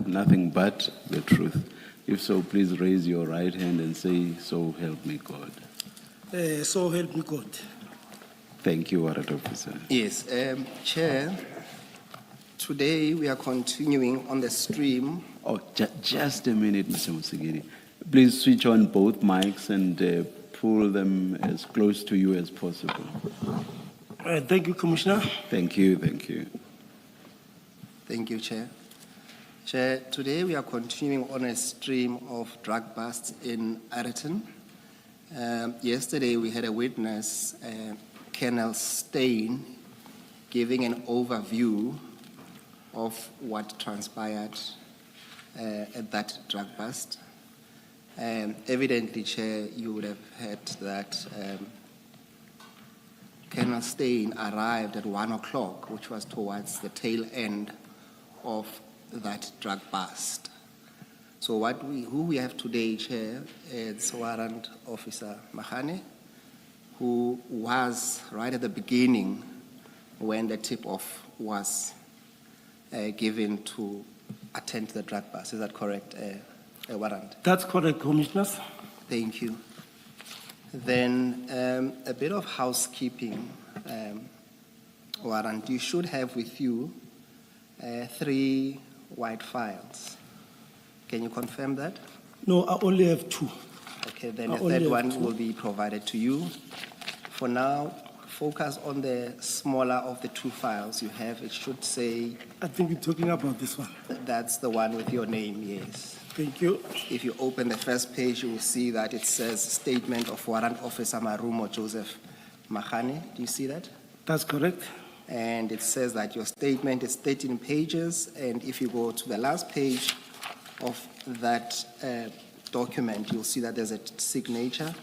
nothing but the truth? If so, please raise your right hand and say, "So help me God." So help me God. Thank you, Warrant Officer. Yes, Chair, today we are continuing on the stream. Oh, just a minute, Mr. Musigiri. Please switch on both mics and pull them as close to you as possible. Thank you, Commissioner. Thank you, thank you. Thank you, Chair. Chair, today we are continuing on a stream of drug busts in Ayrton. Yesterday we had a witness, Colonel Stein, giving an overview of what transpired at that drug bust. Evidently, Chair, you would have heard that Colonel Stein arrived at 1 o'clock, which was towards the tail end of that drug bust. So who we have today, Chair, is Warrant Officer Magane, who was right at the beginning when the tip-off was given to attend to the drug bust. Is that correct, Warrant? That's correct, Commissioners. Thank you. Then a bit of housekeeping, Warrant. You should have with you 3 white files. Can you confirm that? No, I only have 2. Okay, then I a only third have one 2. will be provided to you. For now, focus on the smaller of the 2 files you have. It should say, I think you're talking about this one. that's the one with your name, yes. Thank you. If you open the first page, you will see that it says Statement of Warrant Officer Marumo Joseph Magane. Do you see that? That's correct. And it says that your statement is 13 pages. And if you go to the last page of that document, you'll see that there's a signature.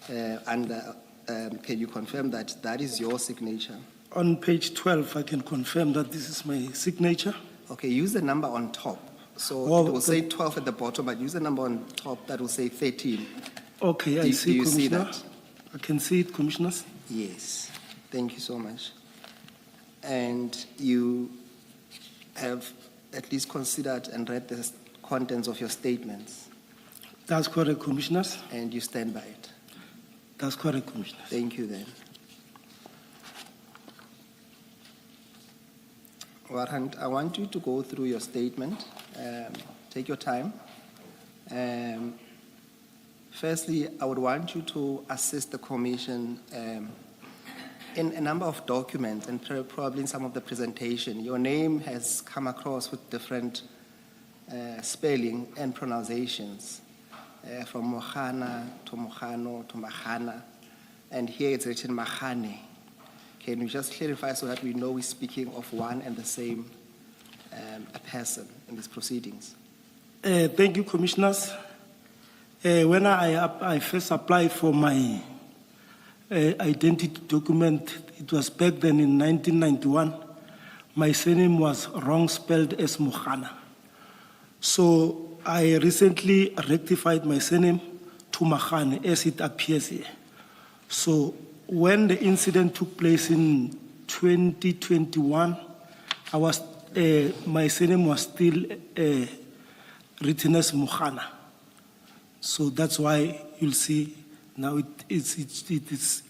Can you confirm that that is your signature? On page 12, I can confirm that this is my signature. Okay, use the number on top. So Well, it will say 12 at the bottom, but use the number on top that will say 13. Okay, I Do see, you see Commissioner. that? I can see it, Commissioners. Yes, thank you so much. And you have at least considered and read the contents of your statements, That's correct, Commissioners. and you stand by it. That's correct, Commissioners. Thank you then. Warrant, I want you to go through your statement. Take your time. Firstly, I would want you to assist the Commission in a number of documents and probably in some of the presentation. Your name has come across with different spelling and pronunciations, from Mohana to Mohano to Mahana, and here it's written Magane. Can you just clarify so that we know we're speaking of one and the same a person in these proceedings? Thank you, Commissioners. When I first applied for my identity document, it was back then in 1991. My surname was wrong spelled as Mohana. So I recently rectified my surname to Magane as it appears here. So when the incident took place in 2021, my surname was still written as Mohana. So that's why you'll see now it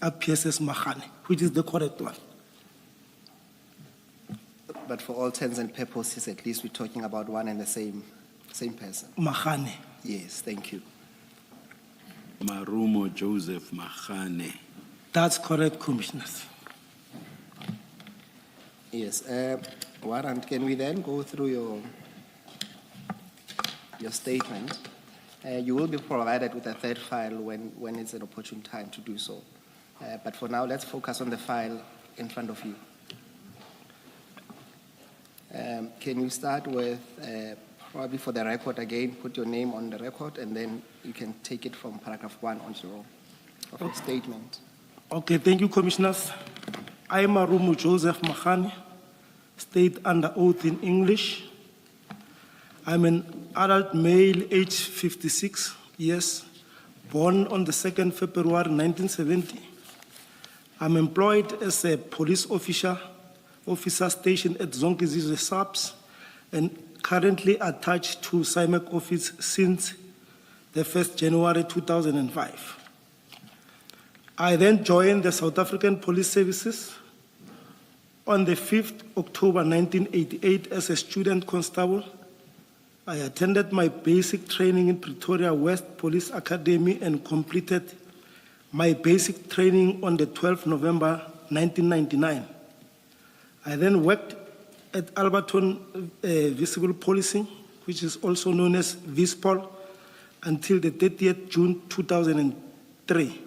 appears as Magane, which is the correct one. But for all intents and purposes, at least we're talking about one and the same person. Magane. Yes, thank you. Marumo Joseph Magane. That's correct, Commissioners. Yes, Warrant, can we then go through your statement? You will be provided with a third file when it's an opportune time to do so. But for now, let's focus on the file in front of you. Can you start with, probably for the record again, put your name on the record, and then you can take it from paragraph 1 on your statement. Okay, thank you, Commissioners. I am Marumo Joseph Magane, state under oath in English. I'm an adult male, age 56 years, born on the 2nd February 1970. I'm employed as a police officer stationed at Zonkizizwe Subs, and currently attached to SIMEC office since the 1st January 2005. I then joined the South African Police Services on the 5th October 1988 as a student constable. I attended my basic training in Pretoria West Police Academy and completed my basic training on the 12th November 1999. I then worked at Alberton Visible Policing, which is also known as VISPOL, until the 30th June 2003.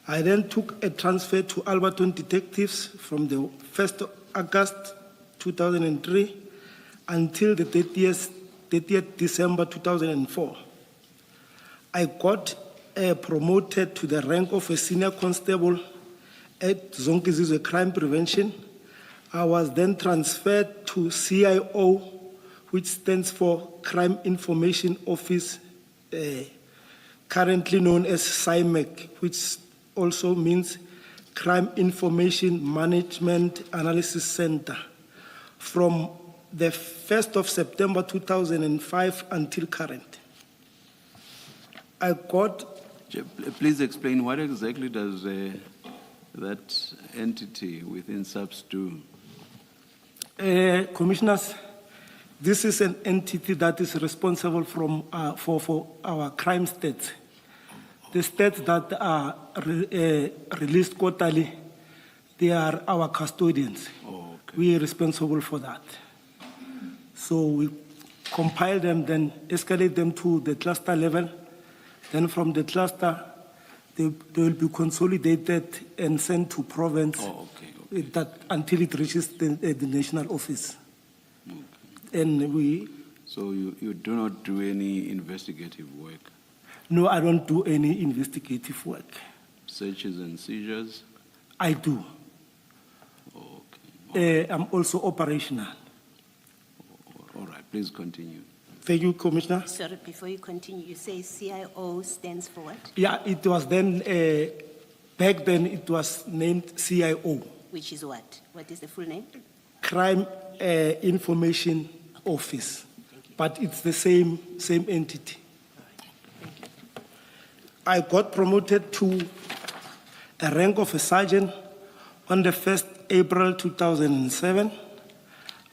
I then took a transfer to Alberton Detectives from the 1st August 2003 until the 30th December 2004. I got promoted to the rank of a senior constable at Zonkizizwe Crime Prevention. I was then transferred to CIO, which stands for Crime Information Office, currently known as SIMEC, which also means Crime Information Management Analysis Center, from the 1st of September 2005 until current. I got... Please explain what exactly does that entity within SAPS do? Commissioners, this is an entity that is responsible for our crime stats. The stats that are released quarterly, they are our custodians. Oh, okay. We are responsible for that. So we compile them, then escalate them to the cluster level. Then from the cluster, they will be consolidated and sent to province. Oh, okay. That until it reaches the national office. Okay. And we... So you do not do any investigative work? No, I don't do any investigative work. Searches and seizures? I do. Okay. I'm also operational. All right, please continue. Thank you, Commissioner. Sorry, before you continue, you say CIO stands for what? Yeah, it was then, back then it was named CIO. Which is what? What is the full name? Crime Information Office. But it's the same entity. I got promoted to a rank of a sergeant on the 1st April 2007.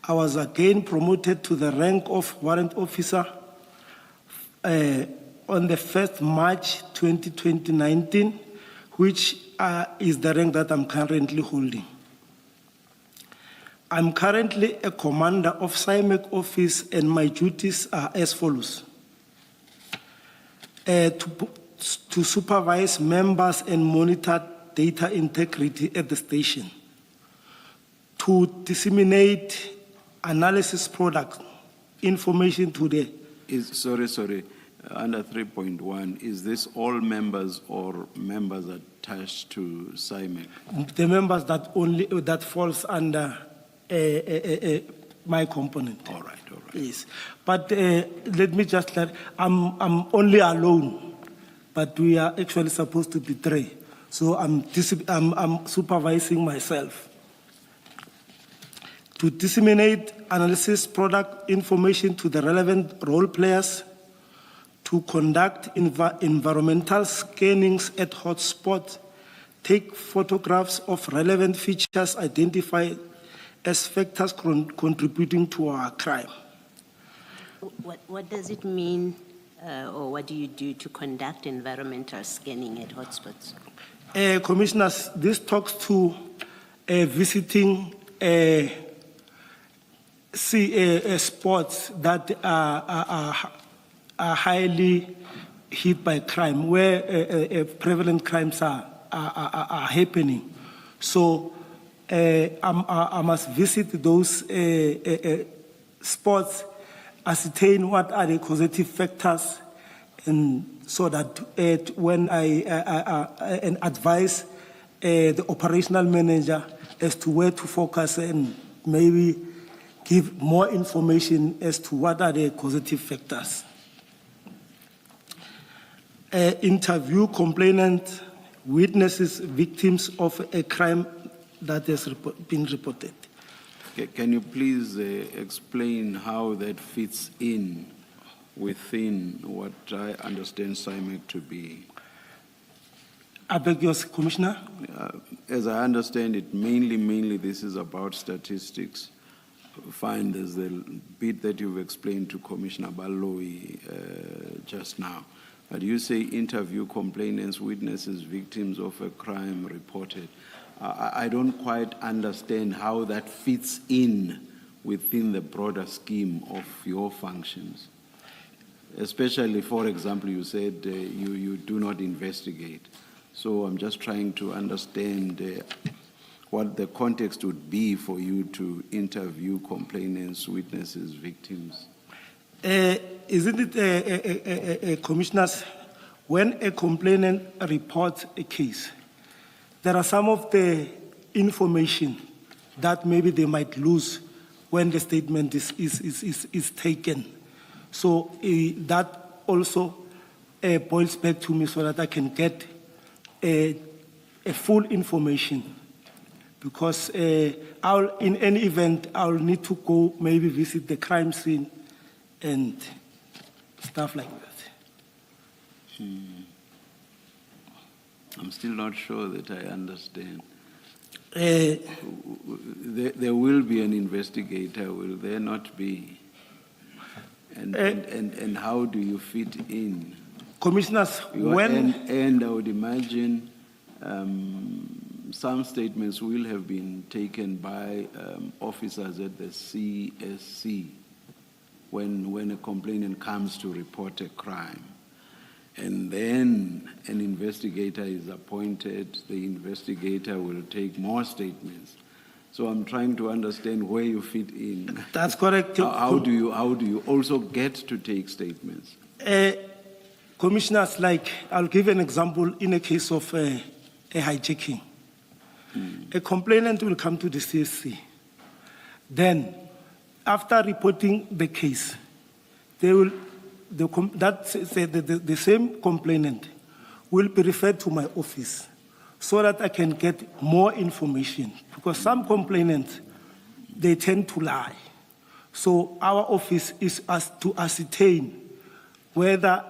I was again promoted to the rank of warrant officer on the 1st March 2019, which is the rank that I'm currently holding. I'm currently a commander of SIMEC office, and my duties are as follows. To supervise members and monitor data integrity at the station, to disseminate analysis product information to the... Sorry. Under 3.1, is this all members or members attached to SIMEC? The members that falls under my component. All right. Yes, but let me just I'm only alone. But we are actually supposed to be 3. So I'm supervising myself. To disseminate analysis product information to the relevant role players, to conduct environmental scannings at hotspots, take photographs of relevant features identified as factors contributing to our crime. What does it mean? Or what do you do to conduct environmental scanning at hotspots? Commissioners, this talks to visiting spots that are highly hit by crime, where prevalent crimes are happening. So I must visit those spots, ascertain what are the causative factors, and so that when and advise the operational manager as to where to focus and maybe give more information as to what are the causative factors. Interview complainant, witnesses, victims of a crime that has been reported. Can you please explain how that fits in within what I understand SIMEC to be? I beg yours, Commissioner. As I understand it, mainly this is about statistics. Fine, there's the bit that you've explained to Commissioner Baloyi just now. But you say interview complainants, witnesses, victims of a crime reported. I don't quite understand how that fits in within the broader scheme of your functions. Especially, for example, you said you do not investigate. So I'm just trying to understand what the context would be for you to interview complainants, witnesses, victims. Isn't it, Commissioners, when a complainant reports a case, there are some of the information that maybe they might lose when the statement is taken. So that also boils back to me so that I can get a full information. Because in any event, I'll need to go maybe visit the crime scene and stuff like that. I'm still not sure that I understand. There will be an investigator, will there not be? And how do you fit in? Commissioners, And I would imagine some statements will have been taken by officers at the CSC when a complainant comes to report a crime. And then an investigator is appointed, the investigator will take more statements. So I'm trying to understand where you fit in. That's correct. How do you also get to take statements? Commissioners, like, I'll give an example in a case of a hijacking. A complainant will come to the CSC. Then, after reporting the case, they will, the same complainant will be referred to my office so that I can get more information. Because some complainants, they tend to lie. So our office is asked to ascertain whether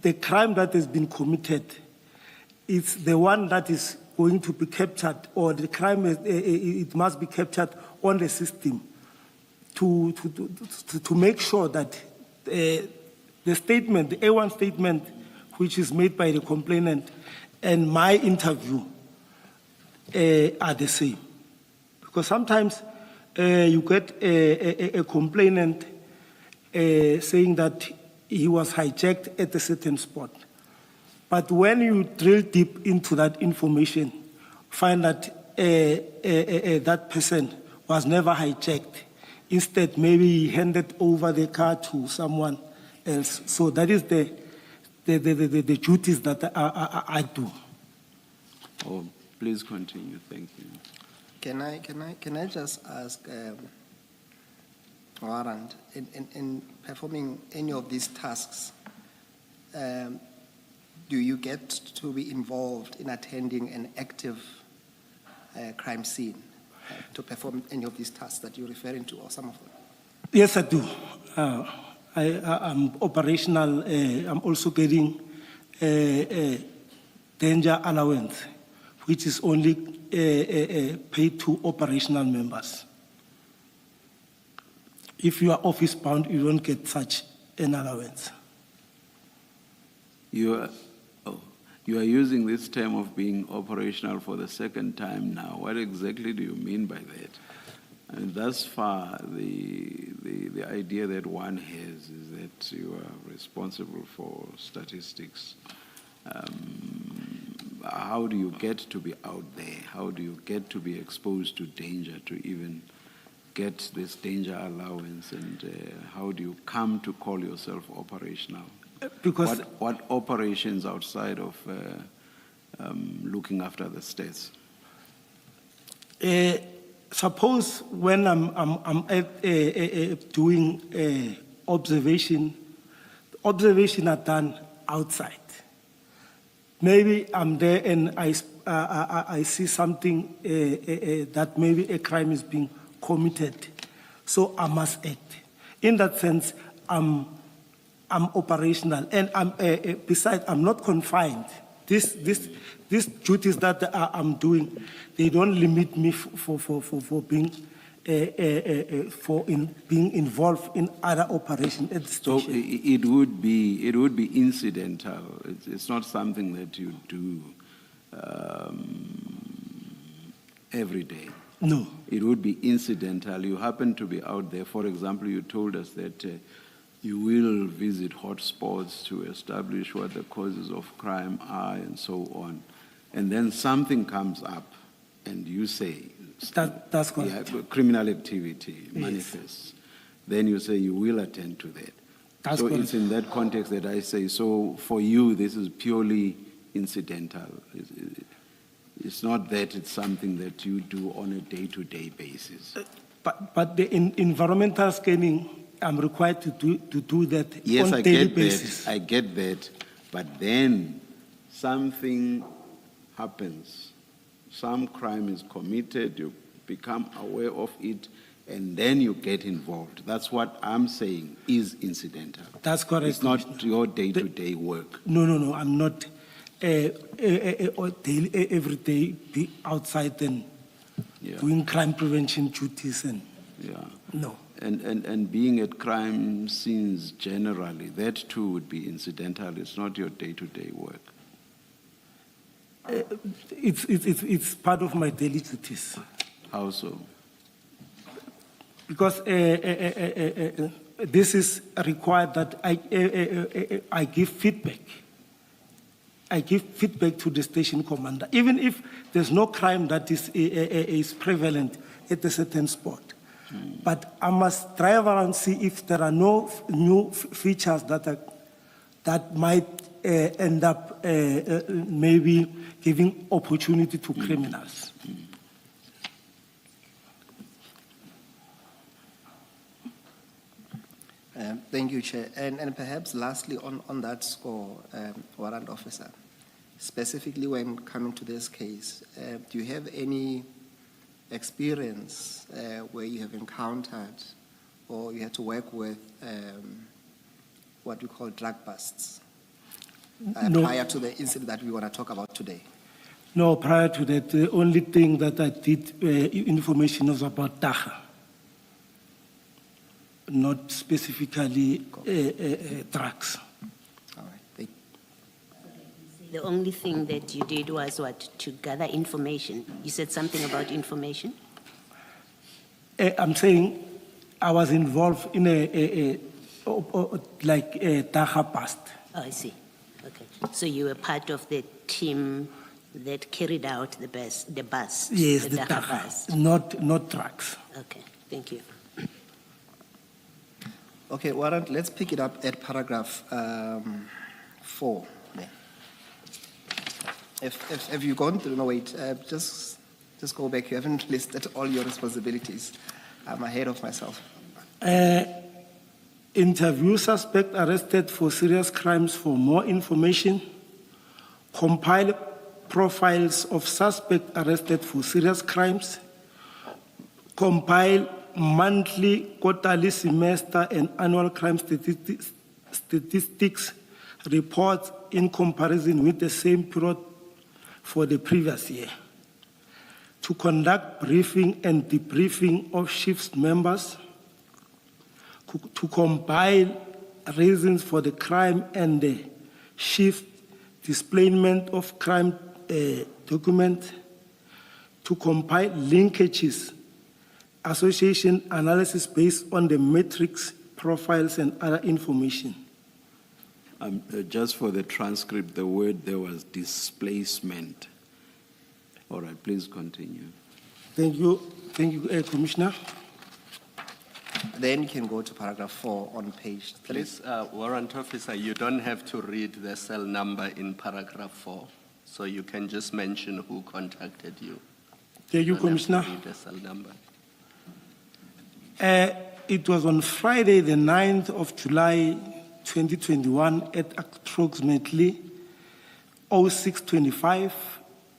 the crime that has been committed is the one that is going to be captured, or the crime it must be captured on the system to make sure that the statement, the A1 statement, which is made by the complainant, and my interview are the same. Because sometimes you get a complainant saying that he was hijacked at a certain spot. But when you drill deep into that information, find that that person was never hijacked. Instead, maybe he handed over the car to someone else. So that is the duties that I do. Oh, please continue. Thank you. Can I just ask, Warrant, in performing any of these tasks, do you get to be involved in attending an active crime scene to perform any of these tasks that you're referring to, or some of them? Yes, I do. I'm operational. I'm also getting a danger allowance, which is only paid to operational members. If you are office bound, you don't get such an allowance. You are using this term of being operational for the second time now. What exactly do you mean by that? And thus far, the idea that one has is that you are responsible for statistics. How do you get to be out there? How do you get to be exposed to danger to even get this danger allowance? And how do you come to call yourself operational? Because what operations outside of looking after the states? Suppose when I'm doing observation are done outside. Maybe I'm there and I see something that maybe a crime is being committed, so I must act. In that sense, I'm operational, and besides, I'm not confined. These duties that I'm doing, they don't limit me for being being involved in other operations at the So station. it would be incidental. It's not something that you do every day. No. It would be incidental. You happen to be out there. For example, you told us that you will visit hotspots to establish what the causes of crime are and so on. And then something comes up and you say, That's correct. yeah, criminal activity manifests. Then you say you will attend to that. That's so correct. it's in that context that I say, so for you, this is purely incidental. It's not that it's something that you do on a day-to-day basis. But the environmental scanning, I'm required to do that Yes, on I daily get basis. that. I get that. But then something happens. Some crime is committed, you become aware of it, and then you get involved. That's what I'm saying is incidental. That's correct. It's not your day-to-day work. No, I'm not every day be outside and Yeah. doing crime prevention duties and Yeah. no. And being at crime scenes generally, that too would be incidental. It's not your day-to-day work. It's part of my daily duties How so? because this is required that I give feedback. I give feedback to the station commander, even if there's no crime that is prevalent at a certain spot. But I must drive around and see if there are no new features that might end up maybe giving opportunity to criminals. Thank you, Chair. And perhaps lastly, on that score, Warrant Officer, specifically when coming to this case, do you have any experience where you have encountered or you had to work with what we call drug busts No. prior to the incident that we want to talk about today? No, prior to that, the only thing that I did information was about Dacha, not specifically drugs. All right. Thank The only thing that you did was what? To gather information. You said something about information? I'm saying I was involved in a Dacha bust. Oh, I see. Okay. So you were part of the team that carried out the bus? Yes, the Dacha Dacha, bus. not drugs. Okay, thank you. Okay, Warrant, let's pick it up at paragraph 4. Then. If you've gone through, no, wait, just go back. You haven't listed all your responsibilities. I'm ahead of myself. Interview suspect arrested for serious crimes for more information. Compile profiles of suspect arrested for serious crimes. Compile monthly, quarterly, semester, and annual crime statistics reports in comparison with the same period for the previous year. To conduct briefing and debriefing of shifts members. To compile reasons for the crime and the shift displacement of crime document. To compile linkages, association analysis based on the metrics, profiles, and other information. Just for the transcript, the word there was displacement. All right, please continue. Thank you, Commissioner. Then you can go to paragraph 4 on page 3. Please, Warrant Officer, you don't have to read the cell number in paragraph 4, so you can just mention who contacted you. Thank you, don't have to Commissioner. read the cell number. It was on Friday, the 9th of July, 2021, at approximately 06:25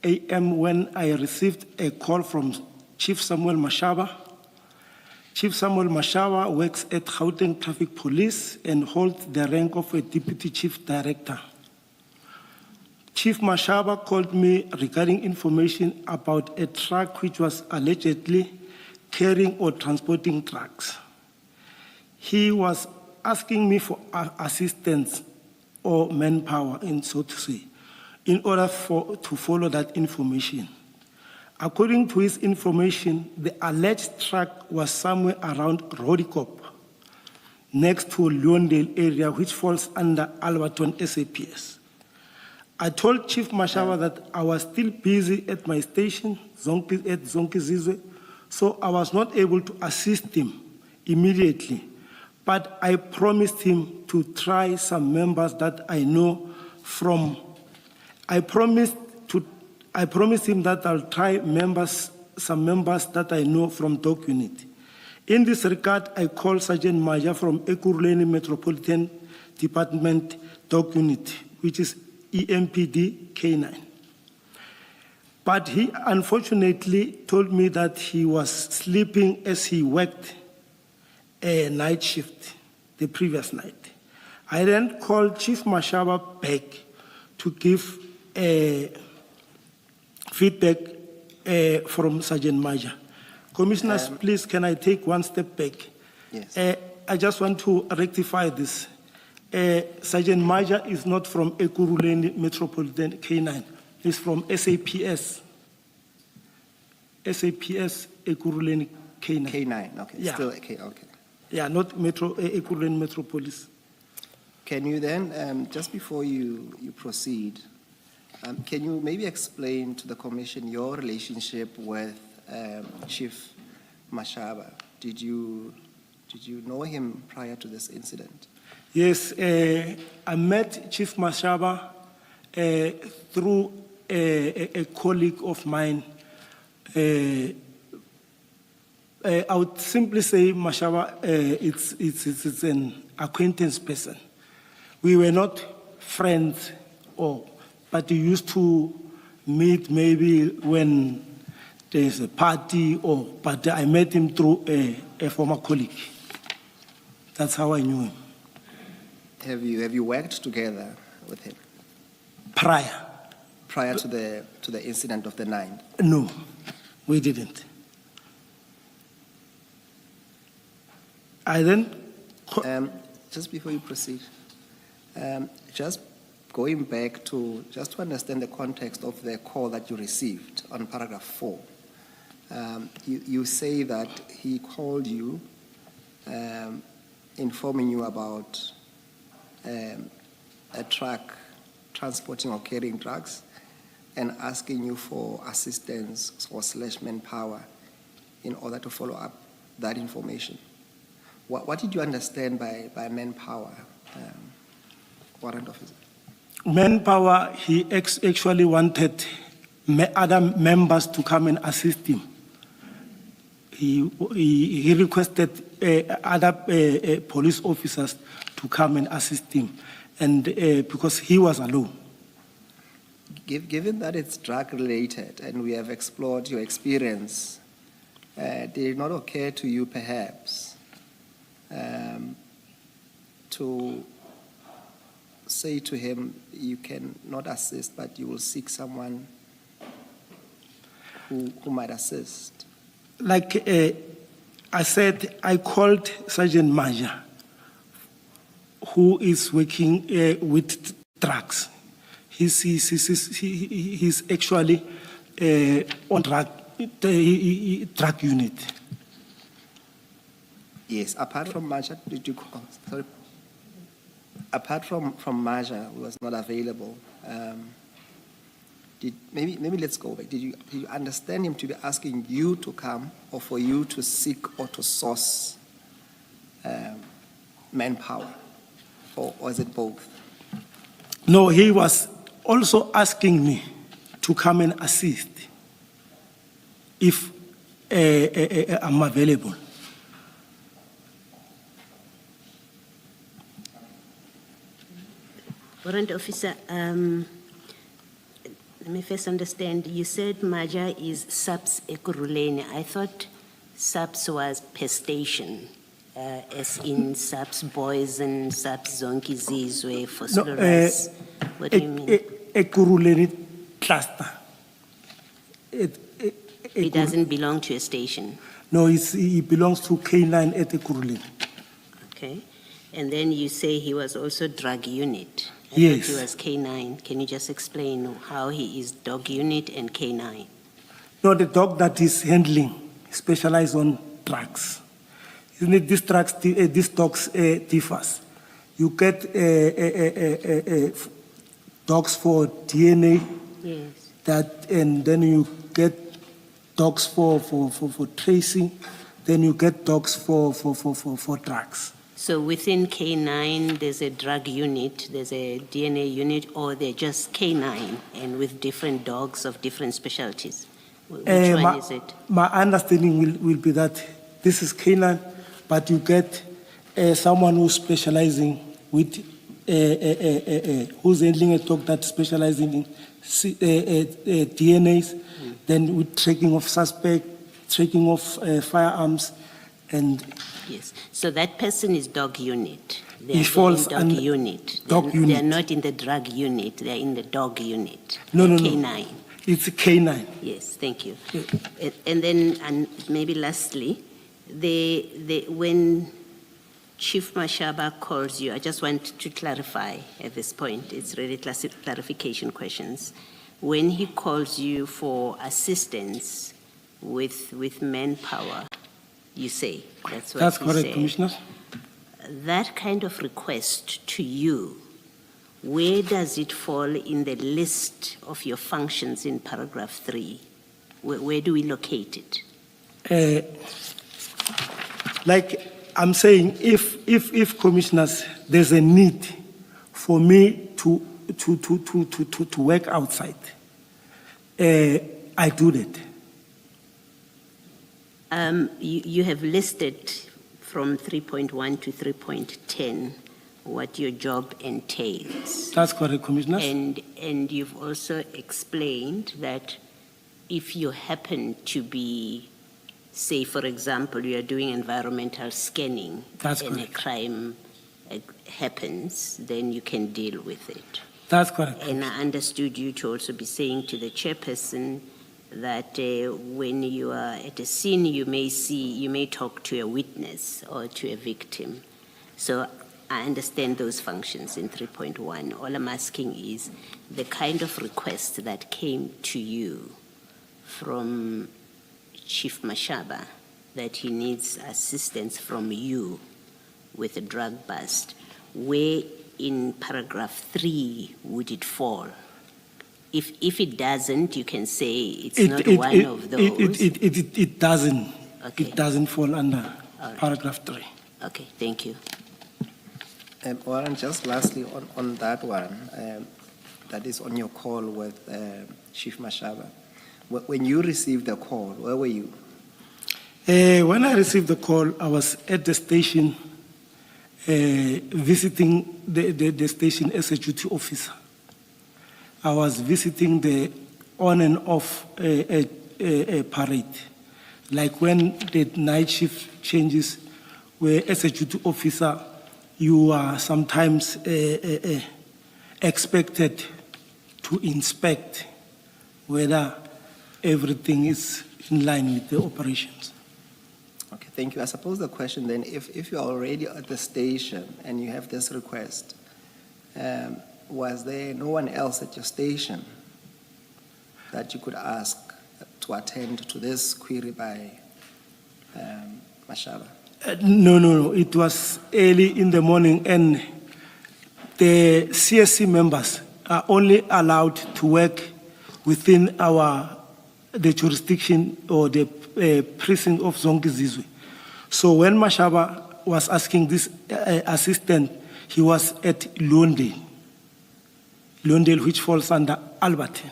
a.m. when I received a call from Chief Samuel Mashaba Chief Samuel Mashawa works at Gauteng Traffic Police and holds the rank of a Deputy Chief Director. Chief Mashawa called me regarding information about a truck which was allegedly carrying or transporting drugs. He was asking me for assistance or manpower, so to say, in order to follow that information. According to his information, the alleged truck was somewhere around Rodikop, next to Leondale area, which falls under Alberton SAPS. I told Chief Mashawa that I was still busy at my station, at Zonkizizwe, so I was not able to assist him immediately. But I promised him to try some members that I know from. I promised him that I'll try some members that I know from Dock Unit. In this regard, I called Sergeant Maja from Ekurhuleni Metropolitan Department Dock Unit, which is EMPD K9. But he unfortunately told me that he was sleeping as he worked a night shift the previous night. I then called Chief Mashawa back to give feedback from Sergeant Maja. Commissioners, please, can I take one step back? Yes. I just want to rectify this. Sergeant Maja is not from Ekurhuleni Metropolitan K9. He's from SAPS. SAPS Ekurhuleni K9. K9, okay. Yeah. Still okay. Yeah, not Ekurhuleni Metropolis. Can you then, just before you proceed, can you maybe explain to the Commission your relationship with Chief Mashawa? Did you know him prior to this incident? Yes, I met Chief Mashawa through a colleague of mine. I would simply say Mashawa, it's an acquaintance person. We were not friends, but we used to meet maybe when there's a party, but I met him through a former colleague. That's how I knew him. Have you worked together with him Prior to the incident of the 9th? No, we didn't. I then just before you proceed, just going back to understand the context of the call that you received on paragraph 4. You say that he called you, informing you about a truck transporting or carrying drugs, and asking you for assistance or / manpower in order to follow up that information. What did you understand by manpower, warrant officer? Manpower, he actually wanted other members to come and assist him. He requested other police officers to come and assist him, and because he was alone. Given that it's drug-related and we have explored your experience, did it not occur to you perhaps to say to him, you can not assist, but you will seek someone who might assist? Like I said, I called Sergeant Maja, who is working with drugs. He's actually on drug unit. Yes, apart from Maja, did you call? Sorry. Apart from Maja, who was not available, maybe let's go back. Did you understand him to be asking you to come, or for you to seek or to source manpower, or was it both? No, he was also asking me to come and assist if I'm available. Warrant officer, let me first understand. You said Maja is subs Ekurhuleni. I thought subs was per station, as in subs Boysen, subs Zonki Zizwe, Phosphorus. What do you mean? Ekuruleni cluster. It doesn't belong to a station, No, it belongs to K9 at Ekuruleni. okay? And then you say he was also drug unit. I Yes. thought he was K9. Can you just explain how he is dog unit and K9? No, the dog that is handling, specialized on drugs. Isn't it these drugs, these dogs differs? You get dogs for DNA, Yes. and then you get dogs for tracing, then you get dogs for drugs. So within K9, there's a drug unit, there's a DNA unit, or they're just K9 and with different dogs of different specialties? Which one is it? My understanding will be that this is K9, but you get someone who's specializing with, who's handling a dog that's specializing in DNAs, then with tracking of suspect, tracking of firearms, and Yes. So that person is dog unit. He They're falls in dog under unit. dog They're unit. not in the drug unit, they're in the dog unit. No, no, no. K9. it's K9. Yes, thank you. Yeah. And then, and maybe lastly, when Chief Mashaba calls you, I just want to clarify at this point, it's really clarification questions. When he calls you for assistance with manpower, you say, that's what That's he correct, said. Commissioners. That kind of request to you, where does it fall in the list of your functions in paragraph 3? Where do we locate it? Like I'm saying, if commissioners, there's a need for me to work outside, I do that. You have listed from 3.1 to 3.10 what your job entails. That's correct, Commissioners. And you've also explained that if you happen to be, say, for example, you are doing environmental scanning That's and a correct. crime happens, then you can deal with it. That's correct. And I understood you to also be saying to the chairperson that when you are at a scene, you may talk to a witness or to a victim. So I understand those functions in 3.1. All I'm asking is the kind of request that came to you from Chief Mashaba that he needs assistance from you with a drug bust. Where in paragraph 3 would it fall? If it doesn't, you can say it's not one of those. It doesn't. Okay. It doesn't fall under All right. paragraph 3. Okay, thank you. Warrant, just lastly on that one, that is on your call with Chief Mashaba. When you received the call, where were you? When I received the call, I was at the station visiting the station as a duty officer. I was visiting the on and off parade. Like when the night shift changes, where as a duty officer, you are sometimes expected to inspect whether everything is in line with the operations. Okay, thank you. I suppose the question then, if you're already at the station and you have this request, was there no one else at your station that you could ask to attend to this query by Mashaba? No. It was early in the morning, and the CSC members are only allowed to work within the jurisdiction or the precinct of Zonke Zizwe. So when Mashaba was asking this assistant, he was at Londale, which falls under Alberton.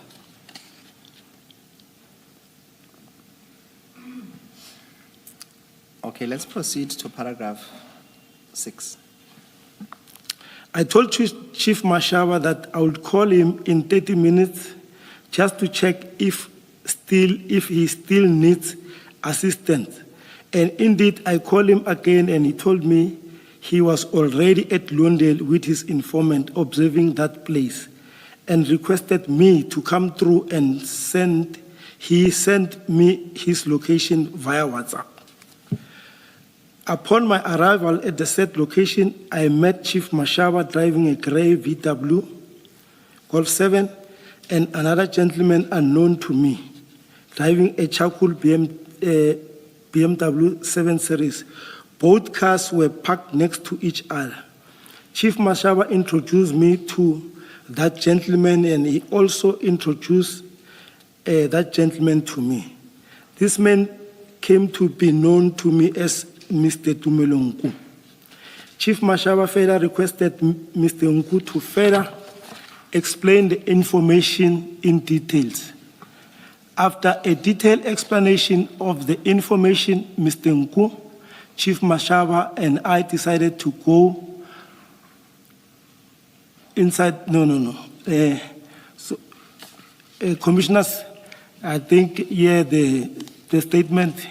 Okay, let's proceed to paragraph 6. I told Chief Mashaba that I would call him in 30 minutes just to check if he still needs assistance And indeed, I called him again and he told me he was already at Londale with his informant observing that place and requested me to come through and he sent me his location via WhatsApp. Upon my arrival at the said location, I met Chief Mashaba driving a gray VW Golf 7 and another gentleman unknown to me driving a charcoal BMW 7 Series. Both cars were parked next to each other. Chief Mashaba introduced me to that gentleman and he also introduced that gentleman to me. This man came to be known to me as Mr. Tumelo Nku. Chief Mashaba further requested Mr. Nku to further explain the information in details. After a detailed explanation of the information, Mr. Nku, Chief Mashaba, and I decided to go inside. Commissioners, I think here the statement,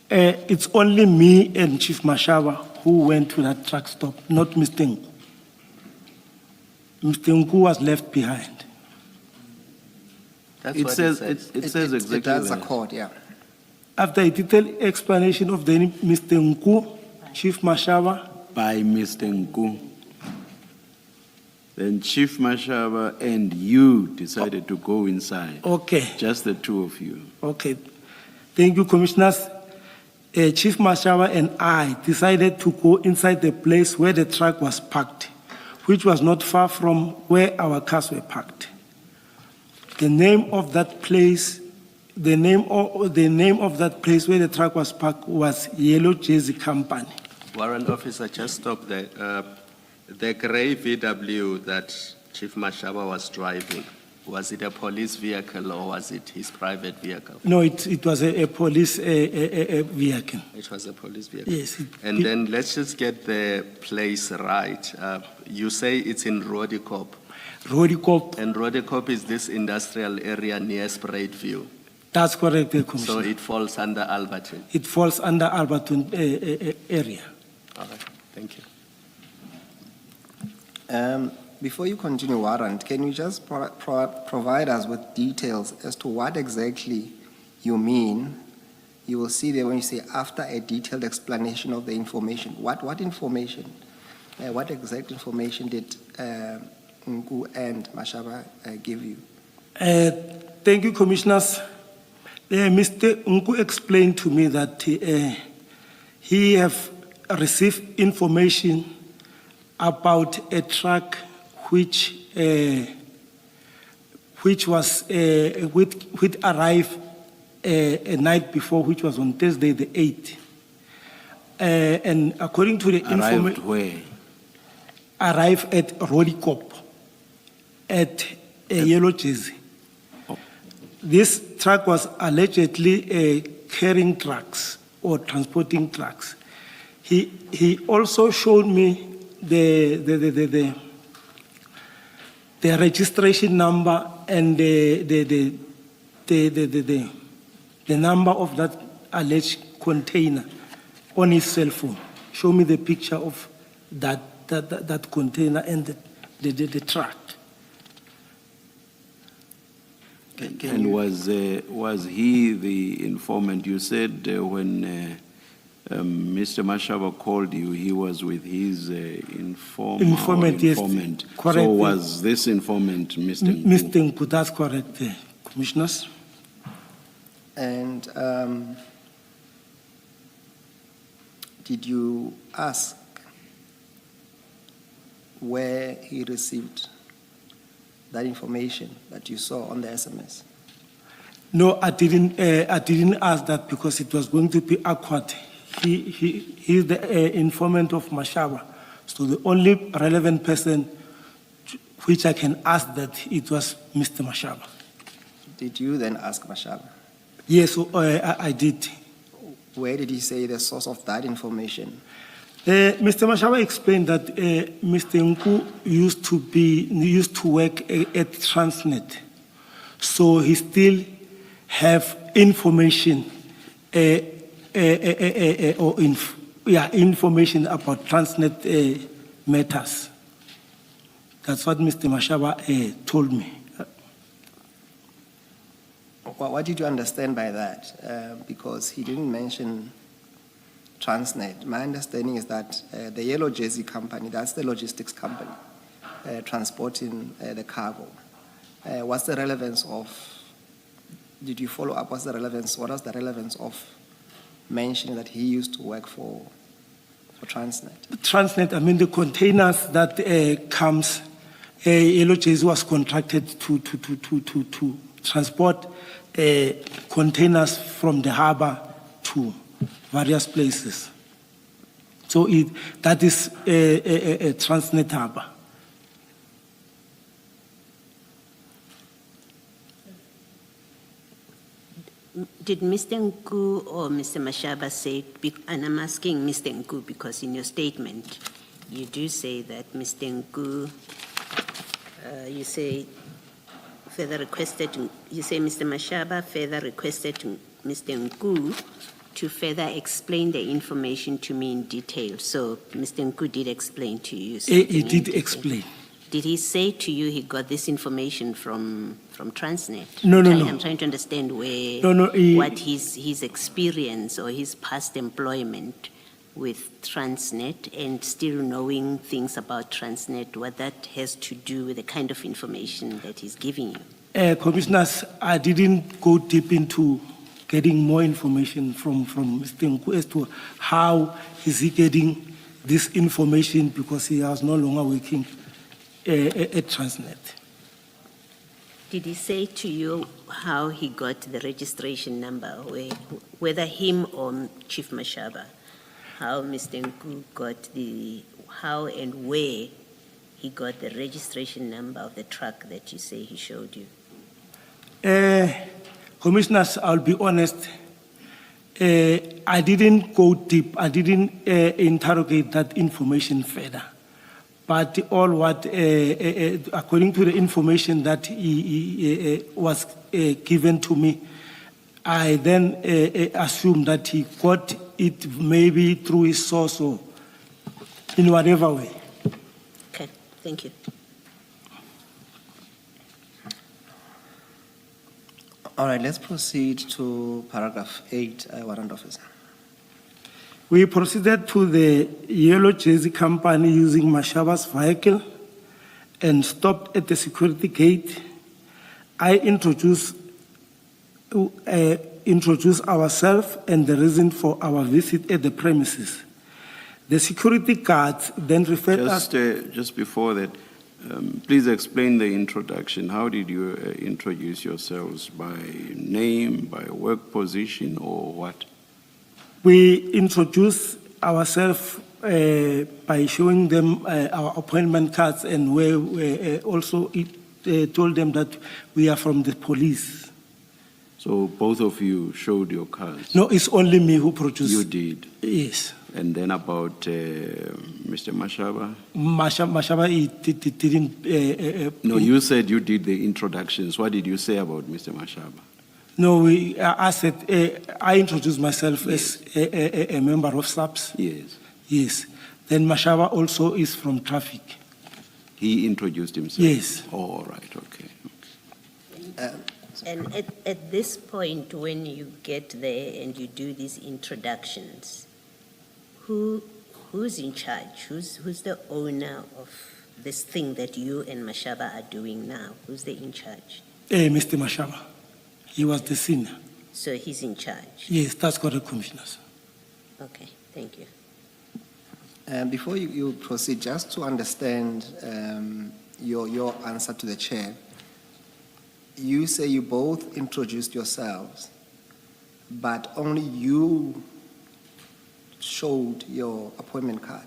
it's only me and Chief Mashaba who went to that truck stop, not Mr. Nku. Mr. Nku was left behind. That's It what says, said. it says exactly It does that. accord, yeah. After a detailed explanation of the Mr. Nku, Chief Mashaba, By Mr. Nku. Then Chief Mashaba and you decided to go inside. okay. Just the two of you. Okay, thank you, Commissioners. Chief Mashaba and I decided to go inside the place where the truck was parked, which was not far from where our cars were parked. The name of that place, the name of that place where the truck was parked was Yellow Jersey Company. Warrant officer, just stop there. The gray VW that Chief Mashaba was driving, was it a police vehicle or was it his private vehicle? No, it was a police vehicle. It was a police vehicle. Yes. And then let's just get the place right. You say it's in Rodikop. Rodikop, And Rodikop is this industrial area near Spruitview. that's correct, So Commissioner. it falls under Alberton. It falls under Alberton area. All right, thank you. Before you continue, Warrant, can you just provide us with details as to what exactly you mean? You will see there when you say after a detailed explanation of the information. What information? What exact information did Nku and Mashaba give you? Thank you, Commissioners. Mr. Nku explained to me that he have received information about a truck which arrived a night before, which was on Thursday the 8th. And according to the Arrived information, where? arrived at Rodikop at Yellow Jersey. This truck was allegedly carrying trucks or transporting trucks. He also showed me the registration number and the number of that alleged container on his cell phone. Show me the picture of that container and the truck. And was he the informant? You said when Mr. Mashaba called you, he was with his Informant, yes, correct. So was this informant Mr. Nku? Mr. Nku, that's correct, Commissioners. And did you ask where he received that information that you saw on the SMS? No, I didn't ask that because it was going to be awkward. He's the informant of Mashaba. So the only relevant person which I can ask that it was Mr. Mashaba. Did you then ask Mashaba? Yes, I did. Where did he say the source of that information? Mr. Mashaba explained that Mr. Nku used to work at Transnet, so he still have information information about Transnet matters. That's what Mr. Mashaba told me. What did you understand by that? Because he didn't mention Transnet. My understanding is that the Yellow Jersey company, that's the logistics company, transporting the cargo. What's the relevance of, did you follow up, what was the relevance of mentioning that he used to work for Transnet? Transnet, I mean, the containers that comes, Yellow Jersey was contracted to transport containers from the harbor to various places. So that is a Transnet harbor. Did Mr. Nku or Mr. Mashaba say, and I'm asking Mr. Nku because in your statement, you do say that Mr. Nku, you say Mr. Mashaba further requested to Mr. Nku to further explain the information to me in detail. So Mr. Nku did explain to you. He did explain. Did he say to you he got this information from Transnet? No. I'm trying to understand where, what his experience or his past employment with Transnet and still knowing things about Transnet, what that has to do with the kind of information that he's giving you. Commissioners, I didn't go deep into getting more information from Mr. Nku as to how is he getting this information because he was no longer working at Transnet. Did he say to you how he got the registration number, whether him or Chief Mashaba, how Mr. Nku got how and where he got the registration number of the truck that you say he showed you? Commissioners, I'll be honest, I didn't go deep. I didn't interrogate that information further. But all what, according to the information that he was given to me, I then assumed that he got it maybe through his source or in whatever way. Okay, thank you. All right, let's proceed to paragraph 8, Warrant Officer. We proceeded to the Yellow Jersey company using Mashaba's vehicle and stopped at the security gate. I introduced ourselves and the reason for our visit at the premises. The security guards then referred us... Just before that, please explain the introduction. How did you introduce yourselves? By name, by work position, or what? We introduced ourselves by showing them our appointment cards, and we also told them that we are from the police. So both of you showed your cards? No, it's only me who produced. You did? Yes. And then about Mr. Mashaba? Mashaba, he didn't... No, you said you did the introductions. What did you say about Mr. Mashaba? No, I said, I introduced myself as a member of SAPS. Yes. Yes. Then Mashaba also is from traffic. He introduced himself? Yes. Oh, all right, okay. And at this point, when you get there and you do these introductions, who's in charge? Who's the owner of this thing that you and Mashaba are doing now? Who's the in charge? Mr. Mashaba. He was the senior. So he's in charge? Yes, that's correct, Commissioners. Okay, thank you. Before you proceed, just to understand your answer to the chair, you say you both introduced yourselves, but only you showed your appointment card.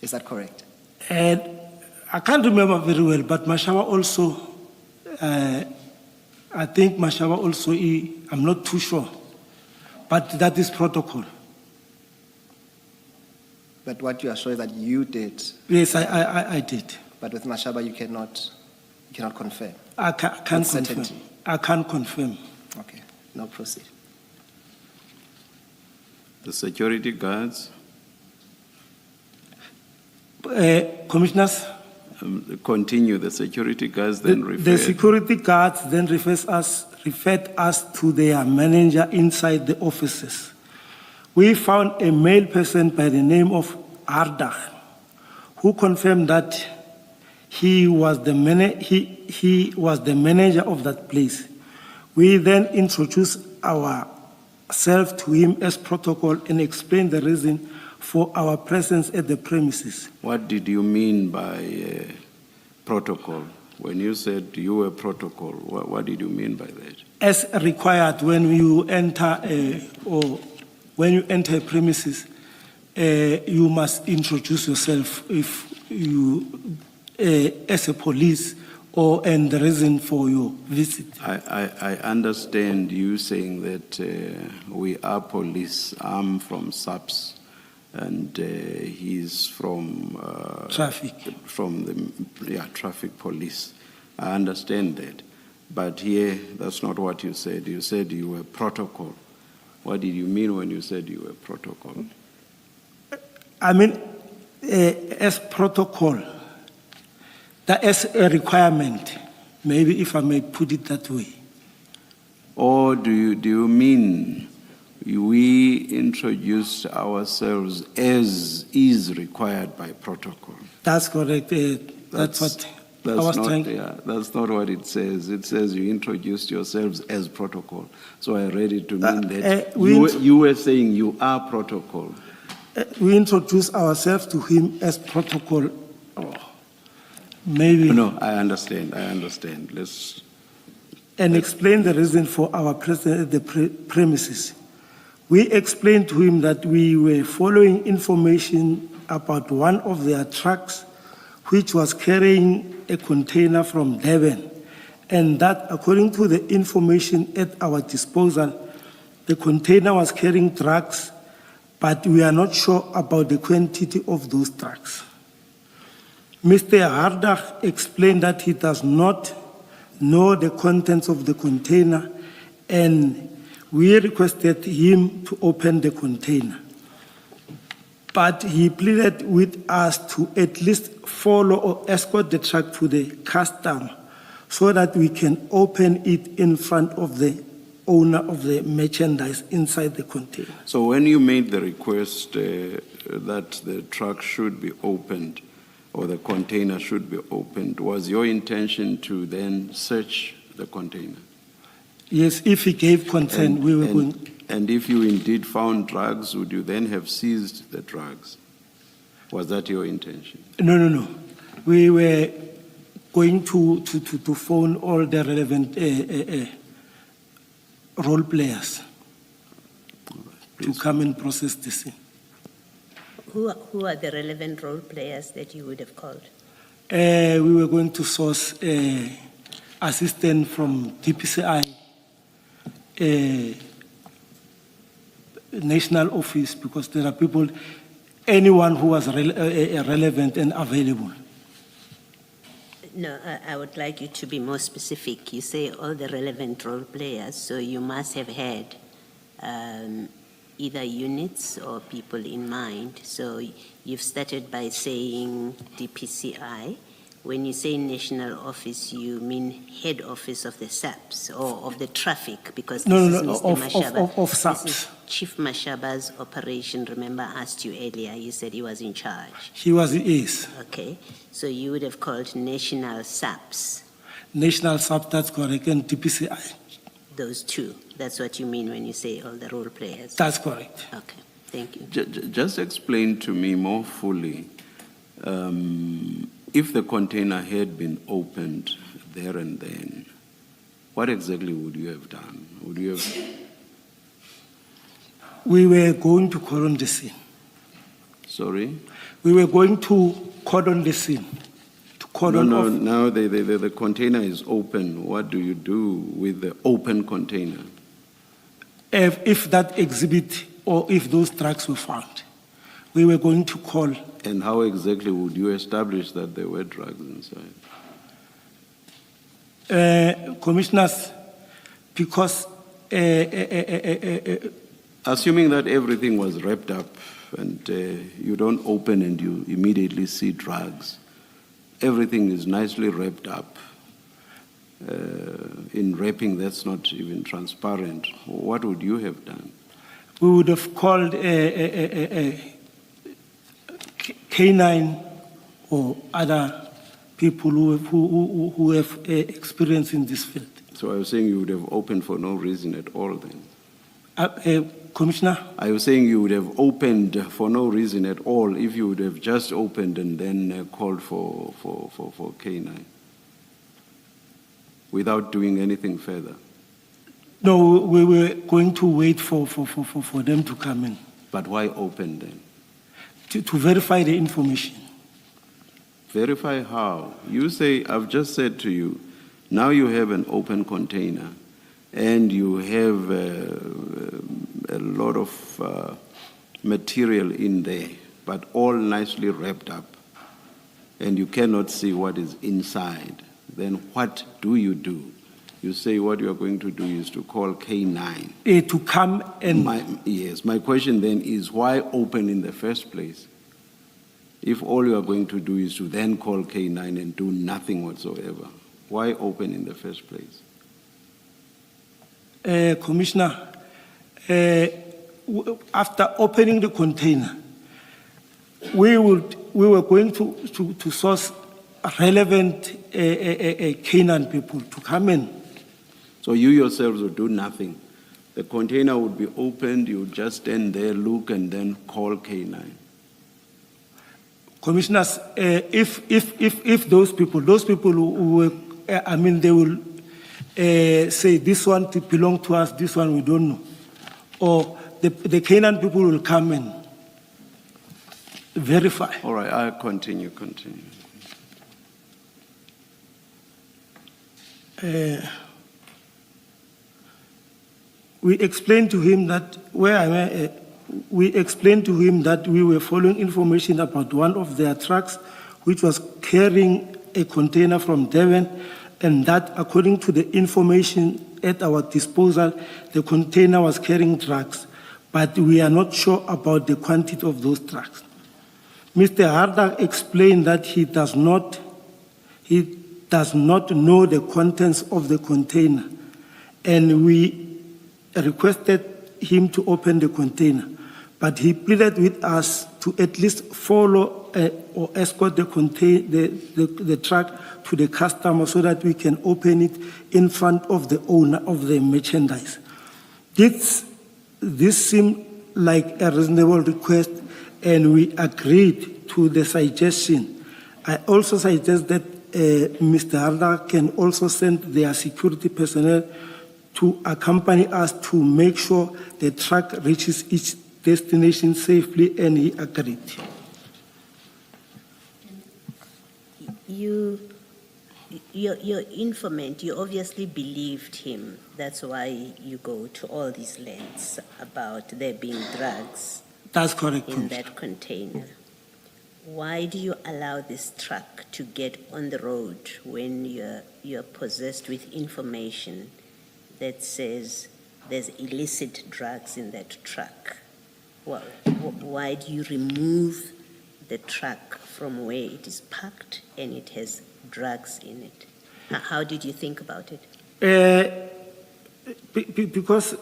Is that correct? I can't remember very well, but Mashaba also, I think Mashaba also, I'm not too sure, but that is protocol. But what you are sure is that you did. Yes, I did. But with Mashaba, you cannot confirm. I can't confirm. Certainty. I can't confirm. Okay, now proceed. The security guards, Commissioners, continue, the security guards then the referred. security guards then referred us to their manager inside the offices. We found a male person by the name of Ardach, who confirmed that he was the manager of that place. We then introduced ourselves to him as protocol and explained the reason for our presence at the premises. What did you mean by protocol? When you said you were protocol, what did you mean by that? As required when you enter when you enter a premises, you must introduce yourself if you as a police and the reason for your visit. I understand you saying that we are police. I'm from SAPS, and he's from Traffic. From the traffic police. I understand that, but here that's not what you said. You said you were protocol. What did you mean when you said you were protocol? I mean, as protocol, that is a requirement, maybe if I may put it that way. Or do you mean we introduced ourselves as is required by protocol? That's correct. That's what I was trying. That's not what it says. It says you introduced yourselves as protocol. So I read it to mean that you were saying you are protocol. We introduced ourselves to him as protocol. Maybe. No, I understand. Let's. And explain the reason for our presence at the premises. We explained to him that we were following information about one of their trucks which was carrying a container from Durban, and that according to the information at our disposal, the container was carrying drugs, but we are not sure about the quantity of those drugs. Mr. Hardach explained that he does not know the contents of the container, and we requested him to open the container. But he pleaded with us to at least follow or escort the truck to the customer so that we can open it in front of the owner of the merchandise inside the container. So when you made the request that the truck should be opened or the container should be opened, was your intention to then search the container? Yes, if he gave consent, we were going. And if you indeed found drugs, would you then have seized the drugs? Was that your intention? No. We were going to phone all the relevant role players to come and process the scene. Who are the relevant role players that you would have called? We were going to source assistance from DPCI, national office, because there are people, anyone who was relevant and available. No, I would like you to be more specific. You say all the relevant role players, so you must have had either units or people in mind. So you've started by saying DPCI. When you say national office, you mean head office of the SAPS or of the traffic? Because this is Mr. Mashaba. Of SAPS. This is Chief Mashaba's operation. Remember, I asked you earlier, you said he was in charge. He is. Okay, so you would have called national SAPS. National SAPS, that's correct, and DPCI. Those two, that's what you mean when you say all the role players? That's correct. Okay, thank you. Just explain to me more fully, if the container had been opened there and then, what exactly would you have done? Would you have... We were going to cordon the scene. Sorry? We were going to cordon the scene. Now the container is open. What do you do with the open container? If that exhibit or if those trucks were found, we were going to call. And how exactly would you establish that there were drugs inside? Commissioners, because Assuming that everything was wrapped up and you don't open and you immediately see drugs, everything is nicely wrapped up. In wrapping that's not even transparent, what would you have done? We would have called a K9 or other people who have experience in this field. So I was saying you would have opened for no reason at all then? Commissioner? Are you saying you would have opened for no reason at all if you would have just opened and then called for K9 without doing anything further? No, we were going to wait for them to come in But why open then? to verify the information. Verify how? You say, I've just said to you, now you have an open container and you have a lot of material in there, but all nicely wrapped up, and you cannot see what is inside. Then what do? You say what you are going to do is to call K9. To come and... My question then is why open in the first place? If all you are going to do is to then call K9 and do nothing whatsoever, why open in the first place? Commissioner, after opening the container, we were going to source relevant Canaan people to come in. So you yourselves would do nothing. The container would be opened, you would just stand there, look, and then call K9. Commissioners, if those people who were, they will say this one belongs to us, this one we don't know, or the Canaan people will come and verify. All right, I'll continue. We explained to him that we were following information about one of their trucks, which was carrying a container from Devon, and that, according to the information at our disposal, the container was carrying drugs, but we are not sure about the quantity of those drugs. Mr. Hardak explained that he does not know the contents of the container, and we requested him to open the container, but he pleaded with us to at least follow or escort the truck to the customer so that we can open it in front of the owner of the merchandise. This seemed like a reasonable request, and we agreed to the suggestion. I also suggest that Mr. Hardak can also send their security personnel to accompany us to make sure the truck reaches its destination safely, and he agreed. Your informant, you obviously believed him. That's why you go to all these lengths about there being drugs. That's correct. In that container. Why do you allow this truck to get on the road when you're possessed with information that says there's illicit drugs in that truck? Well, why do you remove the truck from where it is parked and it has drugs in it? How did you think about it? Because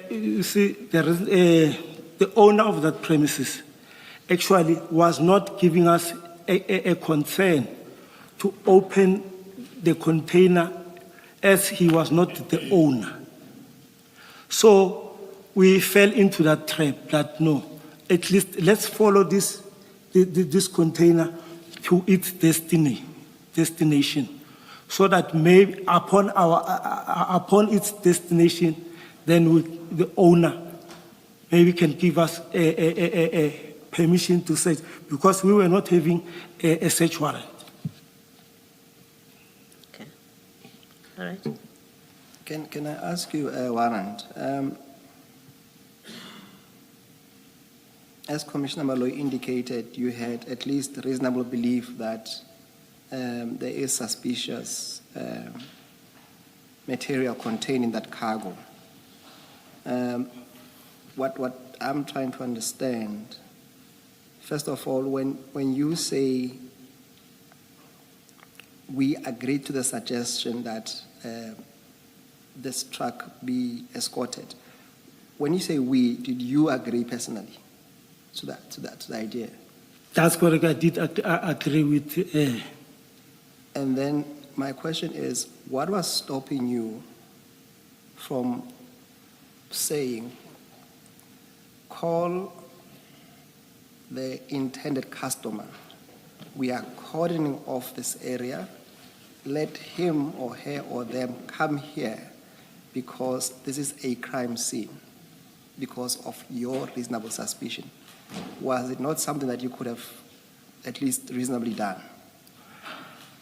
you see, the owner of that premises actually was not giving us a concern to open the container, as he was not the owner. So we fell into that trap that no, at least let's follow this container to its destination, so that maybe upon its destination, then the owner maybe can give us a permission to search, because we were not having a search warrant. Okay. All right. Can I ask you, Warrant? As Commissioner Baloyi indicated, you had at least reasonable belief that there is suspicious material contained in that cargo. what I'm trying to understand, first of all, when you say we agreed to the suggestion that this truck be escorted, when you say we, did you agree personally to the idea? That's correct. I did agree with. And then my question is, what was stopping you from saying, call the intended customer, we are cordoning off this area, let him or her or them come here because this is a crime scene, because of your reasonable suspicion? Was it not something that you could have at least reasonably done?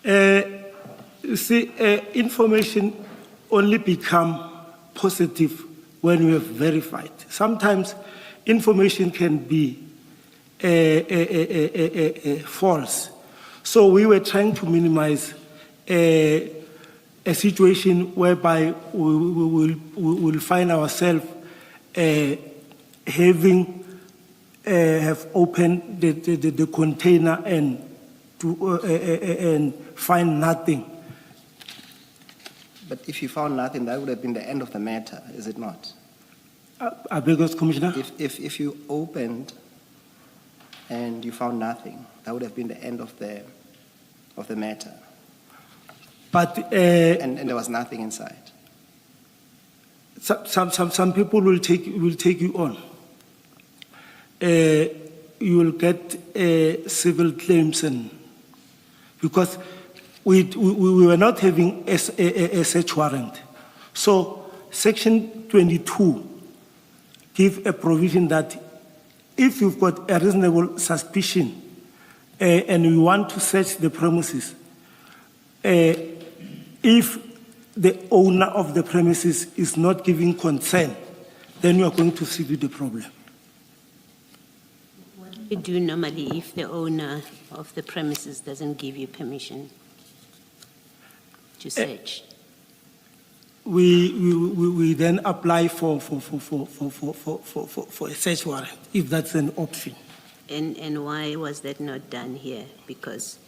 You see, information only become positive when we have verified. Sometimes information can be false. So we were trying to minimize a situation whereby we will find ourselves have opened the container and find nothing. But if you found nothing, that would have been the end of the matter, is it not? I beg your Commissioner? If you opened and you found nothing, that would have been the end of the matter. But And there was nothing inside. some people will take you on. You will get civil claims, and because we were not having a search warrant. So Section 22 gives a provision that if you've got a reasonable suspicion and you want to search the premises, if the owner of the premises is not giving consent, then you are going to see the problem. What do you do normally if the owner of the premises doesn't give you permission to search? We then apply for a search warrant, if that's an option. And why was that not done here? Because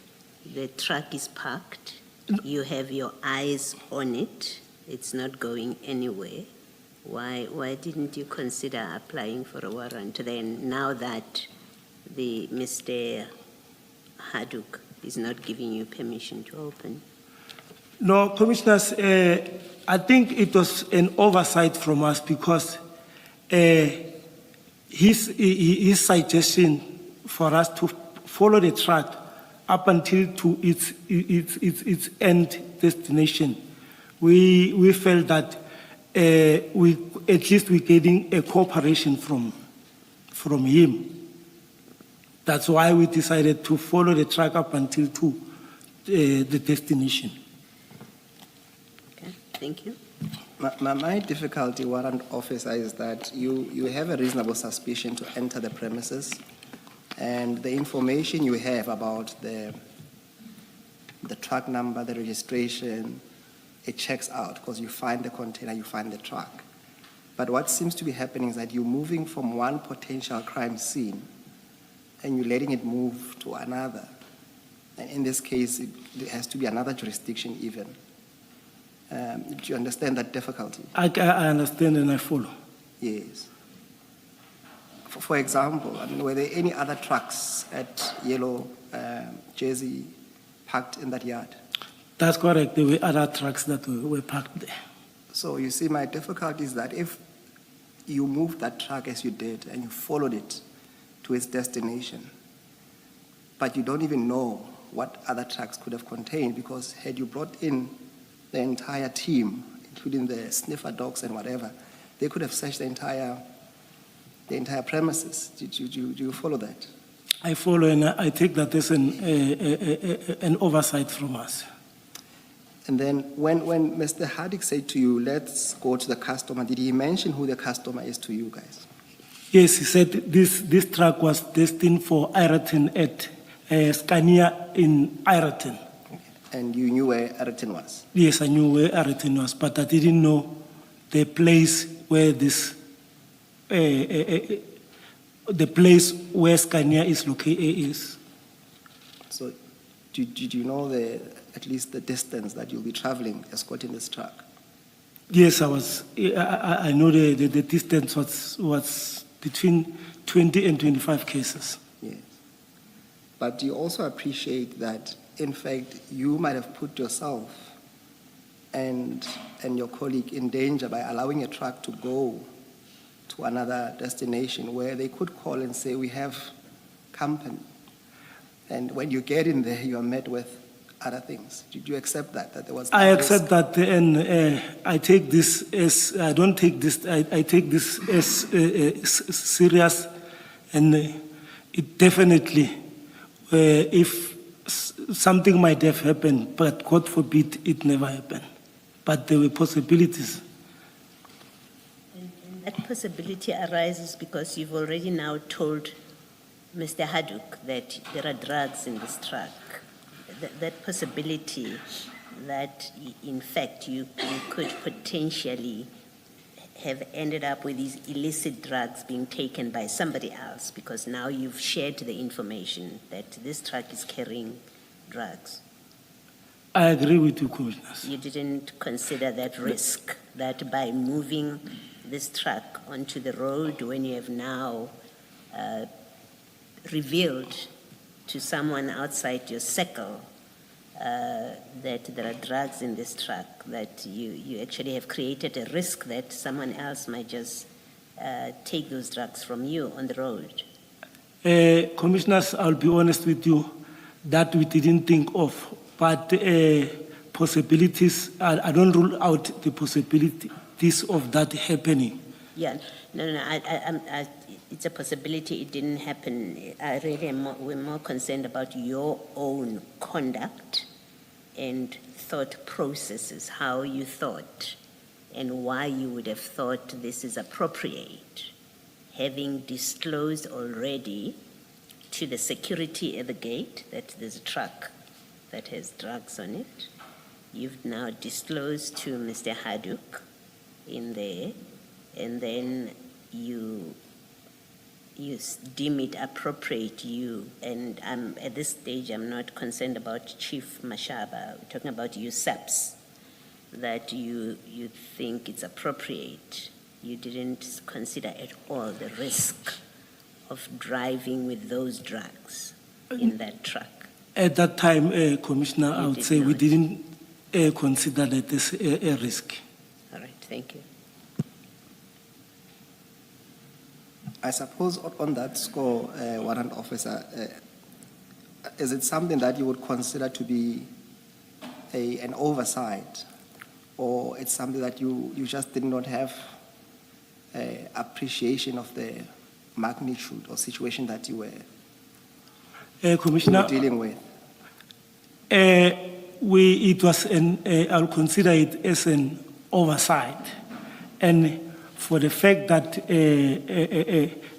the truck is parked, you have your eyes on it, it's not going anywhere. Why didn't you consider applying for a warrant then, now that the Mr. Haddock is not giving you permission to open? No, Commissioners, I think it was an oversight from us because his suggestion for us to follow the truck up until to its end destination, we felt that at least we're getting a cooperation from him. That's why we decided to follow the truck up until to the destination. Okay, thank you. My difficulty, Warrant Officer, is that you have a reasonable suspicion to enter the premises, and the information you have about the truck number, the registration, it checks out because you find the container, you find the truck. But what seems to be happening is that you're moving from one potential crime scene and you're letting it move to another. And in this case, it has to be another jurisdiction even. Do you understand that difficulty? I understand and I follow. Yes. For example, I mean, were there any other trucks at Yellow Jersey parked in that yard? That's correct. There were other trucks that were parked there. So you see, my difficulty is that if you moved that truck as you did and you followed it to its destination, but you don't even know what other trucks could have contained, because had you brought in the entire team, including the sniffer dogs and whatever, they could have searched the entire premises. Do you follow that? I follow, and I take that as an oversight from us. And then when Mr. Haddock said to you, let's go to the customer, did he mention who the customer is to you guys? Yes, he said this truck was destined for Ireton at Scania in Ireton. And you knew where Ireton was? Yes, I knew where Ireton was, but I didn't know the place where this the place where Scania is located. So did you know at least the distance that you'll be traveling escorting this truck? Yes, I know the distance was between 20 and 25 cases. Yes. But do you also appreciate that, in fact, you might have put yourself and your colleague in danger by allowing a truck to go to another destination where they could call and say, we have company. And when you get in there, you are met with other things. Did you accept that there was? I accept that, and I take this as, I don't take this, I take this as serious, and it definitely, if something might have happened, but God forbid it never happened. But there were possibilities. And that possibility arises because you've already now told Mr. Haddock that there are drugs in this truck. That possibility that, in fact, you could potentially have ended up with these illicit drugs being taken by somebody else, because now you've shared the information that this truck is carrying drugs. I agree with you, Commissioners. You didn't consider that risk, that by moving this truck onto the road when you have now revealed to someone outside your circle that there are drugs in this truck, that you actually have created a risk that someone else might just take those drugs from you on the road. Commissioners, I'll be honest with you, that we didn't think of, but possibilities, I don't rule out the possibilities of that happening. Yeah, no, it's a possibility it didn't happen. I really we're more concerned about your own conduct and thought processes, how you thought and why you would have thought this is appropriate. Having disclosed already to the security at the gate that there's a truck that has drugs on it, you've now disclosed to Mr. Haddock in there, and then you deem it appropriate, and at this stage I'm not concerned about Chief Mashaba, we're talking about you SAPS, that you think it's appropriate. You didn't consider at all the risk of driving with those drugs in that truck. At that time, Commissioner, I would did say we not. didn't consider that as a risk. All right, thank you. I suppose on that score, Warrant Officer, is it something that you would consider to be an oversight, or it's something that you just did not have appreciation of the magnitude or situation that you were Commissioner, dealing with? I'll consider it as an oversight. And for the fact that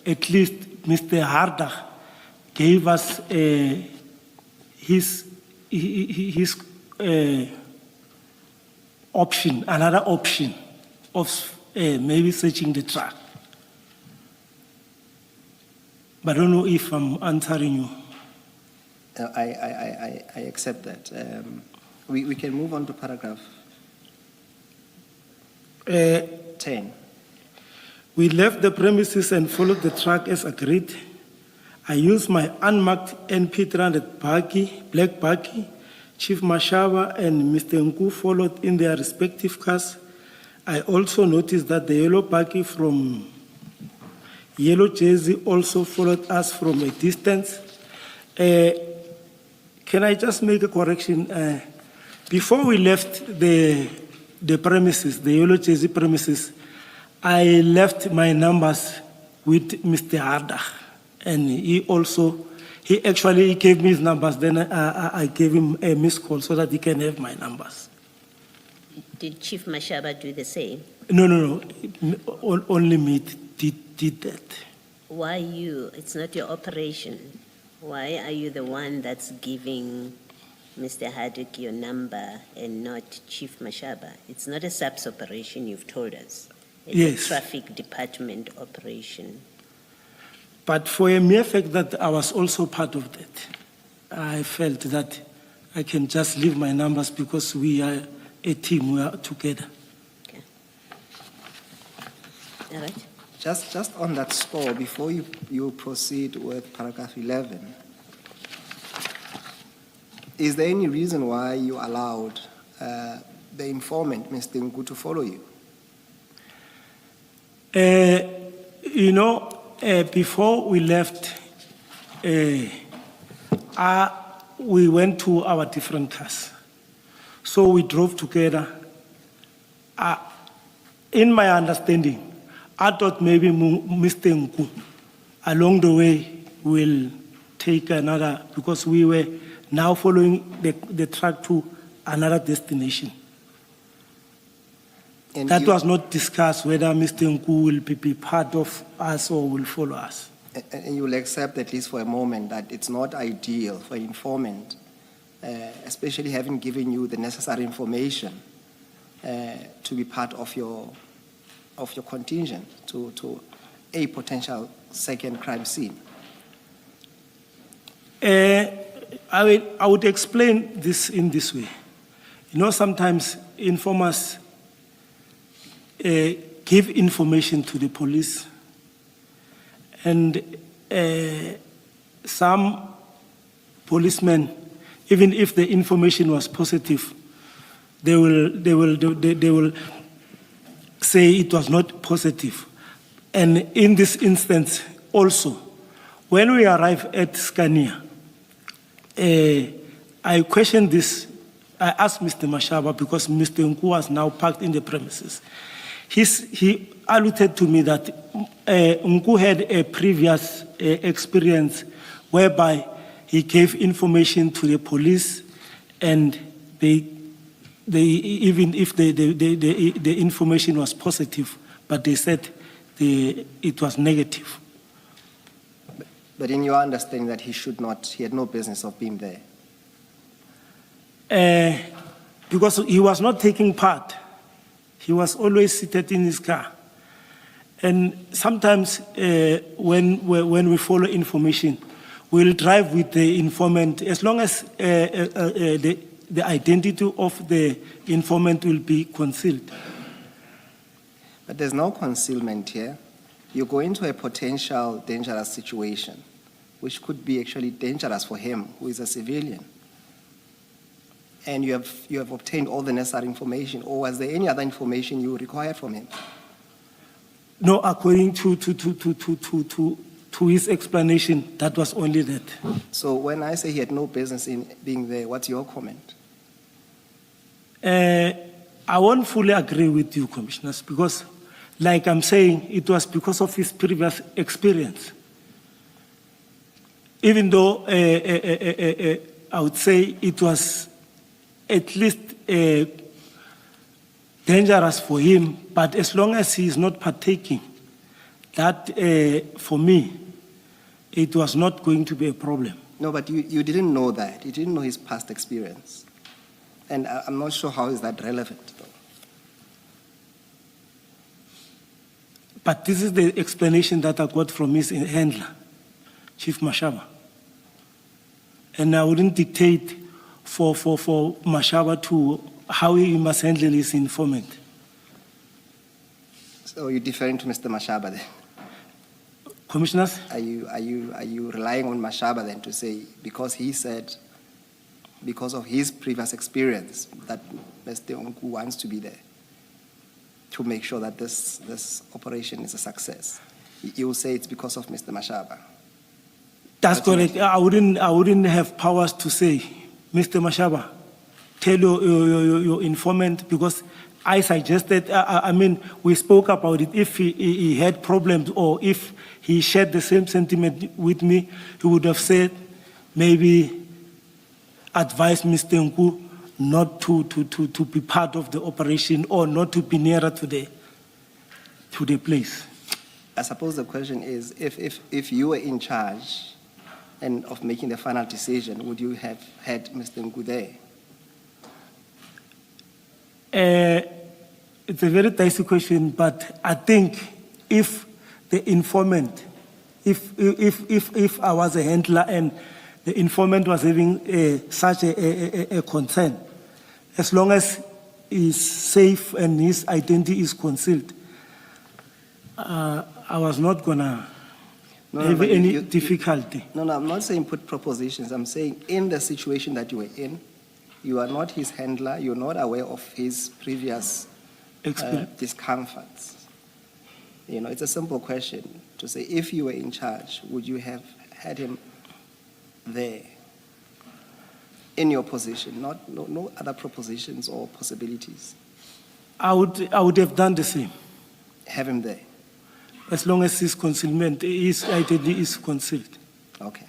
at least Mr. Harder gave us his option, another option of maybe searching the truck. But I don't know if I'm answering you. I accept that. We can move on to paragraph 10. We left the premises and followed the truck as agreed. I used my unmarked NP300 black buggy. Chief Mashaba and Mr. Nku followed in their respective cars. I also noticed that the yellow buggy from Yellow Jersey also followed us from a distance. Can I just make a correction? Before we left the premises, the Yellow Jersey premises, I left my numbers with Mr. Harder, and he actually gave me his numbers, then I gave him a missed call so that he can have my numbers. Did Chief Mashaba do the same? No. Only me did that. Why you? It's not your operation. Why are you the one that's giving Mr. Haddock your number and not Chief Mashaba? It's not a SAPS operation, you've told us. the Yes. traffic department operation. But for a mere fact that I was also part of that, I felt that I can just leave my numbers because we are a team, we are together. All right. Just on that score, before you proceed with paragraph 11, is there any reason why you allowed the informant, Mr. Nku, to follow you? Before we left, we went to our different cars. So we drove together. In my understanding, I thought maybe Mr. Nku, along the way, will take another, because we were now following the track to another destination. And That you- was not discussed whether Mr. Nku will be part of us or will follow us. And you will accept, at least for a moment, that it's not ideal for an informant, especially having given you the necessary information, to be part of your contingent to a potential second crime scene. I would explain this in this way. Sometimes informers give information to the police, and some policemen, even if the information was positive, they will say it was not positive. And in this instance also, when we arrived at Scania, I questioned this. I asked Mr. Mashaba, because Mr. Nku was now parked in the premises. He alluded to me that Nku had a previous experience whereby he gave information to the police, and they even if the information was positive, but they said it was negative. But in your understanding that he had no business of being there. Because he was not taking part. He was always seated in his car. And sometimes when we follow information, we'll drive with the informant, as long as the identity of the informant will be concealed. But there's no concealment here. You go into a potential dangerous situation, which could be actually dangerous for him, who is a civilian. And you have obtained all the necessary information, or was there any other information you required from him? No, according to his explanation, that was only that. So when I say he had no business in being there, what's your comment? I won't fully agree with you, commissioners, because, like I'm saying, it was because of his previous experience. Even though I would say it was at least dangerous for him, but as long as he is not partaking, that for me, it was not going to be a problem. No, but you didn't know that. You didn't know his past experience. And I'm not sure how is that relevant, though. But this is the explanation that I got from his handler, Chief Mashaba. And I wouldn't dictate for Mashaba to how he must handle his informant. So you're deferring to Mr. Mashaba then? Commissioners? Are you relying on Mashaba then to say, because he said, because of his previous experience, that Mr. Nku wants to be there to make sure that this operation is a success? You will say it's because of Mr. Mashaba? That's correct. I wouldn't have powers to say, Mr. Mashaba, tell your informant, because I suggested, we spoke about it. If he had problems or if he shared the same sentiment with me, he would have said, maybe advise Mr. Nku not to be part of the operation or not to be nearer to the place. I suppose the question is, if you were in charge and of making the final decision, would you have had Mr. Nku there? It's a very dicey question, but I think if the informant, if I was a handler and the informant was having such a concern, as long as he's safe and his identity is concealed, I was not gonna have but any difficulty. No, I'm not saying put propositions. I'm saying in the situation that you were in, you are not his handler, you're not aware of his previous discomforts. You know, it's a simple question to say, if you were in charge, would you have had him there in your position, no other propositions or possibilities? I would have done the same, Have him there. as long as his concealment, his identity is concealed. Okay.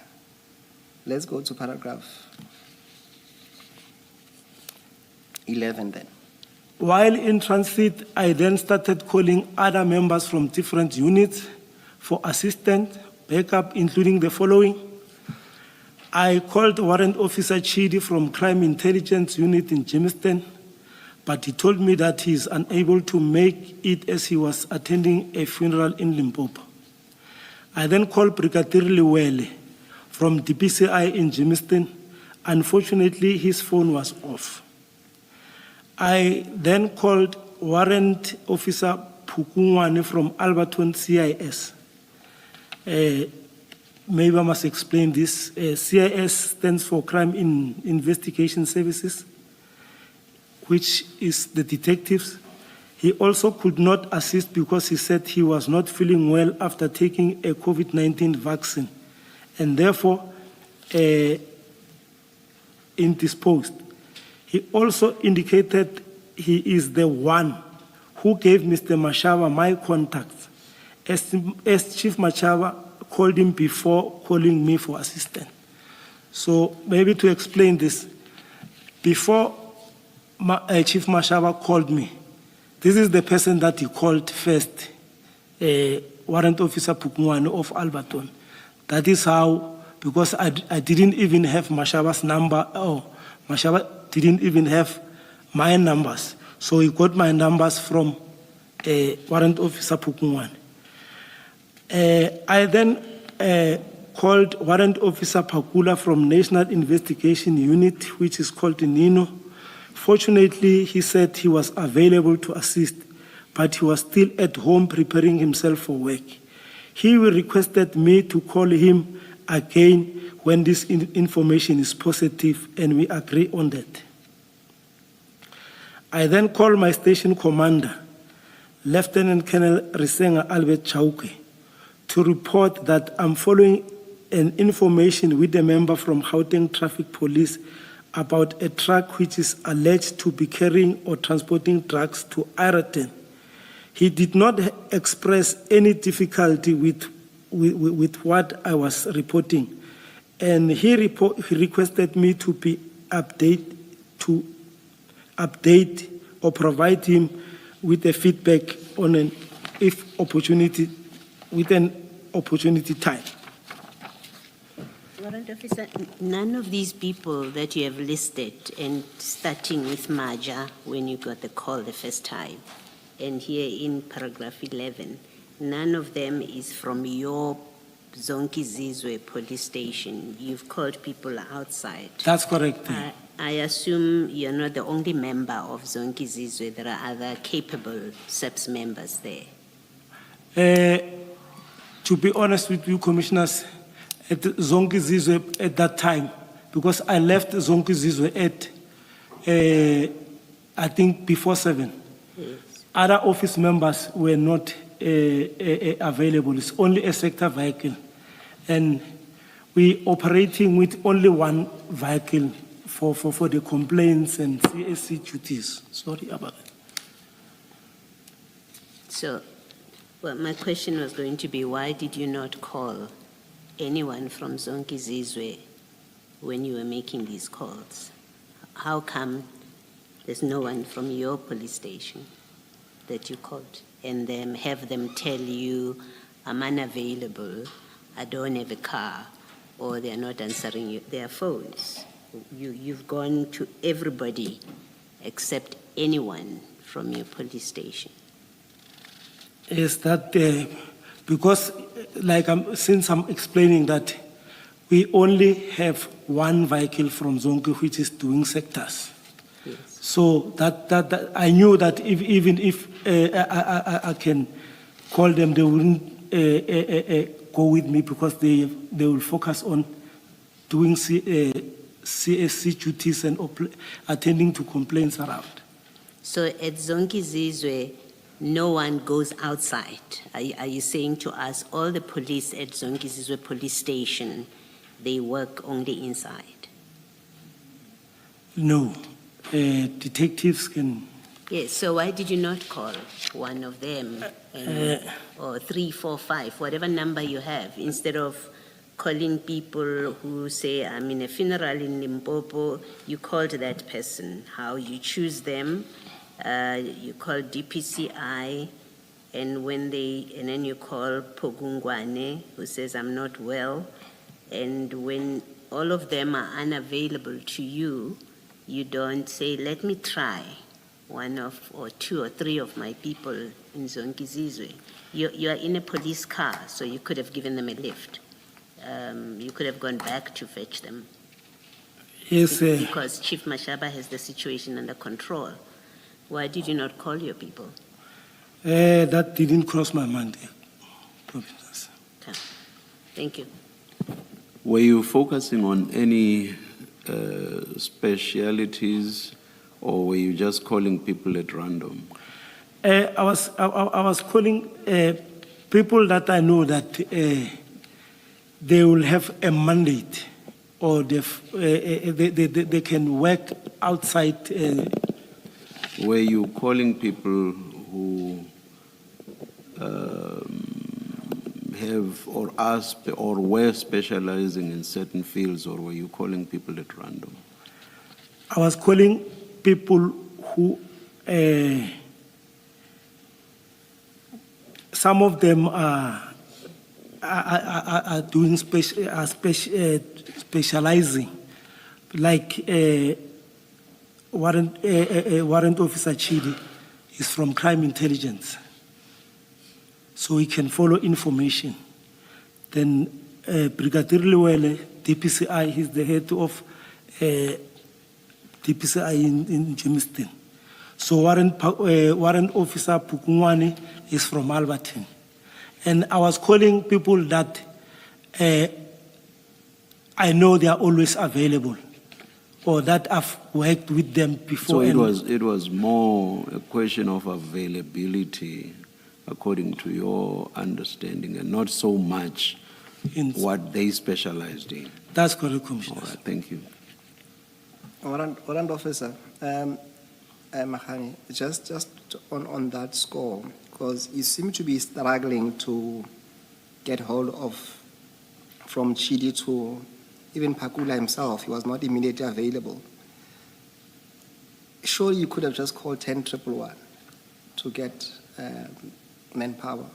Let's go to paragraph 11 then. While in transit, I then started calling other members from different units for assistance, backup, including the following. I called Warrant Officer Chidi from Crime Intelligence Unit in Jamestown, but he told me that he is unable to make it as he was attending a funeral in Limpopo. I then called Brigadier Liwele from DPCI in Jamestown. Unfortunately, his phone was off. I then called Warrant Officer Pukungwane from Alberton CIS. Maybe I must explain this. CIS stands for Crime Investigation Services, which is the detectives. He also could not assist because he said he was not feeling well after taking a COVID-19 vaccine and therefore indisposed. He also indicated he is the one who gave Mr. Mashaba my contacts, as Chief Mashaba called him before calling me for assistance. So maybe to explain this, before Chief Mashaba called me, this is the person that he called first, Warrant Officer Pukungwane of Alberton. That is how, because I didn't even have Mashaba's number, or Mashaba didn't even have my numbers. So he got my numbers from Warrant Officer Pukungwane. I then called Warrant Officer Pakula from National Investigation Unit, which is called Nino. Fortunately, he said he was available to assist, but he was still at home preparing himself for work. He requested me to call him again when this information is positive, and we agree on that. I then called my station commander, Lieutenant Colonel Risenga Albert Chauke, to report that I'm following an information with a member from Gauteng Traffic Police about a truck which is alleged to be carrying or transporting drugs to Ireton. He did not express any difficulty with what I was reporting, and he requested me to be update or provide him with a feedback on an opportunity time. Warrant Officer, none of these people that you have listed, and starting with Maja when you got the call the first time, and here in paragraph 11, none of them is from your Zonke Zizwe police station. You've called people outside. That's correct. I assume you're not the only member of Zonke Zizwe. There are other capable SEPS members there. To be honest with you, commissioners, at Zonke Zizwe at that time, because I left Zonke Zizwe at, I think, before 7. Yes. Other office members were not available. It's only a sector vehicle. And we're operating with only one vehicle for the complaints and CSC duties. Sorry about that. So, well, my question was going to be, why did you not call anyone from Zonke Zizwe when you were making these calls? How come there's no one from your police station that you called, and then have them tell you, I'm unavailable, I don't have a car, or they're not answering their phones? You've gone to everybody accept anyone from your police station? Is that because, since I'm explaining that we only have one vehicle from Zonke which is doing sectors. Yes. So that I knew that even if I can call them, they wouldn't go with me because they will focus on doing CSC duties and attending to complaints around. So at Zonke Zizwe, no one goes outside. Are you saying to us all the police at Zonke Zizwe police station, they work only inside? No, detectives can. Yes, so why did you not call one of them, or 3, 4, 5, whatever number you have, instead of calling people who say, I'm in a funeral in Limpopo, you called that person, how you choose them, you call DPCI, and then you call Pogungwane, who says, I'm not well, and when all of them are unavailable to you, you don't say, let me try one of, or 2 or 3 of my people in Zonke Zizwe. You are in a police car, so you could have given them a lift. You could have gone back to fetch them. Yes, Because Chief Mashaba has the situation under control. Why did you not call your people? that didn't cross my mind. Okay. Thank you. Were you focusing on any specialities, or were you just calling people at random? I was calling people that I know that they will have a mandate, or they can work outside. Were you calling people who have or asked or were specializing in certain fields, or were you calling people at random? I was calling people who, some of them are doing specializing, like Warrant Officer Chidi is from crime intelligence, so he can follow information. Then Brigadier Lewele, DPCI, he's the head of DPCI in Jamestown. So Warrant Officer Pukungwane is from Alberton. And I was calling people that I know they are always available, or that I've worked with them before. So it was more a question of availability, according to your understanding, and not so much what they specialized in. That's correct, Commissioner. All right, thank you. Warrant Officer, Magane, just on that score, because you seem to be struggling to get hold of, from Chidi to even Pakula himself, he was not immediately available. Surely you could have just called 10-111 to get manpower.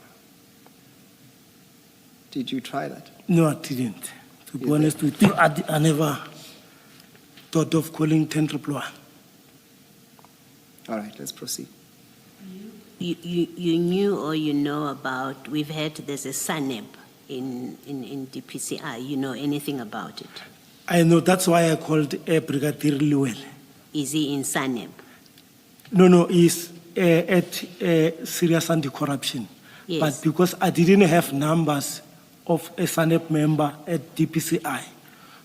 Did you try that? No, I didn't. To be honest with you, I never thought of calling 10-111. All right, let's proceed. You knew or you know about, we've heard there's a SANEB in DPCI. You know anything about it? I know, that's why I called Brigadier Lewel. Is he in SANEB? No, he's at Serious Anti-Corruption. Yes. But because I didn't have numbers of a SANEB member at DPCI,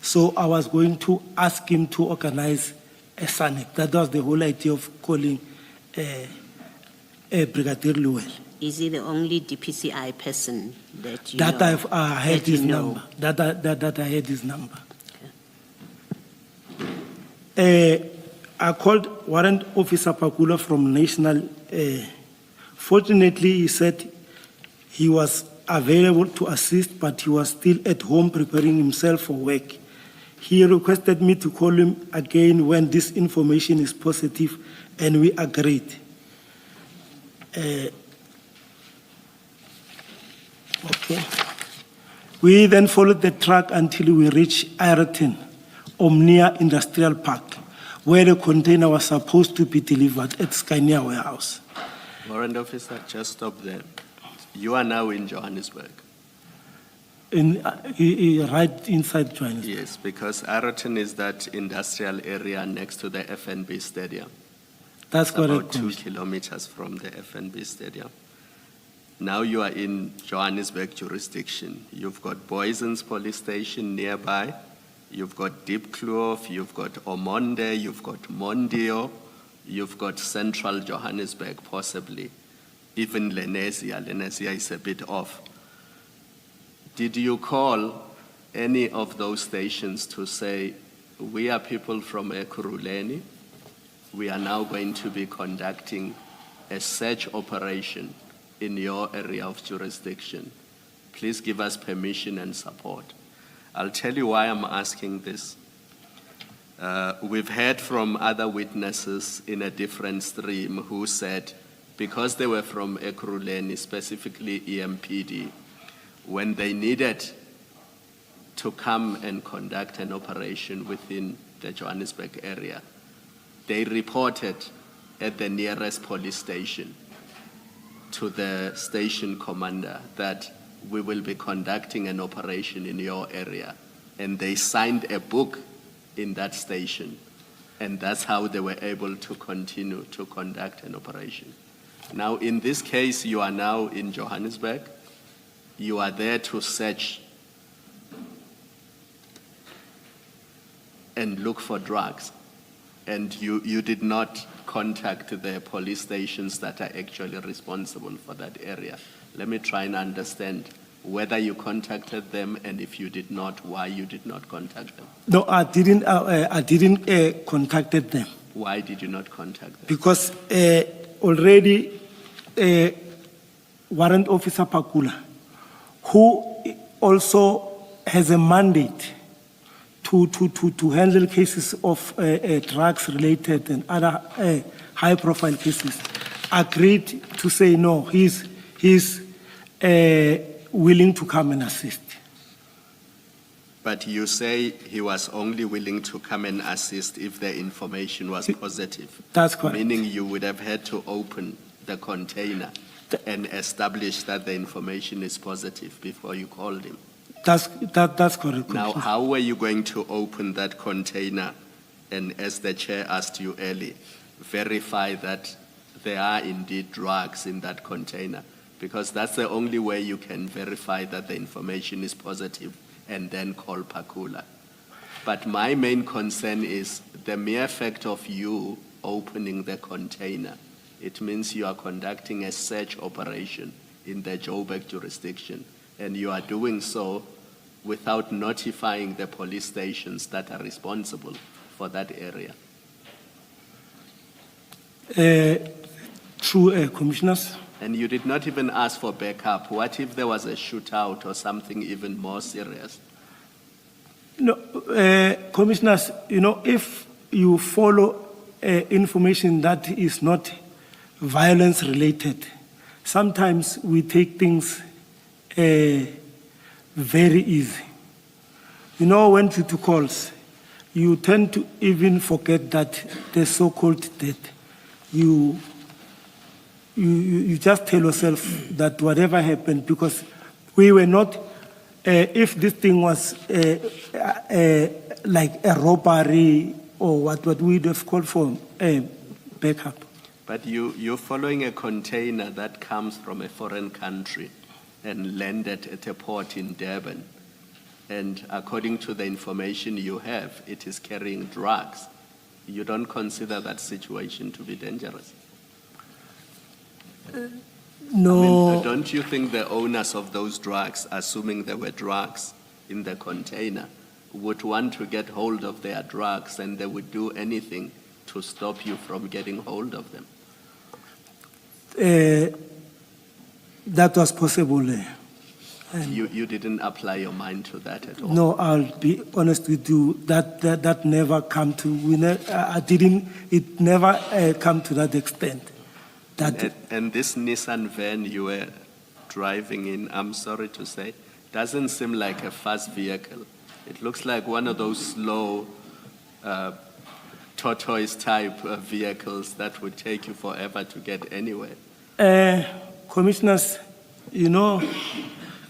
so I was going to ask him to organize a SANEB. That was the whole idea of calling Brigadier Lewel. Is he the only DPCI person that you That know? I've had that his you know? number. That I had his number. I called Warrant Officer Pakula from National. Fortunately, he said he was available to assist, but he was still at home preparing himself for work. He requested me to call him again when this information is positive, and we agreed. Okay. We then followed the track until we reached Ireton, Omnia Industrial Park. where the container was supposed to be delivered at Scania warehouse. Warrant officer, just stop there. You are now in Johannesburg. Right inside Johannesburg. Yes, because Arroton is that industrial area next to the FNB Stadium. That's It's about correct. 2 Commissioner. kilometers from the FNB Stadium. Now you are in Johannesburg jurisdiction. You've got Boyson's police station nearby. You've got Deep Kloof, you've got Omonde, you've got Mondio, you've got Central Johannesburg possibly. Even Lenesia. Lenesia is a bit off. Did you call any of those stations to say, we are people from Ekurhuleni, we are now going to be conducting a search operation in your area of jurisdiction. Please give us permission and support. I'll tell you why I'm asking this. We've heard from other witnesses in a different stream who said, because they were from Ekurhuleni, specifically EMPD, when they needed to come and conduct an operation within the Johannesburg area, they reported at the nearest police station to the station commander that we will be conducting an operation in your area. And they signed a book in that station. And that's how they were able to continue to conduct an operation. Now, in this case, you are now in Johannesburg. You are there to search and look for drugs. And you did not contact the police stations that are actually responsible for that area. Let me try and understand whether you contacted them, and if you did not, why you did not contact them. No, I didn't contacted them Why did you not contact them? because already Warrant Officer Pakula, who also has a mandate to handle cases of drugs related and other high profile cases, agreed to say no, he's willing to come and assist. But you say he was only willing to come and assist if the information was positive. That's correct. Meaning you would have had to open the container and establish that the information is positive before you called him. That's correct. Now, Commissioner. how were you going to open that container and, as the chair asked you earlier, verify that there are indeed drugs in that container? Because that's the only way you can verify that the information is positive and then call Pakula. But my main concern is the mere fact of you opening the container. It means you are conducting a search operation in the Joburg jurisdiction, and you are doing so without notifying the police stations that are responsible for that area. True, Commissioners. And you did not even ask for backup. What if there was a shootout or something even more serious? No, Commissioners, if you follow information that is not violence related, sometimes we take things very easy. When to calls, you tend to even forget that the so-called death. You just tell yourself that whatever happened, because we were not, if this thing was like a robbery or what we'd have called for backup. But you're following a container that comes from a foreign country and landed at a port in Durban. And according to the information you have, it is carrying drugs. You don't consider that situation to be dangerous? No. Don't you think the owners of those drugs, assuming there were drugs in the container, would want to get hold of their drugs, and they would do anything to stop you from getting hold of them? That was possible. You didn't apply your mind to that at all? No, I'll be honest with you. That never come to. It never come to that extent. And this Nissan van you were driving in, I'm sorry to say, doesn't seem like a fast vehicle. It looks like one of those slow tortoise-type vehicles that would take you forever to get anywhere. Commissioners, you know,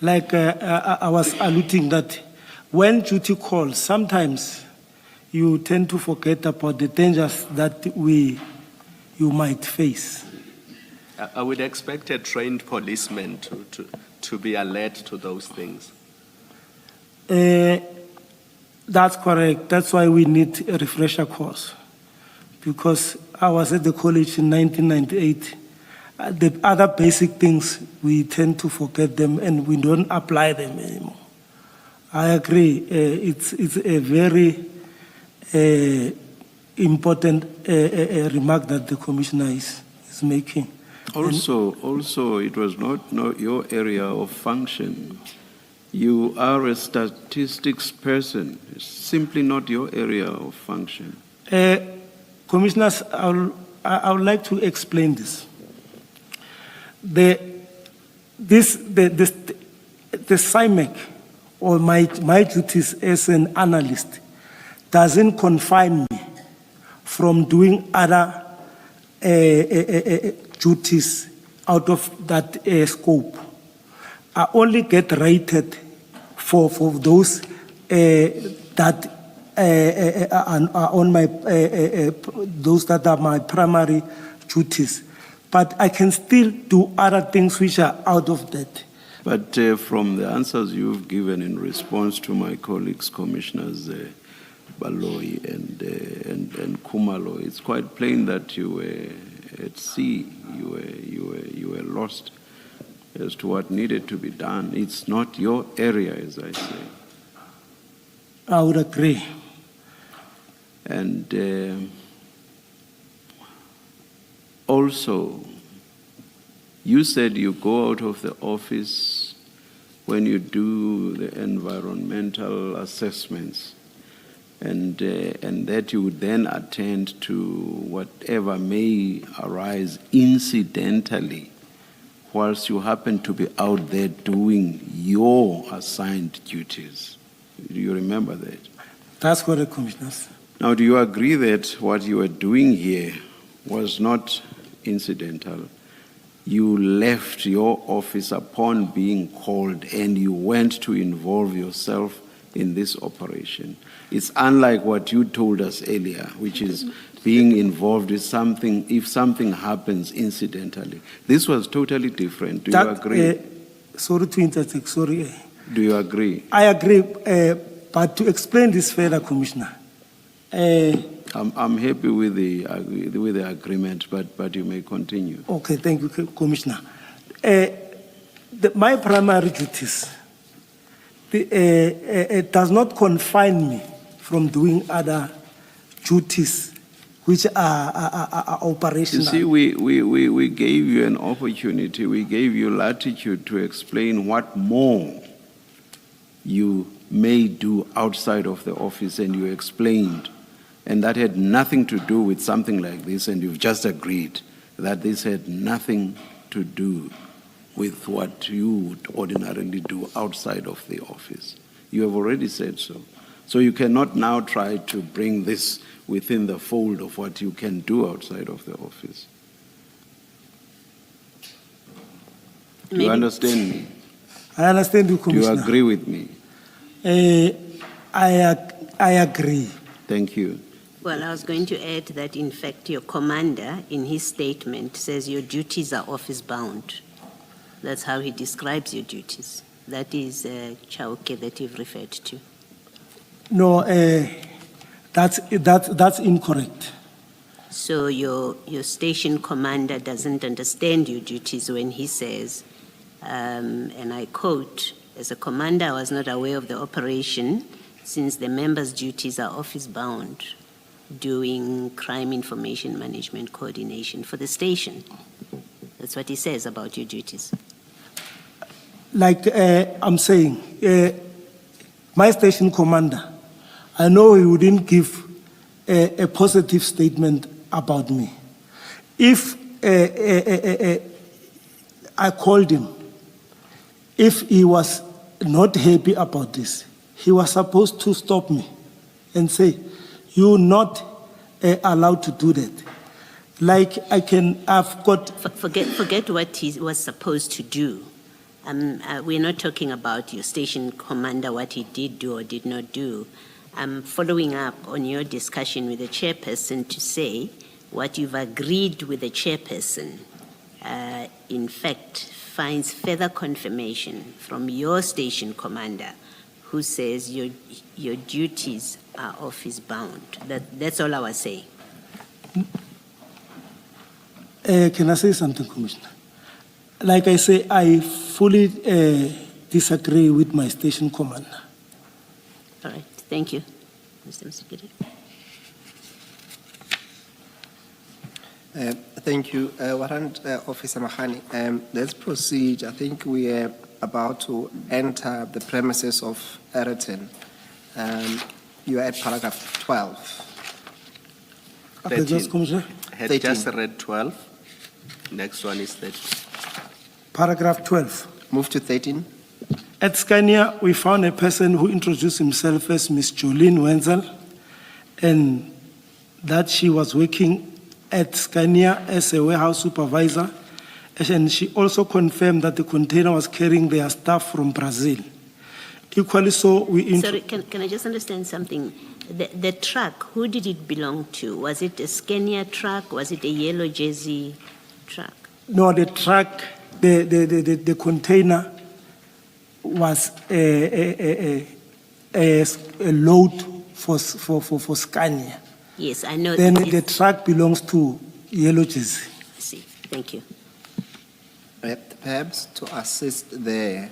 like I was alluding that when duty calls, sometimes you tend to forget about the dangers that you might face. I would expect a trained policeman to be alert to those things. That's correct. That's why we need a refresher course. Because I was at the college in 1998. The other basic things, we tend to forget them and we don't apply them anymore. I agree. It's a very important remark that the commissioner is making. Also, it was not your area of function. You are a statistics person. It's simply not your area of function. Commissioners, I would like to explain this. The CIMEC, or my duties as an analyst, doesn't confine me from doing other duties out of that scope. I only get rated for those that are on my those that are my primary duties. But I can still do other things which are out of that. But from the answers you've given in response to my colleagues, Commissioners Baloyi and Khumalo, it's quite plain that you were at sea, you were lost as to what needed to be done. It's not your area, as I say. I would agree. And also, you said you go out of the office when you do the environmental assessments, and that you would then attend to whatever may arise incidentally whilst you happen to be out there doing your assigned duties. Do you remember that? That's correct, Commissioners. Now, do you agree that what you were doing here was not incidental? You left your office upon being called and you went to involve yourself in this operation. It's unlike what you told us earlier, which is being involved with something, if something happens incidentally. This was totally different. Do you agree? Sorry to interject, sorry. Do you agree? I agree, but to explain this further, Commissioner. I'm happy with the agreement, but you may continue. Okay, thank you, Commissioner. My primary duties, it does not confine me from doing other duties which are operational. You see, we gave you an opportunity, we gave you latitude to explain what more you may do outside of the office, and you explained. And that had nothing to do with something like this, and you've just agreed that this had nothing to do with what you would ordinarily do outside of the office. You have already said so. So you cannot now try to bring this within the fold of what you can do outside of the office. Do you understand me? I understand you, Commissioner. Do you agree with me? I agree. Thank you. Well, I was going to add that, in fact, your commander, in his statement, says your duties are office-bound. That's how he describes your duties. That is Chauke that you've referred to. No, that's incorrect. So your station commander doesn't understand your duties when he says, and I quote, "As a commander, I was not aware of the operation since the members' duties are office-bound, doing crime information management coordination for the station." That's what he says about your duties. Like I'm saying, my station commander, I know he wouldn't give a positive statement about me. If I called him, if he was not happy about this, he was supposed to stop me and say, "You're not allowed to do that. Like I've got, Forget what he was supposed to do. We're not talking about your station commander, what he did do or did not do. I'm following up on your discussion with the chairperson to say what you've agreed with the chairperson, in fact, finds further confirmation from your station commander who says your duties are office bound. That's all I was saying. can I say something, Commissioner? Like I say, I fully disagree with my station commander. All right, thank you, Mr. Msikiri. Thank you, Warrant Officer Magane. Let's proceed. I think we are about to enter the premises of Eriton. You are at paragraph 12. Okay, just, Commissioner. Had 13. just read 12. Next one is 13. Paragraph 12. Move to 13. At Scania, we found a person who introduced himself as Miss Jolene Wenzel, and that she was working at Scania as a warehouse supervisor, and she also confirmed that the container was carrying their staff from Brazil. Equally so, Sorry, can I just understand something? The truck, who did it belong to? Was it a Scania truck? Was it a yellow jersey truck? No, the truck, the container was a load for Scania. Yes, I know. Then that the truck belongs to Yellow Jersey. I see. Thank you. Perhaps to assist there.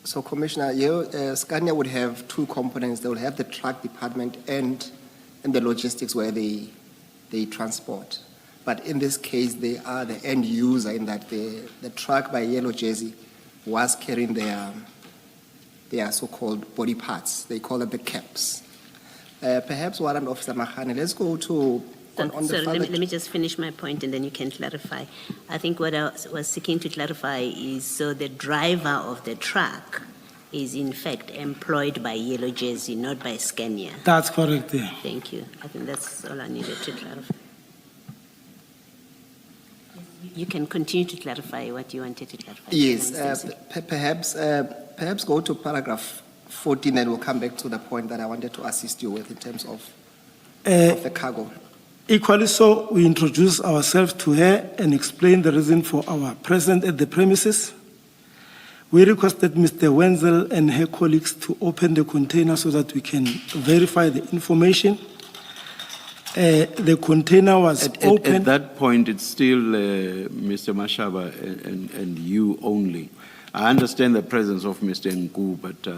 So, Commissioner, Scania would have two components. They will have the truck department and the logistics where they transport. But in this case, they are the end user in that the truck by Yellow Jersey was carrying their so-called body parts. They call it the caps. Perhaps, Warrant Officer Magane, let's go to... Sorry, let me just finish my point and then you can clarify. I think what I was seeking to clarify is so the driver of the truck is in fact employed by Yellow Jersey, not by Scania. That's correct. Yeah. Thank you. I think that's all I needed to clarify. You can continue to clarify what you wanted to clarify. Yes, perhaps go to paragraph 14 and we'll come back to the point that I wanted to assist you with in terms of the cargo. Equally so, we introduced ourselves to her and explained the reason for our presence at the premises. We requested Mr. Wenzel and her colleagues to open the container so that we can verify the information. The container was open. At that point, it's still Mr. Mashaba and you only. I understand the presence of Mr. Nku, but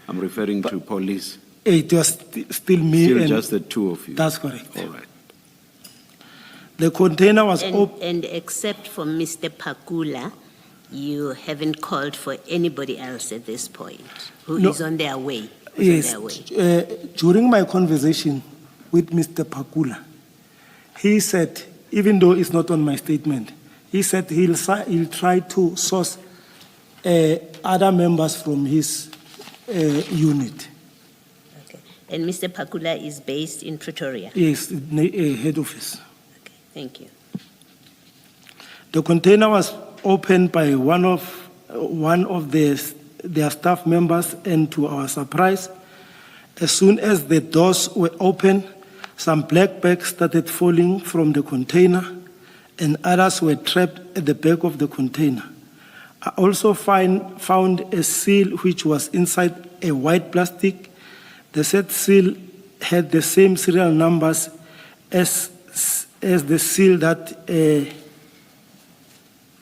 I'm referring to police. It was still me. Still and just the two of you. That's correct. All right. The container was open. And except for Mr. Pakula, you haven't called for anybody else at this point who is on their way. Yes. During my conversation with Mr. Pakula, he said, even though it's not on my statement, he said he'll try to source other members from his unit. Okay. And Mr. Pakula is based in Pretoria? Yes, head office. Okay, thank you. The container was opened by one of their staff members, and to our surprise, as soon as the doors were open, some black bags started falling from the container and others were trapped at the back of the container. I also found a seal which was inside a white plastic. The said seal had the same serial numbers as the seal that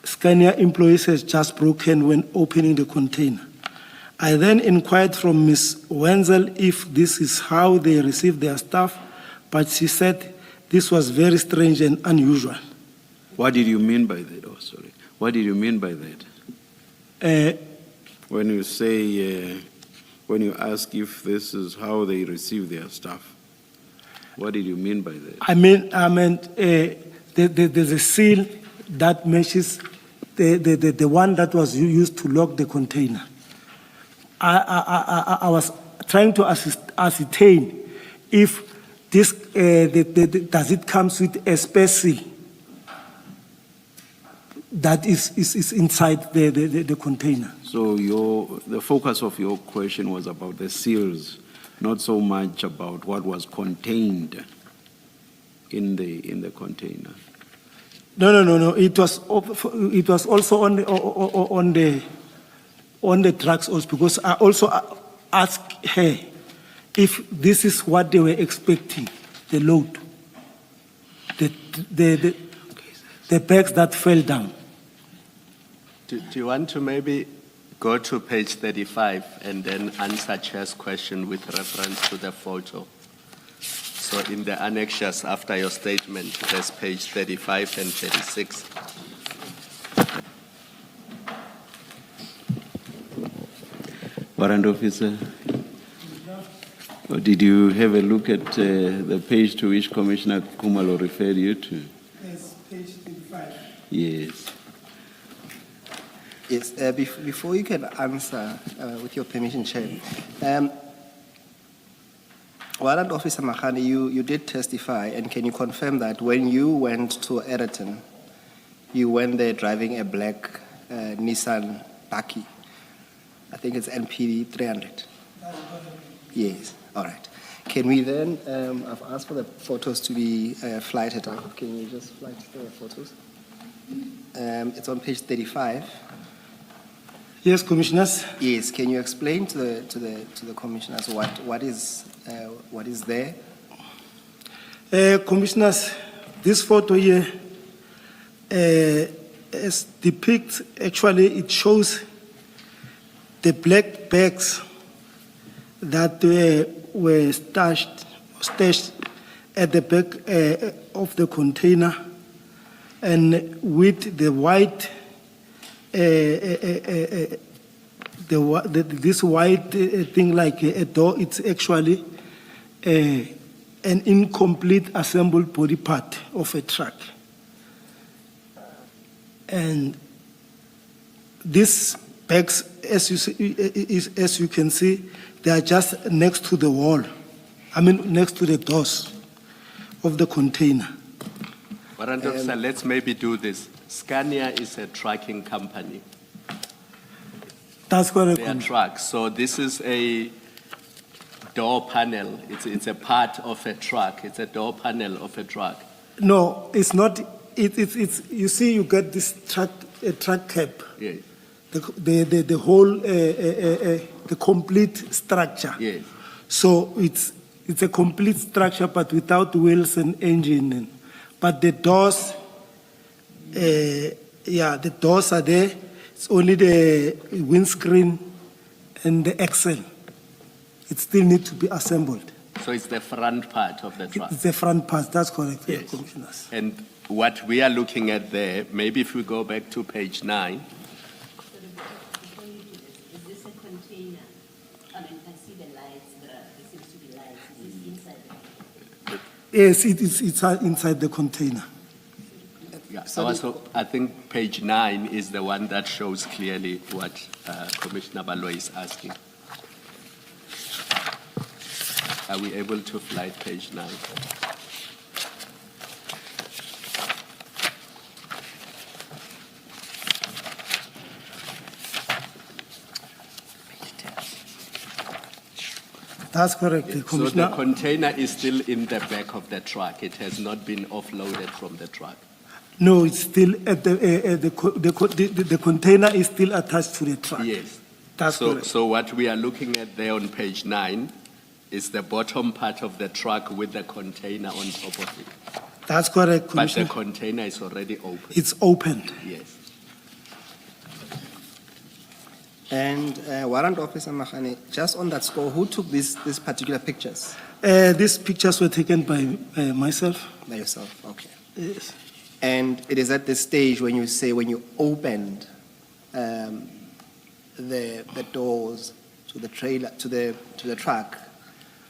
Scania employees has just broken when opening the container. I then inquired from Ms. Wenzel if this is how they receive their staff, but she said this was very strange and unusual. What did you mean by that? Oh, sorry. What did you mean by that? When you say, when you ask if this is how they receive their staff, what did you mean by that? I meant there's a seal that matches the one that was used to lock the container. I was trying to ascertain if this, does it comes with a specie that is inside the container. So the focus of your question was about the seals, not so much about what was contained in the container. No. It was also on the drugs also, because I also asked her if this is what they were expecting, the load, the bags that fell down. Do you want to maybe go to page 35 and then answer Chair's question with reference to the photo? So in the annexures after your statement, there's page 35 and 36. Warrant Officer, or did you have a look at the page to which Commissioner Khumalo referred you to? Yes, page 35. Yes. Yes, before you can answer, with your permission, Chair, Warrant Officer Magane, you did testify, and can you confirm that when you went to Ereton, you went there driving a black Nissan Baki? I think it's NPD 300. Yes, all right. Can we then, I've asked for the photos to be flighted up. Can you just flight the photos? It's on page 35. Yes, Commissioners. Yes, can you explain to the commissioners what is there? Commissioners, this photo here depicts, actually it shows the black bags that were stashed at the back of the container, and with the white, this white thing like a door, it's actually an incomplete assembled body part of a truck. And these bags, as you can see, they are just next to the wall. I mean, next to the doors of the container. Warrant Officer, let's maybe do this. Scania is a trucking company. That's correct. They are trucks. So this is a door panel. It's a part of a truck. It's a door panel of a truck. No, it's not. It's you see, you get this truck cap. Yes. The whole the complete structure. Yes. So it's a complete structure, but without wheels and engine. But the doors, the doors are there. It's only the windscreen and the axle. It still needs to be assembled. So it's the front part of the truck. It's the front part. That's correct, Yes. Commissioners. And what we are looking at there, maybe if we go back to page 9. Is this a container? I mean, I see the lights. There seems to be lights. Is this inside the container? Yes, it's inside the container. Yeah. So I think page 9 is the one that shows clearly what Commissioner Baloyi is asking. Are we able to flight page 9? That's correct, So the Commissioner. container is still in the back of the truck. It has not been offloaded from the truck. No, it's still at the container is still attached to the truck. Yes. That's correct. So what we are looking at there on page 9 is the bottom part of the truck with the container on top of it. That's correct, But the Commissioner. container is already open. It's opened. Yes. And Warrant Officer Magane, just on that score, who took these particular pictures? These pictures were taken by myself. By yourself, okay. Yes. And it is at this stage when you say when you opened the doors to the trailer to the truck,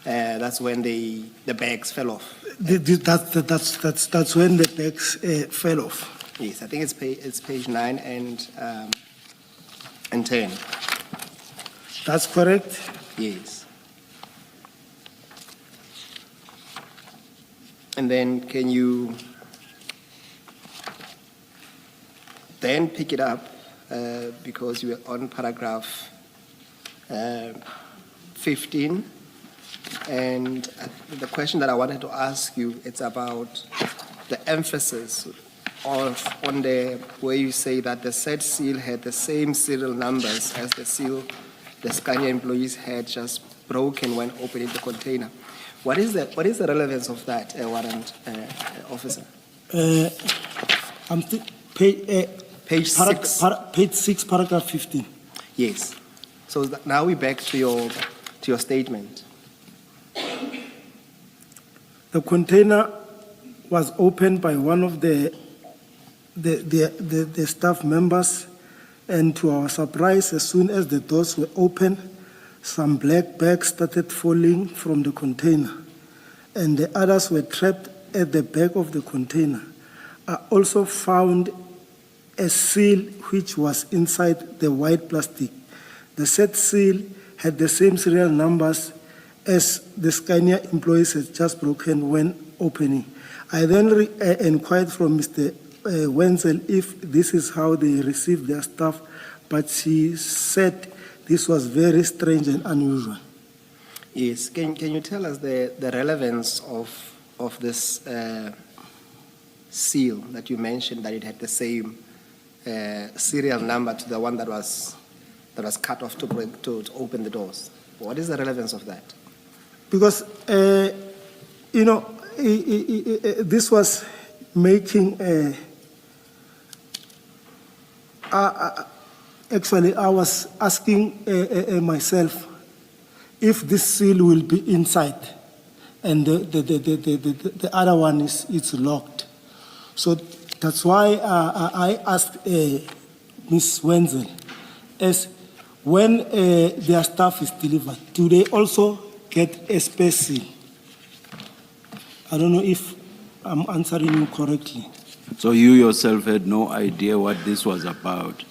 that's when the bags fell off. That's when the bags fell off. Yes, I think it's page 9 and 10. That's correct. Yes. And then can you then pick it up because you were on paragraph 15, and the question that I wanted to ask you, it's about the emphasis on the where you say that the said seal had the same serial numbers as the seal the Scania employees had just broken when opening the container. What is the relevance of that, warrant officer? Page 6. Page 6, paragraph 15. Yes. So now we're back to your statement. The container was opened by one of the staff members, and to our surprise, as soon as the doors were open, some black bags started falling from the container, and the others were trapped at the back of the container. I also found a seal which was inside the white plastic. The said seal had the same serial numbers as the Scania employees had just broken when opening. I then inquired from Mr. Wenzel if this is how they received their stuff, but she said this was very strange and unusual. Yes. Can you tell us the relevance of this seal that you mentioned, that it had the same serial number to the one that was cut off to open the doors? What is the relevance of that? Because this was making actually, I was asking myself if this seal will be inside, and the other one it's locked. So that's why I asked Ms. Wenzel, as when their stuff is delivered, do they also get a spare seal? I don't know if I'm answering you correctly. So you yourself had no idea what this was about?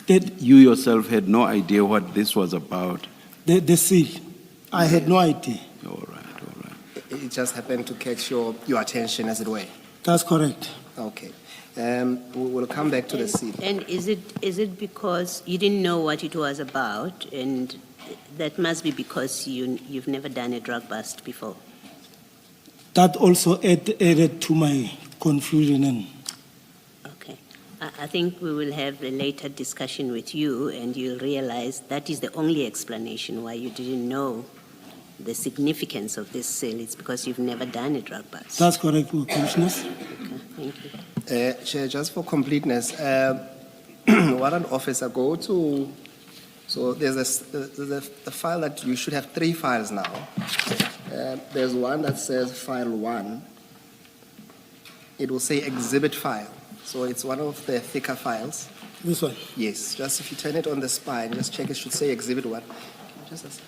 That You yourself had no idea what this was about? the seal, I had no idea. All right. It just happened to catch your attention, as it were. That's correct. Okay. We'll come back to the seal. And is it because you didn't know what it was about, and that must be because you've never done a drug bust before? That also added to my confusion. And Okay. I think we will have a later discussion with you, and you'll realize that is the only explanation why you didn't know the significance of this seal. It's because you've never done a drug bust. that's correct, Commissioners. Okay, thank you. Chair, just for completeness, warrant officer, go to. So there's a file that you should have 3 files now. There's one that says file 1. It will say exhibit file. So it's one of the thicker files. This one. Yes, just if you turn it on the spine, just check it should say exhibit 1. Just assist.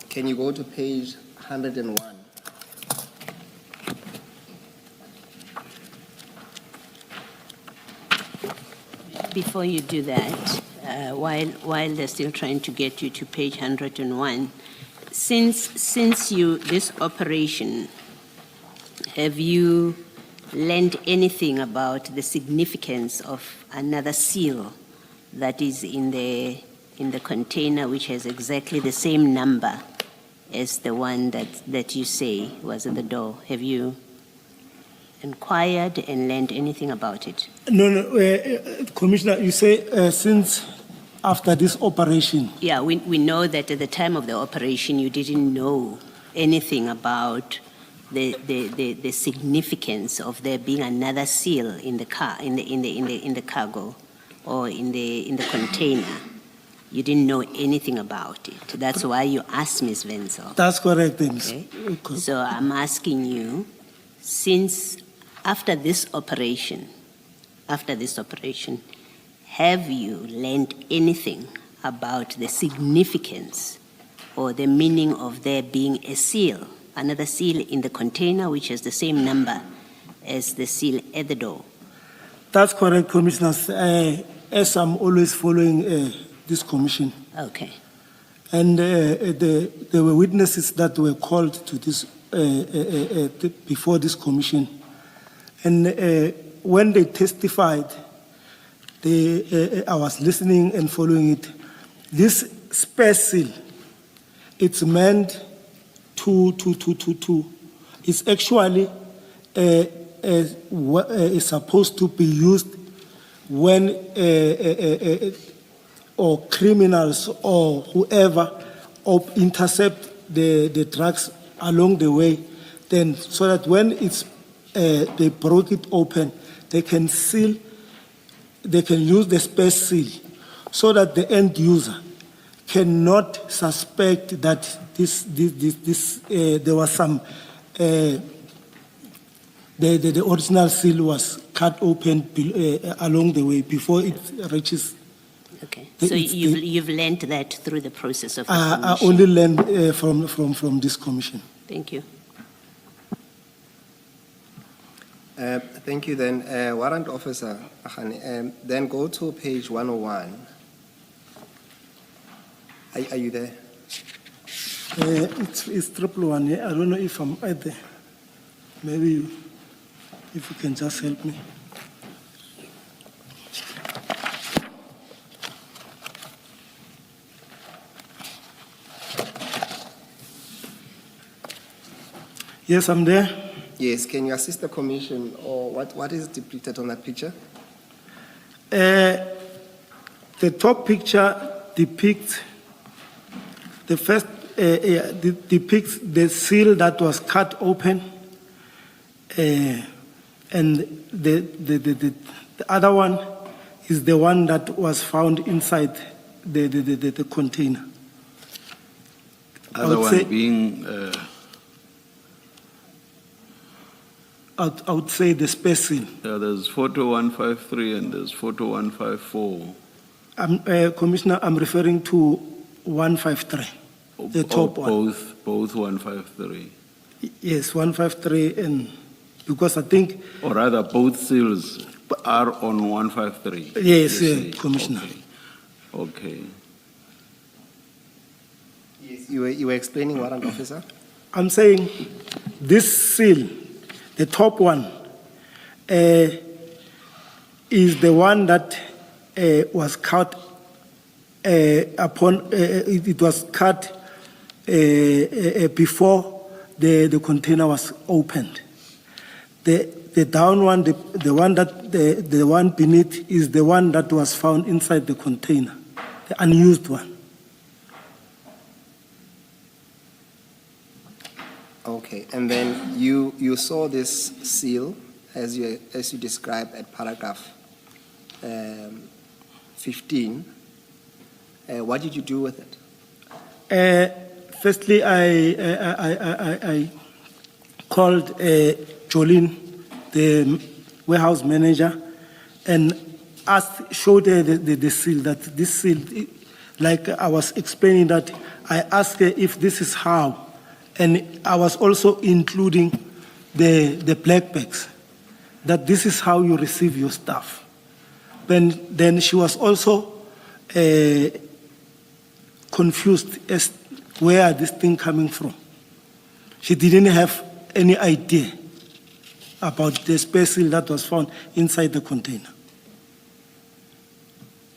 Can you go to page 101? Before you do that, while they're still trying to get you to page 101, since this operation, have you learned anything about the significance of another seal that is in the container, which has exactly the same number as the one that you say was at the door? Have you inquired and learned anything about it? No, Commissioner, you say since after this operation. Yeah, we know that at the time of the operation you didn't know anything about the significance of there being another seal in the car, in the cargo or in the container. You didn't know anything about it. That's why you asked Ms. Wenzel. That's correct, Ms. Okay. So I'm asking you, since after this operation, have you learned anything about the significance or the meaning of there being a seal, another seal in the container which has the same number as the seal at the door? That's correct, Commissioners. As I'm always following this commission, Okay. and there were witnesses that were called to this before this commission, and when they testified, I was listening and following it. This special, it's meant to. It's actually is supposed to be used when or criminals or whoever intercept the drugs along the way, then so that when it's they broke it open, they can seal, they can use the space seal, so that the end user cannot suspect that there was some the original seal was cut open along the way before it reaches. Okay. So you've learned that through the process of the I commission. only learned from this commission. Thank you. Thank you then. Warrant Officer Magane, then go to page 101. Are you there? It's triple one. I don't know if I'm at there. Maybe if you can just help me. Yes, I'm there. Yes, can you assist the commission, or what is depicted on that picture? The top picture depicts the first depicts the seal that was cut open, and the other one is the one that was found inside the container. Other one being I would say the space seal. there's photo 153 and there's photo 154. Commissioner, I'm referring to 153, the top one. Both 153. Yes, 153, and because I think. Or rather, both seals are on 153. Yes, you say. Commissioner. Okay. Yes, you were explaining, Warrant Officer? I'm saying this seal, the top one, is the one that was cut upon, it was cut before the container was opened. The down one, the one beneath is the one that was found inside the container, the unused one. Okay, and then you saw this seal as you described at paragraph 15. What did you do with it? Firstly, I called Jolene, the warehouse manager, and showed her the seal, that this seal, like I was explaining that, I asked her if this is how, and I was also including the black bags, that this is how you receive your stuff. Then she was also confused as where this thing coming from. She didn't have any idea about the space seal that was found inside the container.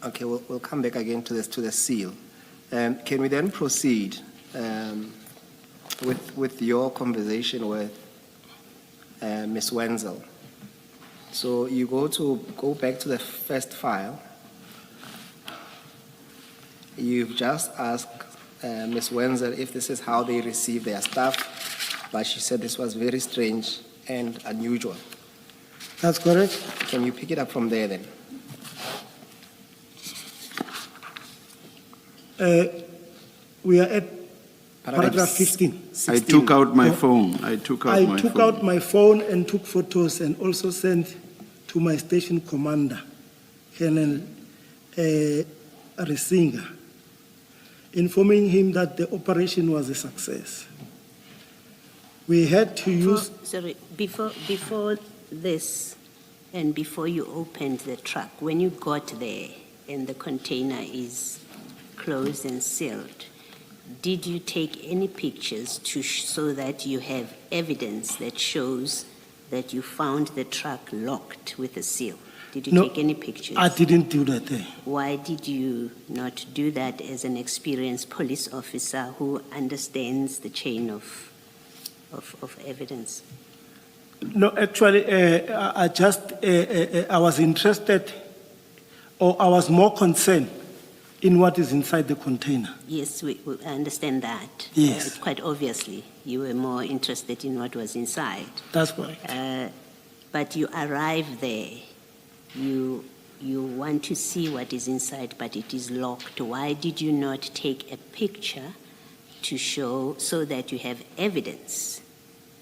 Okay, we'll come back again to the seal. Can we then proceed with your conversation with Ms. Wenzel? So you go back to the first file. You've just asked Ms. Wenzel if this is how they receive their stuff, but she said this was very strange and unusual. That's correct. Can you pick it up from there then? We are at paragraph 15. 16. I took out my phone. I took out my phone and took photos and also sent to my station commander, Colonel Risinga, informing him that the operation was a success. We had to use... Sorry, before this, And before you opened the truck, when you got there and the container is closed and sealed, did you take any pictures so that you have evidence that shows that you found the truck locked with a seal? Did you No, take any pictures? I didn't do that there. Why did you not do that as an experienced police officer who understands the chain of evidence? No, actually, I was interested, or I was more concerned in what is inside the container. Yes, we understand that. Yes. Quite obviously, you were more interested in what was inside. That's correct. But you arrive there, you want to see what is inside, but it is locked. Why did you not take a picture to show, so that you have evidence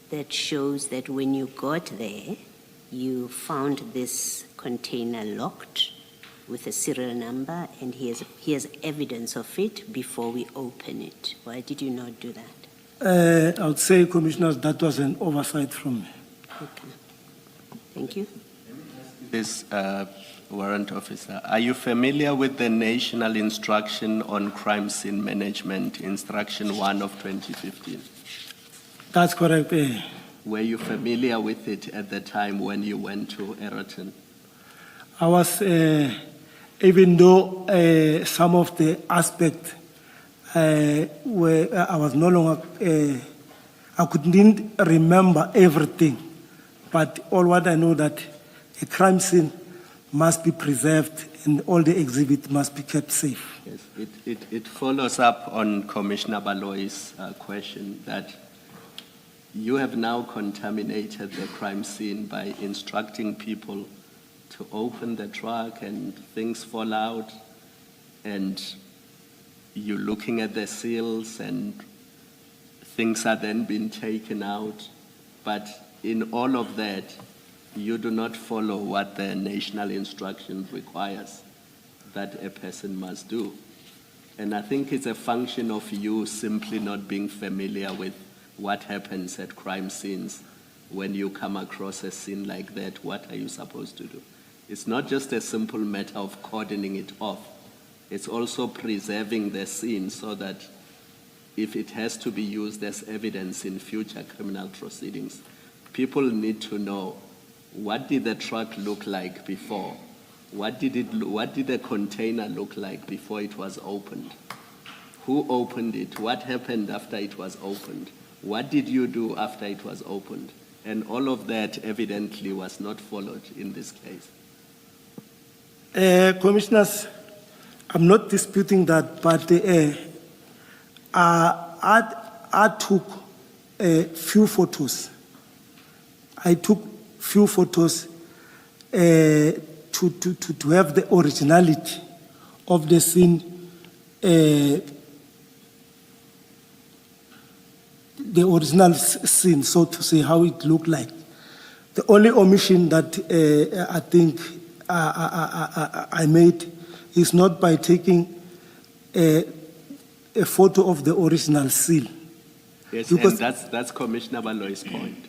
that shows that when you got there, you found this container locked with a serial number, and here's evidence of it before we open it? Why did you not do that? I would say, Commissioners, that was an oversight from me. Okay. Thank you. This warrant officer, are you familiar with the National Instruction on Crime Scene Management, Instruction 1 of 2015? That's correct. Were you familiar with it at the time when you went to Eraton? I was, even though some of the aspects where I was no longer, I couldn't remember everything, but all what I know that a crime scene must be preserved and all the exhibits must be kept safe. Yes, it follows up on Commissioner Baloyi's question that you have now contaminated the crime scene by instructing people to open the truck and things fall out, and you're looking at the seals and things are then being taken out. But in all of that, you do not follow what the national instruction requires that a person must do. And I think it's a function of you simply not being familiar with what happens at crime scenes. When you come across a scene like that, what are you supposed to do? It's not just a simple matter of cordoning it off. It's also preserving the scene so that if it has to be used as evidence in future criminal proceedings, people need to know, what did the truck look like before? What did the container look like before it was opened? Who opened it? What happened after it was opened? What did you do after it was opened? And all of that evidently was not followed in this case. Commissioners, I'm not disputing that, but I took a few photos. I took few photos to have the originality of the scene, the original scene, so to say, how it looked like. The only omission that I think I made is not by taking a photo of the original seal. Yes, because and that's Commissioner Baloyi's point.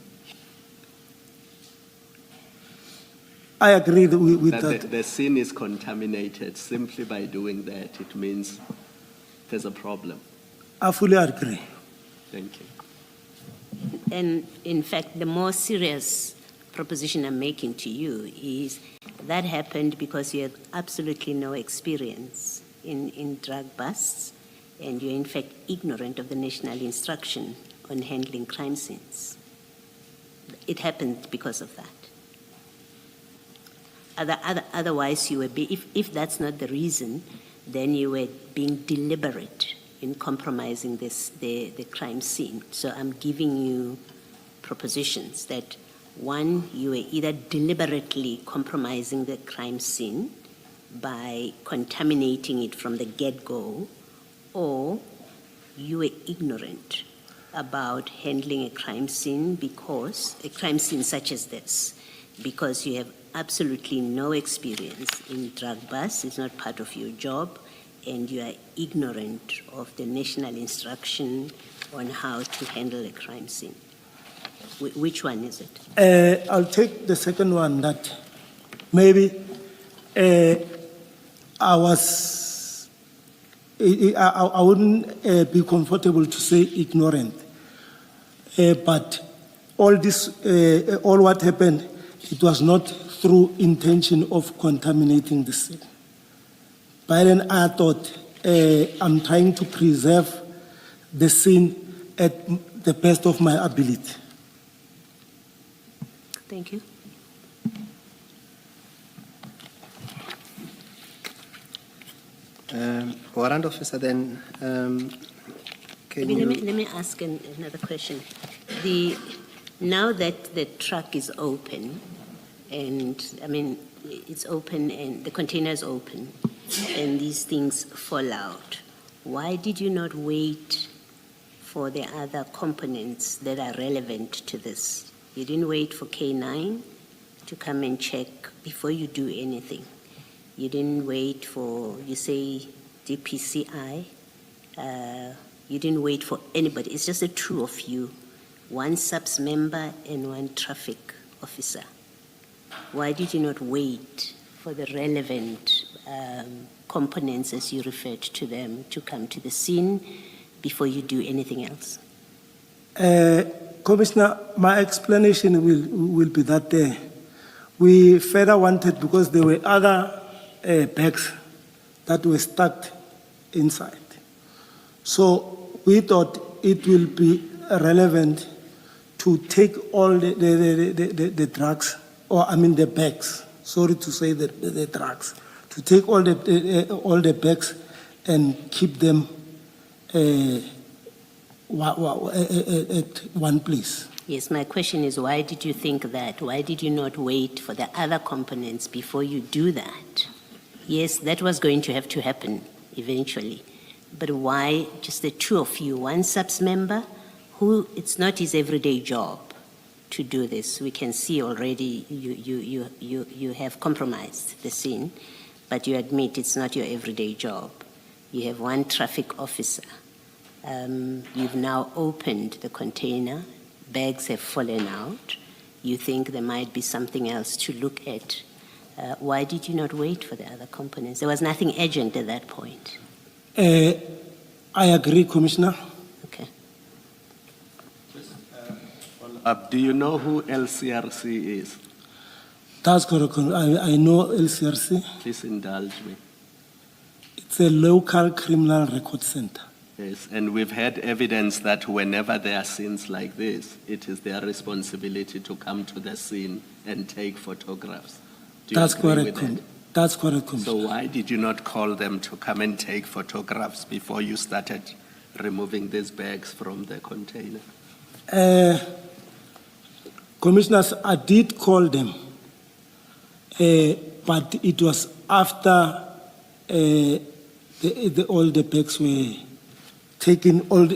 I agree with that. The scene is contaminated. Simply by doing that, it means there's a problem. I fully agree. Thank you. And in fact, the more serious proposition I'm making to you is that happened because you have absolutely no experience in drug busts, and you're in fact ignorant of the national instruction on handling crime scenes. It happened because of that. Otherwise, you were if that's not the reason, then you were being deliberate in compromising the crime scene. So I'm giving you propositions that, one, you were either deliberately compromising the crime scene by contaminating it from the get-go, or you were ignorant about handling a crime scene such as this, because you have absolutely no experience in drug busts. It's not part of your job, and you are ignorant of the national instruction on how to handle a crime scene. Which one is it? I'll take the second one, that maybe I wouldn't be comfortable to say ignorant. But all this, all what happened, it was not through intention of contaminating the scene. By then I thought I'm trying to preserve the scene at the best of my ability. Thank you. Warrant officer, then, can you? Let me ask another question. Now that the truck is open, and I mean, it's open and the container is open, and these things fall out, why did you not wait for the other components that are relevant to this? You didn't wait for K9 to come and check before you do anything. You didn't wait for, you say, DPCI. You didn't wait for anybody. It's just the two of you, one SAPS member and one traffic officer. Why did you not wait for the relevant components, as you referred to them, to come to the scene before you do anything else? Commissioner, my explanation will be that we further wanted, because there were other bags that were stacked inside. So we thought it will be relevant to take all the drugs, or I mean the bags, sorry to say the drugs, to take all the bags and keep them at one place. Yes, my question is, why did you think that? Why did you not wait for the other components before you do that? Yes, that was going to have to happen eventually. But why just the two of you, one SAPS member, who it's not his everyday job to do this. We can see already you have compromised the scene, but you admit it's not your everyday job. You have one traffic officer. You've now opened the container. Bags have fallen out. You think there might be something else to look at. Why did you not wait for the other components? There was nothing urgent at that point. I agree, Commissioner. Okay. Do you know who LCRC is? That's correct. I know LCRC. Please indulge me. It's a local criminal record center. Yes, and we've had evidence that whenever there are scenes like this, it is their responsibility to come to the scene and take photographs. Do you That's agree correct. with that? That's correct, Commissioner. So why did you not call them to come and take photographs before you started removing these bags from the container? Commissioners, I did call them, but it was after all the bags were taken from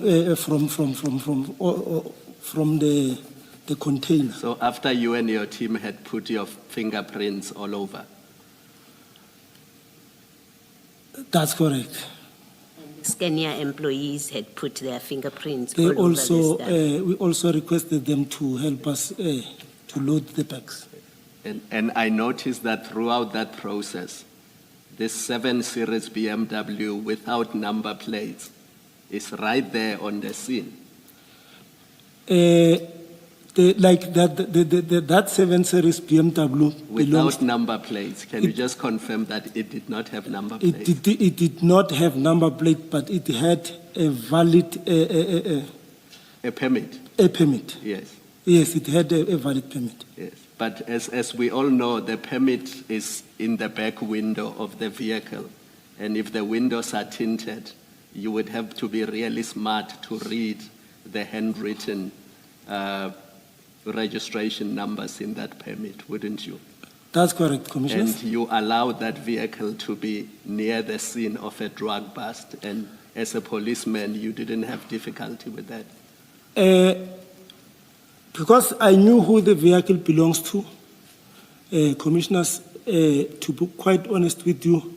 the container. So after you and your team had put your fingerprints all over? That's correct. Scania employees had put their fingerprints They all over also, the stuff. we also requested them to help us to load the bags. And I noticed that throughout that process, this 7 Series BMW without number plates is right there on the scene. That 7 Series BMW belongs. Without number plates, can you just confirm that it did not have number plates? It did not have number plate, but it had a valid A permit? a permit. Yes, Yes, it had a valid permit. yes. But as we all know, the permit is in the back window of the vehicle. And if the windows are tinted, you would have to be really smart to read the handwritten registration numbers in that permit, wouldn't you? That's correct, Commissioner. And you allowed that vehicle to be near the scene of a drug bust, and as a policeman, you didn't have difficulty with that? Because I knew who the vehicle belongs to, Commissioners, to be quite honest with you,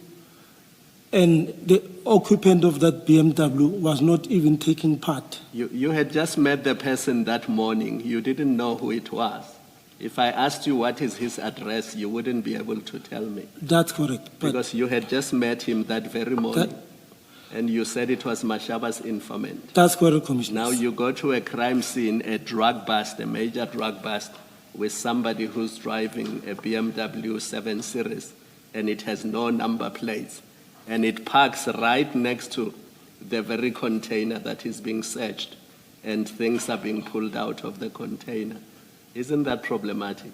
and the occupant of that BMW was not even taking part. You had just met the person that morning. You didn't know who it was. If I asked you what is his address, you wouldn't be able to tell me. That's correct. But Because you had just met him that very morning. That- And you said it was Mashaba's informant. that's correct, Commissioner. Now you go to a crime scene, a drug bust, a major drug bust, with somebody who's driving a BMW 7 Series, and it has no number plates, and it parks right next to the very container that is being searched, and things are being pulled out of the container. Isn't that problematic?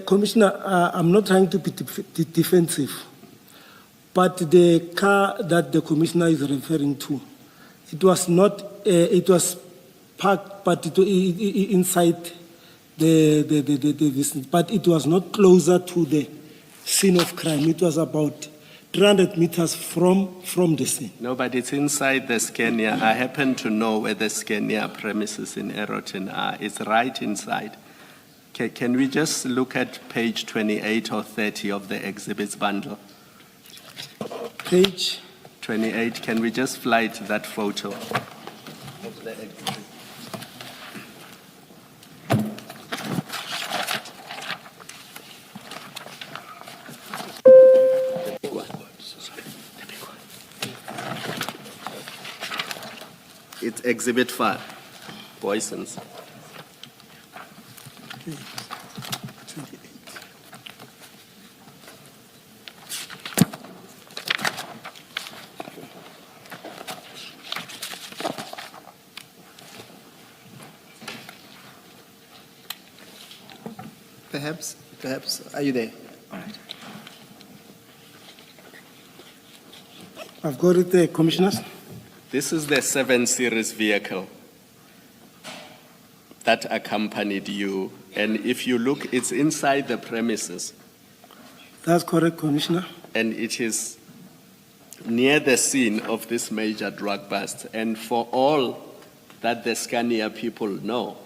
Commissioner, I'm not trying to be defensive, but the car that the Commissioner is referring to, it was not, it was parked, but inside the vicinity, but it was not closer to the scene of crime. It was about 300 meters from the scene. No, but it's inside the Scania. I happen to know where the Scania premises in Eroton are. It's right inside. Can we just look at page 28 or 30 of the exhibits bundle? Page 28, can we just fly to that photo of the exhibit? The big one. The big one. It's exhibit 5, Boysons. page 28. Perhaps, are you there? All right. I've got it there, Commissioners. This is the 7 Series vehicle that accompanied you. And if you look, it's inside the premises. That's correct, Commissioner. And it is near the scene of this major drug bust. And for all that the Scania people know,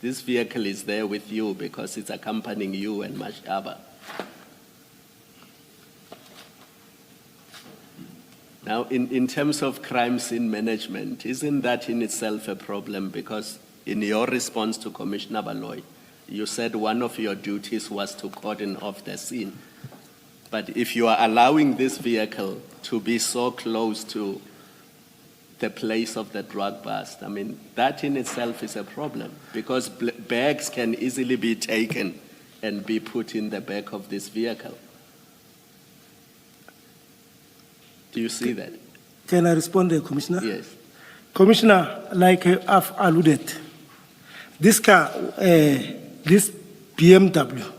this vehicle is there with you because it's accompanying you and Mashaba. Now, in terms of crime scene management, isn't that in itself a problem? Because in your response to Commissioner Baloyi, you said one of your duties was to cordon off the scene. But if you are allowing this vehicle to be so close to the place of the drug bust, I mean, that in itself is a problem because bags can easily be taken and be put in the back of this vehicle. Do you see that? Can I respond there, Commissioner? Yes. Commissioner, like I've alluded, this car, this BMW,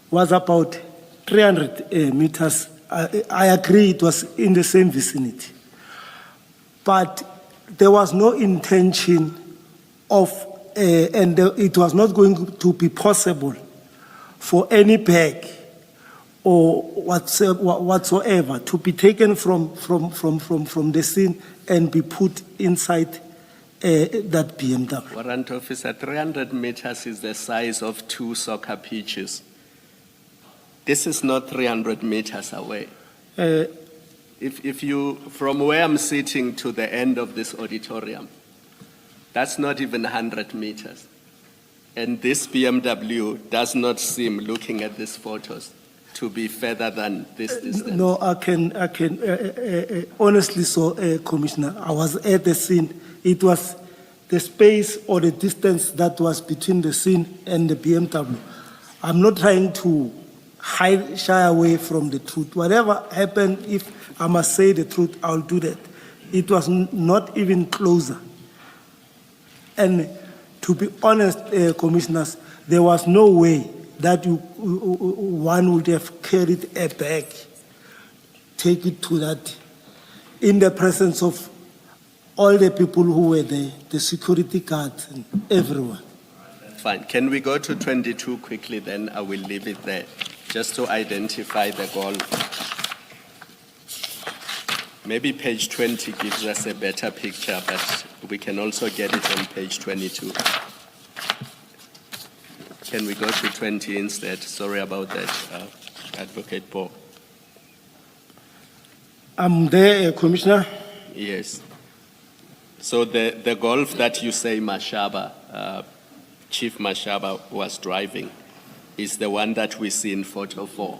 was about 300 meters. I agree it was in the same vicinity. But there was no intention of, and it was not going to be possible for any bag or whatsoever to be taken from the scene and be put inside that BMW. Warrant Officer, 300 meters is the size of 2 soccer pitches. This is not 300 meters away. If you, from where I'm sitting to the end of this auditorium, that's not even 100 meters. And this BMW does not seem, looking at these photos, to be further than this distance. No, I can honestly, so, Commissioner, I was at the scene. It was the space or the distance that was between the scene and the BMW. I'm not trying to shy away from the truth. Whatever happened, if I must say the truth, I'll do that. It was not even closer. And to be honest, Commissioners, there was no way that one would have carried a bag, take it to that, in the presence of all the people who were there, the security guards and everyone. Fine. Can we go to 22 quickly, then I will leave it there, just to identify the goal. Maybe page 20 gives us a better picture, but we can also get it on page 22. Can we go to 20 instead? Sorry about that, Advocate Paul. I'm there, Commissioner. Yes. So the golf that you say, Mashaba, Chief Mashaba was driving is the one that we see in photo 4.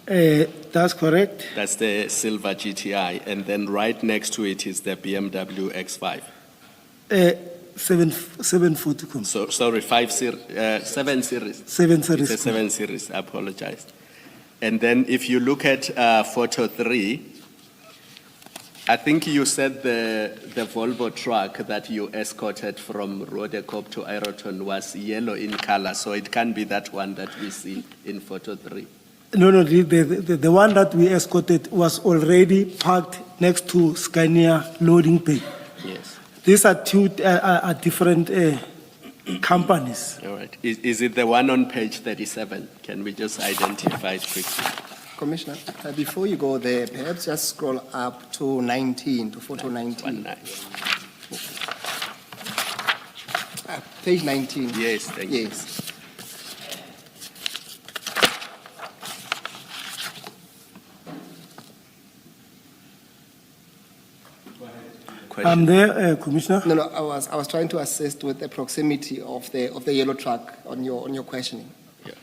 That's correct. That's the silver GTI, and then right next to it is the BMW X5. 740. So, sorry, 7 series. 7 series. It's a 7 series, I apologize. And then if you look at photo 3, I think you said the Volvo truck that you escorted from Rodekop to Aeroton was yellow in color, so it can be that one that we see in photo 3. No, the one that we escorted was already parked next to Scania loading bay. Yes. These are two are different companies. All right. Is it the one on page 37? Can we just identify it quickly? Commissioner, before you go there, perhaps just scroll up to 19, to photo 19. 19. Page 19. Yes, thank you. Yes. I'm there, Commissioner. No, I was trying to assist with the proximity of the yellow truck on your questioning. Yeah.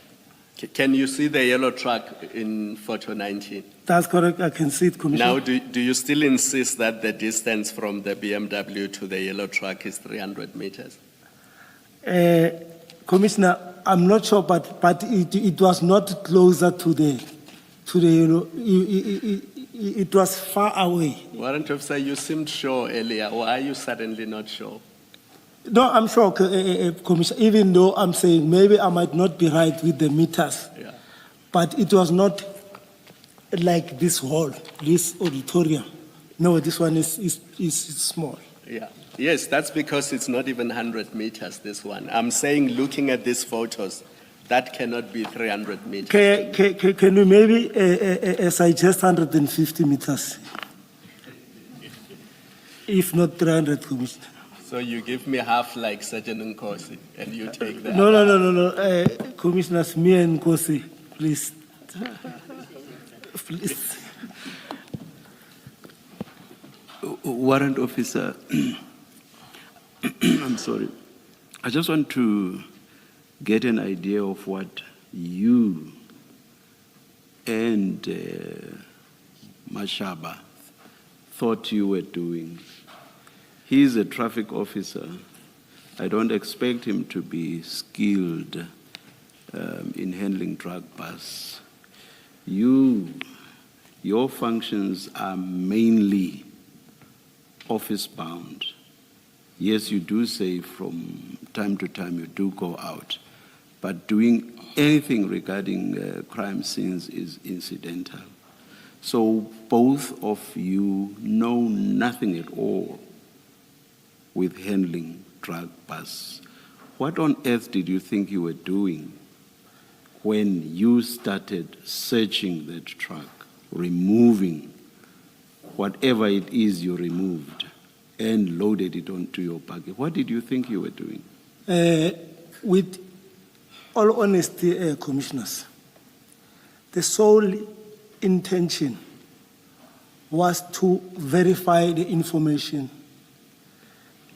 Can you see the yellow truck in photo 19? That's correct. I can see it, Commissioner. Now, do you still insist that the distance from the BMW to the yellow truck is 300 meters? Commissioner, I'm not sure, but it was not closer to the yellow. It was far away. Warrant officer, you seemed sure earlier. Why are you suddenly not sure? No, I'm sure, Commissioner, even though I'm saying maybe I might not be right with the meters, Yeah. but it was not like this hall, this auditorium. No, this one is small. Yeah. Yes, that's because it's not even 100 meters, this one. I'm saying, looking at these photos, that cannot be 300 meters. Can we maybe suggest 150 meters? If not 300, Commissioner. So you give me half like Sergeant Nkosi, and you take that. No. Commissioners, me and Nkosi, please. Please. Warrant officer, I'm sorry. I just want to get an idea of what you and Mashaba thought you were doing. He's a traffic officer. I don't expect him to be skilled in handling drug busts. Your functions are mainly office bound. Yes, you do say from time to time you do go out, but doing anything regarding crime scenes is incidental. So both of you know nothing at all with handling drug busts. What on earth did you think you were doing when you started searching that truck, removing whatever it is you removed and loaded it onto your buggy? What did you think you were doing? With all honesty, Commissioners, the sole intention was to verify the information,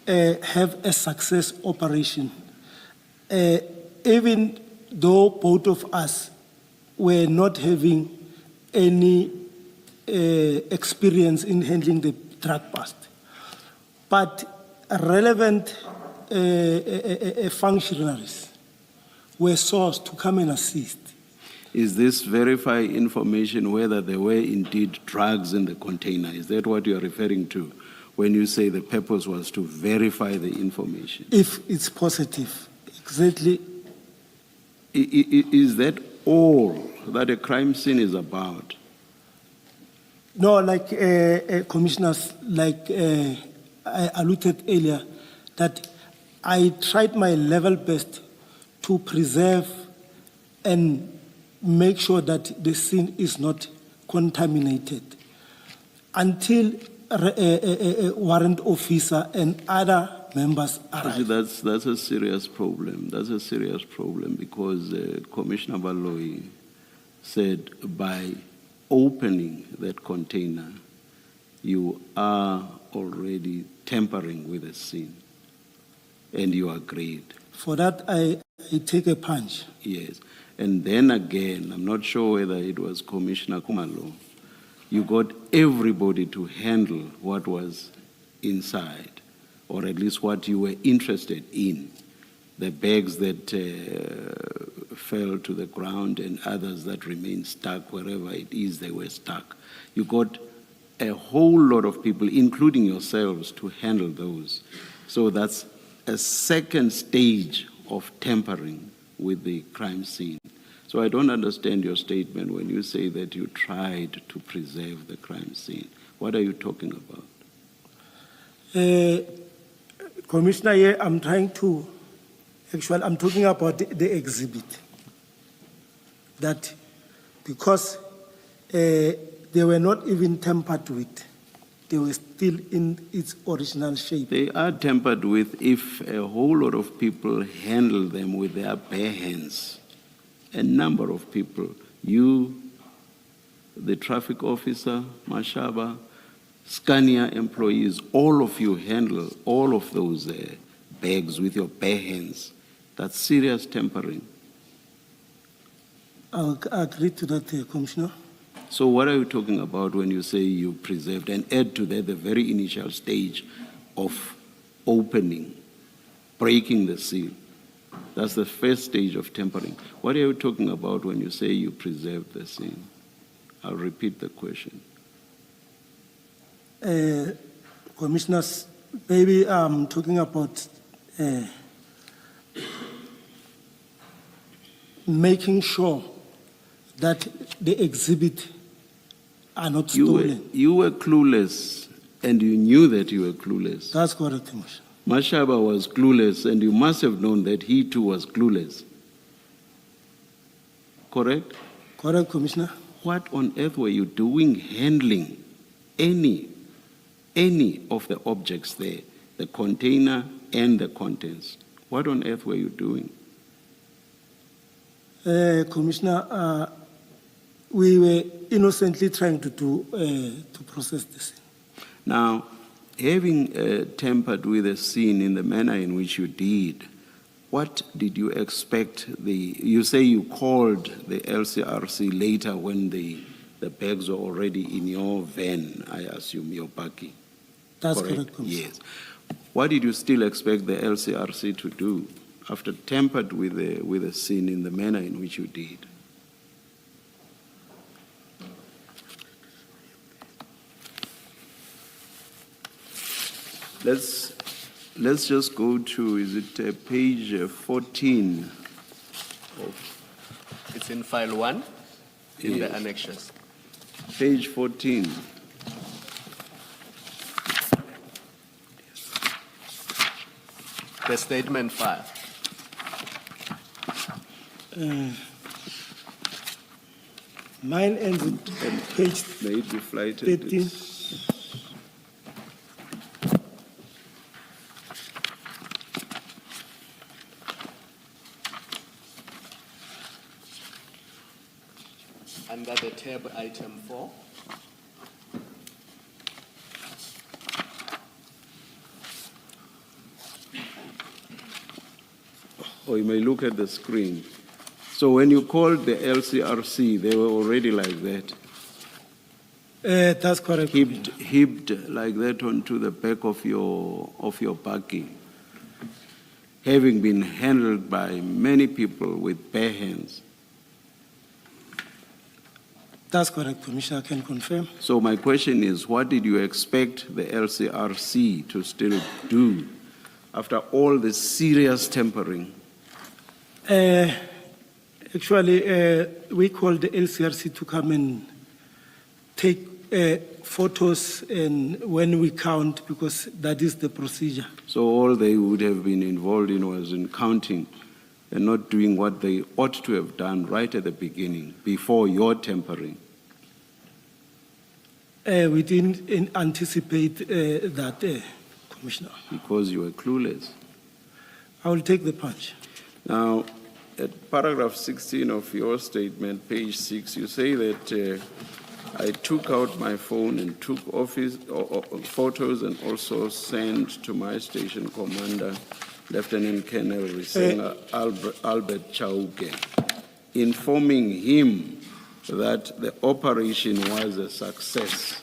have a success operation. Even though both of us were not having any experience in handling the drug bust, but relevant functionaries were sourced to come and assist. Is this verify information whether there were indeed drugs in the container? Is that what you are referring to when you say the purpose was to verify the information? If it's positive, exactly. Is that all that a crime scene is about? No, like Commissioners, like I alluded earlier, that I tried my level best to preserve and make sure that the scene is not contaminated until a warrant officer and other members arrive. That's a serious problem. That's a serious problem because Commissioner Baloyi said by opening that container, you are already tampering with the scene. and you agreed. For that, I take a punch. Yes. And then again, I'm not sure whether it was Commissioner Khumalo, you got everybody to handle what was inside, or at least what you were interested in. The bags that fell to the ground and others that remained stuck wherever it is they were stuck. You got a whole lot of people, including yourselves, to handle those. So that's a second stage of tampering with the crime scene. So I don't understand your statement when you say that you tried to preserve the crime scene. What are you talking about? Commissioner, here I'm trying to, actually, I'm talking about the exhibit. That because they were not even tampered with, they were still in its original shape. They are tampered with if a whole lot of people handle them with their bare hands. A number of people, you, the traffic officer, Mashaba, Scania employees, all of you handle all of those bags with your bare hands. That's serious tampering. I agree to that, Commissioner. So what are you talking about when you say you preserved, and add to that the very initial stage of opening, breaking the seal? That's the first stage of tampering. What are you talking about when you say you preserved the scene? I'll repeat the question. Commissioners, maybe I'm talking about making sure that the exhibit are not stolen. You were clueless, and you knew that you were clueless. That's correct, Commissioner. Mashaba was clueless, and you must have known that he too was clueless. Correct? Correct, Commissioner. What on earth were you doing handling any of the objects there, the container and the contents? What on earth were you doing? Commissioner, we were innocently trying to process this. Now, having tampered with the scene in the manner in which you did, what did you expect you say you called the LCRC later when the bags were already in your van, I assume, your buggy? That's correct, Commissioner. Yes. What did you still expect the LCRC to do after tampered with the scene in the manner in which you did? Let's just go to, is it page 14? It's in file 1 in Yes. the annexures. Page 14. The statement file. Mine ends at page May it be flighted. 13. Under the tab item 4. Or you may look at the screen. So when you called the LCRC, they were already like that, That's correct. heaped like that onto the back of your buggy, having been handled by many people with bare hands. That's correct, Commissioner. I can confirm. So my question is, what did you expect the LCRC to still do after all this serious tampering? Actually, we called the LCRC to come and take photos and when we count, because that is the procedure. So all they would have been involved in was in counting and not doing what they ought to have done right at the beginning, before your tampering. We didn't anticipate that, Commissioner. Because you were clueless. I will take the punch. Now, at paragraph 16 of your statement, page 6, you say that I took out my phone and took photos and also sent to my station commander Lieutenant Colonel Risenga Albert Chauke, informing him that the operation was a success.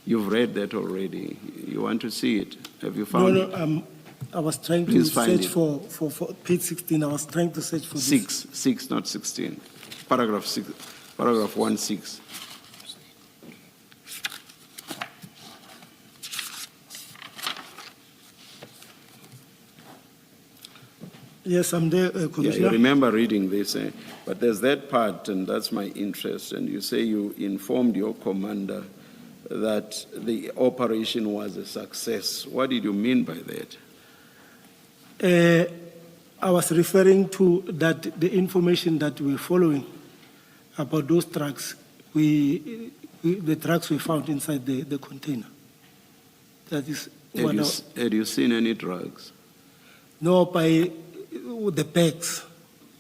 You've read that already. You want to see it? Have you found it? No, I was trying to Please find search it. for page 16. I was trying to search for this. Six, not 16. Paragraph 6, paragraph 1(6). Yes, I'm there, Yeah, you Commissioner. remember reading this, but there's that part, and that's my interest. And you say you informed your commander that the operation was a success. What did you mean by that? I was referring to that the information that we're following about those trucks, the trucks we found inside the container. That is what Had you seen any drugs? No, by the bags.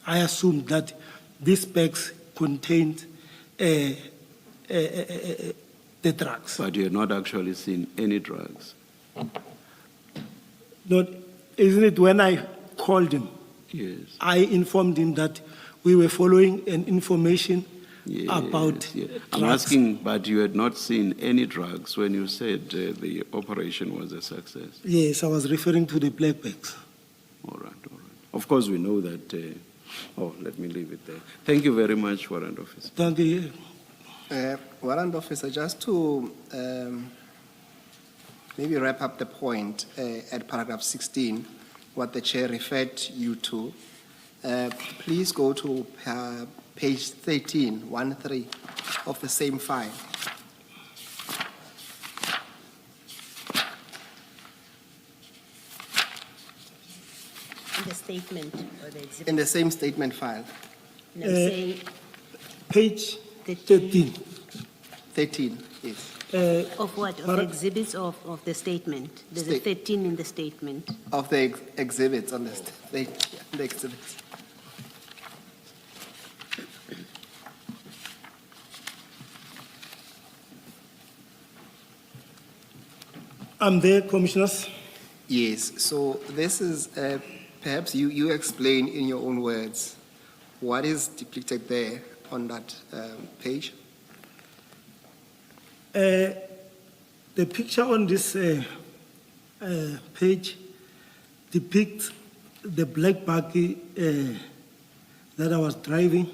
I assumed that these bags contained the drugs. But you had not actually seen any drugs? Not, isn't it when I called him, Yes. I informed him that we were following an information Yes, about yes. I'm drugs. asking, but you had not seen any drugs when you said the operation was a success? Yes, I was referring to the black bags. All right, all right. Of course, we know that. Let me leave it there. Thank you very much, Warrant Officer. Thank you. Warrant Officer, just to maybe wrap up the point at paragraph 16, what the chair referred you to, please go to page 13, 1-3 of the same file. In the statement or the exhibit. In the same statement file, No, I'm saying Page 13. 13. 13, yes. Of what? Of the exhibits of the statement? There's a State. 13 in the statement. Of the exhibits on the exhibits. I'm there, Commissioners. Yes, so this is, perhaps you explain in your own words what is depicted there on that page. The picture on this page depicts the black buggy that I was driving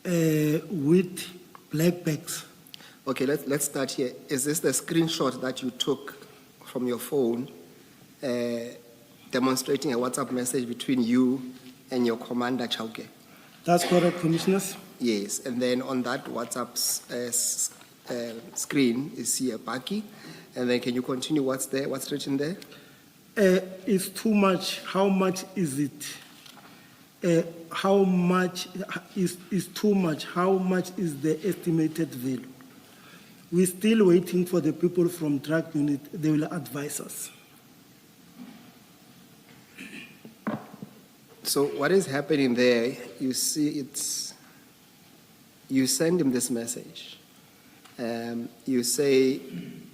with black bags. Okay, let's start here. Is this the screenshot that you took from your phone demonstrating a WhatsApp message between you and your commander, Chauke? That's correct, Commissioners. Yes, and then on that WhatsApp screen, you see a buggy. And then can you continue what's there, what's written there? It's too much. How much is it? How much is too much? How much is the estimated value? We're still waiting for the people from drug unit. They will advise us. So what is happening there, you see you send him this message. You say,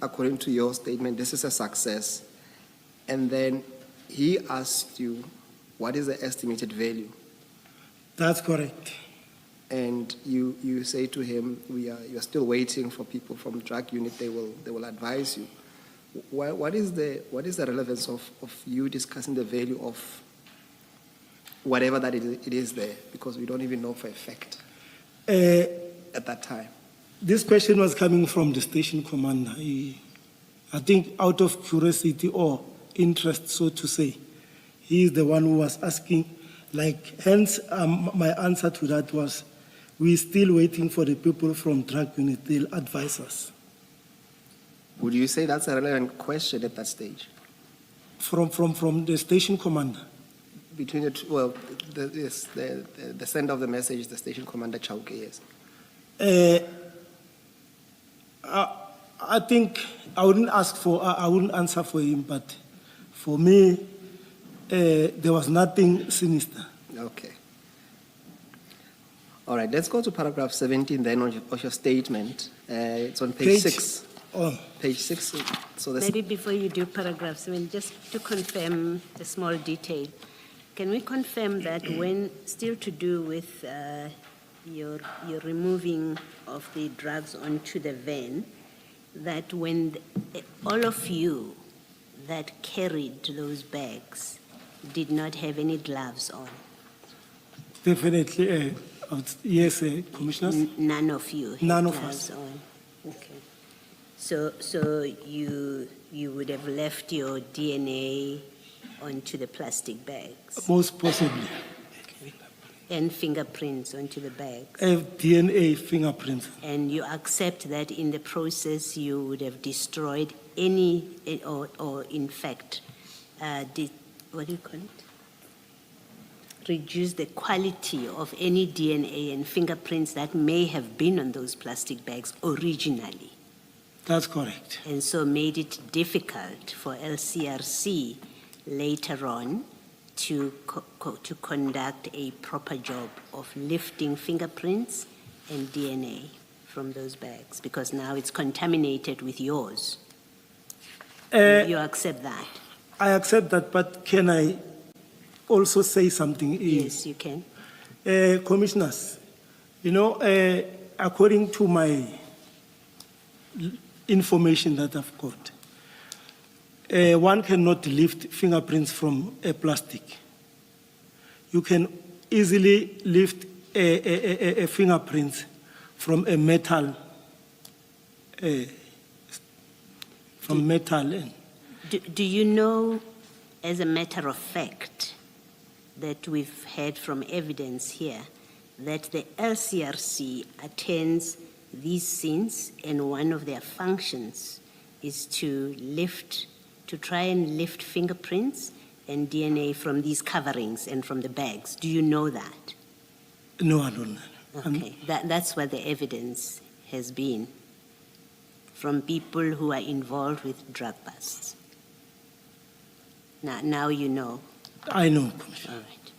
according to your statement, this is a success. And then he asked you, what is the estimated value? That's correct. And you say to him, you're still waiting for people from drug unit, they will advise you. What is the relevance of you discussing the value of whatever that it is there? Because we don't even know for a fact at that time. This question was coming from the station commander. I think out of curiosity or interest, so to say, he is the one who was asking. Hence, my answer to that was, we're still waiting for the people from drug unit. They'll advise us. Would you say that's a relevant question at that stage? From the station commander. Between the two, well, the sender of the message is the station commander, Chauke, yes. I think I wouldn't answer for him, but for me, there was nothing sinister. Okay. All right, let's go to paragraph 17 then of your statement. It's on page 6. on. Page 6. So this, Maybe before you do paragraphs, I mean, just to confirm a small detail, can we confirm that when, still to do with your removing of the drugs onto the van, that when all of you that carried those bags did not have any gloves on? Definitely, yes, Commissioners. None of you had None of gloves us. on? Okay. So you would have left your DNA onto the plastic bags Most possibly. and fingerprints onto the bags? DNA fingerprints. And you accept that in the process you would have destroyed any, or in fact, what do you call it? Reduce the quality of any DNA and fingerprints that may have been on those plastic bags originally, That's correct. and so made it difficult for LCRC later on to conduct a proper job of lifting fingerprints and DNA from those bags, because now it's contaminated with yours. You accept that? I accept that, but can I also say something? Yes, you can. Commissioners, you know, according to my information that I've got, one cannot lift fingerprints from a plastic. You can easily lift a fingerprint from a metal, Do you know, as a matter of fact, that we've heard from evidence here that the LCRC attends these scenes and one of their functions is to try and lift fingerprints and DNA from these coverings and from the bags? Do you know that? No, I don't know. Okay, that's what the evidence has been from people who are involved with drug busts. Now you know. I know, All Commissioner. right.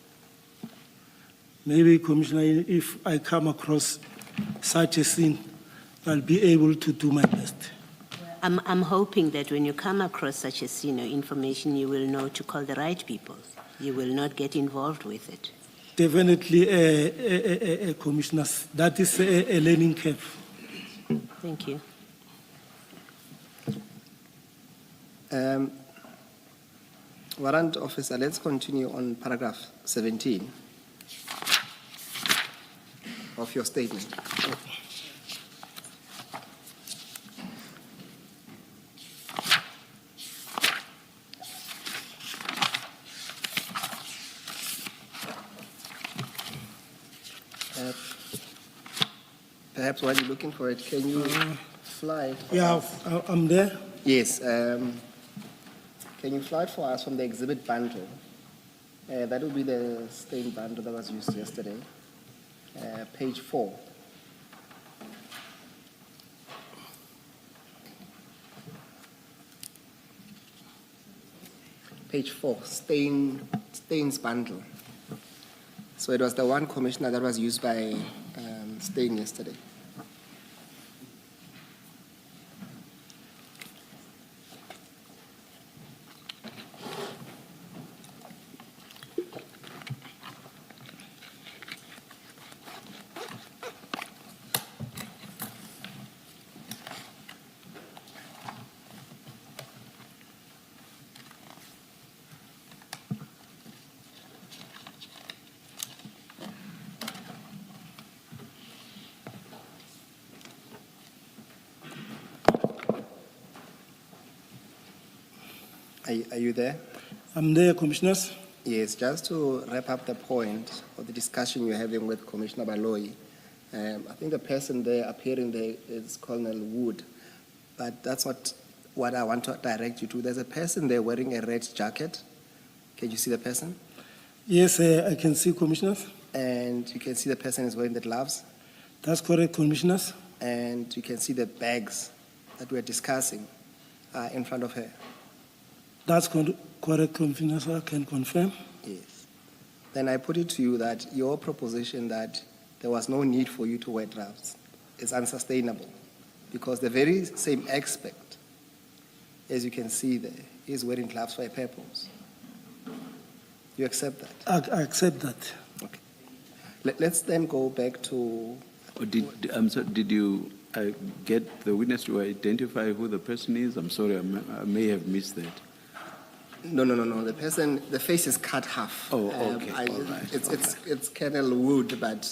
Maybe, Commissioner, if I come across such a scene, I'll be able to do my best. I'm hoping that when you come across such a scene or information, you will know to call the right people. You will not get involved with it. Definitely, Commissioners, that is a learning curve. Thank you. Warrant Officer, let's continue on paragraph 17 of your statement. Perhaps while you're looking for it, can you fly? Yeah, I'm there. Yes. Can you fly it for us from the exhibit bundle? That will be the stain bundle that was used yesterday. Page 4. Page 4, stains bundle. So it was the one, Commissioner, that was used by Stain yesterday. Are you there? I'm there, Commissioners. Yes, just to wrap up the point of the discussion you're having with Commissioner Baloyi, I think the person there appearing there is Colonel Wood, but that's what I want to direct you to. There's a person there wearing a red jacket. Can you see the person? Yes, I can see, Commissioners. And you can see the person is wearing the gloves. That's correct, Commissioners. And you can see the bags that we're discussing in front of her. That's correct, Commissioners. I can confirm. Yes. Then I put it to you that your proposition that there was no need for you to wear gloves is unsustainable, because the very same expert, as you can see there, is wearing gloves for a purpose. You accept that? I accept that. Okay. Let's then go back to, Or I'm sorry, did you get the witness to identify who the person is? I'm sorry, I may have missed that. no, the person, the face is cut half. Oh, okay, all right, It's Colonel Wood, but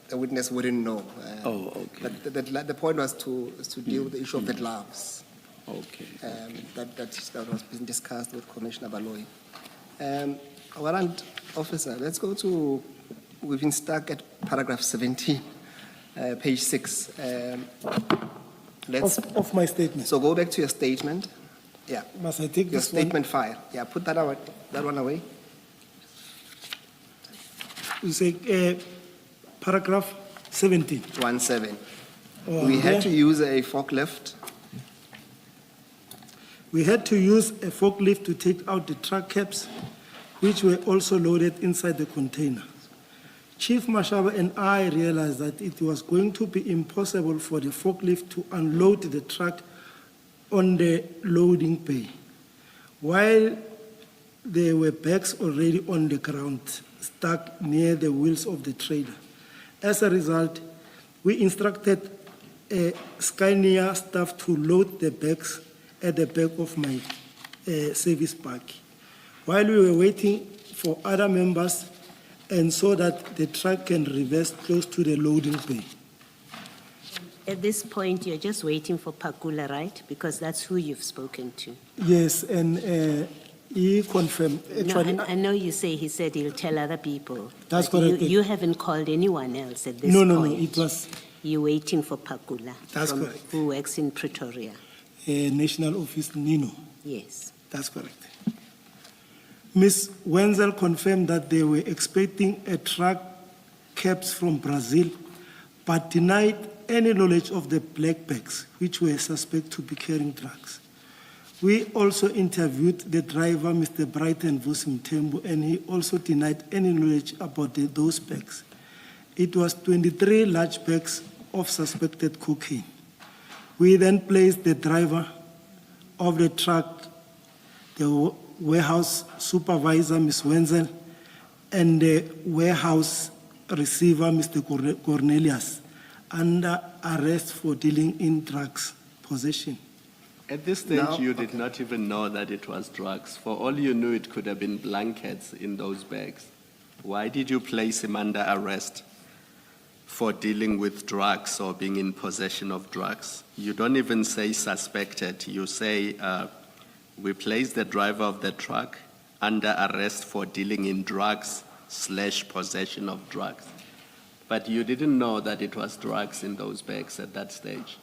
the witness wouldn't know. Oh, okay. But the point was to deal with the issue of the gloves. Okay. That was being discussed with Commissioner Baloyi. Warrant officer, let's go to, we've been stuck at paragraph 17, page 6. Of my statement. So go back to your statement. Yeah, Must I take your this one? statement 5. Yeah, put that one away. You say paragraph 17. 17. Oh, We had yeah. to use a forklift. We had to use a forklift to take out the truck caps, which were also loaded inside the container. Chief Mashaba and I realized that it was going to be impossible for the forklift to unload the truck on the loading bay, while there were bags already on the ground, stuck near the wheels of the trailer. As a result, we instructed Scania staff to load the bags at the back of my service park, while we were waiting for other members and so that the truck can reverse close to the loading bay. At this point, you're just waiting for Pakula, right? Because that's who you've spoken to. Yes, and he confirmed. No, Actually, I know you say he said he'll tell other people. That's but correct. You haven't called anyone else at this no, point. it was You're waiting for Pakula. That's correct. Who works in Pretoria. National Office Nino. Yes. That's correct. Ms. Wenzel confirmed that they were expecting a truck caps from Brazil, but denied any knowledge of the black bags, which were suspected to be carrying drugs. We also interviewed the driver, Mr. Brighton Vusimtembu, and he also denied any knowledge about those bags. It was 23 large bags of suspected cocaine. We then placed the driver of the truck, the warehouse supervisor, Ms. Wenzel, and the warehouse receiver, Mr. Cornelius, under arrest for dealing in drugs possession. At this stage, Now- you did not even know that it was drugs. For all you knew, it could have been blankets in those bags. Why did you place him under arrest for dealing with drugs or being in possession of drugs? You don't even say suspected. You say, we placed the driver of the truck under arrest for dealing in drugs / possession of drugs. But you didn't know that it was drugs in those bags at that stage,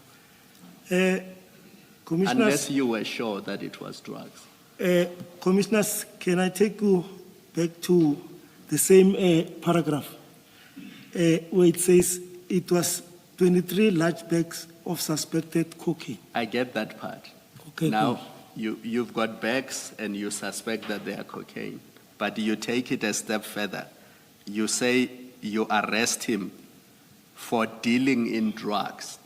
Commissioners, unless you were sure that it was drugs. Commissioners, can I take you back to the same paragraph where it says it was 23 large bags of suspected cocaine? I get that part. Okay, Now, good. you've got bags and you suspect that they are cocaine, but you take it a step further. You say you arrest him for dealing in drugs,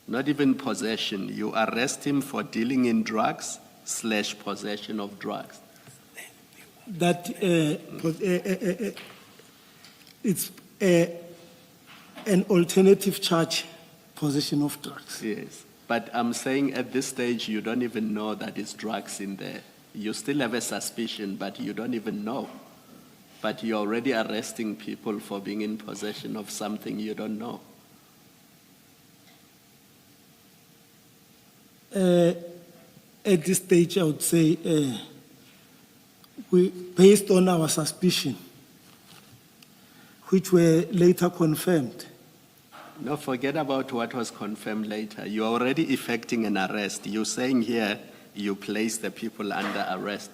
not even possession. You arrest him for dealing in drugs / possession of drugs. That it's an alternative charge, possession of drugs. Yes, but I'm saying at this stage you don't even know that it's drugs in there. You still have a suspicion, but you don't even know. But you're already arresting people for being in possession of something you don't know. At this stage, I would say based on our suspicion, which were later confirmed. No, forget about what was confirmed later. You're already effecting an arrest. You're saying here you place the people under arrest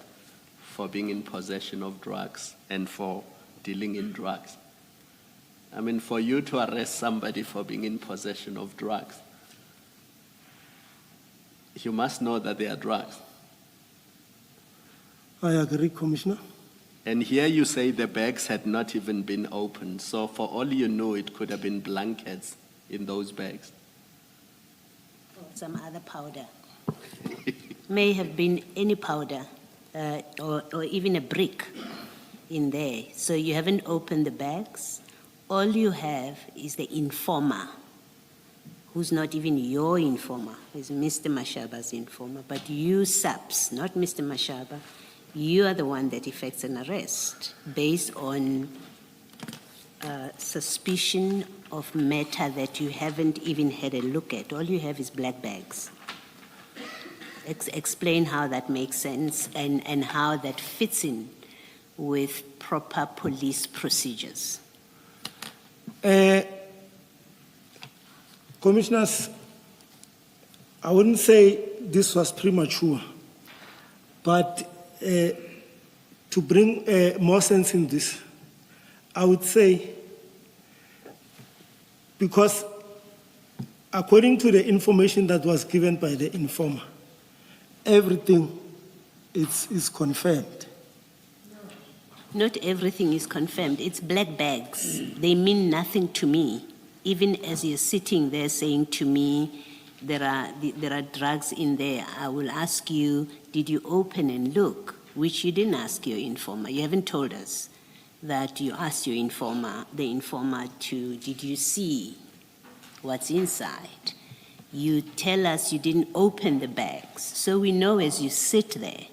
for being in possession of drugs and for dealing in drugs. I mean, for you to arrest somebody for being in possession of drugs, you must know that they are drugs. I agree, Commissioner. And here you say the bags had not even been opened. So for all you know, it could have been blankets in those bags. some other powder. May have been any powder or even a brick in there. So you haven't opened the bags. All you have is the informer, who's not even your informer, is Mr. Mashaba's informer. But you SAPS, not Mr. Mashaba, you are the one that effects an arrest based on suspicion of matter that you haven't even had a look at. All you have is black bags. Explain how that makes sense and how that fits in with proper police procedures. Commissioners, I wouldn't say this was premature, but to bring more sense in this, I would say, because according to the information that was given by the informer, everything is confirmed. Not everything is confirmed. It's black bags. They mean nothing to me. Even as you're sitting there saying to me, there are drugs in there, I will ask you, did you open and look? Which you didn't ask your informer. You haven't told us that you asked your informer, the informer, did you see what's inside? You tell us you didn't open the bags. So we know as you sit there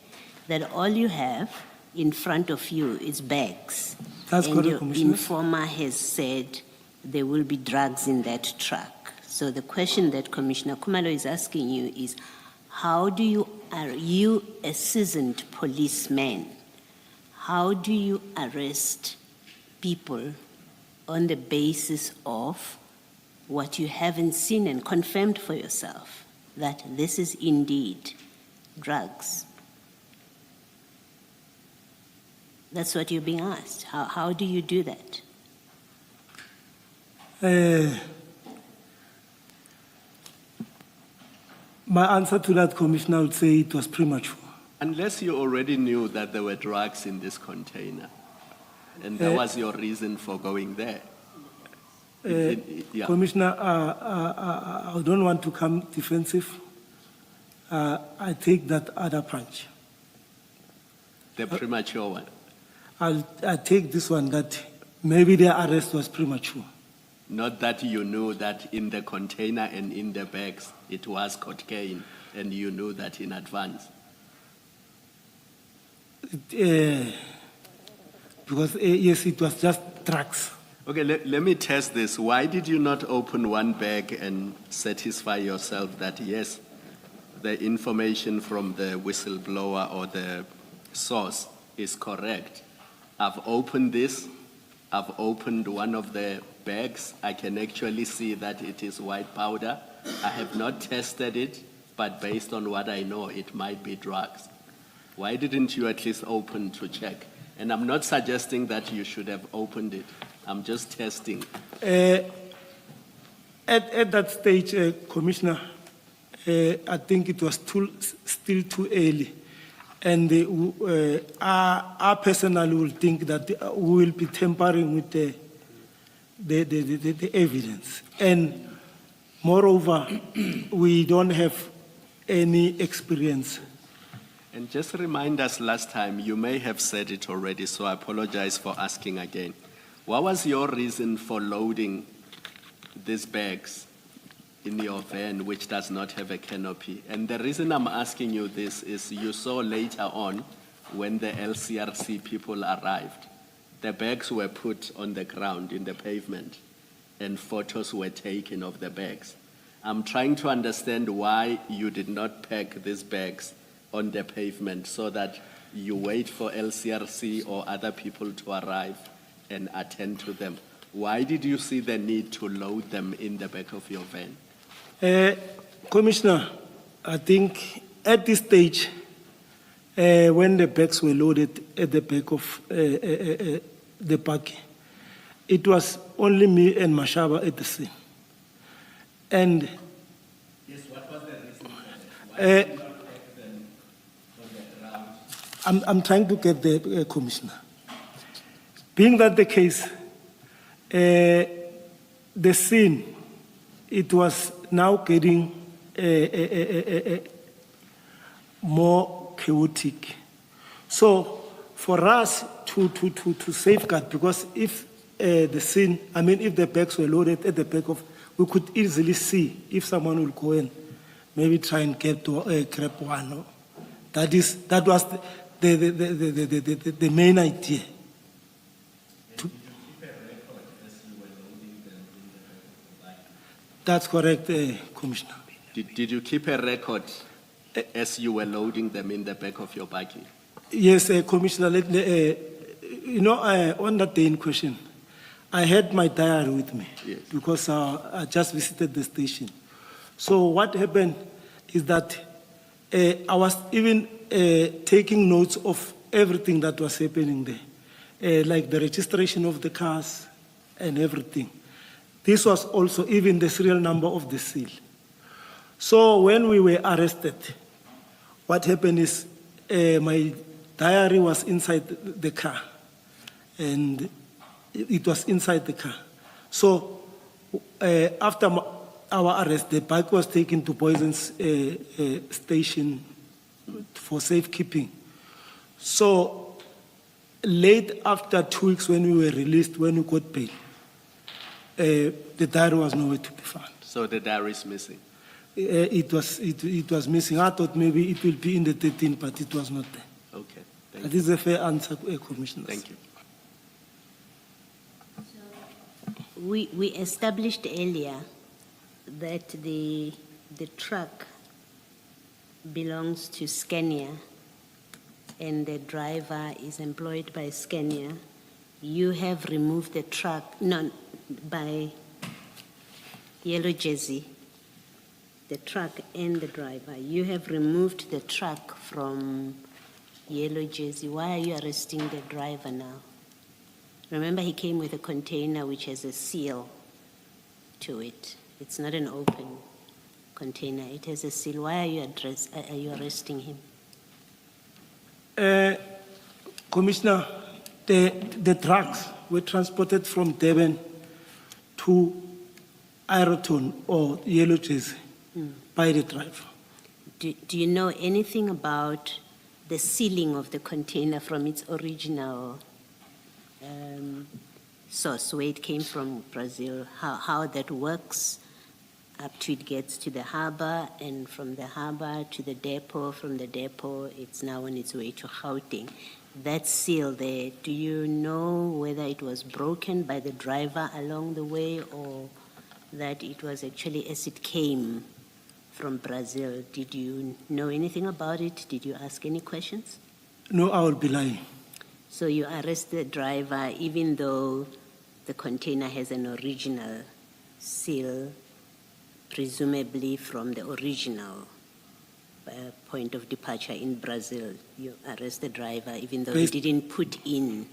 that all you have in front of you is bags. That's and correct, your Commissioner. informer has said there will be drugs in that truck. So the question that Commissioner Khumalo is asking you is, are you a seasoned policeman? How do you arrest people on the basis of what you haven't seen and confirmed for yourself, that this is indeed drugs? That's what you're being asked. How do you do that? My answer to that, Commissioner, would say it was premature. Unless you already knew that there were drugs in this container, and that was your reason for going there. Yeah. Commissioner, I don't want to come defensive. I take that other punch. The premature one. I take this one that maybe the arrest was premature. Not that you knew that in the container and in the bags it was cocaine, and you knew that in advance. Because yes, it was just drugs. Okay, let me test this. Why did you not open one bag and satisfy yourself that, yes, the information from the whistleblower or the source is correct? I've opened this. I've opened one of the bags. I can actually see that it is white powder. I have not tested it, but based on what I know, it might be drugs. Why didn't you at least open to check? And I'm not suggesting that you should have opened it. I'm just testing. At that stage, Commissioner, I think it was still too early. And I personally will think that we will be tampering with the evidence. And moreover, we don't have any experience. And just remind us last time, you may have said it already, so I apologize for asking again. What was your reason for loading these bags in your van, which does not have a canopy? And the reason I'm asking you this is you saw later on when the LCRC people arrived, the bags were put on the ground in the pavement and photos were taken of the bags. I'm trying to understand why you did not pack these bags on the pavement so that you wait for LCRC or other people to arrive and attend to them. Why did you see the need to load them in the back of your van? Commissioner, I think at this stage, when the bags were loaded at the back of the park, it was only me and Mashaba at the scene. And Yes, what was the reason for that? Why did you not pack them on the ground? I'm trying to get the Commissioner. Being that the case, the scene, it was now getting more chaotic. So for us to safeguard, because if the scene, I mean, if the bags were loaded at the back of, we could easily see if someone will go in, maybe try and grab one. No? That was the main idea. That's correct, Commissioner. Did you keep a record as you were loading them in the back of your buggy? Yes, Commissioner, on that day in question, I had my diary with me. Yes. Because I just visited the station. So what happened is that I was even taking notes of everything that was happening there, like the registration of the cars and everything. This was also even the serial number of the seal. So when we were arrested, what happened is my diary was inside the car, and it was inside the car. So after our arrest, the bike was taken to Poison's station for safekeeping. So late after 2 weeks when we were released, when we got bail, the diary was nowhere to be found. So the diary is missing? It was missing. I thought maybe it will be in the 13, but it was not there. Okay, thank That you. is a fair answer, Commissioner. Thank you. We established earlier that the truck belongs to Scania and the driver is employed by Scania. You have removed the truck, no, by Yellow Jersey, the truck and the driver. You have removed the truck from Yellow Jersey. Why are you arresting the driver now? Remember, he came with a container which has a seal to it. It's not an open container. It has a seal. Why are you arresting him? Commissioner, the trucks were transported from Durban to Aeroton or Yellow Jersey by the driver. Do you know anything about the sealing of the container from its original source, where it came from Brazil, how that works up to it gets to the harbor, and from the harbor to the depot, from the depot it's now on its way to Gauteng. That seal there, do you know whether it was broken by the driver along the way or that it was actually as it came from Brazil? Did you know anything about it? Did you ask any questions? No, I will be lying. So you arrest the driver even though the container has an original seal, presumably from the original point of departure in Brazil. You arrest the driver even though he didn't put in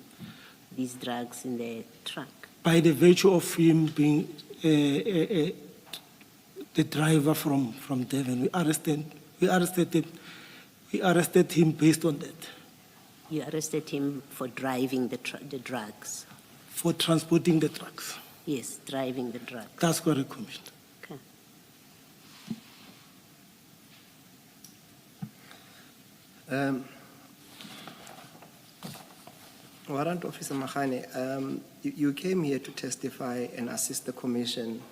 these drugs in the truck. By the virtue of him being the driver from Durban, we arrested him based on that. You arrested him for driving the drugs? For transporting the trucks. Yes, driving the drugs. That's correct, Commissioner. Okay. Warrant Officer Magane, you came here to testify and assist the Commission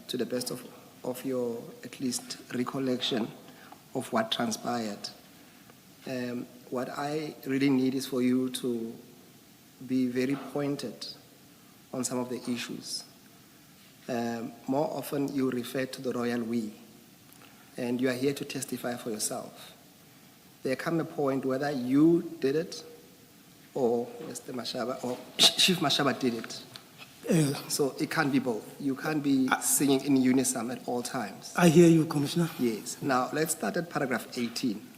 to the best of your, at least, recollection of what transpired. What I really need is for you to be very pointed on some of the issues. More often you refer to the royal we, and you are here to testify for yourself. There come a point whether you did it or Mr. Mashaba or Chief Mashaba did it. So it can't be both. You can't be singing in unison at all times. I hear you, Commissioner. Yes. Now let's start at paragraph 18.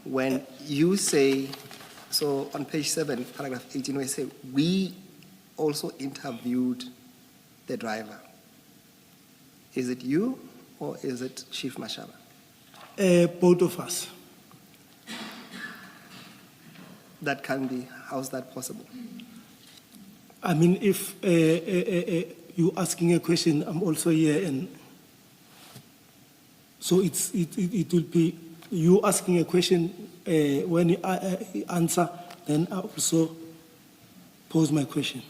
When you say, so on page 7, paragraph 18, we say, we also interviewed the driver. Is it you or is it Chief Mashaba? Both of us. That can be, how's that possible? I mean, if you asking a question, I'm also here, and so it will be you asking a question, when you answer, then I also pose my question.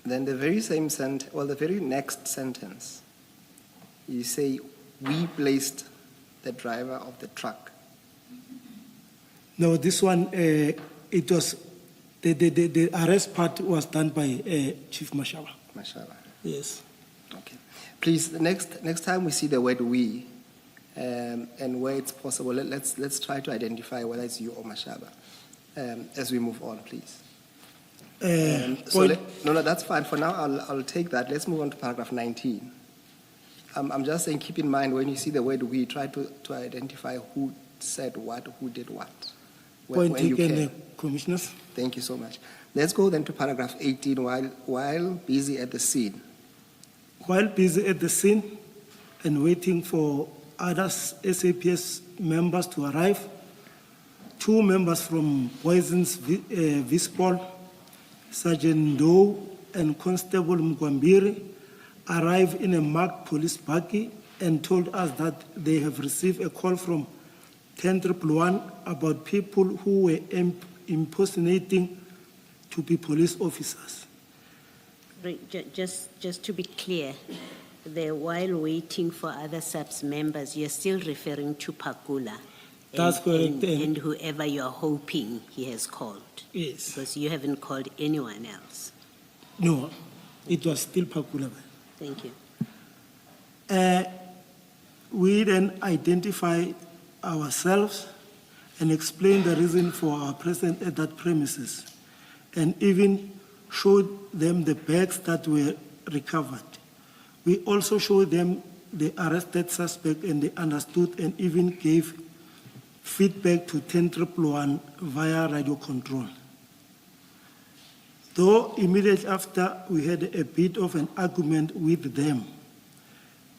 Then the very same the very next sentence, you say, we placed the driver of the truck. No, this one, it was, the arrest part was done by Chief Mashaba. Mashallah. Yes. Okay. Please, the next time we see the word we, and where it's possible, let's try to identify whether it's you or Mashaba, as we move on, please. No, that's fine. For now, I'll take that. Let's move on to paragraph 19. I'm just saying, keep in mind when you see the word we, try to identify who said what, who did what. Point when you taken, can. Commissioners. Thank you so much. Let's go then to paragraph 18, while busy at the scene. While busy at the scene and waiting for other SAPS members to arrive, 2 members from Poisons Vispol, Sergeant Doe and Constable Mkwambiri, arrived in a marked police buggy and told us that they have received a call from 10-111 about people who were impersonating to be police officers. Just to be clear, while waiting for other SAPS members, you're still referring to Pakula. That's correct. And whoever you're hoping he has called. Yes. Because you haven't called anyone else. No, it was still Pakula. Thank you. We then identify ourselves and explain the reason for our presence at that premises, and even showed them the bags that were recovered. We also showed them the arrested suspect, and they understood and even gave feedback to 10-111 via radio control. Though immediately after, we had a bit of an argument with them,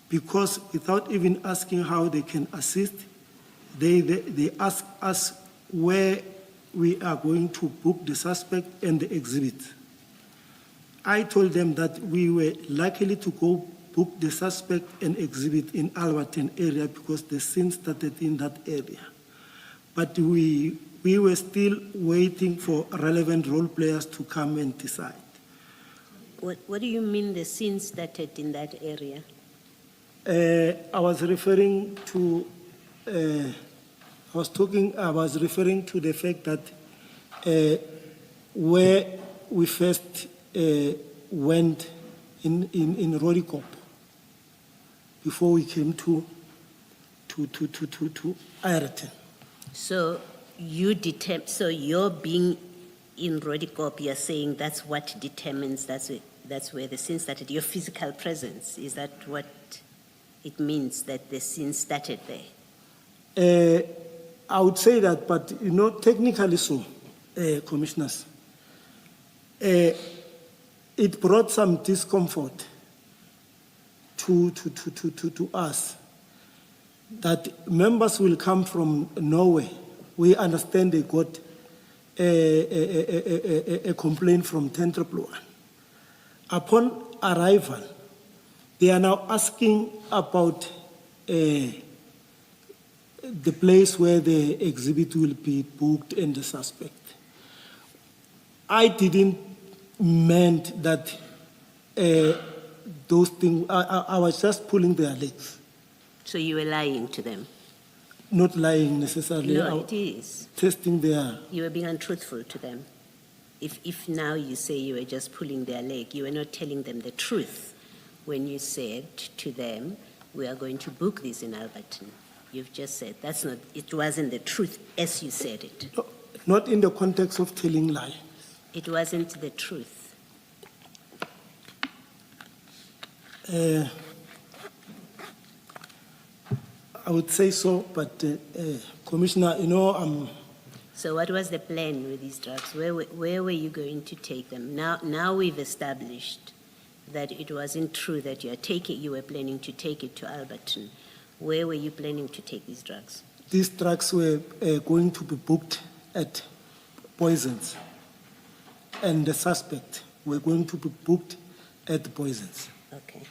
because without even asking how they can assist, they asked us where we are going to book the suspect and the exhibit. I told them that we were likely to go book the suspect and exhibit in Alberton area because the scene started in that area. But we were still waiting for relevant role players to come and decide. What do you mean the scene started in that area? I was referring to the fact that where we first went in Rodikop before we came to Ayrton. So you're being in Rodikop, you're saying that's what determines, that's where the scene started, your physical presence. Is that what it means, that the scene started there? I would say that, but technically so, commissioners. It brought some discomfort to us that members will come from Norway. We understand they got a complaint from 10-111. Upon arrival, they are now asking about the place where the exhibit will be booked and the suspect. I didn't meant that those things, I was just pulling their legs. So you were lying to them? Not lying necessarily. No, it is. Testing their... You were being untruthful to them. If now you say you were just pulling their leg, you were not telling them the truth when you said to them, we are going to book this in Alberton. You've just said it wasn't the truth as you said it. No, not in the context of telling lies. It wasn't the truth. I would say so, but Commissioner, So what was the plan with these drugs? Where were you going to take them? Now we've established that it wasn't true that you were planning to take it to Alberton. Where were you planning to take these drugs? These drugs were going to be booked at Poisons, and the suspect were going to be booked at Poisons. Okay.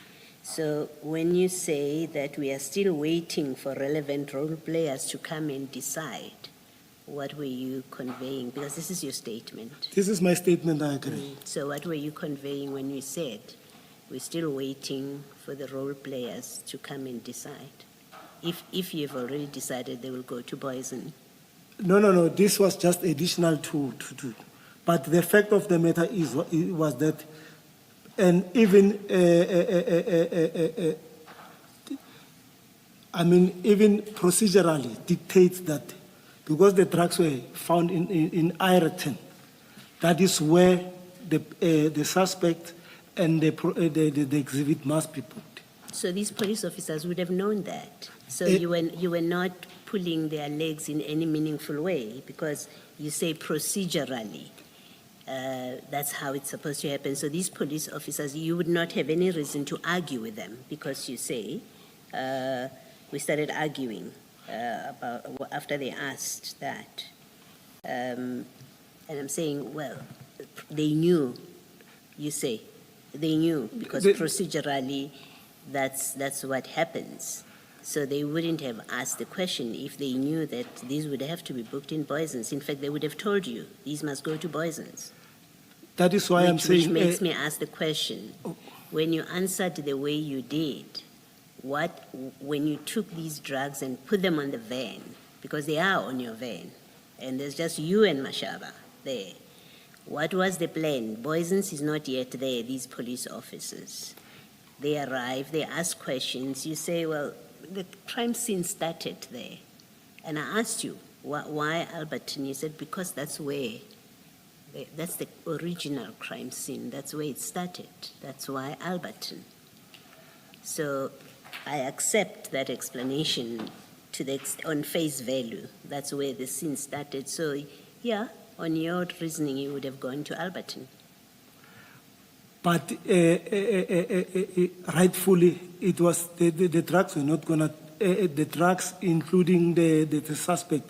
So when you say that we are still waiting for relevant role players to come and decide, what were you conveying? Because this is your statement. This is my statement, I agree. So what were you conveying when you said we're still waiting for the role players to come and decide? If you've already decided they will go to Poison. No, this was just additional to. But the fact of the matter was that, and even, even procedurally dictates that because the drugs were found in Ireton, that is where the suspect and the exhibit must be put. So these police officers would have known that. So Eh. you were not pulling their legs in any meaningful way because you say procedurally. That's how it's supposed to happen. So these police officers, you would not have any reason to argue with them because you say we started arguing about after they asked that. And I'm saying, well, they knew, you say. They knew because procedurally that's what happens. So they wouldn't have asked the question if they knew that these would have to be booked in Poisons. In fact, they would have told you these must go to Poisons. That is why I'm saying. Which makes me ask the question: when you answered the way you did, when you took these drugs and put them on the van, because they are on your van, and there's just you and Mashaba there. What was the plan? Poisons is not yet there. These police officers, they arrive, they ask questions. You say, well, the crime scene started there. And I asked you, why Alberton? You said, because that's the original crime scene. That's where it started. That's why Alberton. So I accept that explanation on face value. That's where the scene started. So, yeah, on your reasoning, you would have gone to Alberton. But rightfully, it was the drugs were not gonna, the drugs, including the suspect,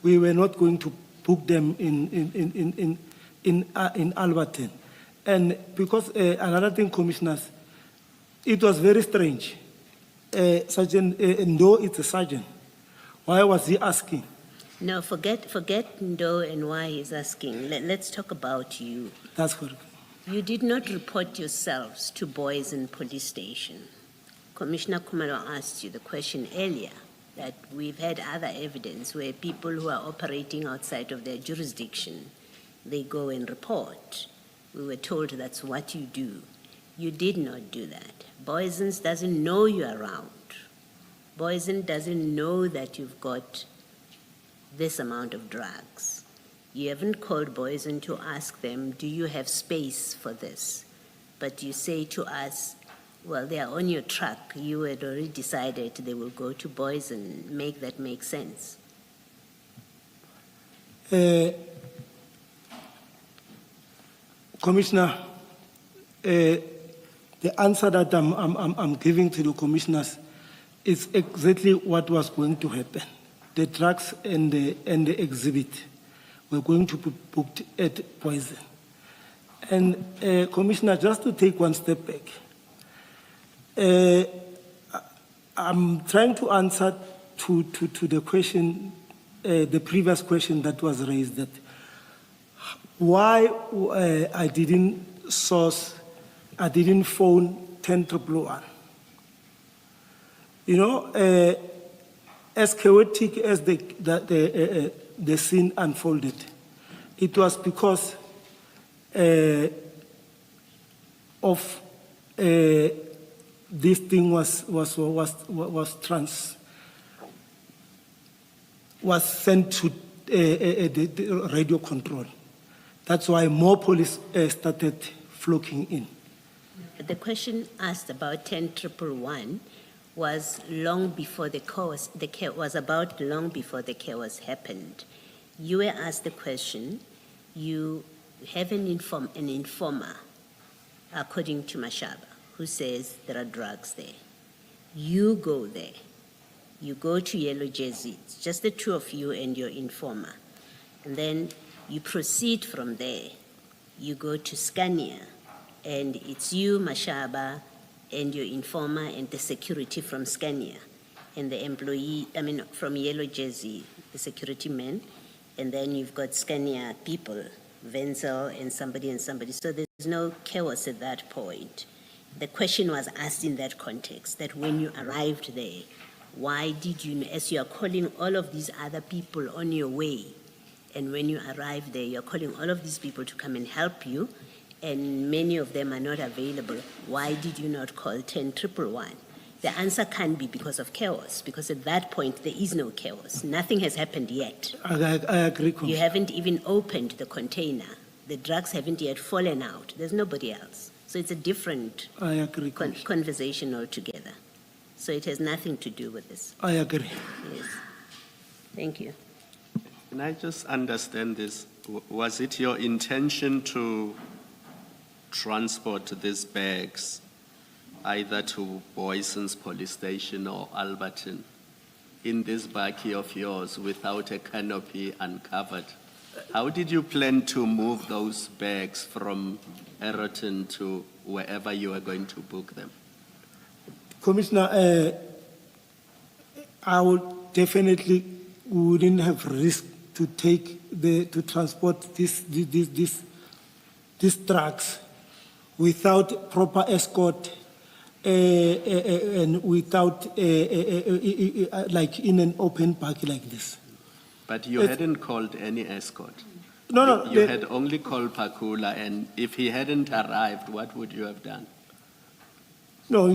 we were not going to book them in Alberton. And because another thing, commissioners, it was very strange. Sergeant Ndo, it's a sergeant. Why was he asking? No, forget Ndo and why he's asking. Let's talk about you. That's correct. You did not report yourselves to Boysen Police Station. Commissioner Khumalo asked you the question earlier that we've had other evidence where people who are operating outside of their jurisdiction, they go and report. We were told that's what you do. You did not do that. Boysen doesn't know you're around. Boysen doesn't know that you've got this amount of drugs. You haven't called Boysen to ask them, do you have space for this? But you say to us, well, they are on your truck. You had already decided they will go to Boysen. Make that make sense. Commissioner, the answer that I'm giving to the commissioners is exactly what was going to happen. The drugs and the exhibit were going to be booked at Poison. And Commissioner, just to take one step back, I'm trying to answer to the question, the previous question that was raised, that why I didn't phone 10111. You know, as chaotic as the scene unfolded, it was because of this thing was sent to the radio control. That's why more police started flocking in. The question asked about 10111 was long before the chaos happened. You were asked the question. You have an informer, according to Mashaba, who says there are drugs there. You go there. You go to Yellow Jersey. It's just the two of you and your informer. And then you proceed from there. You go to Scania and it's you, Mashaba, and your informer, and the security from Scania, and the employee, from Yellow Jersey, the security man, and then you've got Scania people, Wenzel and somebody. So there's no chaos at that point. The question was asked in that context, that when you arrived there, why did you, as you are calling all of these other people on your way, and when you arrive there, you're calling all of these people to come and help you, and many of them are not available, why did you not call 10-111? The answer can't be because of chaos, because at that point there is no chaos. Nothing has happened yet. I agree. You haven't even opened the container. The drugs haven't yet fallen out. There's nobody else. So it's a different I agree. conversation altogether. So it has nothing to do with this. I agree. Yes. Thank you. Can I just understand this? Was it your intention to transport these bags either to Boyson's police station or Alberton in this bakkie of yours without a canopy uncovered? How did you plan to move those bags from Eroton to wherever you were going to book them? Commissioner, I would definitely wouldn't have risked to to transport these trucks without proper escort and without like in an open park like this. But you hadn't called any escort. No. You had only called Pakula, and if he hadn't arrived, what would you have done? No,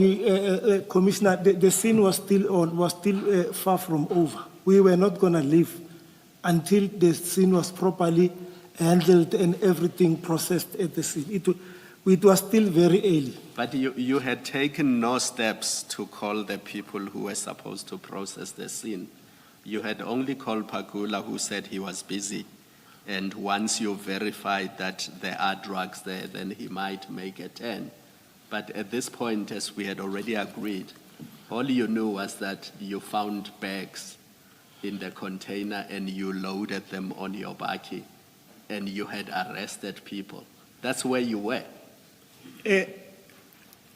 Commissioner, the scene was still far from over. We were not going to leave until the scene was properly handled and everything processed at the scene. It was still very early. But you had taken no steps to call the people who were supposed to process the scene. You had only called Pakula, who said he was busy. And once you verified that there are drugs there, then he might make a turn. But at this point, as we had already agreed, all you knew was that you found bags in the container and you loaded them on your bakkie and you had arrested people. That's where you were.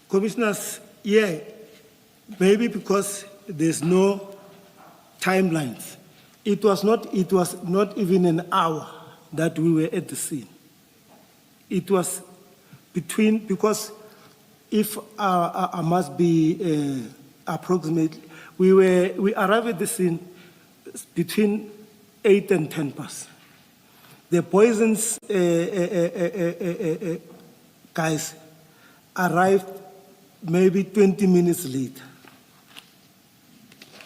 Commissioners, yeah, maybe because there's no timelines. It was not even an hour that we were at the scene. It was because if I must be approximate, we arrived at the scene between 8 and 10 past. The Poison's guys arrived maybe 20 minutes later,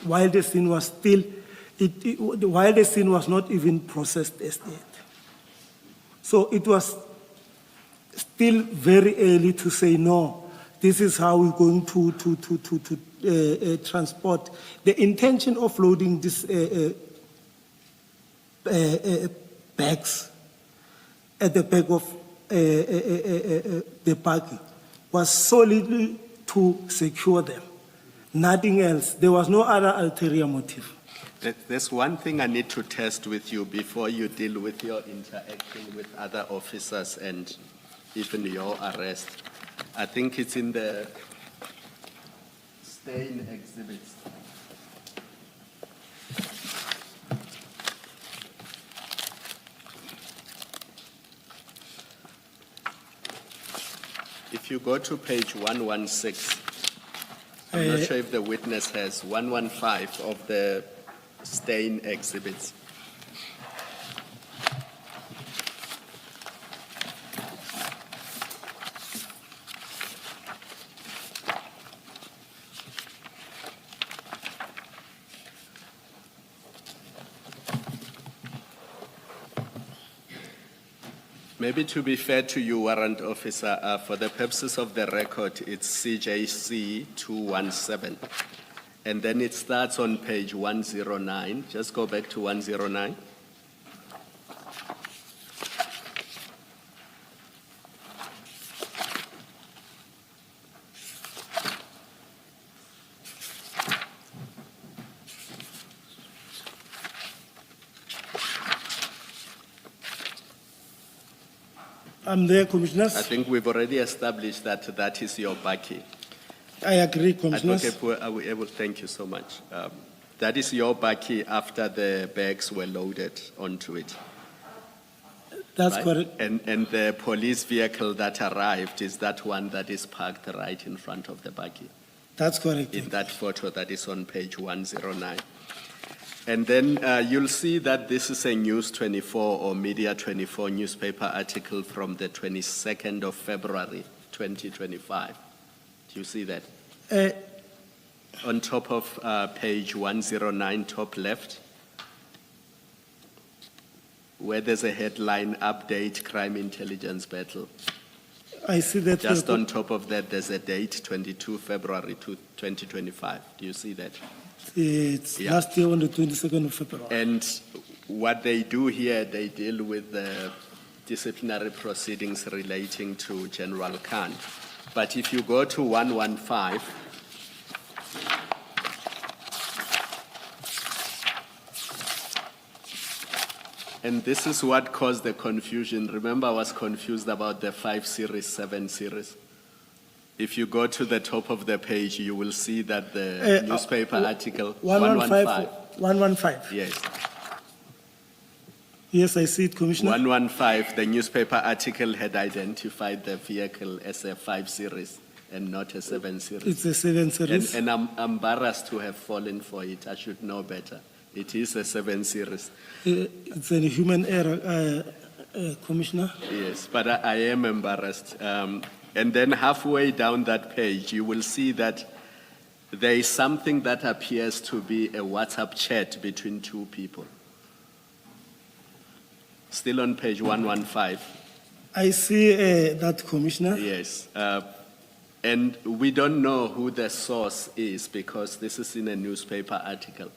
while the scene was still, while the scene was not even processed as yet. So it was still very early to say, no, this is how we're going to transport. The intention of loading these bags at the back of the parking was solely to secure them. Nothing else. There was no other ulterior motive. There's one thing I need to test with you before you deal with your interaction with other officers and even your arrest. I think it's in the stain exhibits. If you go to page 116, I'm not sure if the witness has 115 of the stain exhibits. Maybe to be fair to you, Warrant Officer, for the purposes of the record, it's CJC 217. And then it starts on page 109. Just go back to 109. I'm there, Commissioners. I think we've already established that that is your bakkie. I agree, Commissioners. Advocate Pua, are we able, thank you so much. That is your bakkie after the bags were loaded onto it. That's right? correct. And the police vehicle that arrived is that one that is parked right in front of the bakkie, That's correct. in that photo that is on page 109. And then you'll see that this is a News 24 or Media 24 newspaper article from the 22nd of February, 2025. Do you see that? On top of page 109, top left, where there's a headline, Update Crime Intelligence Battle. I see that. Just on top of that, there's a date, 22 February 2025. Do you see that? It's Yeah. last year on the 22nd of February. And what they do here, they deal with the disciplinary proceedings relating to General Khan. But if you go to 115, and this is what caused the confusion. Remember, I was confused about the 5 series, 7 series. If you go to the top of the page, you will see that the newspaper article 115. 115. Yes. Yes, I see it, Commissioner. 115, the newspaper article had identified the vehicle as a 5 series and not a 7 series. It's a 7 series. And I'm embarrassed to have fallen for it. I should know better. It is a 7 series. It's a human error, Commissioner. Yes, but I am embarrassed. And then halfway down that page, you will see that there is something that appears to be a WhatsApp chat between two people. Still on page 115. I see that, Commissioner. Yes. And we don't know who the source is because this is in a newspaper article.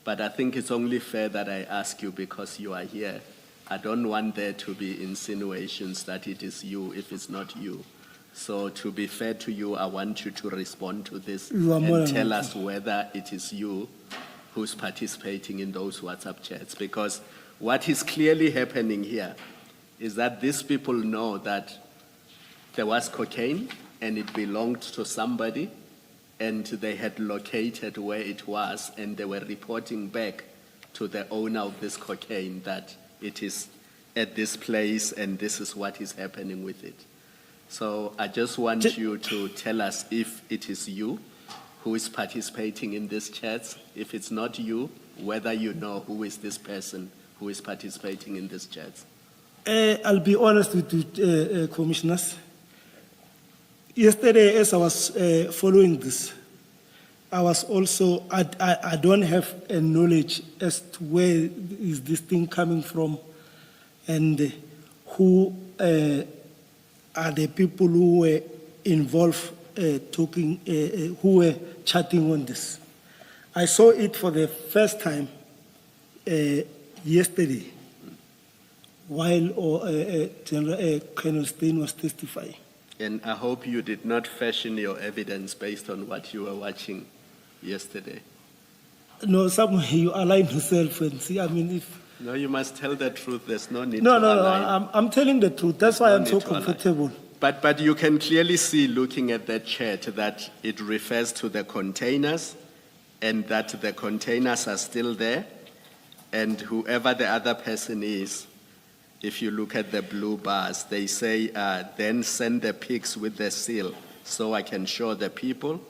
But I think it's only fair that I ask you because you are here. I don't want there to be insinuations that it is you if it's not you. So to be fair to you, I want you to respond to this You are more and than tell welcome. us whether it is you who's participating in those WhatsApp chats. Because what is clearly happening here is that these people know that there was cocaine and it belonged to somebody and they had located where it was and they were reporting back to the owner of this cocaine that it is at this place and this is what is happening with it. So I just want you to tell us if it is you who is participating in these chats. If it's not you, whether you know who is this person who is participating in these chats. I'll be honest with you, Commissioners. Yesterday, as I was following this, I was also, I don't have a knowledge as to where is this thing coming from and who are the people who were involved talking, who were chatting on this. I saw it for the first time yesterday while Colonel Stein was testifying. And I hope you did not fashion your evidence based on what you were watching yesterday. No, somehow you align yourself and see, I mean, if... No, you must tell the truth. There's no need No, to align. I'm telling the truth. That's why I'm so comfortable. But you can clearly see, looking at that chat, that it refers to the containers and that the containers are still there. And whoever the other person is, if you look at the blue bars, they say, then send the pics with the seal so I can show the people.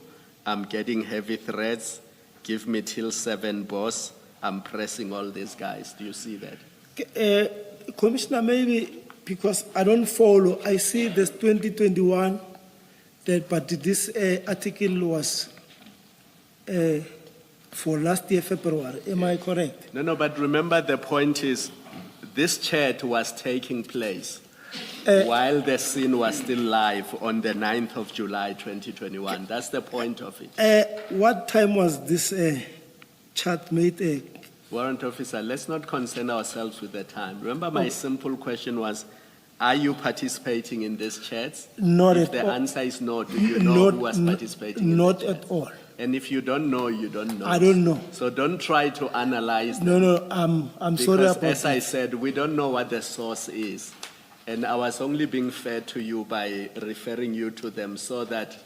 I'm getting heavy threats. Give me till 7, boss. I'm pressing all these guys. Do you see that? Commissioner, maybe because I don't follow, I see this 2021, but this article was for last year, February. Am I correct? No, but remember the point is, this chat was taking place while the scene was still live on the 9th of July, 2021. That's the point of it. What time was this chat made? Warrant officer, let's not concern ourselves with the time. Remember my simple question was, are you participating in these chats? Not if at the all. answer is no, do you know who was participating in Not the chats? at all. And if you don't know, you don't know. I don't know. So don't try to analyze them. No, I'm sorry Because about as I that. said, we don't know what the source is. And I was only being fair to you by referring you to them so that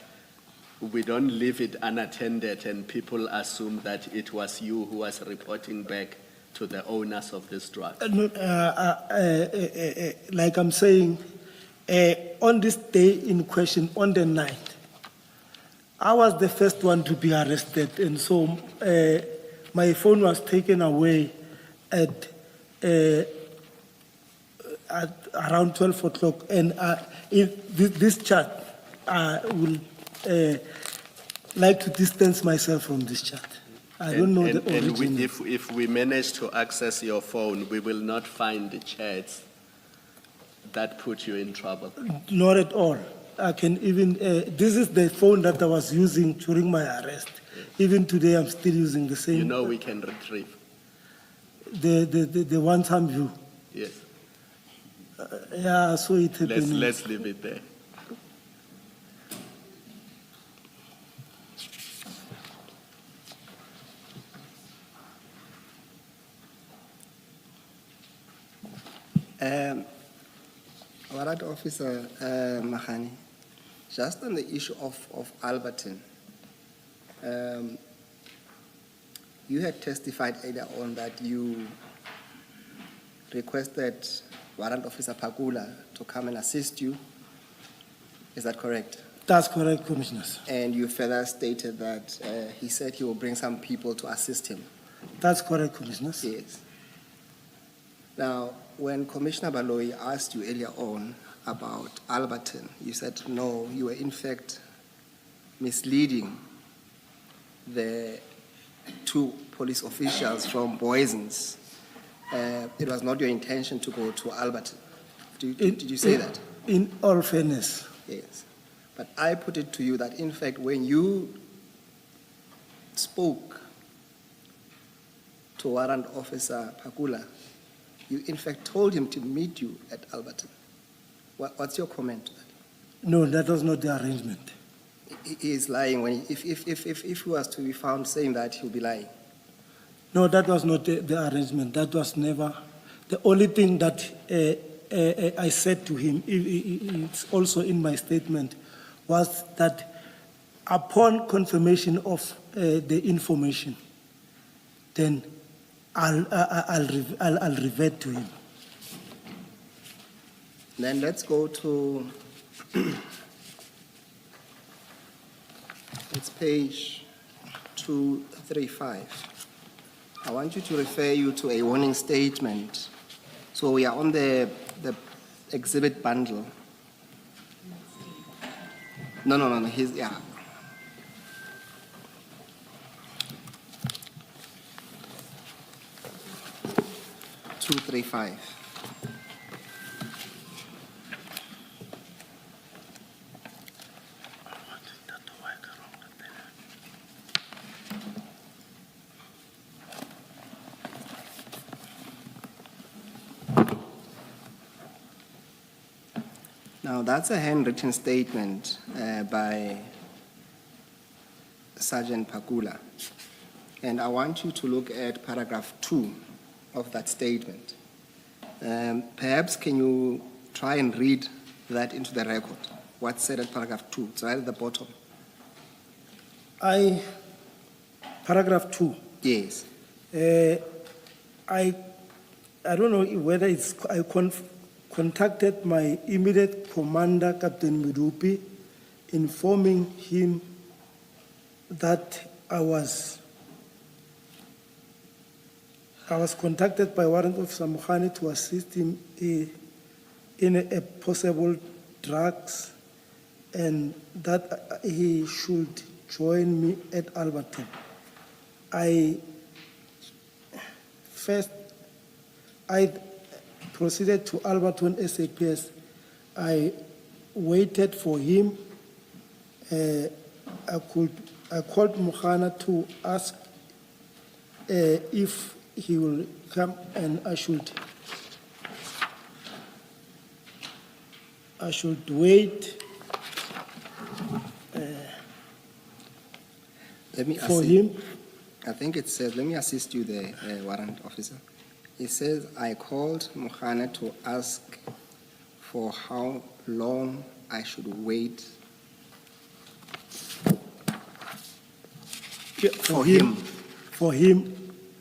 we don't leave it unattended and people assume that it was you who was reporting back to the owners of this drug. Like I'm saying, on this day in question, on the 9th, I was the first one to be arrested, and so my phone was taken away at around 12 o'clock, and this chat, I will like to distance myself from this chat. I don't know the origin. If we manage to access your phone, we will not find the chats that put you in trouble. Not at all. I can even, this is the phone that I was using during my arrest. Even today, I'm still using the same. You know we can retrieve. The one-time view. Yes. Yeah, so it happened. Let's leave it there. Warrant Officer Magane, just on the issue of Alberton, you had testified earlier on that you requested Warrant Officer Pakula to come and assist you. Is that correct? That's correct, Commissioners. And you further stated that he said he will bring some people to assist him. That's correct, Commissioners. Yes. Now, when Commissioner Baloyi asked you earlier on about Alberton, you said no, you were in fact misleading the two police officials from Boysens. It was not your intention to go to Alberton. Did you say that? In all fairness. Yes. But I put it to you that, in fact, when you spoke to Warrant Officer Pakula, you in fact told him to meet you at Alberton. What's your comment to that? No, that was not the arrangement. He is lying. If he was to be found saying that, he'll be lying. No, that was not the arrangement. That was never. The only thing that I said to him, it's also in my statement, was that upon confirmation of the information, then I'll revert to him. Then let's go to it's page 235. I want you to refer you to a warning statement. So we are on the exhibit bundle. No, yeah. Two, 3, 5. Now, that's a handwritten statement by Sergeant Pakula. And I want you to look at paragraph 2 of that statement. Perhaps can you try and read that into the record? What's said at paragraph 2? It's right at the bottom. Paragraph 2. Yes. I don't know whether it's, contacted my immediate commander, Captain Mudupi, informing him that I was contacted by Warrant Officer Magane to assist him in a possible drugs, and that he should join me at Alberton. I proceeded to Alberton SAPS. I waited for him. I called Magane to ask if he will come, and I should wait for him. I think it says, let me assist you there, Warrant Officer. It says, I called Magane to ask for how long I should wait for him. For him,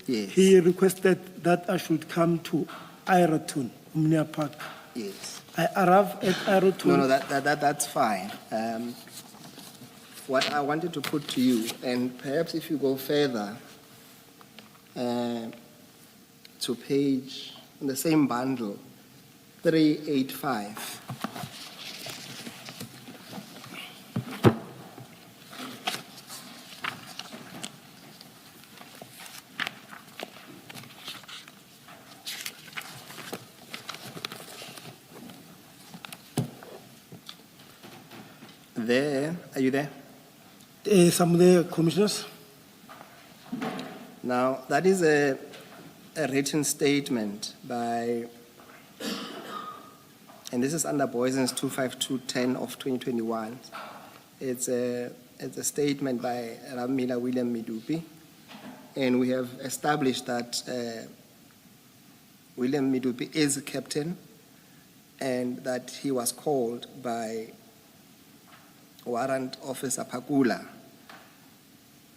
Yes. he requested that I should come to Ireton, Umnia Park. Yes. I arrived at Ireton. No, that's fine. What I wanted to put to you, and perhaps if you go further to page, in the same bundle, 385. There, are you there? Some of the commissioners. Now, that is a written statement by, and this is under Boyson's 25210 of 2021. It's a statement by Ramila William Midupi, and we have established that William Midupi is a captain and that he was called by Warrant Officer Pakula.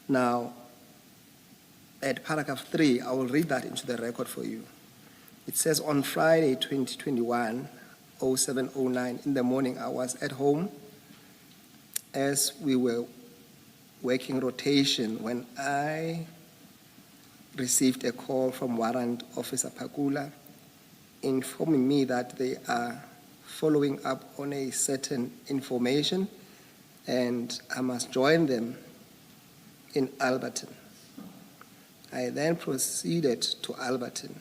Now, at paragraph 3, I will read that into the record for you. It says, on Friday, 2021, 0709, in the morning, I was at home as we were working rotation when I received a call from Warrant Officer Pakula informing me that they are following up on a certain information and I must join them in Alberton. I then proceeded to Alberton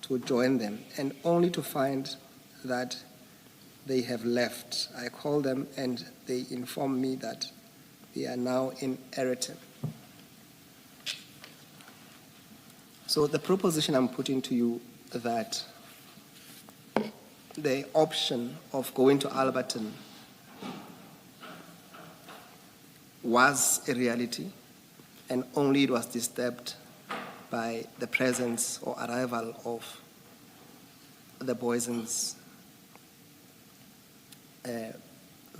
to join them and only to find that they have left. I called them and they informed me that they are now in Ayrton. So the proposition I'm putting to you that the option of going to Alberton was a reality and only it was disturbed by the presence or arrival of the Boyson's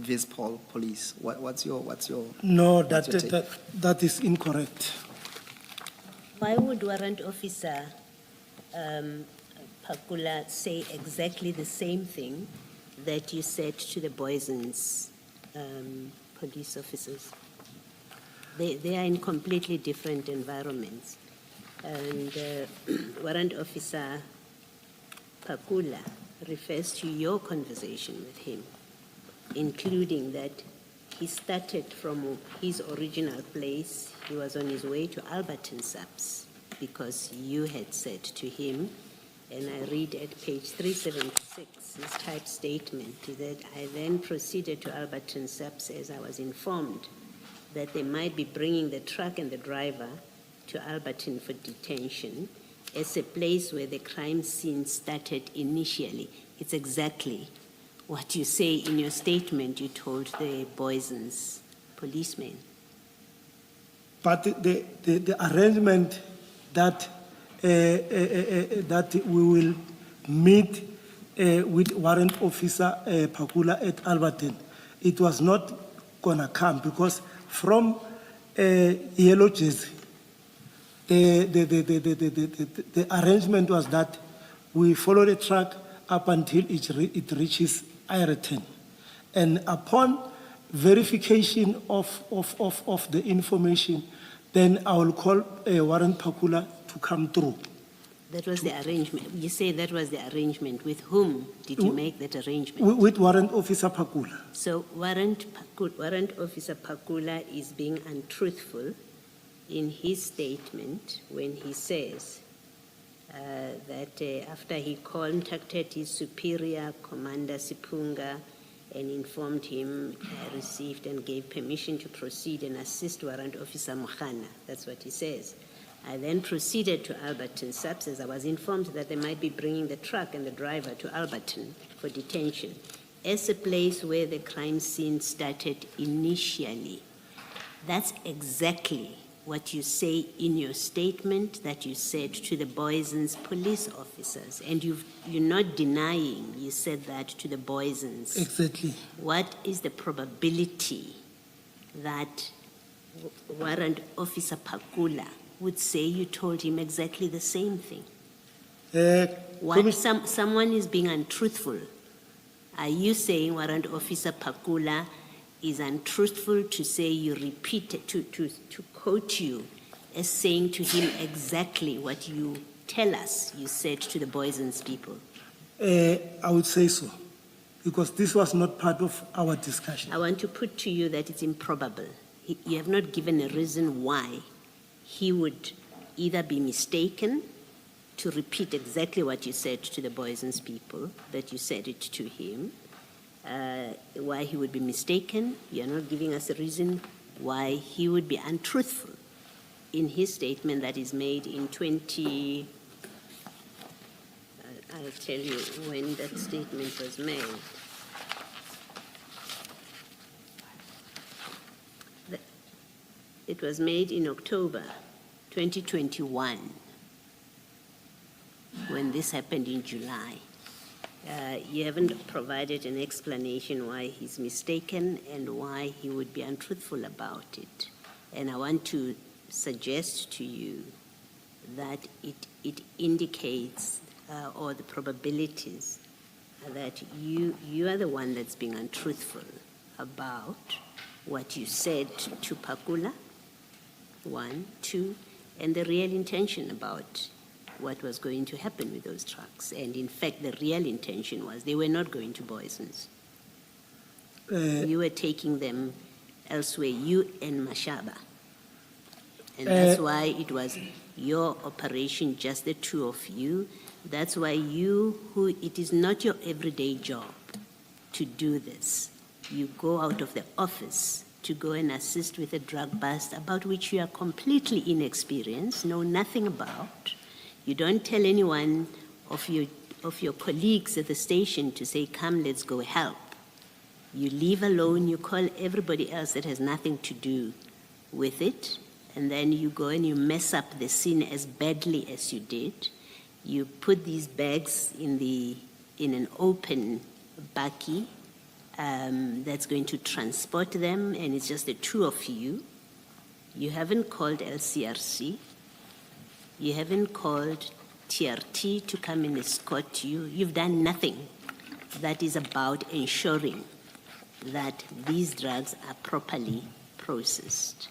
Vispol police. What's your No, what's your take? that is incorrect. Why would Warrant Officer Pakula say exactly the same thing that you said to the Boyson's police officers? They are in completely different environments. And Warrant Officer Pakula refers to your conversation with him, including that he started from his original place. He was on his way to Alberton Subs because you had said to him, and I read at page 376, his type statement, that I then proceeded to Alberton Subs as I was informed that they might be bringing the truck and the driver to Alberton for detention as a place where the crime scene started initially. It's exactly what you say in your statement you told the Boyson's policemen. But the arrangement that that we will meet with Warrant Officer Pakula at Alberton, it was not gonna come because from Yellow Jersey, the arrangement was that we follow the truck up until it reaches Ireton. And upon verification of the information, then I will call Warrant Pakula to come through. That was the arrangement. You say that was the arrangement. With whom did you make that arrangement? With Warrant Officer Pakula. So Warrant Officer Pakula is being untruthful in his statement when he says that after he contacted his superior, Commander Sipunga, and informed him, received and gave permission to proceed and assist Warrant Officer Magane. That's what he says. I then proceeded to Alberton Subs as I was informed that they might be bringing the truck and the driver to Alberton for detention as a place where the crime scene started initially. That's exactly what you say in your statement that you said to the Boysons police officers, and you're not denying you said that to the Boysons. Exactly. What is the probability that Warrant Officer Pakula would say you told him exactly the same thing? Someone is being untruthful. Are you saying Warrant Officer Pakula is untruthful to say you repeated, to quote you as saying to him exactly what you tell us you said to the Boysons people? I would say so, because this was not part of our discussion. I want to put to you that it's improbable. You have not given a reason why he would either be mistaken to repeat exactly what you said to the Boysons people, that you said it to him, why he would be mistaken. You're not giving us a reason why he would be untruthful in his statement that is made in I'll tell you when that statement was made. It was made in October 2021, when this happened in July. You haven't provided an explanation why he's mistaken and why he would be untruthful about it. And I want to suggest to you that it indicates, or the probabilities, that you are the one that's being untruthful about what you said to Pakula, 1, 2, and the real intention about what was going to happen with those trucks. And in fact, the real intention was they were not going to Boysons. You were taking them elsewhere, you and Mashaba. And that's why it was your operation, just the two of you. That's why it is not your everyday job to do this. You go out of the office to go and assist with a drug bust about which you are completely inexperienced, know nothing about. You don't tell anyone of your colleagues at the station to say, come, let's go help. You leave alone, you call everybody else that has nothing to do with it, and then you go and you mess up the scene as badly as you did. You put these bags in an open bakkie that's going to transport them, and it's just the two of you. You haven't called LCRC. You haven't called TRT to come and escort you. You've done nothing that is about ensuring that these drugs are properly processed.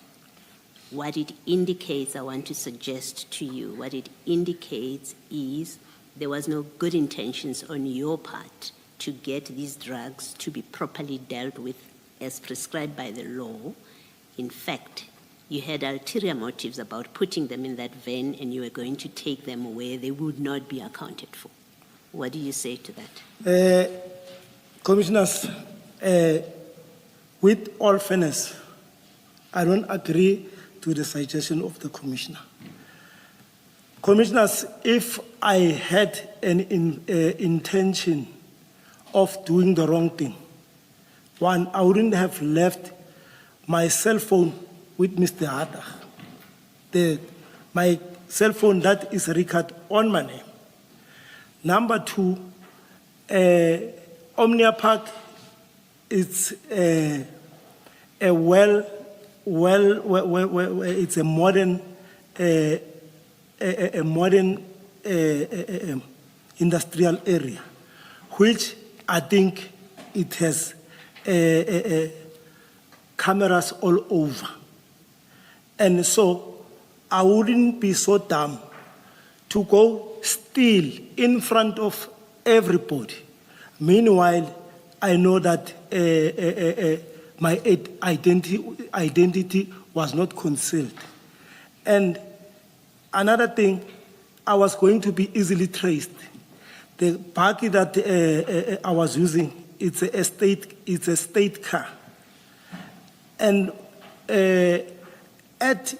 What it indicates, I want to suggest to you, what it indicates is there was no good intentions on your part to get these drugs to be properly dealt with as prescribed by the law. In fact, you had ulterior motives about putting them in that van, and you were going to take them where they would not be accounted for. What do you say to that? Commissioners, with all fairness, I don't agree to the suggestion of the commissioner. Commissioners, if I had an intention of doing the wrong thing, one, I wouldn't have left my cell phone with Mr. Hada. My cell phone that is recorded on my name. Number 2, Omnia Park is it's a modern industrial area, which I think it has cameras all over. And so I wouldn't be so dumb to go steal in front of everybody. Meanwhile, I know that my identity was not concealed. And another thing, I was going to be easily traced. The bakkie that I was using, it's a state car. And at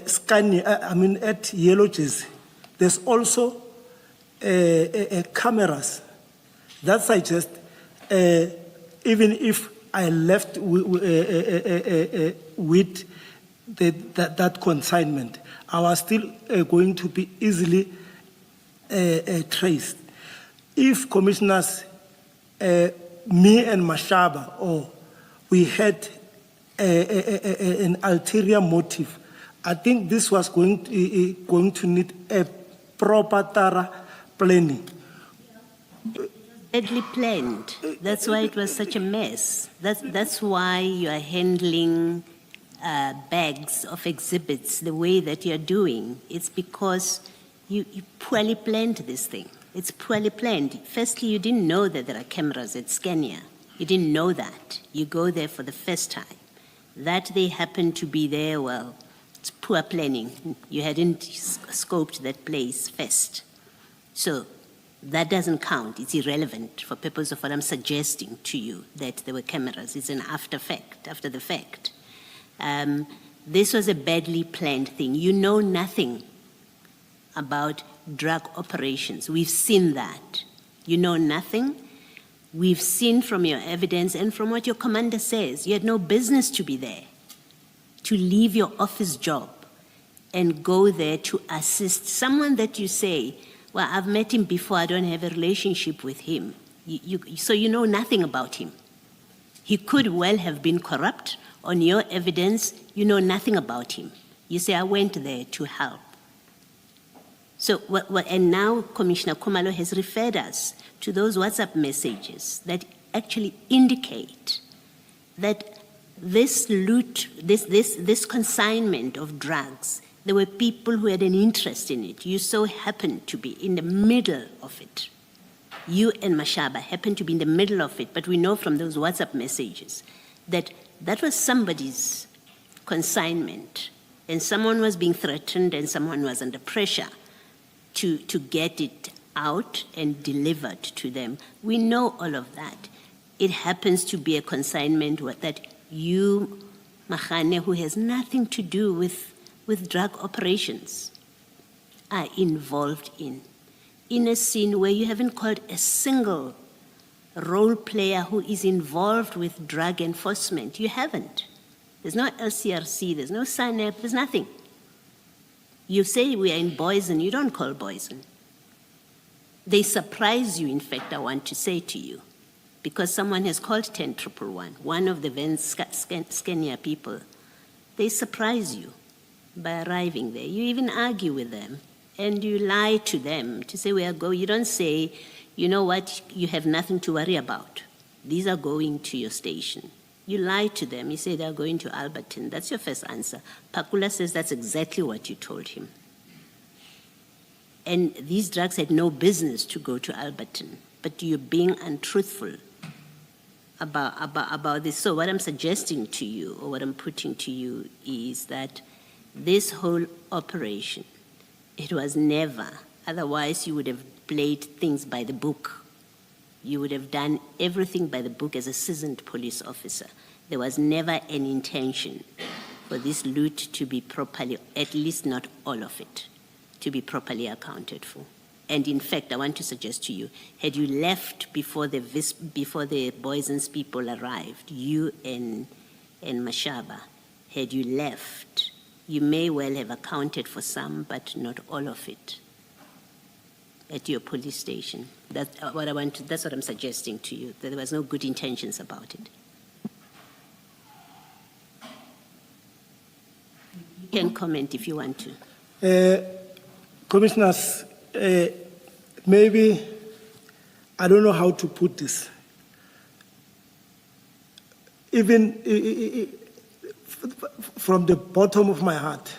Scania, at Yellow Jersey, there's also cameras that suggest even if I left with that consignment, I was still going to be easily traced. If commissioners, me and Mashaba, or we had an ulterior motive, I think this was going to need a proper thorough planning. Badly planned. That's why it was such a mess. That's why you are handling bags of exhibits the way that you're doing. It's because you poorly planned this thing. It's poorly planned. Firstly, you didn't know that there are cameras at Scania. You didn't know that. You go there for the first time. That they happen to be there, well, it's poor planning. You hadn't scoped that place first. So that doesn't count. It's irrelevant for purpose of what I'm suggesting to you, that there were cameras. It's an after the fact. This was a badly planned thing. You know nothing about drug operations. We've seen that. You know nothing. We've seen from your evidence and from what your commander says, you had no business to be there, to leave your office job and go there to assist someone that you say, well, I've met him before, I don't have a relationship with him. So you know nothing about him. He could well have been corrupt. On your evidence, you know nothing about him. You say, I went there to help. So, and now Commissioner Khumalo has referred us to those WhatsApp messages that actually indicate that this loot, this consignment of drugs, there were people who had an interest in it. You so happened to be in the middle of it. You and Mashaba happened to be in the middle of it, but we know from those WhatsApp messages that that was somebody's consignment, and someone was being threatened and someone was under pressure to get it out and delivered to them. We know all of that. It happens to be a consignment that you, Magane, who has nothing to do with drug operations, are involved in a scene where you haven't called a single role player who is involved with drug enforcement. You haven't. There's no LCRC, there's no SANEP, there's nothing. You say we are in Boysen, you don't call Boysen. They surprise you, in fact, I want to say to you, because someone has called 10111, one of the Scania people. They surprise you by arriving there. You even argue with them, and you lie to them to say, we are going. You don't say, you know what, you have nothing to worry about. These are going to your station. You lie to them. You say they're going to Alberton. That's your first answer. Pakula says that's exactly what you told him. And these drugs had no business to go to Alberton, but you're being untruthful about this. So what I'm suggesting to you, or what I'm putting to you, is that this whole operation, it was never, otherwise you would have played things by the book. You would have done everything by the book as a seasoned police officer. There was never an intention for this loot to be properly, at least not all of it, to be properly accounted for. And in fact, I want to suggest to you, had you left before the Boysen's people arrived, you and Mashaba, had you left, you may well have accounted for some, but not all of it at your police station. That's what I'm suggesting to you, that there was no good intentions about it. You can comment if you want to. Commissioners, maybe, I don't know how to put this. Even from the bottom of my heart,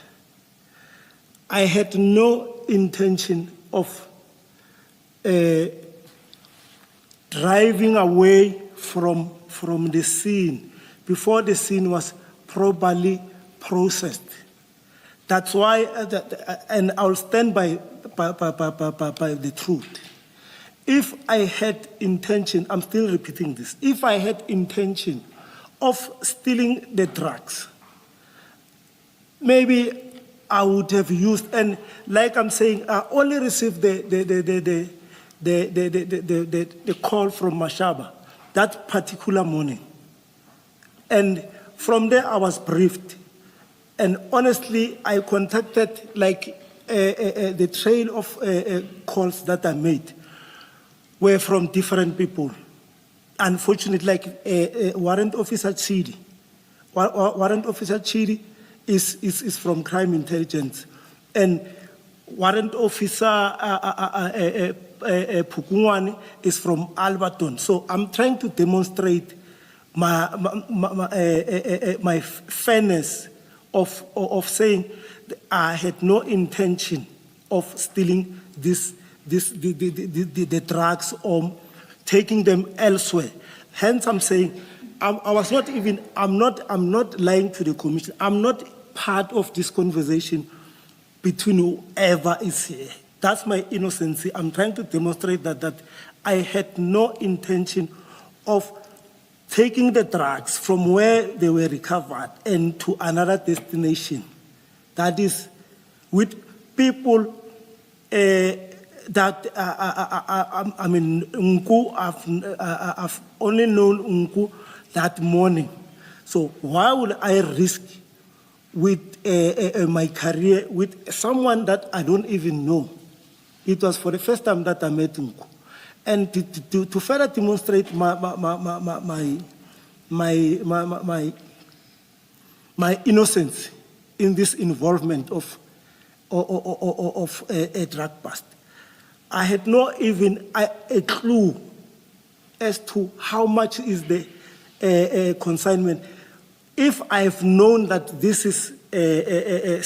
I had no intention of driving away from the scene before the scene was properly processed. That's why, and I'll stand by the truth. If I had intention, I'm still repeating this, if I had intention of stealing the drugs, maybe I would have used, and like I'm saying, I only received the call from Mashaba that particular morning. And from there I was briefed. And honestly, I contacted the trail of calls that I made were from different people. Unfortunately, Warrant Officer Chidi. Warrant Officer Chidi is from Crime Intelligence. And Warrant Officer Pukungwane is from Alberton. So I'm trying to demonstrate my fairness of saying I had no intention of stealing the drugs or taking them elsewhere. Hence, I'm saying I'm not lying to the commission. I'm not part of this conversation between whoever is here. That's my innocency. I'm trying to demonstrate that I had no intention of taking the drugs from where they were recovered and to another destination. That is with people that, I mean, Nku, I've only known Nku that morning. So why would I risk with my career with someone that I don't even know? It was for the first time that I met Nku. And to further demonstrate my innocence in this involvement of a drug bust, I had not even a clue as to how much is the consignment. If I've known that this is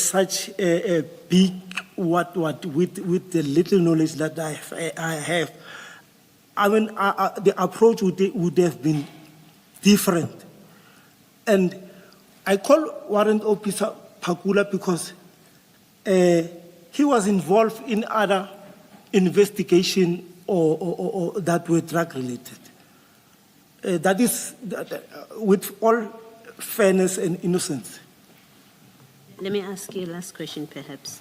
such a big with the little knowledge that I have, I mean, the approach would have been different. And I call Warrant Officer Pakula because he was involved in other investigation or that were drug related. That is with all fairness and innocence. Let me ask you a last question, perhaps.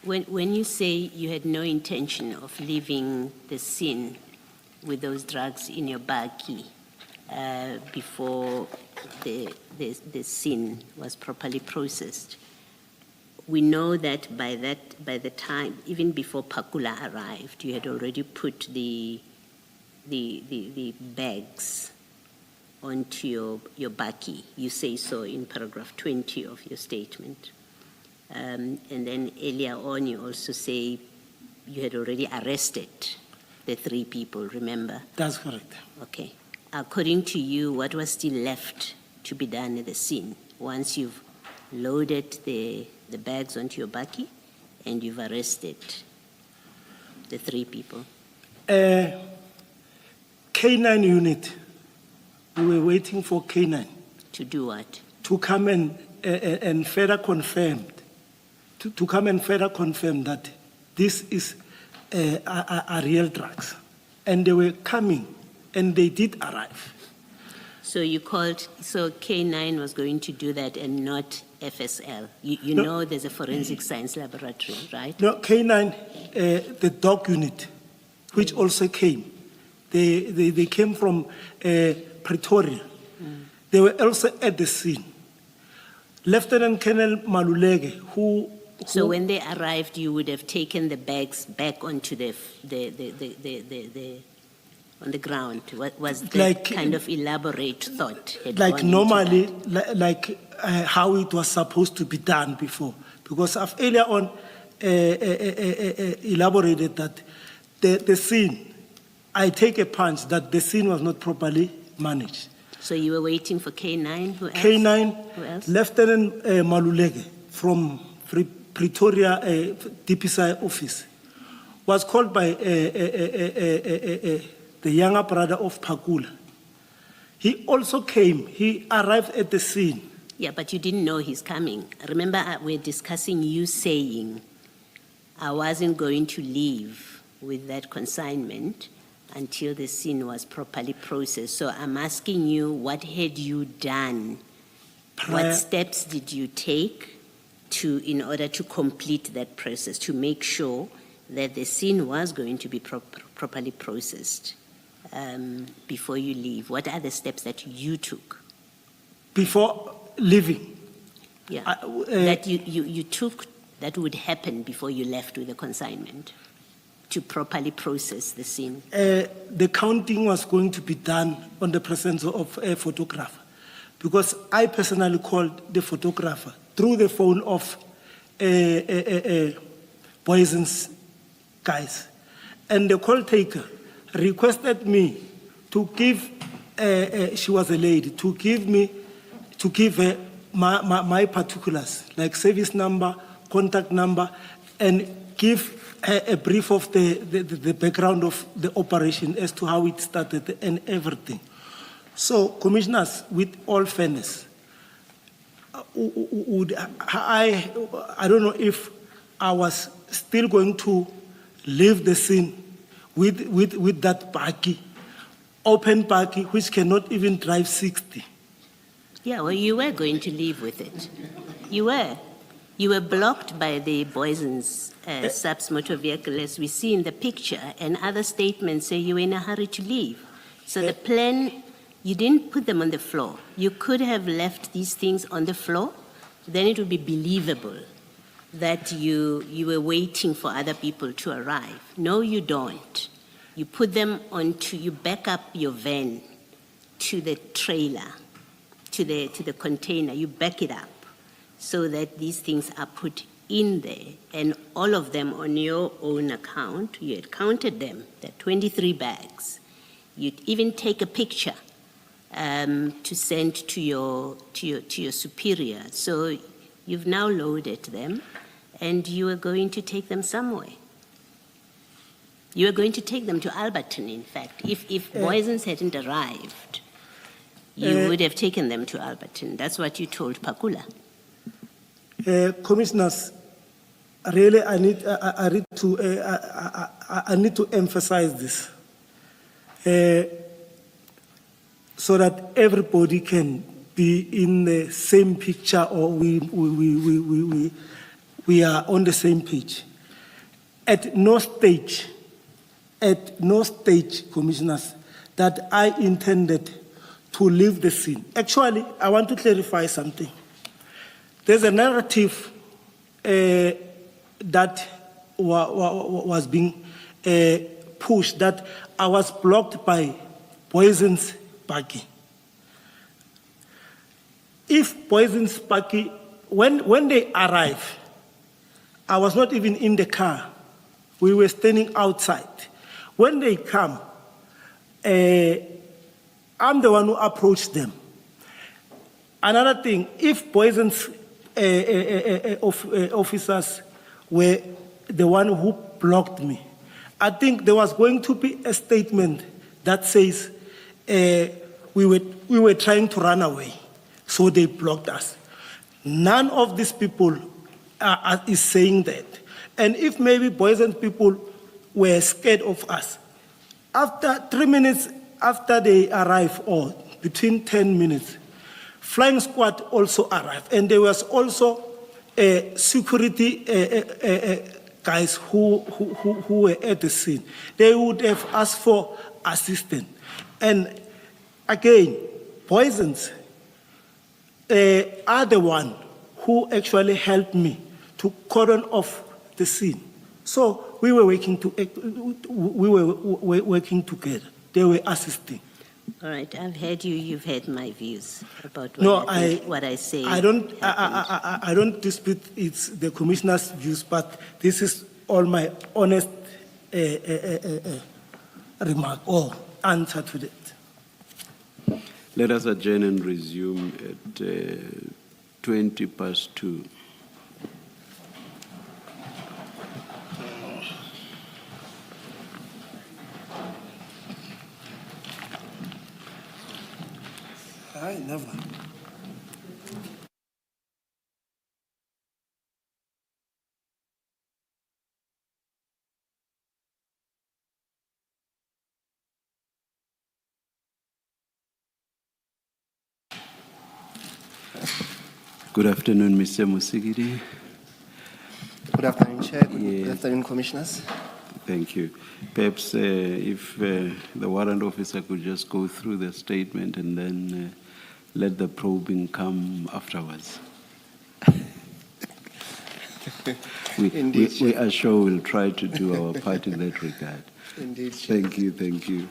When you say you had no intention of leaving the scene with those drugs in your baggie before the scene was properly processed, we know that by the time, even before Pakula arrived, you had already put the bags onto your baggie. You say so in paragraph 20 of your statement. And then earlier on, you also say you had already arrested the 3 people, remember? That's correct. Okay. According to you, what was still left to be done at the scene once you've loaded the bags onto your baggie and you've arrested the 3 people? K9 unit. We were waiting for K9. To do what? To come and further confirm. To come and further confirm that this is a real drugs. And they were coming, and they did arrive. So so K9 was going to do that and not FSL. You know there's a forensic science laboratory, right? No, K9, the dog unit, which also came. They came from Pretoria. They were also at the scene. Lieutenant Colonel Maluleke, who... So when they arrived, you would have taken the bags back onto on the ground. What was the kind of elaborate thought? Like normally, how it was supposed to be done before. Because I've earlier on elaborated that the scene, I take a punch that the scene was not properly managed. So you were waiting for K9? Who else? K9, Who else? Lieutenant Maluleke from Pretoria DPSI office was called by the younger brother of Pakula. He also came. He arrived at the scene. Yeah, but you didn't know he's coming. Remember, we're discussing you saying, I wasn't going to leave with that consignment until the scene was properly processed. So I'm asking you, what had you done? What steps did you take in order to complete that process, to make sure that the scene was going to be properly processed before you leave? What are the steps that you took? Before leaving? Yeah, that you took, that would happen before you left with the consignment to properly process the scene. The counting was going to be done on the presence of a photographer, because I personally called the photographer through the phone of Poison's guys, and the call taker requested me to give, she was a lady, to give her my particulars, like service number, contact number, and give a brief of the background of the operation as to how it started and everything. So, commissioners, with all fairness, I don't know if I was still going to leave the scene with that bakkie, open bakkie, which cannot even drive 60. Yeah, well, you were going to leave with it. You were. You were blocked by the Boyson's subs motor vehicle, as we see in the picture, and other statements say you were in a hurry to leave. So the plan, you didn't put them on the floor. You could have left these things on the floor, then it would be believable that you were waiting for other people to arrive. No, you don't. You put them onto, you back up your van to the trailer, to the container, you back it up so that these things are put in there, and all of them on your own account. You had counted them, there are 23 bags. You'd even take a picture to send to your superior. So you've now loaded them, and you are going to take them somewhere. You are going to take them to Alberton, in fact. If Boysons hadn't arrived, you would have taken them to Alberton. That's what you told Pakula. Commissioners, really, I need to emphasize this, so that everybody can be in the same picture, or we are on the same page. At no stage, commissioners, that I intended to leave the scene. Actually, I want to clarify something. There's a narrative that was being pushed, that I was blocked by Poison's bakkie. If Poison's bakkie, when they arrive, I was not even in the car. We were standing outside. When they come, I'm the one who approached them. Another thing, if Poison's officers were the one who blocked me, I think there was going to be a statement that says we were trying to run away, so they blocked us. None of these people is saying that. And if maybe Poison people were scared of us, after 3 minutes after they arrived, or between 10 minutes, flying squad also arrived, and there was also security guys who were at the scene. They would have asked for assistance. And again, Poisons are the one who actually helped me to cordon off the scene. So we were working together. They were assisting. All right, I've heard you. You've heard my views about what I say. I don't dispute it's the commissioner's views, but this is all my honest remark or answer to that. Let us adjourn and resume at 2:20. I never. Good afternoon, Mr. Musigiri. Good afternoon, Chair. Good Yes. afternoon, Commissioners. Thank you. Perhaps if the warrant officer could just go through the statement and then let the probing come afterwards. Indeed, we are sure we'll try to do our part in that regard. Indeed, Chair. Thank you, thank you.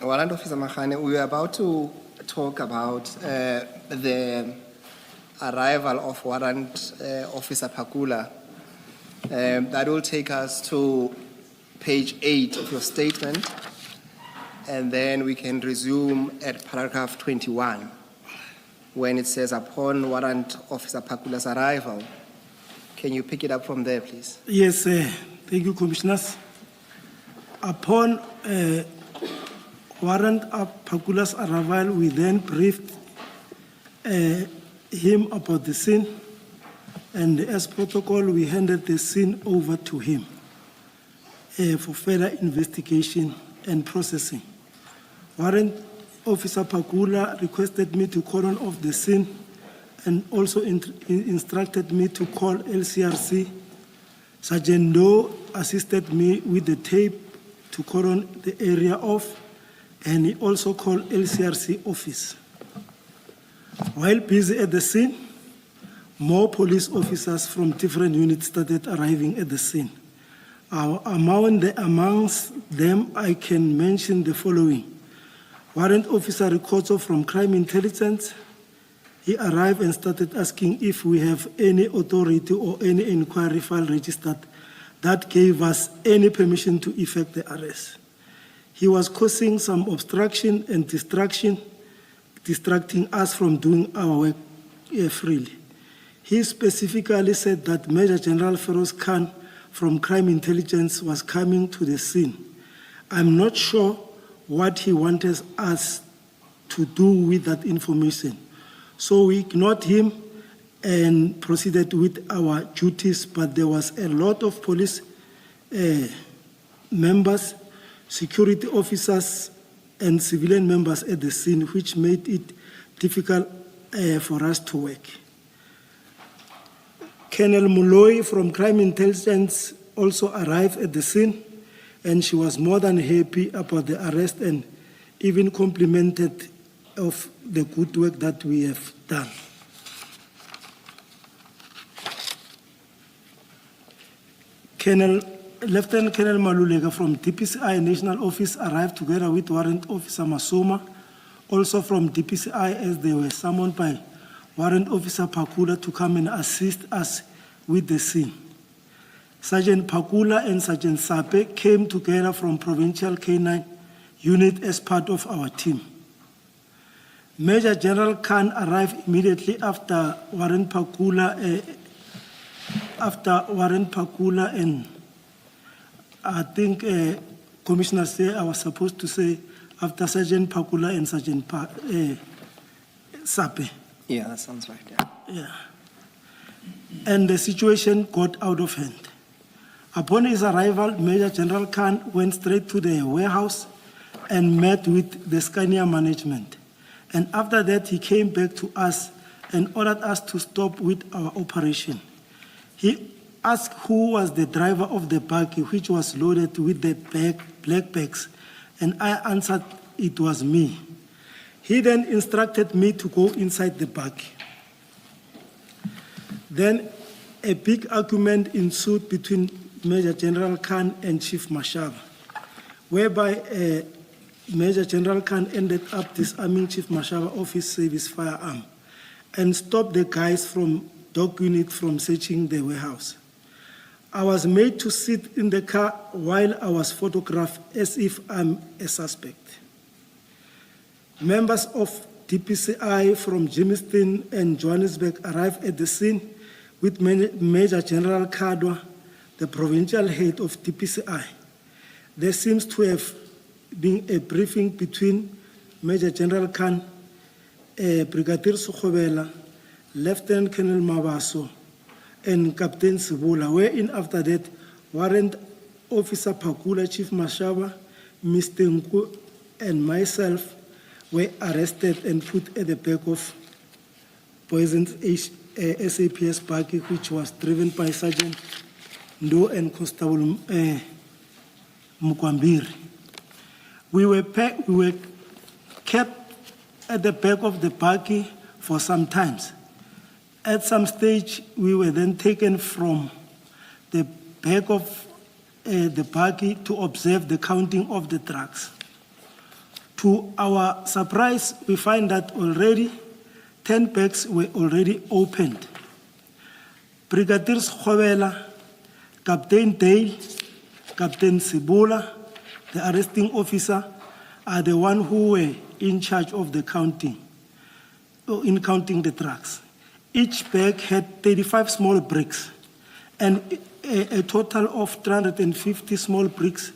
Warrant Officer Magane, we were about to talk about the arrival of Warrant Officer Pakula. That will take us to page 8 of your statement, and then we can resume at paragraph 21, when it says, upon Warrant Officer Pakula's arrival. Can you pick it up from there, please? Yes, thank you, Commissioners. Upon Warrant Pakula's arrival, we then briefed him about the scene, and as protocol, we handed the scene over to him for further investigation and processing. Warrant Officer Pakula requested me to cordon off the scene and also instructed me to call LCRC. Sergeant Doe assisted me with the tape to cordon the area off, and he also called LCRC office. While busy at the scene, more police officers from different units started arriving at the scene. Amongst them, I can mention the following. Warrant Officer Rikotso from Crime Intelligence. He arrived and started asking if we have any authority or any inquiry file registered that gave us any permission to effect the arrest. He was causing some obstruction and distracting us from doing our work freely. He specifically said that Major General Feroz Khan from Crime Intelligence was coming to the scene. I'm not sure what he wanted us to do with that information. So we ignored him and proceeded with our duties, but there was a lot of police members, security officers, and civilian members at the scene, which made it difficult for us to work. Colonel Baloyi from Crime Intelligence also arrived at the scene, and she was more than happy about the arrest and even complimented of the good work that we have done. Lieutenant Colonel Malulega from DPCI National Office arrived together with Warrant Officer Masoma, also from DPCI, as they were summoned by Warrant Officer Pakula to come and assist us with the scene. Sergeant Pakula and Sergeant Sape came together from Provincial K9 unit as part of our team. Major General Khan arrived immediately after Warrant Pakula, and I think Commissioner said I was supposed to say after Sergeant Pakula and Sergeant Sape. Yeah, that sounds right, yeah. Yeah. And the situation got out of hand. Upon his arrival, Major General Khan went straight to the warehouse and met with the Scania management. And after that, he came back to us and ordered us to stop with our operation. He asked who was the driver of the buggy, which was loaded with the black bags, and I answered it was me. He then instructed me to go inside the buggy. Then a big argument ensued between Major General Khan and Chief Mashaba, whereby Major General Khan ended up disarming Chief Mashaba of his service firearm and stopped the guys from dog unit from searching the warehouse. I was made to sit in the car while I was photographed as if I'm a suspect. Members of DPCI from Jamestown and Johannesburg arrived at the scene with Major General Kadwa, the provincial head of DPCI. There seems to have been a briefing between Major General Khan, Brigadier Sukhobela, Lieutenant Colonel Mabaso, and Captain Sibula, wherein after that, Warrant Officer Pakula, Chief Mashaba, Mr. Nku, and myself were arrested and put at the back of poisoned SAPS buggy, which was driven by Sergeant Ndo and Constable Mukwambiri. We were kept at the back of the buggy for some time. At some stage, we were then taken from the back of the buggy to observe the counting of the drugs. To our surprise, we find that already 10 bags were already opened. Brigadier Khobela, Captain Dale, Captain Sibula, the arresting officer, are the one who were in charge of the counting, or in counting the drugs. Each bag had 35 small bricks, and a total of 350 small bricks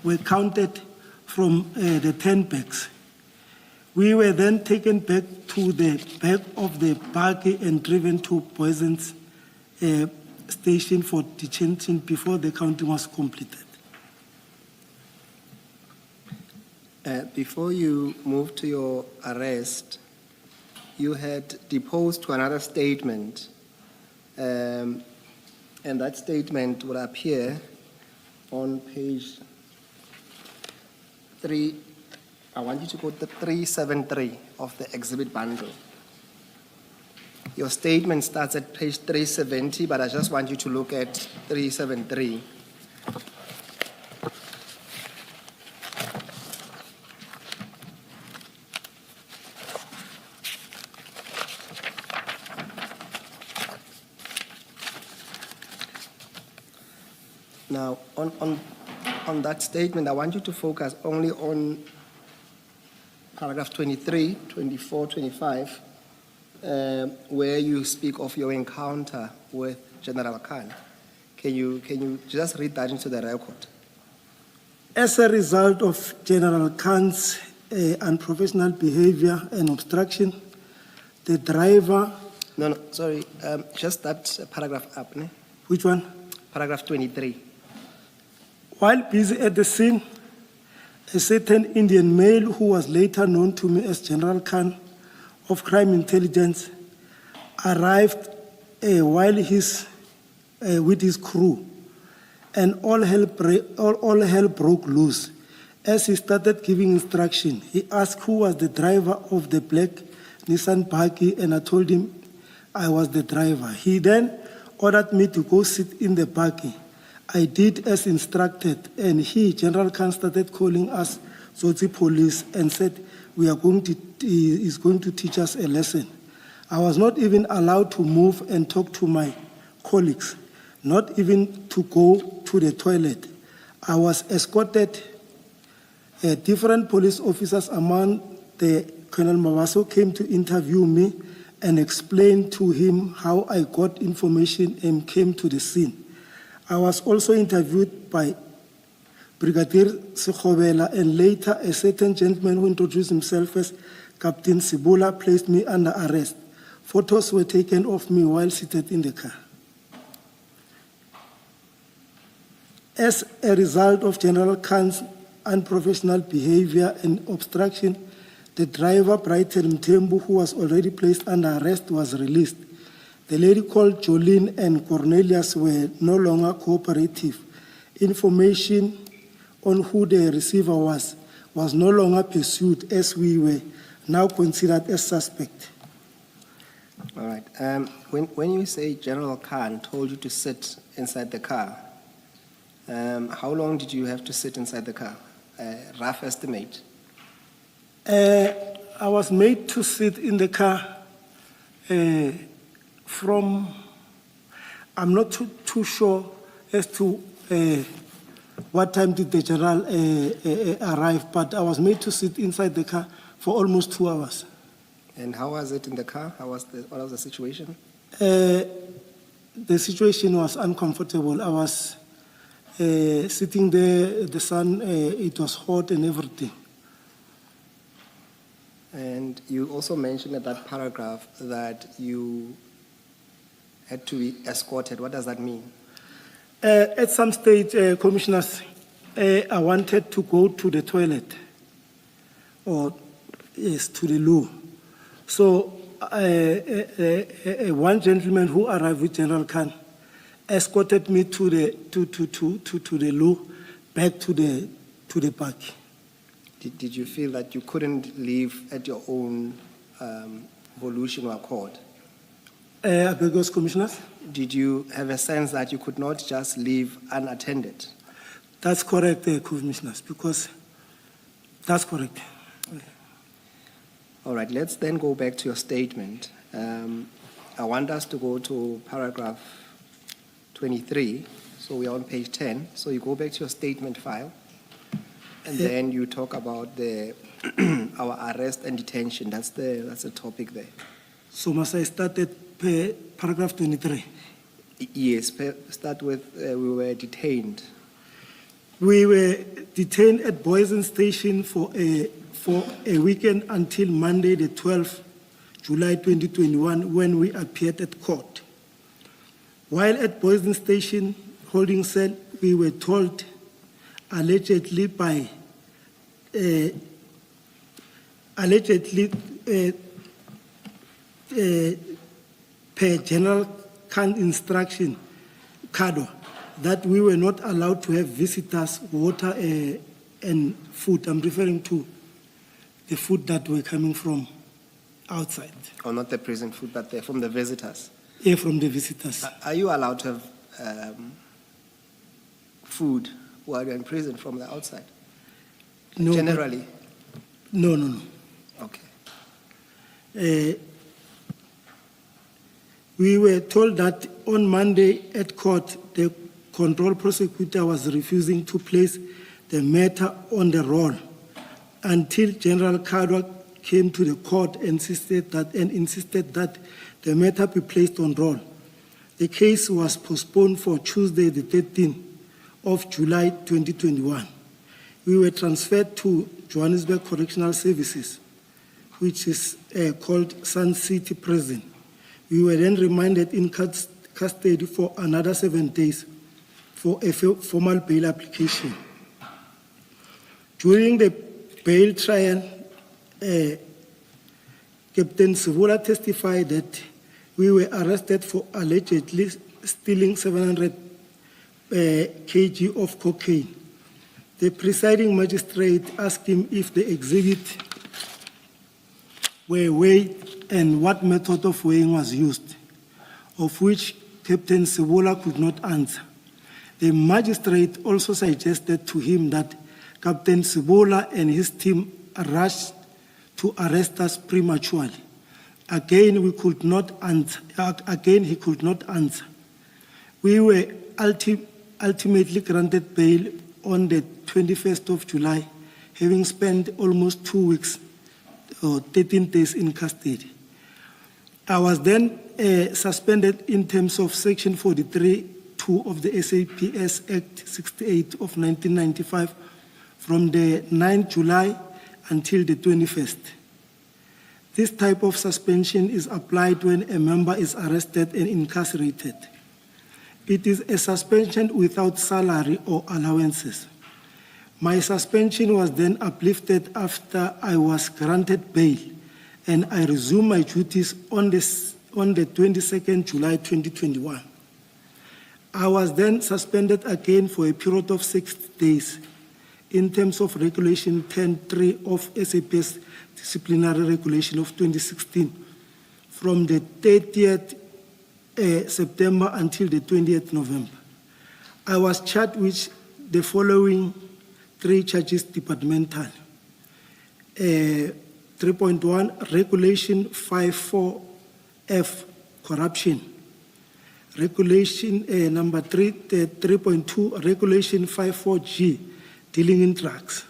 were counted from the 10 bags. We were then taken back to the back of the buggy and driven to Poison's station for detention before the counting was completed. Before you moved to your arrest, you had deposed to another statement, and that statement will appear on page 3. I want you to go to 373 of the exhibit bundle. Your statement starts at page 370, but I just want you to look at 373. Now, on that statement, I want you to focus only on paragraph 23, 24, 25, where you speak of your encounter with General Khan. Can you just read that into the record? As a result of General Khan's unprofessional behavior and obstruction, the driver... No, sorry, just that paragraph up, ne? Which one? Paragraph 23. While busy at the scene, a certain Indian male who was later known to me as General Khan of Crime Intelligence arrived with his crew, and all hell broke loose. As he started giving instruction, he asked who was the driver of the black Nissan buggy, and I told him I was the driver. He then ordered me to go sit in the buggy. I did as instructed, and General Khan, started calling us Zotsi police and said, he's going to teach us a lesson. I was not even allowed to move and talk to my colleagues, not even to go to the toilet. I was escorted. Different police officers, among the Colonel Mawaso, came to interview me and explained to him how I got information and came to the scene. I was also interviewed by Brigadier Sekhobela, and later a certain gentleman who introduced himself as Captain Sibula placed me under arrest. Photos were taken of me while seated in the car. As a result of General Khan's unprofessional behavior and obstruction, the driver, Brighton Mtembu, who was already placed under arrest, was released. The lady called Jolene and Cornelius were no longer cooperative. Information on who the receiver was no longer pursued, as we were now considered as suspect. All right. When you say General Khan told you to sit inside the car, how long did you have to sit inside the car? Rough estimate. I was made to sit in the car I'm not too sure as to what time did the general arrive, but I was made to sit inside the car for almost 2 hours. And how was it in the car? What was the situation? The situation was uncomfortable. I was sitting there, the sun, it was hot and everything. And you also mentioned in that paragraph that you had to be escorted. What does that mean? At some stage, commissioners, I wanted to go to the toilet, or yes, to the loo. So one gentleman who arrived with General Khan escorted me to the loo, back to the park. Did you feel that you couldn't leave at your own volition or accord? I beg yours, Commissioners. Did you have a sense that you could not just leave unattended? That's correct, Commissioners, because that's correct. All right, let's then go back to your statement. I want us to go to paragraph 23. So we are on page 10. So you go back to your statement file, and then you talk about the our arrest and detention. That's the topic there. So must I start at paragraph 23? Yes, start with we were detained. We were detained at Boysen Station for a weekend until Monday, the 12th July 2021, when we appeared at court. While at Boysen Station holding cell, we were told, allegedly per General Khan instruction, CADO, that we were not allowed to have visitors, water and food. I'm referring to the food that were coming from outside. Or not the prison food, but from the visitors. Yeah, from the visitors. Are you allowed to have food while you're in prison from the outside? No, Generally? No. Okay. We were told that on Monday at court, the control prosecutor was refusing to place the matter on the roll until General Kadwa came to the court and insisted that the matter be placed on roll. The case was postponed for Tuesday, the 13th of July 2021. We were transferred to Johannesburg Correctional Services, which is called Sun City Prison. We were then remanded in custody for another 7 days for a formal bail application. During the bail trial, Captain Sivula testified that we were arrested for allegedly stealing 700 kg of cocaine. The presiding magistrate asked him if the exhibit were weighed and what method of weighing was used, of which Captain Sivula could not answer. The magistrate also suggested to him that Captain Sivula and his team rushed to arrest us prematurely. Again, he could not answer. We were ultimately granted bail on the 21st of July, having spent almost 2 weeks or 13 days in custody. I was then suspended in terms of Section 43(2) of the SAPS Act 68 of 1995 from the 9th July until the 21st. This type of suspension is applied when a member is arrested and incarcerated. It is a suspension without salary or allowances. My suspension was then uplifted after I was granted bail, and I resumed my duties on the 22nd July 2021. I was then suspended again for a period of 6 days in terms of Regulation 10(3) of SAPS Disciplinary Regulation of 2016 from the 30th September until the 20th November. I was charged with the following 3 charges departmental. 3.1, Regulation 54F, corruption. Regulation number 3.2, Regulation 54G, dealing in drugs.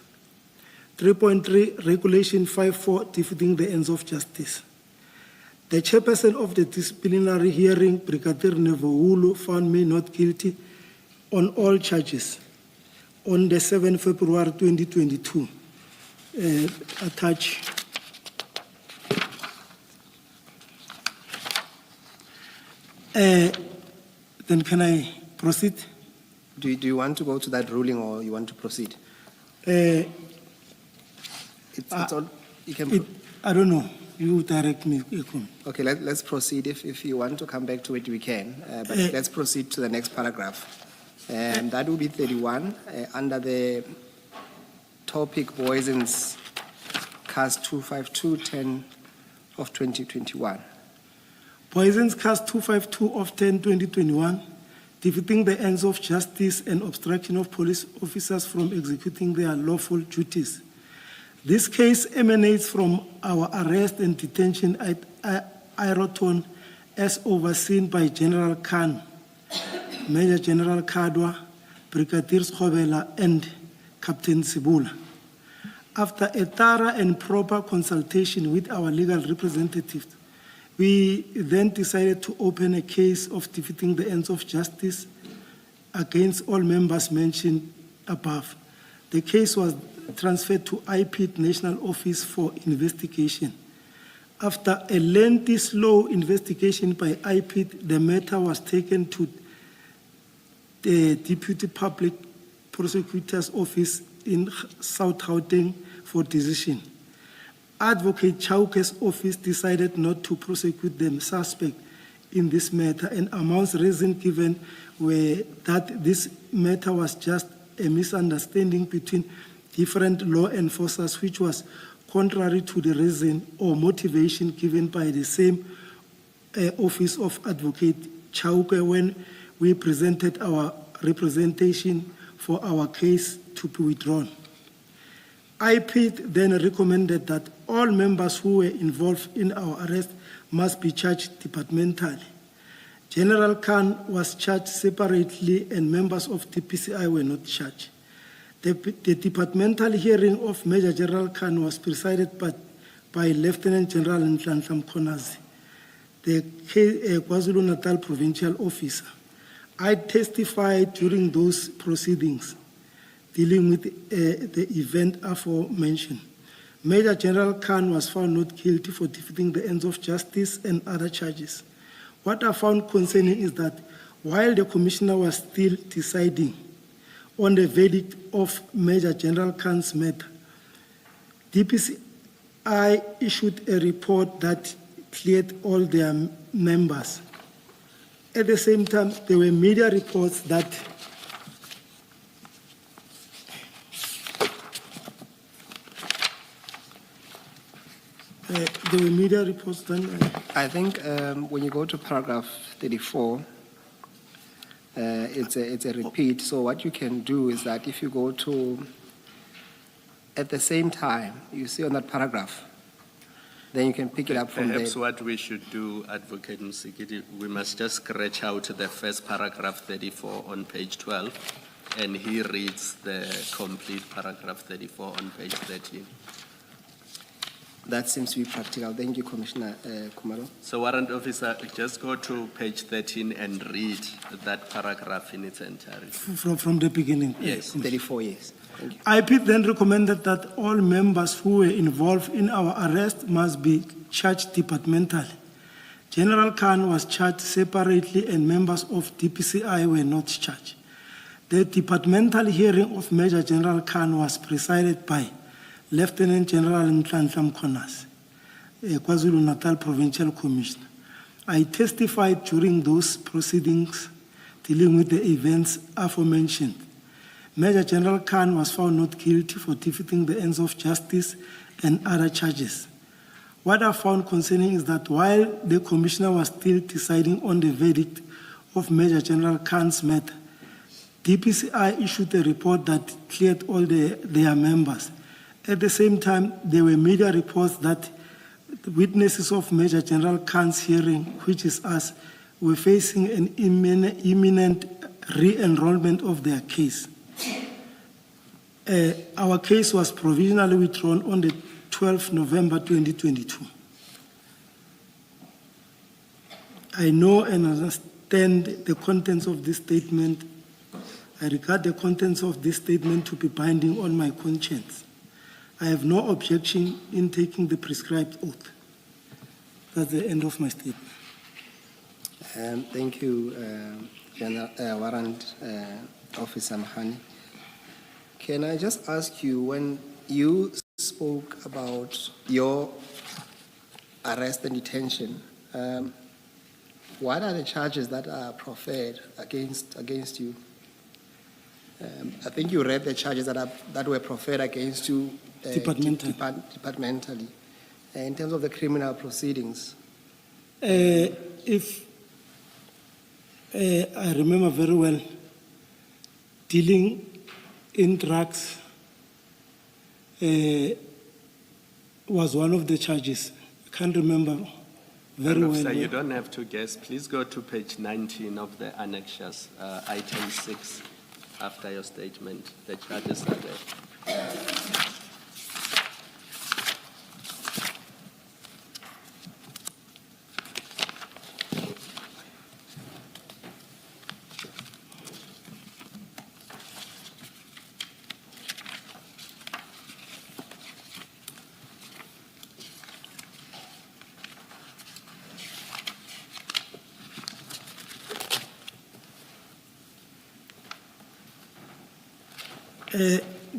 3.3, Regulation 54, defeating the ends of justice. The chairperson of the disciplinary hearing, Brigadier Nevoulu, found me not guilty on all charges on the 7th February 2022. Attach. Then can I proceed? Do you want to go to that ruling or you want to proceed? I don't know. You direct me. Okay, let's proceed. If you want to come back to it, we can. But let's proceed to the next paragraph. And that will be 31 under the topic Boysen's CAS 25210 of 2021. Poisons Cast 252 of 10/2021, defeating the ends of justice and obstruction of police officers from executing their lawful duties. This case emanates from our arrest and detention at Aeroton as overseen by General Khan, Major General Kadwa, Brigadier Schobela, and Captain Sibula. After a thorough and proper consultation with our legal representatives, we then decided to open a case of defeating the ends of justice against all members mentioned above. The case was transferred to IPID National Office for investigation. After a lengthy, slow investigation by IPID, the matter was taken to the Deputy Public Prosecutor's Office in South Gauteng for decision. Advocate Chauke's office decided not to prosecute the suspect in this matter, and amounts reason given were that this matter was just a misunderstanding between different law enforcers, which was contrary to the reason or motivation given by the same office of Advocate Chauke when we presented our representation for our case to be withdrawn. IPID then recommended that all members who were involved in our arrest must be charged departmentally. General Khan was charged separately and members of the PCI were not charged. The departmental hearing of Major General Khan was presided by Lieutenant General Nhlanhla Mkhonazi, the KwaZulu-Natal provincial officer. I testified during those proceedings dealing with the event aforementioned. Major General Khan was found not guilty for defeating the ends of justice and other charges. What I found concerning is that while the commissioner was still deciding on the verdict of Major General Khan's matter, DPCI issued a report that cleared all their members. At the same time, there were media reports that I think when you go to paragraph 34, it's a repeat. So what you can do is that if you go to, at the same time, you see on that paragraph, then you can pick it up from there. Perhaps what we should do, Advocate Msikiti, we must just scratch out the first paragraph 34 on page 12, and he reads the complete paragraph 34 on page 13. That seems to be practical. Thank you, Commissioner Khumalo. So, Warrant Officer, just go to page 13 and read that paragraph in its entirety. from the beginning. Yes. 34 years. Thank you. IPID then recommended that all members who were involved in our arrest must be charged departmentally. General Khan was charged separately and members of DPCI were not charged. The departmental hearing of Major General Khan was presided by Lieutenant General Nhlanhla Mkhonazi, KwaZulu-Natal Provincial Commissioner. I testified during those proceedings dealing with the events aforementioned. Major General Khan was found not guilty for defeating the ends of justice and other charges. What I found concerning is that while the Commissioner was still deciding on the verdict of Major General Khan's matter, DPCI issued a report that cleared all their members. At the same time, there were media reports that the witnesses of Major General Khan's hearing, which is us, were facing an imminent re-enrollment of their case. Our case was provisionally withdrawn on the 12th November 2022. I know and understand the contents of this statement. I regard the contents of this statement to be binding on my conscience. I have no objection in taking the prescribed oath. That's the end of my statement. Thank you, Warrant Officer Mahani. Can I just ask you, when you spoke about your arrest and detention, what are the charges that are proffered against you? I think you read the charges that were proffered against you departmentally. In terms of the criminal proceedings. if I remember very well, dealing in drugs was one of the charges. I can't remember very well. Officer, you don't have to guess. Please go to page 19 of the annexures, item 6, after your statement. The charges are there.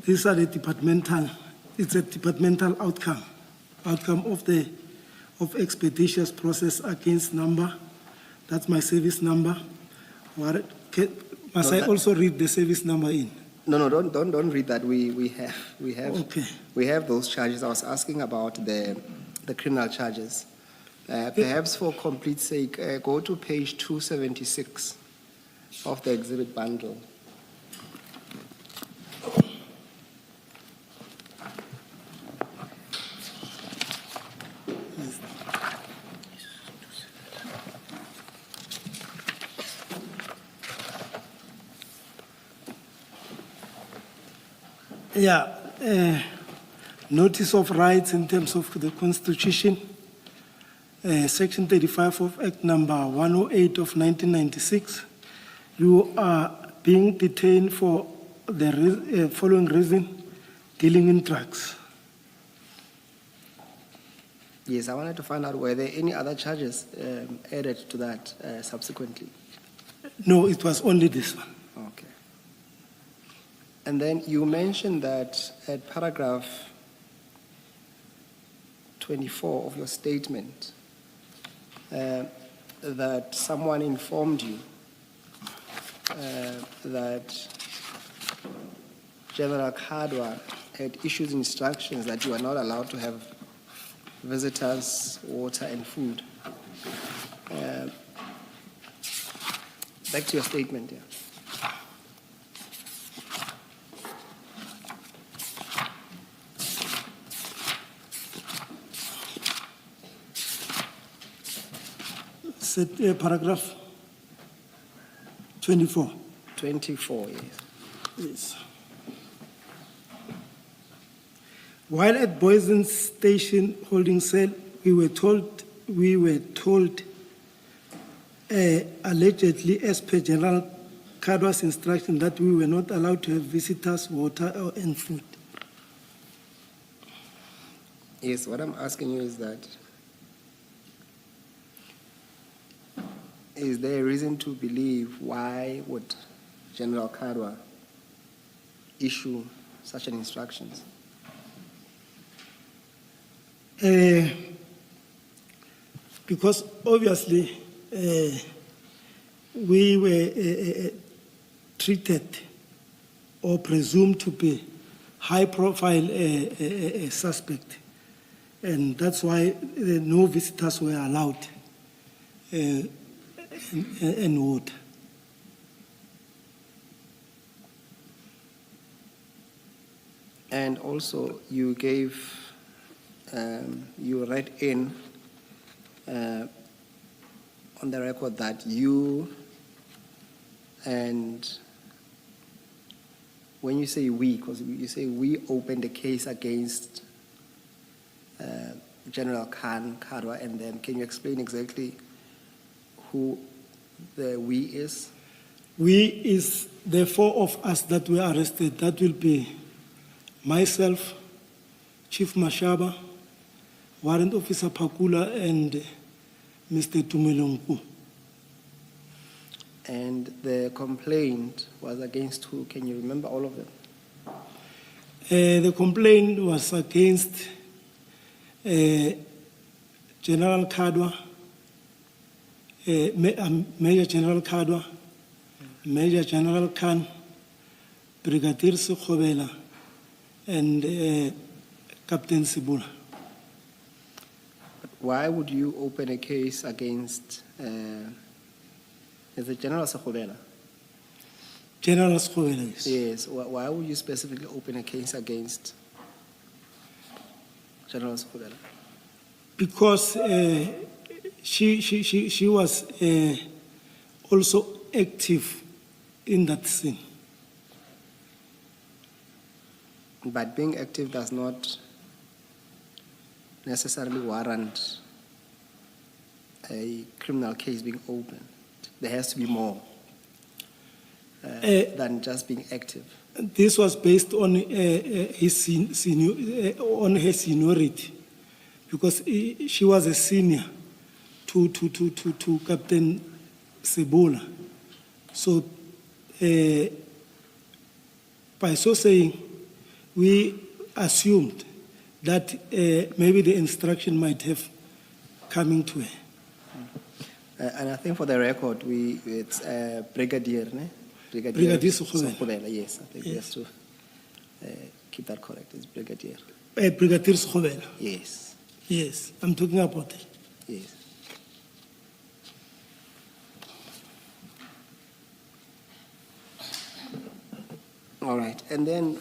These are the departmental, it's a departmental outcome of expeditious process against number. That's my service number. Must I also read the service number in? No, don't read that. We have Okay. we have those charges. I was asking about the criminal charges. Perhaps for complete sake, go to page 276 of the exhibit bundle. Yeah, notice of rights in terms of the Constitution, Section 35 of Act number 108 of 1996. You are being detained for the following reason: dealing in drugs. Yes, I wanted to find out were there any other charges added to that subsequently. No, it was only this one. Okay. And then you mentioned that at paragraph 24 of your statement, that someone informed you that General Kadwa had issued instructions that you are not allowed to have visitors, water, and food. Back to your statement, yeah. Paragraph 24. 24, yes. Yes. While at Boysen Station holding cell, we were told, allegedly as per General Kadwa's instruction, that we were not allowed to have visitors, water, and food. Yes, what I'm asking you is that, is there a reason to believe why would General Kadwa issue such an instructions? Because obviously we were treated or presumed to be high-profile suspect, and that's why no visitors were allowed and water. And also, you gave, you read in on the record that you and when you say we, because you say we opened a case against General Kadwa and them. Can you explain exactly who the we is? We is the four of us that were arrested. That will be myself, Chief Mashaba, Warrant Officer Pakula, and Mr. Tumelonku. And the complaint was against who? Can you remember all of them? The complaint was against General Kadwa, Major General Kadwa, Major General Khan, Brigadier Sukhobela, and Captain Sibula. Why would you open a case against, is it General Sekhulela? General Sekhulela, yes. Yes, why would you specifically open a case against General Sekhulela? Because she was also active in that scene. But being active does not necessarily warrant a criminal case being opened. There has to be more than just being active. This was based on his on her seniority, because she was a senior to Captain Sebola. So by so saying, we assumed that maybe the instruction might have coming to her. And I think for the record, it's Brigadier, ne? Brigadier Sekhulela. Sekhulela, yes. I think we Yes. have to keep that correct. It's Brigadier. Brigadier Sekhulela. Yes, Yes, I'm talking about it. yes. All right, and then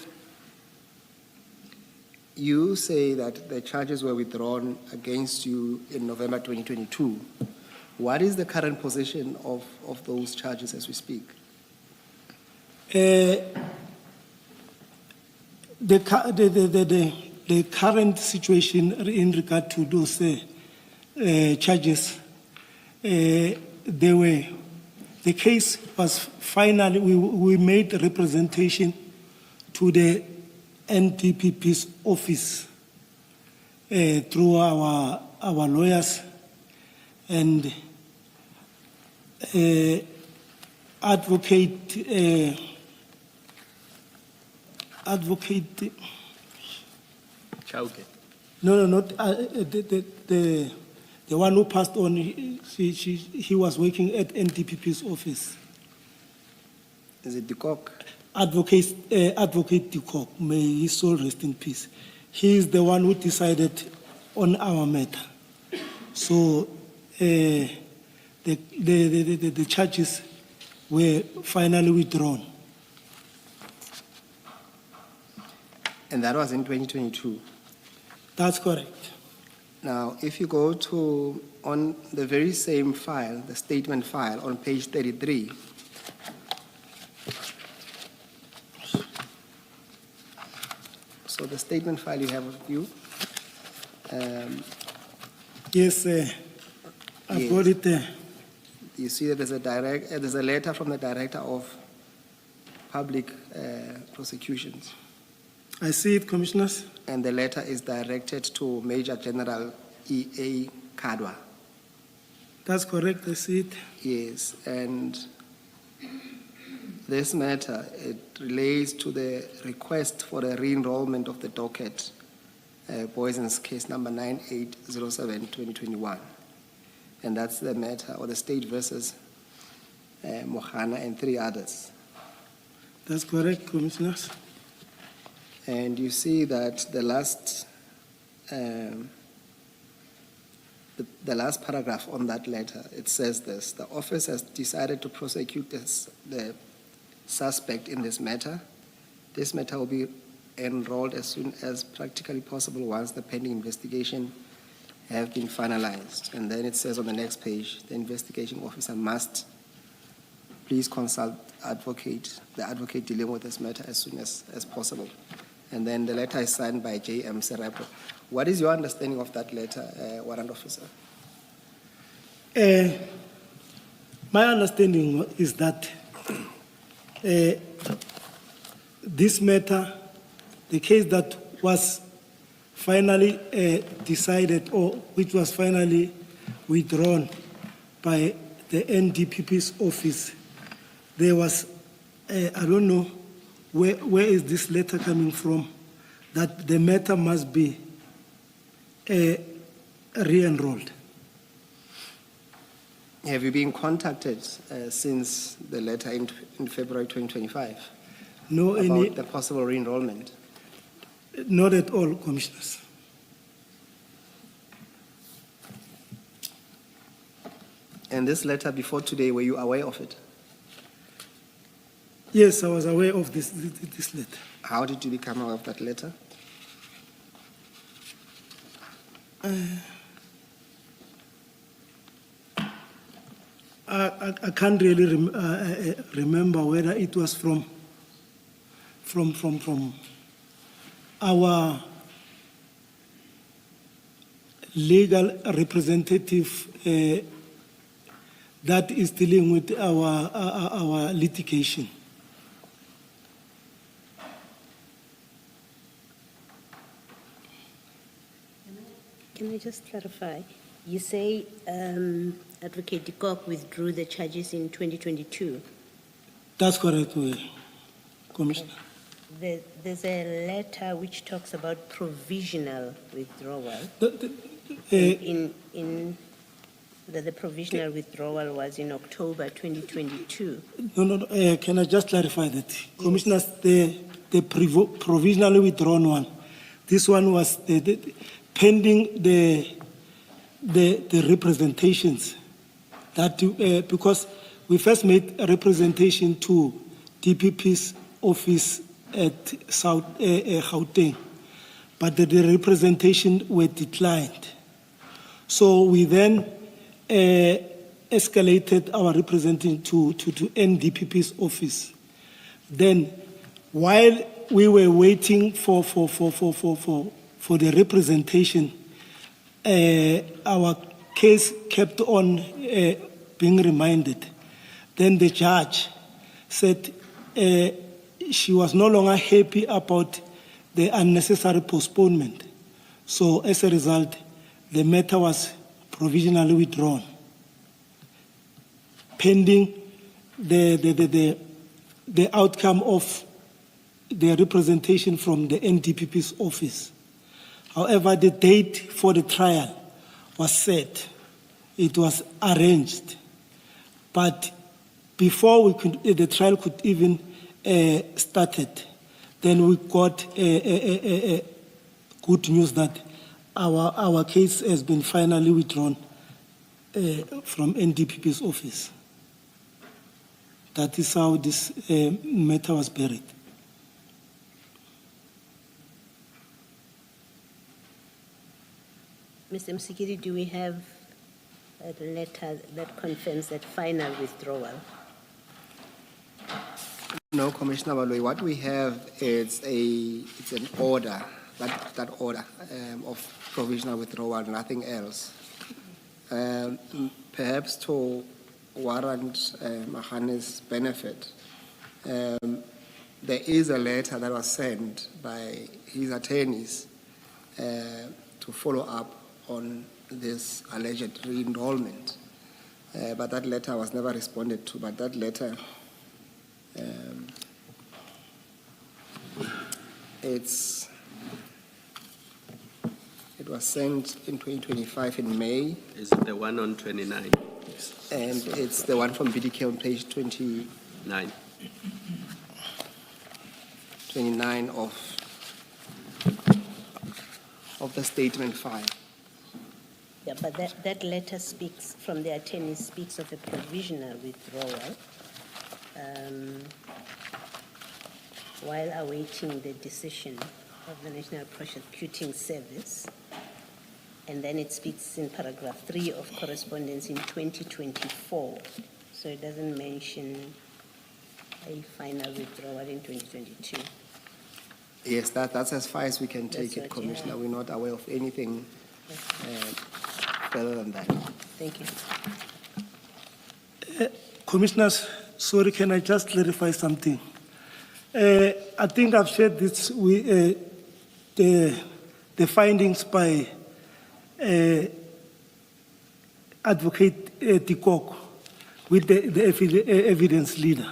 you say that the charges were withdrawn against you in November 2022. What is the current position of those charges as we speak? The current situation in regard to those charges, the case was finally, we made a representation to the NDPP's office through our lawyers, and advocate Chauke. no, not the one who passed on. He was working at NDPP's office. Is it the cock? Advocate de Kock, may his soul rest in peace. He is the one who decided on our matter. So the charges were finally withdrawn. And that was in 2022. That's correct. Now, if you go to, on the very same file, the statement file on page 33, so the statement file you have with you, Yes, I've Yes. got it there. you see that there's a letter from the Director of Public Prosecutions, I see it, Commissioners. and the letter is directed to Major General E.A. Kadwa. That's correct, I see it. Yes, and this matter, it relates to the request for the re-enrollment of the docket, Poison's case number 9807-2021. And that's the matter, or the state versus Mogana and 3 others. That's correct, Commissioners. And you see that the last paragraph on that letter, it says this: the office has decided to prosecute the suspect in this matter. This matter will be enrolled as soon as practically possible once the pending investigation have been finalized. And then it says on the next page, the investigation officer must please consult the advocate dealing with this matter as soon as possible. And then the letter is signed by J.M. Serepo. What is your understanding of that letter, Warrant Officer? My understanding is that this matter, the case that was finally decided, or which was finally withdrawn by the NDPP's office, there was, I don't know, where is this letter coming from, that the matter must be re-enrolled. Have you been contacted since the letter in February 2025 No, about the possible re-enrollment? Not at all, Commissioners. And this letter before today, were you aware of it? Yes, I was aware of this letter. How did you become aware of that letter? I can't really remember whether it was from our legal representative that is dealing with our litigation. Can I just clarify? You say Advocate de Kock withdrew the charges in 2022. That's correct, Commissioner. There's a letter which talks about provisional withdrawal. The provisional withdrawal was in October 2022. No. Can I just clarify that? Yes. Commissioners, the provisionally withdrawn one, this one was pending the representations that because we first made a representation to DPP's office at South Gauteng, but the representation were declined. So we then escalated our representation to NDPP's office. Then, while we were waiting for the representation, our case kept on being reminded. Then the judge said she was no longer happy about the unnecessary postponement. So as a result, the matter was provisionally withdrawn, pending the outcome of the representation from the NDPP's office. However, the date for the trial was set. It was arranged. But before the trial could even started, then we got good news that our case has been finally withdrawn from NDPP's office. That is how this matter was buried. Mr. Msikiri, do we have a letter that confirms that final withdrawal? No, Commissioner Baloyi, what we have is it's an order, that order of provisional withdrawal, nothing else. Perhaps to warrant Magane's benefit, there is a letter that was sent by his attorneys to follow up on this alleged re-enrollment. But that letter was never responded to, but that letter it was sent in 2025 in May. Is it the one on 29? And it's the one from BDK on page 29 of the statement file. Yeah, but that letter speaks, from the attorney, speaks of a provisional withdrawal while awaiting the decision of the National Prosecuting Service. And then it speaks in paragraph 3 of correspondence in 2024. So it doesn't mention a final withdrawal in 2022. Yes, that's as far as we can take it, what, Commissioner. yeah. We're not aware of anything further than that. Thank you. Commissioners, sorry, can I just clarify something? I think I've shared this with the findings by Advocate de Kock with the evidence leader.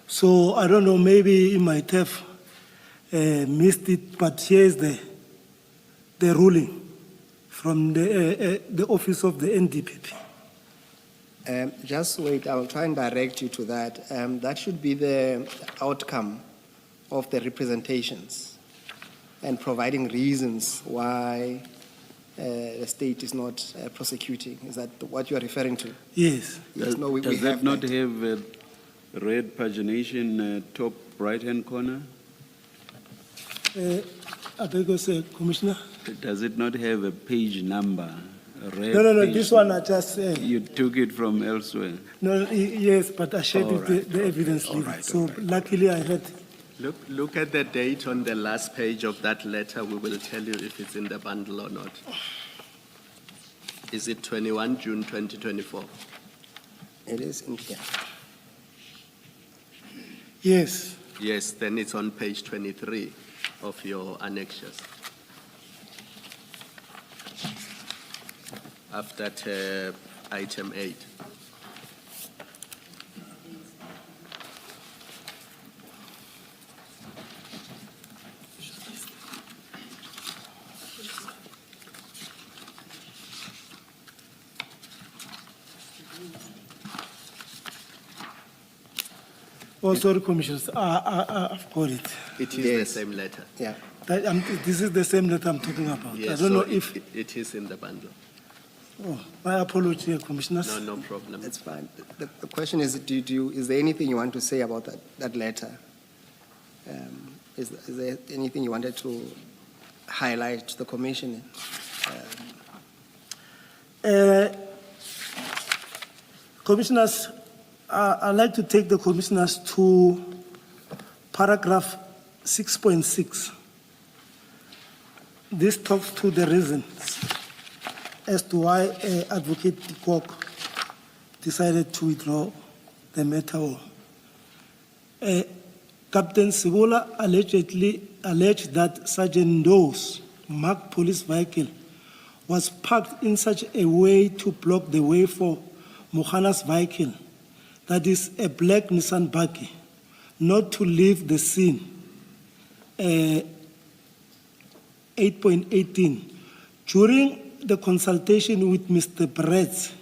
So I don't know, maybe he might have missed it, but here's the ruling from the office of the NDPP. Just wait, I'll try and direct you to that. That should be the outcome of the representations and providing reasons why the state is not prosecuting. Is that what you are referring to? Yes. Yes, no, we Does have that not that. have a red pagination top right-hand corner? I beg your say, Commissioner. Does it not have a page number? A red No, page this one I just said. You took it from elsewhere. No, yes, but I shared All it, right, the evidence all leave. right, So all right. luckily I had, Look at the date on the last page of that letter. We will tell you if it's in the bundle or not. Is it 21 June 2024? It is in here. yes. Yes, then it's on page 23 of your annexures. After item 8. Oh, sorry, Commissioners, I've got it. It is the Yes. same letter. Yeah. This is the same that I'm talking about. I Yes, don't know so if, it is in the bundle. oh, my apology, Commissioners. No problem. That's fine. The question is, is there anything you want to say about that letter? Is there anything you wanted to highlight to the commission? Commissioners, I'd like to take the commissioners to paragraph 6.6. This talks to the reasons as to why Advocate Kok decided to withdraw the matter. Captain Sibola alleged that Sergeant Doe's marked police vehicle was parked in such a way to block the way for Mohana's vehicle, that is a black Nissan buggy, not to leave the scene. 8.18. During the consultation with Mr. Brett,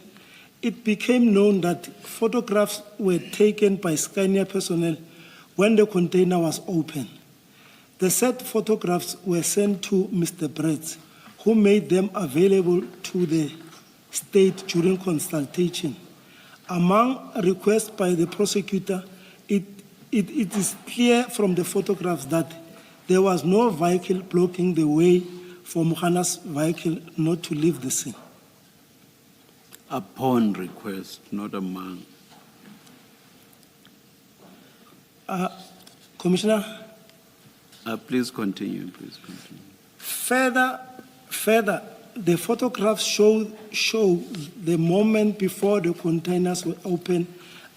it became known that photographs were taken by Scania personnel when the container was open. The said photographs were sent to Mr. Brett, who made them available to the state during consultation. Among requests by the prosecutor, it is clear from the photographs that there was no vehicle blocking the way for Mohana's vehicle not to leave the scene. Upon request, not among. Commissioner? Please continue, please continue. Further, the photographs show the moment before the containers were opened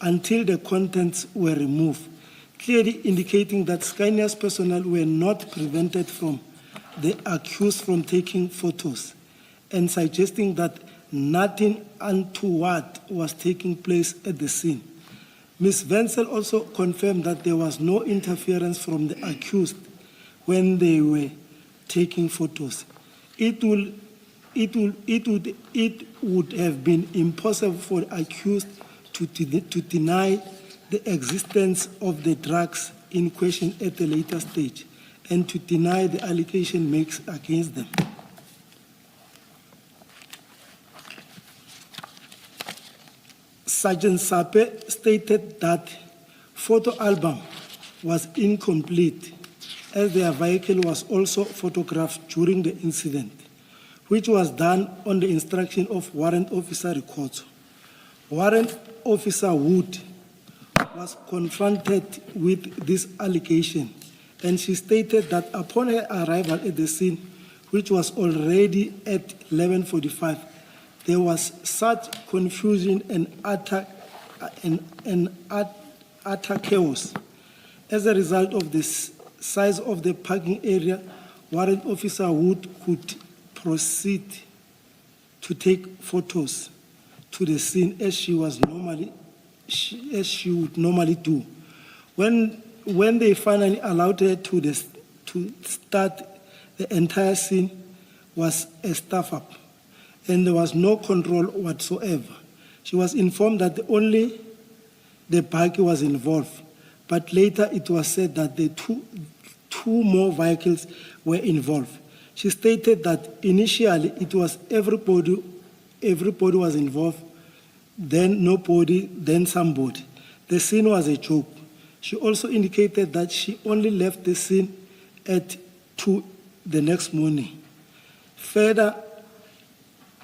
until the contents were removed, clearly indicating that Scania's personnel were not prevented from the accused from taking photos, and suggesting that nothing untoward was taking place at the scene. Ms. Wenzel also confirmed that there was no interference from the accused when they were taking photos. It would have been impossible for the accused to deny the existence of the drugs in question at a later stage and to deny the allegation makes against them. Sergeant Sape stated that photo album was incomplete as their vehicle was also photographed during the incident, which was done on the instruction of Warrant Officer Ricoto. Warrant Officer Wood was confronted with this allegation, and she stated that upon her arrival at the scene, which was already at 11:45, there was such confusion and utter chaos. As a result of this size of the parking area, Warrant Officer Wood could proceed to take photos to the scene as she would normally do. When they finally allowed her to start, the entire scene was a stuff-up, and there was no control whatsoever. She was informed that only the buggy was involved, but later it was said that the two more vehicles were involved. She stated that initially it was everybody was involved, then nobody, then somebody. The scene was a joke. She also indicated that she only left the scene at 2 the next morning. Further,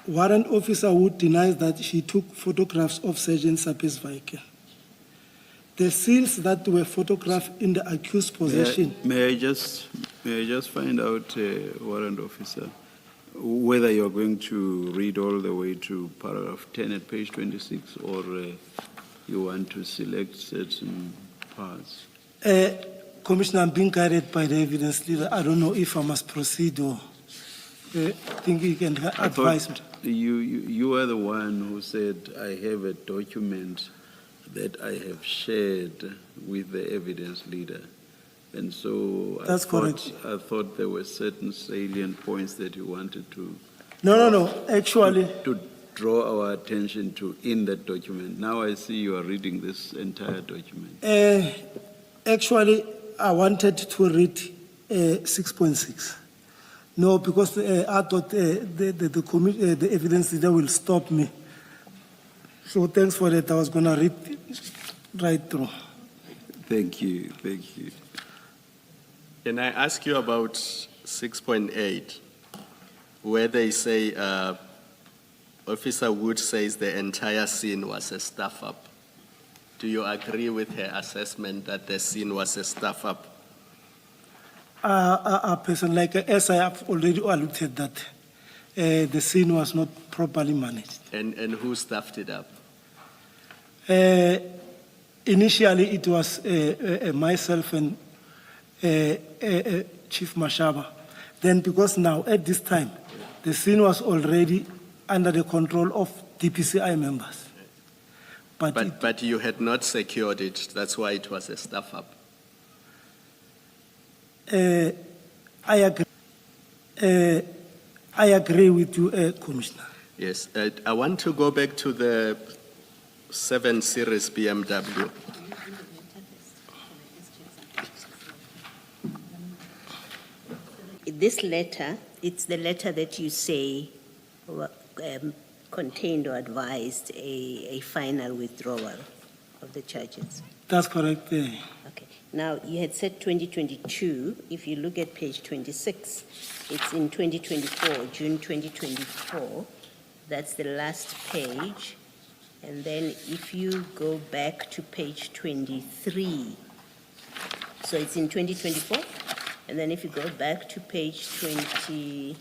warrant officer Wood denies that she took photographs of Sergeant Sape's vehicle. The seals that were photographed in the accused possession. May I just find out, warrant officer, whether you're going to read all the way to paragraph 10 at page 26, or you want to select certain parts? Commissioner, I'm being guided by the evidence leader. I don't know if I must proceed or think you can advise me. You are the one who said, I have a document that I have shared with the evidence leader. And so That's correct. I thought there were certain salient points that you wanted to No. Actually, to draw our attention to in that document. Now I see you are reading this entire document. actually, I wanted to read 6.6. No, because I thought the evidence leader will stop me. So thanks for that. I was going to read right through. Thank you. Can I ask you about 6.8, where they say Officer Wood says the entire scene was a stuff-up? Do you agree with her assessment that the scene was a stuff-up? A person like as I have already alluded that the scene was not properly managed. And who stuffed it up? Initially, it was myself and Chief Mashaba. Then, because now at this time, the scene was already under the control of DPCI members. But you had not secured it. That's why it was a stuff-up. I agree with you, Commissioner. Yes. I want to go back to the 7 Series BMW. This letter, it's the letter that you say contained or advised a final withdrawal of the charges. That's correct. Okay. Now, you had said 2022. If you look at page 26, it's in 2024, June 2024. That's the last page. And then if you go back to page 23, so it's in 2024. And then if you go back to page 23,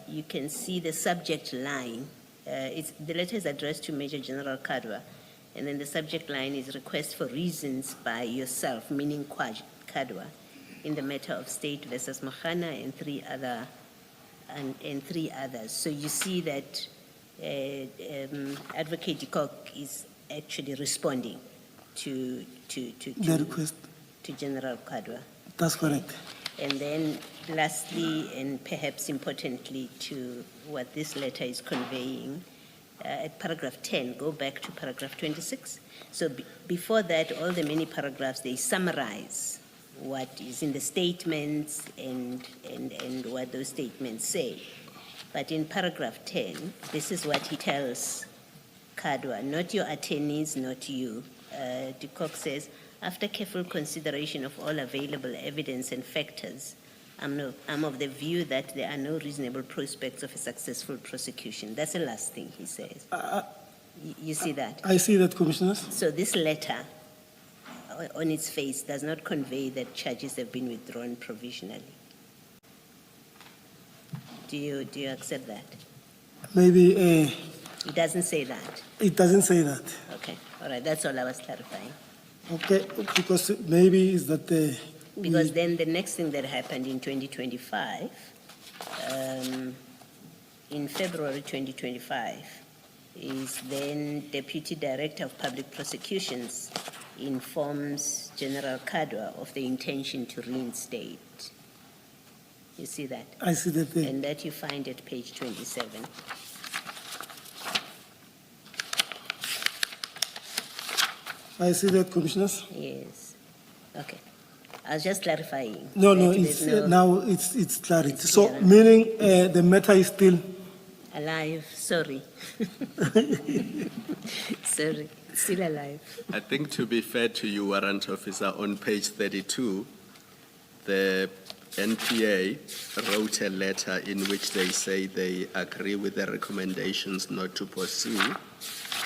you can see the subject line. The letter is addressed to Major General Kadwa, and then the subject line is request for reasons by yourself, meaning Kadwa, in the matter of State versus Magane and three others. So you see that Advocate de Kock is actually responding to The request. to General Kadwa. That's correct. And then lastly, and perhaps importantly to what this letter is conveying, at paragraph 10, go back to paragraph 26. So before that, all the many paragraphs, they summarize what is in the statements and what those statements say. But in paragraph 10, this is what he tells Kadwa, not your attorneys, not you. De Kock says, after careful consideration of all available evidence and factors, I'm of the view that there are no reasonable prospects of a successful prosecution. That's the last thing he says. You see that? I see that, Commissioners. So this letter, on its face, does not convey that charges have been withdrawn provisionally. Do you accept that? Maybe It doesn't say that. it doesn't say that. Okay, all right, that's all I was clarifying. Okay, because maybe is that Because then the next thing that happened in 2025, in February 2025, is then Deputy Director of Public Prosecutions informs General Kadwa of the intention to reinstate. You see that? I see that there. And that you find at page 27. I see that, Commissioners. Yes. Okay. I was just clarifying. No, no, that it's, there's now it's clarity. It's So clear. meaning the matter is still, Alive, sorry. Sorry, still alive. I think to be fair to you, Warrant Officer, on page 32, the NPA wrote a letter in which they say they agree with the recommendations not to pursue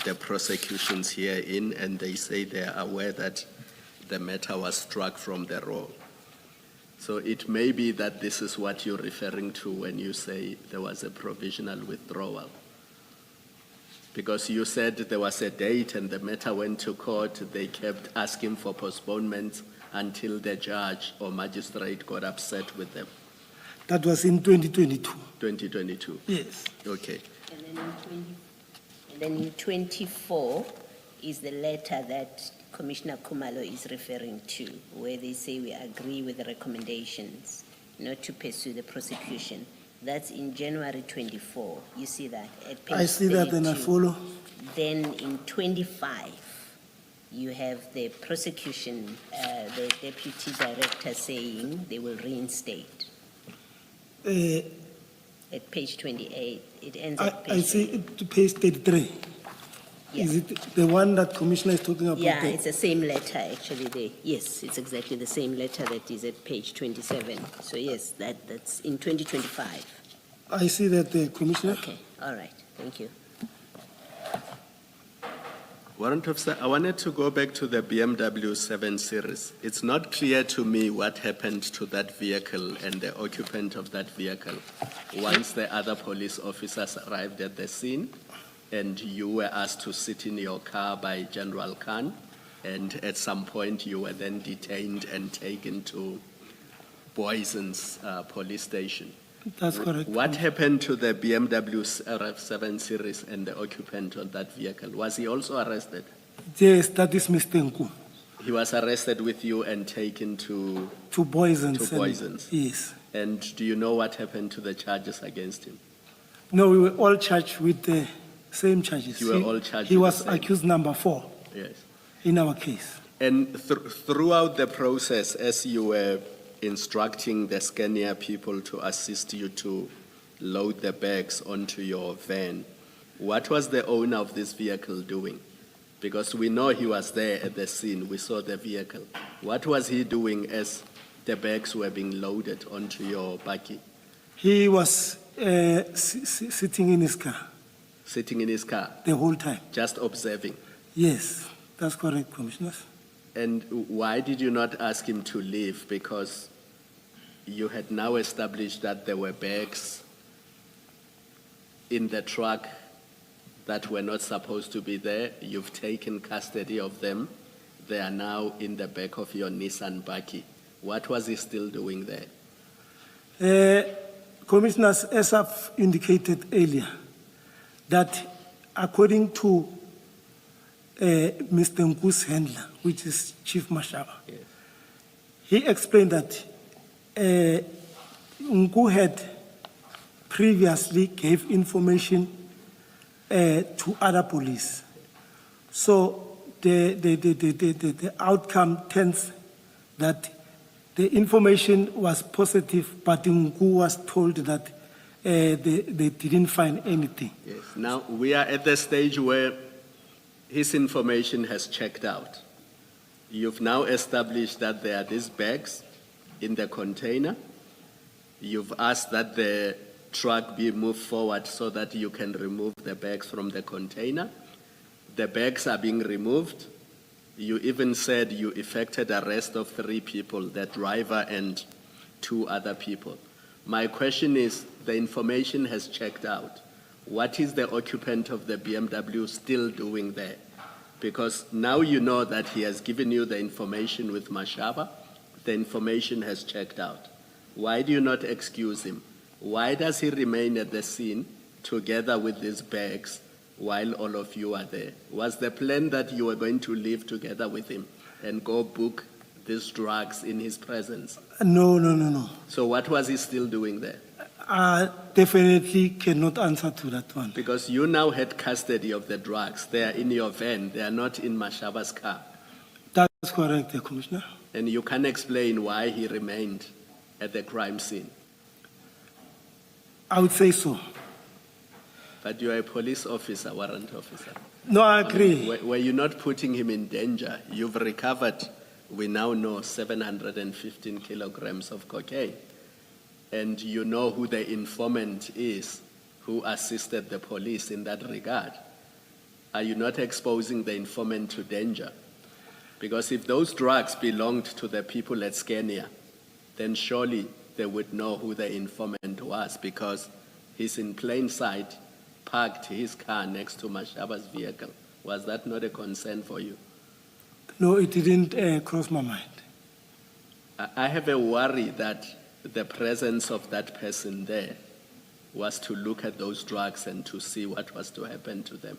the prosecutions herein, and they say they are aware that the matter was struck from the roll. So it may be that this is what you're referring to when you say there was a provisional withdrawal. Because you said there was a date and the matter went to court, they kept asking for postponements until the judge or magistrate got upset with them. that was in 2022. 2022. Yes. Okay. And then in 24 is the letter that Commissioner Khumalo is referring to, where they say we agree with the recommendations not to pursue the prosecution. That's in January 24. You see that at page I see that and I 32. follow. Then in 25, you have the prosecution, the deputy director saying they will reinstate. At page 28, it ends at page I see it, page 33. Yeah. Is it the one that Commissioner is talking about? Yeah, there? it's the same letter actually there. Yes, it's exactly the same letter that is at page 27. So yes, that's in 2025. I see that, Commissioner. Okay, all right, thank you. Warrant Officer, I wanted to go back to the BMW 7 Series. It's not clear to me what happened to that vehicle and the occupant of that vehicle once the other police officers arrived at the scene and you were asked to sit in your car by General Khan, and at some point you were then detained and taken to Boysen's police station. That's correct. What happened to the BMW 7 Series and the occupant of that vehicle? Was he also arrested? Yes, that is Mr. Nku. He was arrested with you and taken to. To Boysens. To Boysens. Yes. And do you know what happened to the charges against him? No, we were all charged with the same charges. You were all charged He with was the same. accused number 4 Yes. in our case. And throughout the process, as you were instructing the Scania people to assist you to load the bags onto your van, what was the owner of this vehicle doing? Because we know he was there at the scene, we saw the vehicle. What was he doing as the bags were being loaded onto your buggy? He was sitting in his car Sitting in his car, the whole time. just observing. Yes, that's correct, Commissioners. And why did you not ask him to leave? Because you had now established that there were bags in the truck that were not supposed to be there. You've taken custody of them. They are now in the back of your Nissan buggy. What was he still doing there? Commissioners, as I've indicated earlier, that according to Mr. Nku's handler, which is Chief Mashaba, Yes. he explained that Nku had previously gave information to other police. So the outcome tends that the information was positive, but Nku was told that they didn't find anything. Yes. Now, we are at the stage where his information has checked out. You've now established that there are these bags in the container. You've asked that the truck be moved forward so that you can remove the bags from the container. The bags are being removed. You even said you effected arrest of 3 people, the driver and 2 other people. My question is, the information has checked out. What is the occupant of the BMW still doing there? Because now you know that he has given you the information with Mashaba. The information has checked out. Why do you not excuse him? Why does he remain at the scene together with these bags while all of you are there? Was the plan that you were going to leave together with him and go book these drugs in his presence? No. So what was he still doing there? I definitely cannot answer to that one. Because you now had custody of the drugs. They are in your van. They are not in Mashaba's car. That's That's correct, Commissioner. And you can explain why he remained at the crime scene. I would say so. But you're a police officer, warrant officer. No, I agree. Were you not putting him in danger? You've recovered, we now know, 715 kilograms of cocaine. And you know who the informant is who assisted the police in that regard. Are you not exposing the informant to danger? Because if those drugs belonged to the people at Scania, then surely they would know who the informant was, because he's in plain sight, parked his car next to Mashaba's vehicle. Was that not a concern for you? No, it didn't cross my mind. I have a worry that the presence of that person there was to look at those drugs and to see what was to happen to them.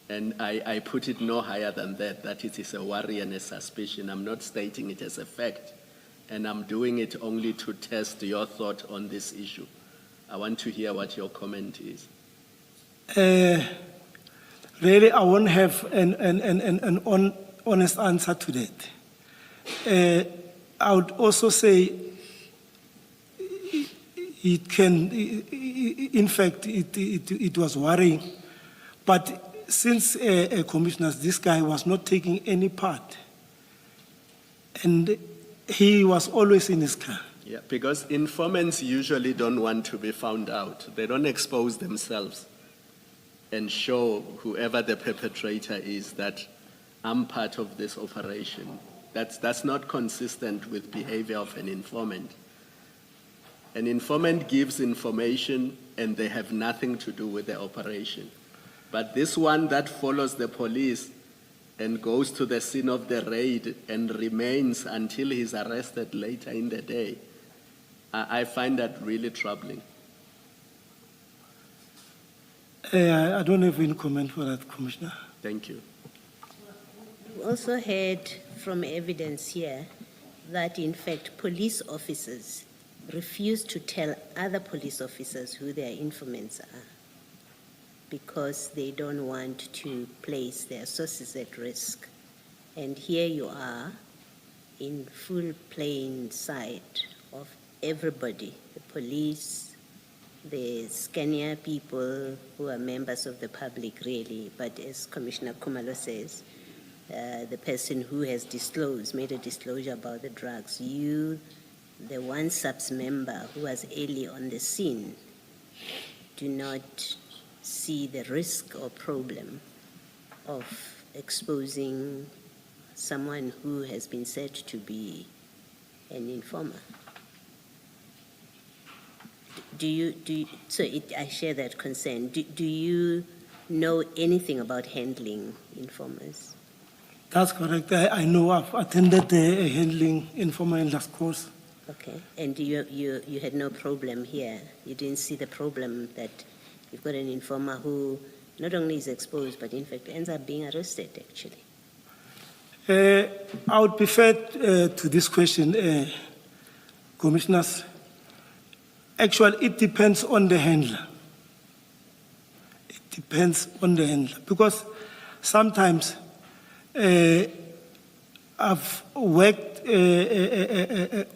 And I put it no higher than that it is a worry and a suspicion. I'm not stating it as a fact, and I'm doing it only to test your thought on this issue. I want to hear what your comment is. Really, I won't have an honest answer to that. I would also say it can, in fact, it was worrying, but since commissioners, this guy was not taking any part, and he was always in his car. Yeah, because informants usually don't want to be found out. They don't expose themselves and show whoever the perpetrator is that I'm part of this operation. That's not consistent with behavior of an informant. An informant gives information and they have nothing to do with the operation. But this one that follows the police and goes to the scene of the raid and remains until he's arrested later in the day, I find that really troubling. I don't have any comment for that, Commissioner. Thank you. We also heard from evidence here that, in fact, police officers refuse to tell other police officers who their informants are because they don't want to place their sources at risk. And here you are in full plain sight of everybody, the police, the Scania people who are members of the public, really, but as Commissioner Khumalo says, the person who has made a disclosure about the drugs, you, the one SAPS member who was early on the scene, do not see the risk or problem of exposing someone who has been said to be an informer. I share that concern. Do you know anything about handling informers? That's correct. I know I've attended the handling informer course. Okay, and you had no problem here? You didn't see the problem that you've got an informer who not only is exposed, but in fact ends up being arrested, actually? I would prefer to this question, Commissioners. Actually, it depends on the handler. It depends on the handler, because sometimes I've worked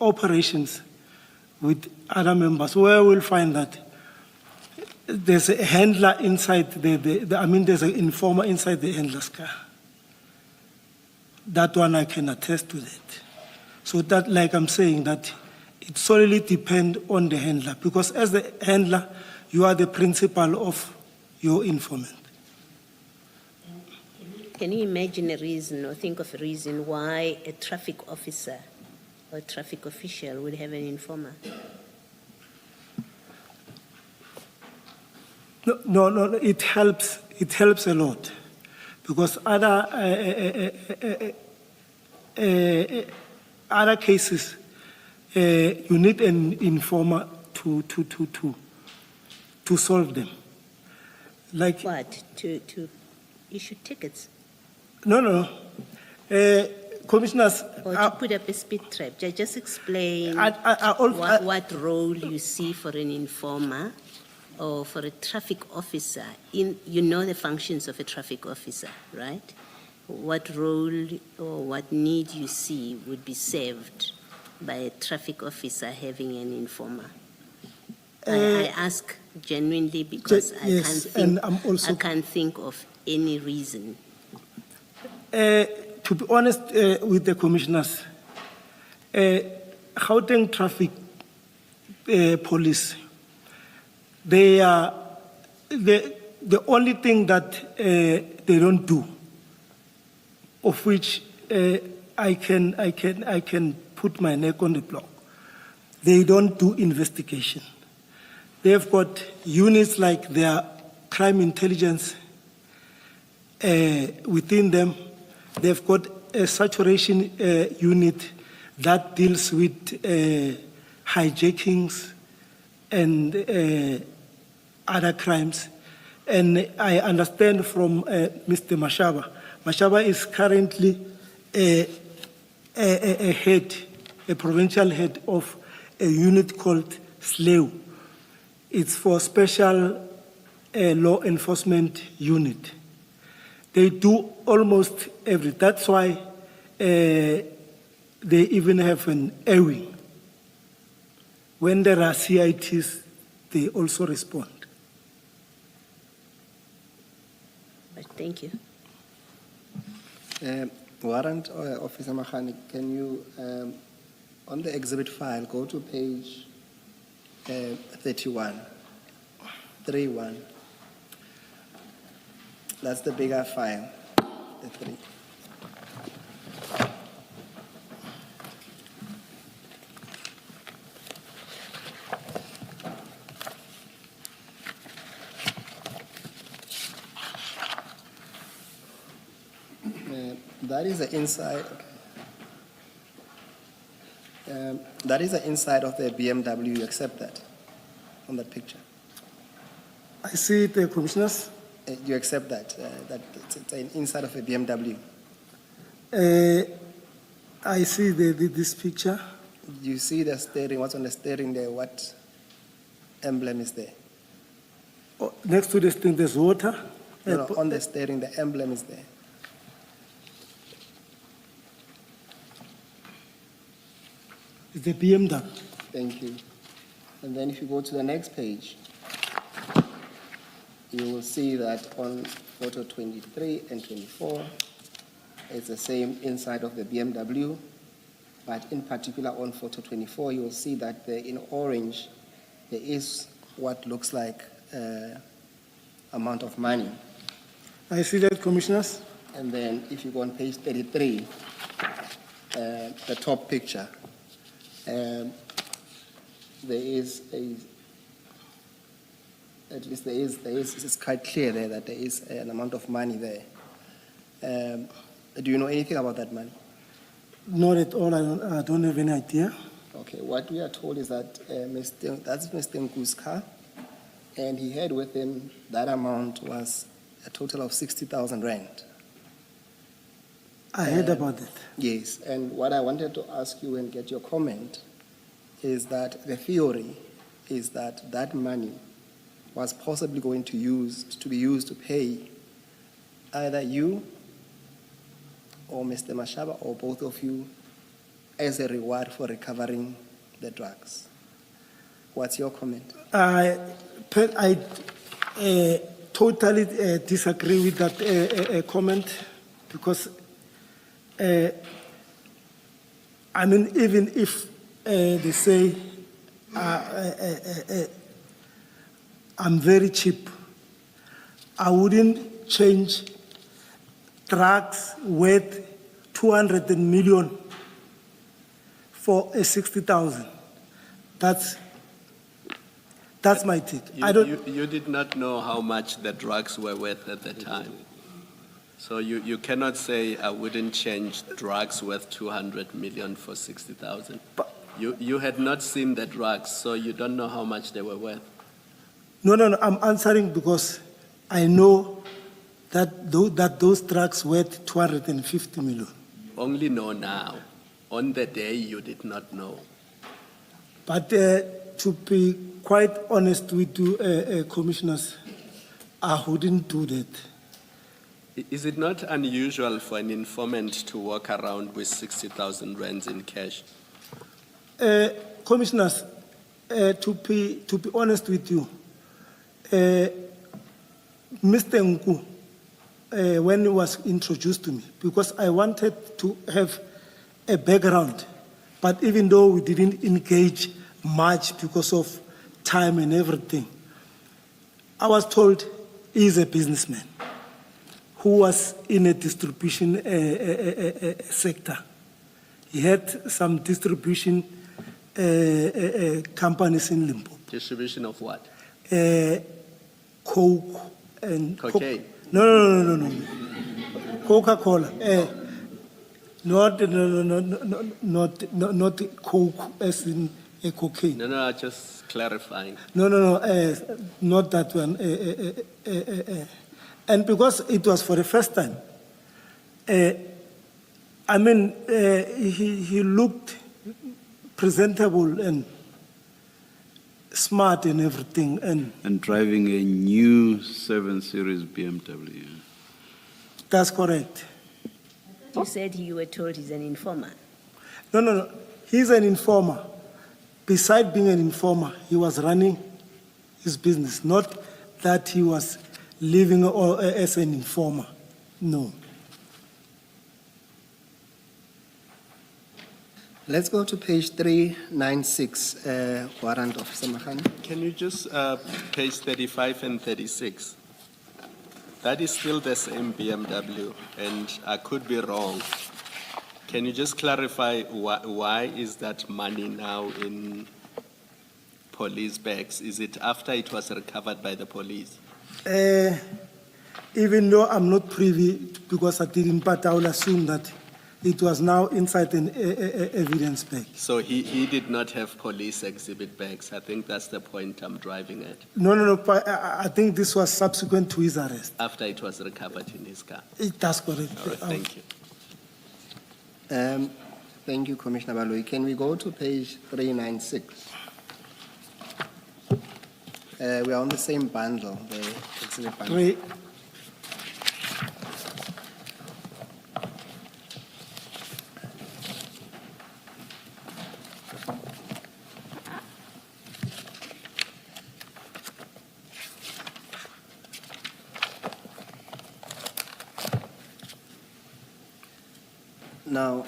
operations with other members where we'll find that there's a handler inside there's an informer inside the handler's car. That one I can attest to that. So that, like I'm saying, that it solely depends on the handler, because as the handler, you are the principal of your informant. Can you imagine a reason or think of a reason why a traffic officer or traffic official would have an informer? No, it helps a lot, because other cases, you need an informer to solve them. Like what? To issue tickets? No. Commissioners. Or to put up a speed trap. Just explain what role you see for an informer or for a traffic officer. You know the functions of a traffic officer, right? what role or what need you see would be served by a traffic officer having an informer? I ask genuinely because yes, and I'm also- I can't think of any reason. To be honest with the commissioners, Gauteng Traffic Police, they are the only thing that they don't do, of which I can put my neck on the block. They don't do investigation. They've got units like their crime intelligence within them. They've got a saturation unit that deals with hijackings and other crimes. And I understand from Mr. Mashaba is currently a provincial head of a unit called SLEU. It's for Special Law Enforcement Unit. They do almost everything. That's why they even have an airwing. When there are CITs, they also respond. But thank you. Warrant Officer Magane, can you, on the exhibit file, go to page 31, 31. That's the bigger file, the 3. That is the inside. That is the inside of the BMW. You accept that on that picture? I see it, Commissioners. You accept that that it's an inside of a BMW. I see this picture. You see the steering. What's on the steering there? What emblem is there? Oh, next to this thing, there's water. No, on the steering, the emblem is there. It's the BMW. Thank you. And then if you go to the next page, you will see that on photo 23 and 24, it's the same inside of the BMW, but in particular on photo 24, you will see that there in orange, there is what looks like amount of money. I see that, Commissioners. And then if you go on page 33, the top picture, there is it's quite clear there that there is an amount of money there. Do you know anything about that money? Not at all. I don't have any idea. Okay, what we are told is that that's Mr. Nku's car, and he had with him, that amount was a total of 60,000 rand. I heard about that. Yes, and what I wanted to ask you and get your comment is that the theory is that that money was possibly going to be used to pay either you or Mr. Mashaba or both of you as a reward for recovering the drugs. What's your comment? I totally disagree with that comment because, I mean, even if they say I'm very cheap, I wouldn't change drugs worth 200 million for a 60,000. That's my take. You did not know how much the drugs were worth at the time. So you cannot say I wouldn't change drugs worth 200 million for 60,000. You had not seen the drugs, so you don't know how much they were worth. No, I'm answering because I know that those drugs worth 250 million. Only know now. On the day you did not know. But to be quite honest with you, commissioners, I wouldn't do that. Is it not unusual for an informant to walk around with 60,000 rands in cash? Commissioners, to be honest with you, Mr. Nku, when he was introduced to me, because I wanted to have a background, but even though we didn't engage much because of time and everything, I was told he's a businessman who was in a distribution sector. He had some distribution companies in Limpopo. Distribution of what? Coke and Cocaine? No. Coca-Cola. Not Coke as in a cocaine. No, just clarifying. No, not that one. And because it was for the first time, I mean, he looked presentable and smart and everything, And driving a new 7 Series BMW. that's correct. You said you were told he's an informer. No. He's an informer. Besides being an informer, he was running his business, not that he was living as an informer. No. Let's go to page 396, warrant Officer Magane. Can you just, page 35 and 36? That is still the same BMW, and I could be wrong. Can you just clarify why is that money now in police bags? Is it after it was recovered by the police? Even though I'm not privy, because I didn't, but I will assume that it was now inside an evidence bag. So he did not have police exhibit bags. I think that's the point I'm driving at. No, but I think this was subsequent to his arrest. After it was recovered in his car. That's correct. All right, thank you. Thank you, Commissioner Baloyi. Can we go to page 396? We are on the same bundle, the exhibit bundle. Three. Now,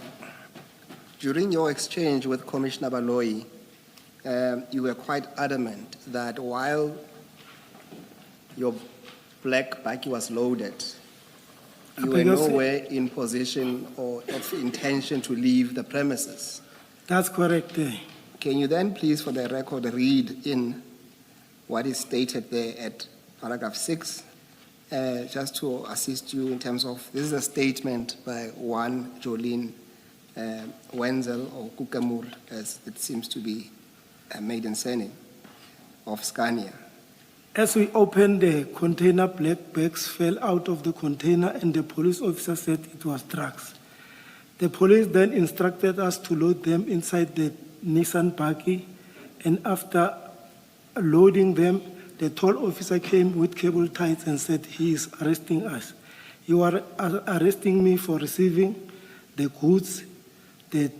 during your exchange with Commissioner Baloyi, you were quite adamant that while your black baggie was loaded, you were Because- nowhere in position or of intention to leave the premises. That's correct. Can you then please, for the record, read in what is stated there at paragraph 6, just to assist you in terms of, this is a statement by one Jolene Wenzel or Kukamur, as it seems to be a maiden surname, of Scania. As we opened the container, black bags fell out of the container and the police officer said it was drugs. The police then instructed us to load them inside the Nissan buggy, and after loading them, the tall officer came with cable ties and said he is arresting us. You are arresting me for receiving the goods. The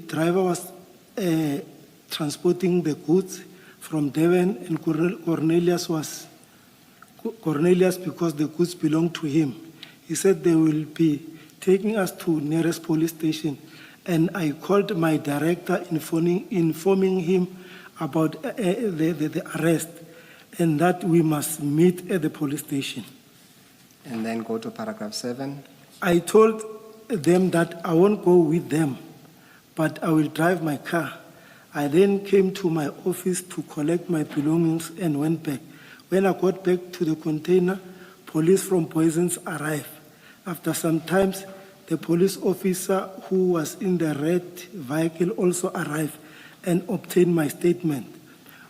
driver was transporting the goods from Devon, and Cornelius because the goods belonged to him. He said they will be taking us to nearest police station, and I called my director informing him about the arrest and that we must meet at the police station. And then go to paragraph 7. I told them that I won't go with them, but I will drive my car. I then came to my office to collect my belongings and went back. When I got back to the container, police from Poisons arrived. After some time, the police officer who was in the red vehicle also arrived and obtained my statement.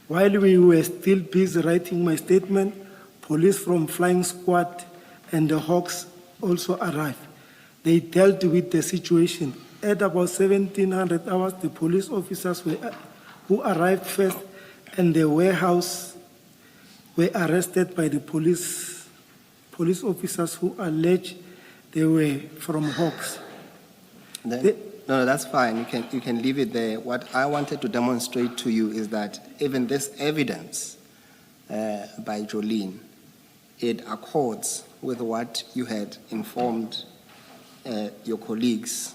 While we were still busy writing my statement, police from Flying Squad and the Hawks also arrived. They dealt with the situation. At about 1700 hours, the police officers who arrived first and the warehouse were arrested by the police police officers who allege they were from Hawks. Then, no, that's fine. You can leave it there. What I wanted to demonstrate to you is that even this evidence by Jolene, it accords with what you had informed your colleagues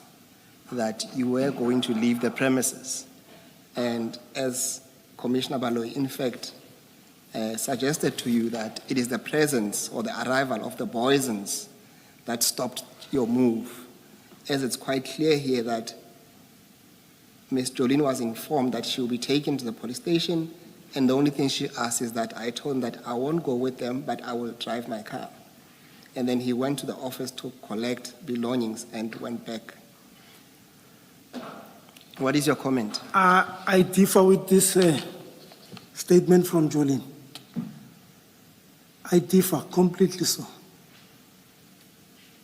that you were going to leave the premises. And as Commissioner Baloyi, in fact, suggested to you that it is the presence or the arrival of the Boysons that stopped your move, as it's quite clear here that Ms. Jolene was informed that she will be taken to the police station, and the only thing she asked is that I told him that I won't go with them, but I will drive my car. And then he went to the office to collect belongings and went back. What is your comment? I differ with this statement from Jolene. I differ completely so.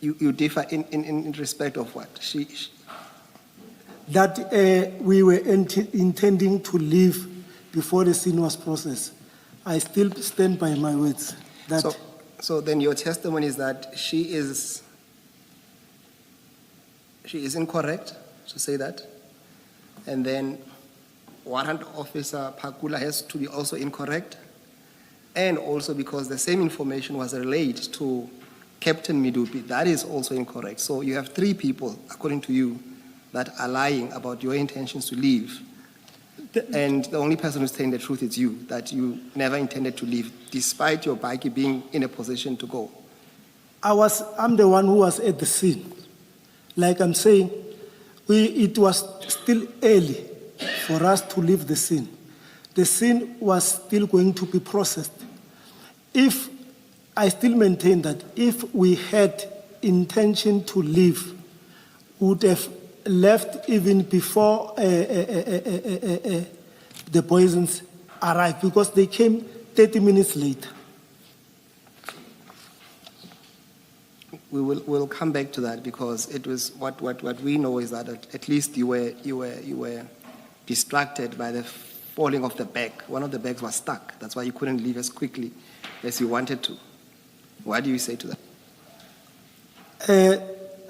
You differ in respect of what? That we were intending to leave before the scene was processed. I still stand by my words. That So then your testimony is that she is incorrect to say that, and then Warrant Officer Pakula has to be also incorrect, and also because the same information was relayed to Captain Midupi, that is also incorrect. So you have three people, according to you, that are lying about your intentions to leave. And the only person who's telling the truth is you, that you never intended to leave, despite your bike being in a position to go. I'm the one who was at the scene. Like I'm saying, it was still early for us to leave the scene. The scene was still going to be processed. I still maintain that if we had intention to leave, we would have left even before the Boysons arrived, because they came 30 minutes later. We'll come back to that, because it was what we know is that at least you were distracted by the falling of the bag. One of the bags was stuck. That's why you couldn't leave as quickly as you wanted to. What do you say to that?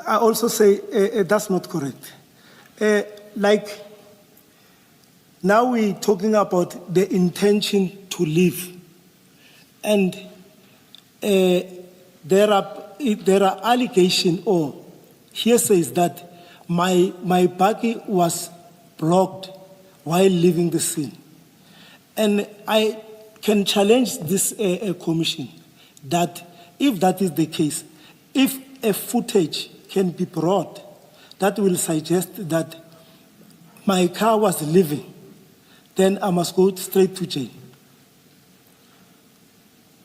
I also say that's not correct. Like now we're talking about the intention to leave, and there are allegations or hearsays that my buggy was blocked while leaving the scene, and I can challenge this commission that if that is the case, if a footage can be brought that will suggest that my car was leaving, then I must go straight to jail.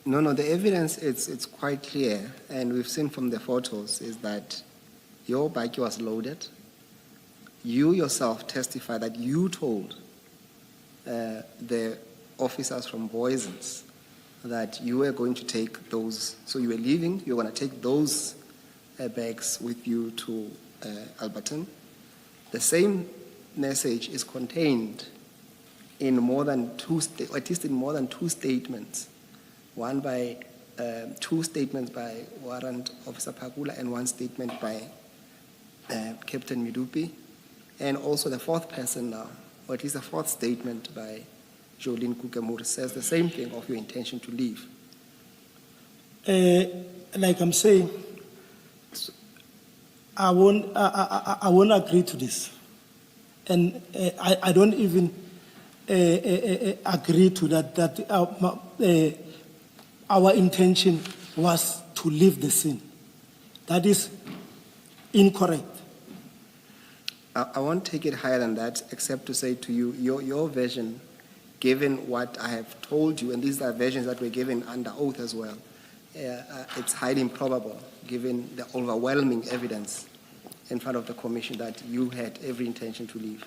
No, the evidence, it's quite clear, and we've seen from the photos, is that your bike was loaded. You yourself testify that you told the officers from Boysons that you were going to take those, so you were leaving, you were going to take those bags with you to Alberton. The same message is contained in more than at least in more than two statements. One by two statements by Warrant Officer Pakula and one statement by Captain Midupi, and also the fourth person now, or at least the fourth statement by Jolene Kukemur, says the same thing of your intention to leave. Like I'm saying, I won't agree to this, and I don't even agree to that. Our intention was to leave the scene. That is incorrect. I won't take it higher than that, except to say to you, your version, given what I have told you, and these are versions that were given under oath as well, it's highly improbable, given the overwhelming evidence in front of the commission, that you had every intention to leave.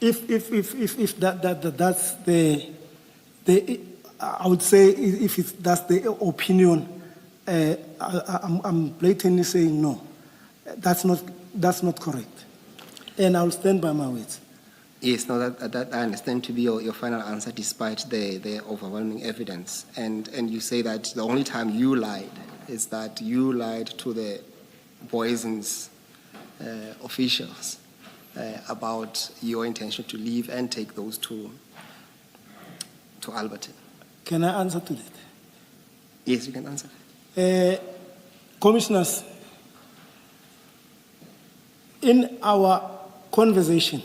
If that's the I would say if that's the opinion, I'm blatantly saying no. That's not correct, and I'll stand by my words. Yes, no, that I understand to be your final answer despite the overwhelming evidence. And you say that the only time you lied is that you lied to the Boyson's officials about your intention to leave and take those to Alberton. Can I answer to that? Yes, you can answer. Commissioners, in our conversation,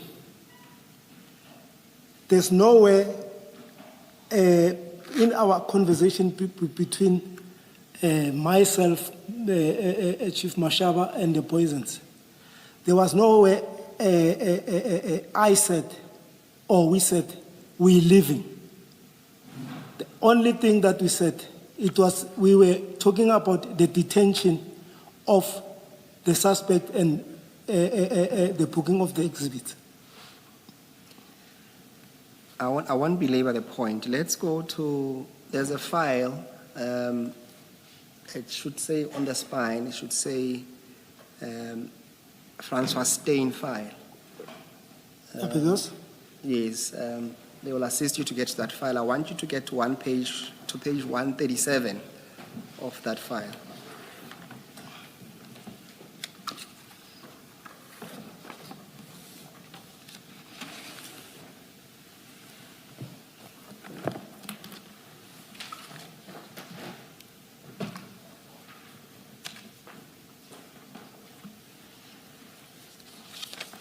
there's nowhere in our conversation between myself, Chief Mashaba, and the Poisons, there was nowhere I said or we said we're leaving. The only thing that we said, we were talking about the detention of the suspect and the booking of the exhibit. I won't belabor the point. Let's go to, there's a file, it should say on the spine, it should say Francois Stein file. Because? Yes, they will assist you to get to that file. I want you to get to page 137 of that file.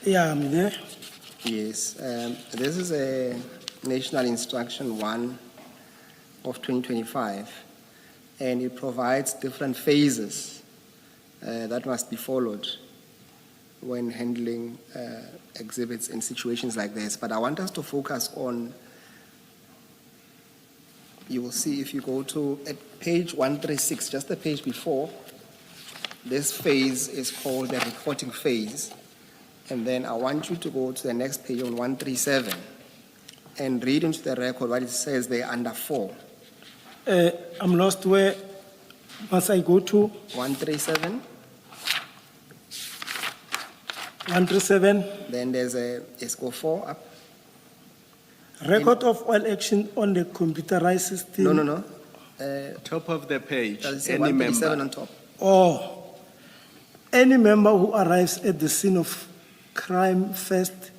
Yeah, I'm there. Yes, this is a National Instruction 1 of 2025, and it provides different phases that must be followed when handling exhibits in situations like this. But I want us to focus on, you will see if you go to page 136, just the page before, this phase is called the reporting phase. And then I want you to go to the next page on 137 and read into the record what it says there under 4. I'm lost. Where must I go to? 137. 137. Then there's let's go 4 up. Record of all action on the computerized system. No. Top of the page, Does it say any 137 member. on top? Or any member who arrives at the scene of crime first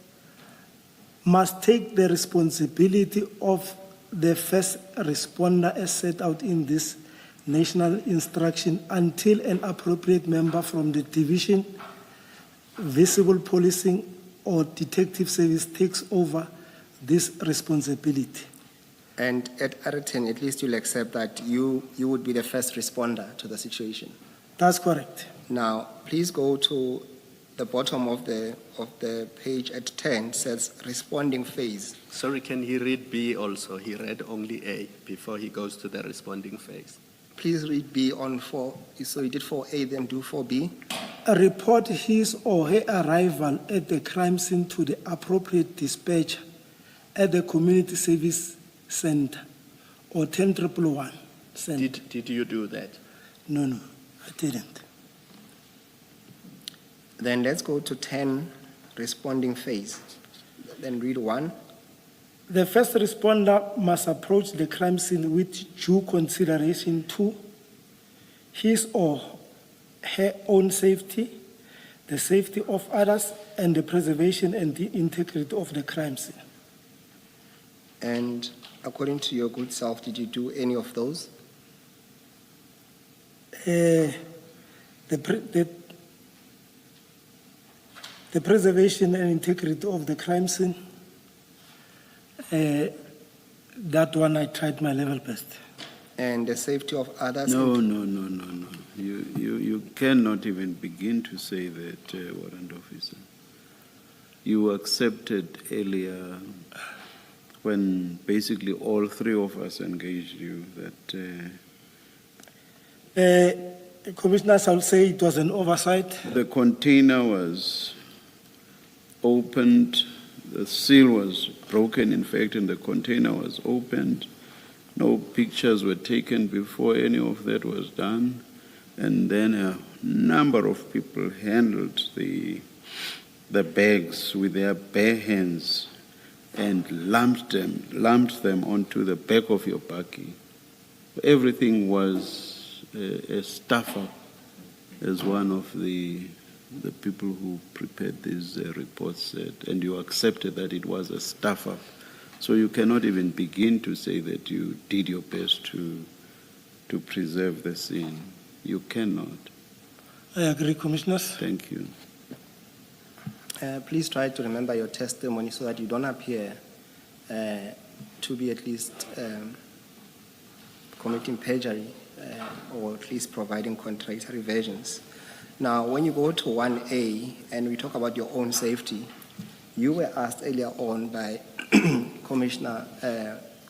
must take the responsibility of the first responder as set out in this national instruction until an appropriate member from the division, visible policing, or detective service takes over this responsibility. And at Arlington, at least you'll accept that you would be the first responder to the situation. That's correct. Now, please go to the bottom of the page at 10, says responding phase. Sorry, can he read B also? He read only A before he goes to the responding phase. Please read B on 4. So you did 4A, then do 4B. Report his or her arrival at the crime scene to the appropriate dispatcher at the community service center or 10111 center. Did you do that? No, I didn't. Then let's go to 10, responding phase. Then read 1. The first responder must approach the crime scene with due consideration to his or her own safety, the safety of others, and the preservation and the integrity of the crime scene. And according to your good self, did you do any of those? The preservation and integrity of the crime scene, that one I tried my level best. And the safety of others? No. You cannot even begin to say that, warrant officer. You accepted earlier when basically all three of us engaged you that... Commissioners, I would say it was an oversight. The container was opened, the seal was broken, in fact, and the container was opened. No pictures were taken before any of that was done. And then a number of people handled the bags with their bare hands and lumped them onto the back of your buggy. Everything was a stuffer, as one of the people who prepared these reports said, and you accepted that it was a stuffer. So you cannot even begin to say that you did your best to preserve the scene. You cannot. I agree, Commissioners. Thank you. Please try to remember your testimony so that you don't appear to be at least committing perjury or at least providing contradictory versions. Now, when you go to 1A and we talk about your own safety, you were asked earlier on by Commissioner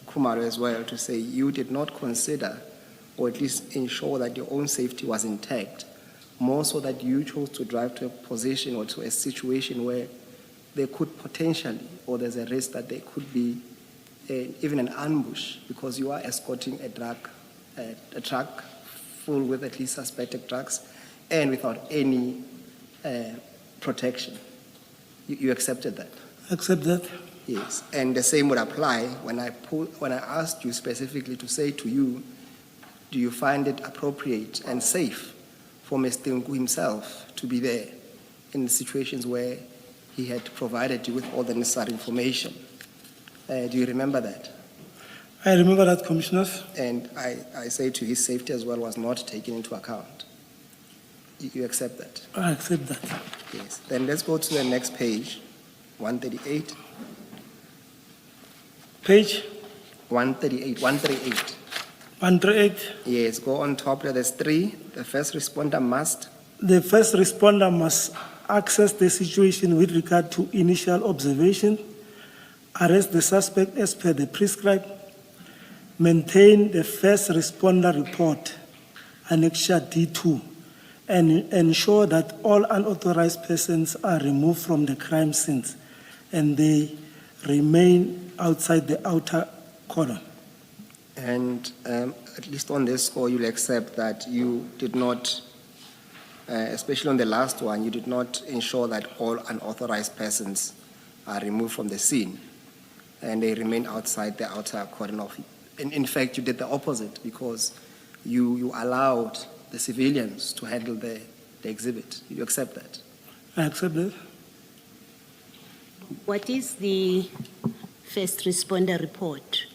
Khumalo as well to say you did not consider or at least ensure that your own safety was intact, more so that you chose to drive to a position or to a situation where there could potentially, or there's a risk that there could be even an ambush because you are escorting a truck full with at least suspected drugs and without any protection. You accepted that? Accept that. Yes, and the same would apply when I asked you specifically to say to you, do you find it appropriate and safe for Mr. Nku himself to be there in situations where he had provided you with all the necessary information? Do you remember that? I remember that, Commissioners. And I say to his safety as well was not taken into account. You accept that? I accept that. Yes. Then let's go to the next page, 138. Page 138. 138. Yes, go on top. There's 3. The first responder must. The first responder must assess the situation with regard to initial observation, arrest the suspect as per the prescribed, maintain the first responder report, Annexure D2, and ensure that all unauthorized persons are removed from the crime scenes and they remain outside the outer cordon. And at least on this score, you'll accept that you did not, especially on the last one, you did not ensure that all unauthorized persons are removed from the scene and they remain outside the outer cordon of it. In fact, you did the opposite because you allowed the civilians to handle the exhibit. You accept that? I accept that. What is the first responder report,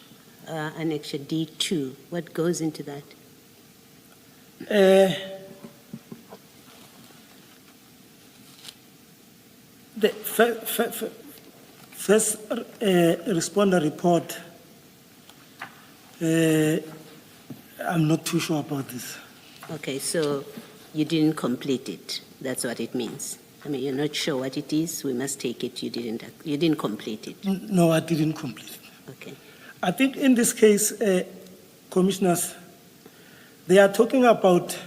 Annexure D2? What goes into that? The first responder report, I'm not too sure about this. Okay, so you didn't complete it. That's what it means. I mean, you're not sure what it is. We must take it. You didn't complete it. No, I didn't complete it. Okay. I think in this case, Commissioners, they are talking about,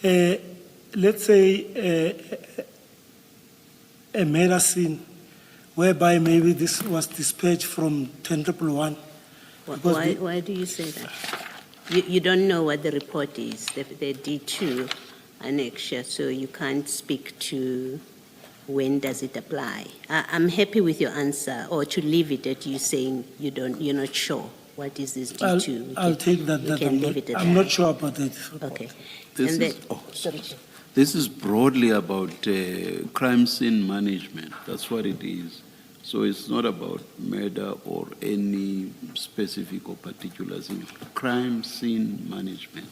let's say, a murder scene whereby maybe this was dispatched from 10111. Why do you say that? You don't know what the report is, the D2 annexure, so you can't speak to when does it apply. I'm happy with your answer, or to leave it at you saying you're not sure. What is this D2? I'll take that. I'm not sure about it. Okay. This is broadly about crime scene management. That's what it is. So it's not about murder or any specific or particular thing. Crime scene management.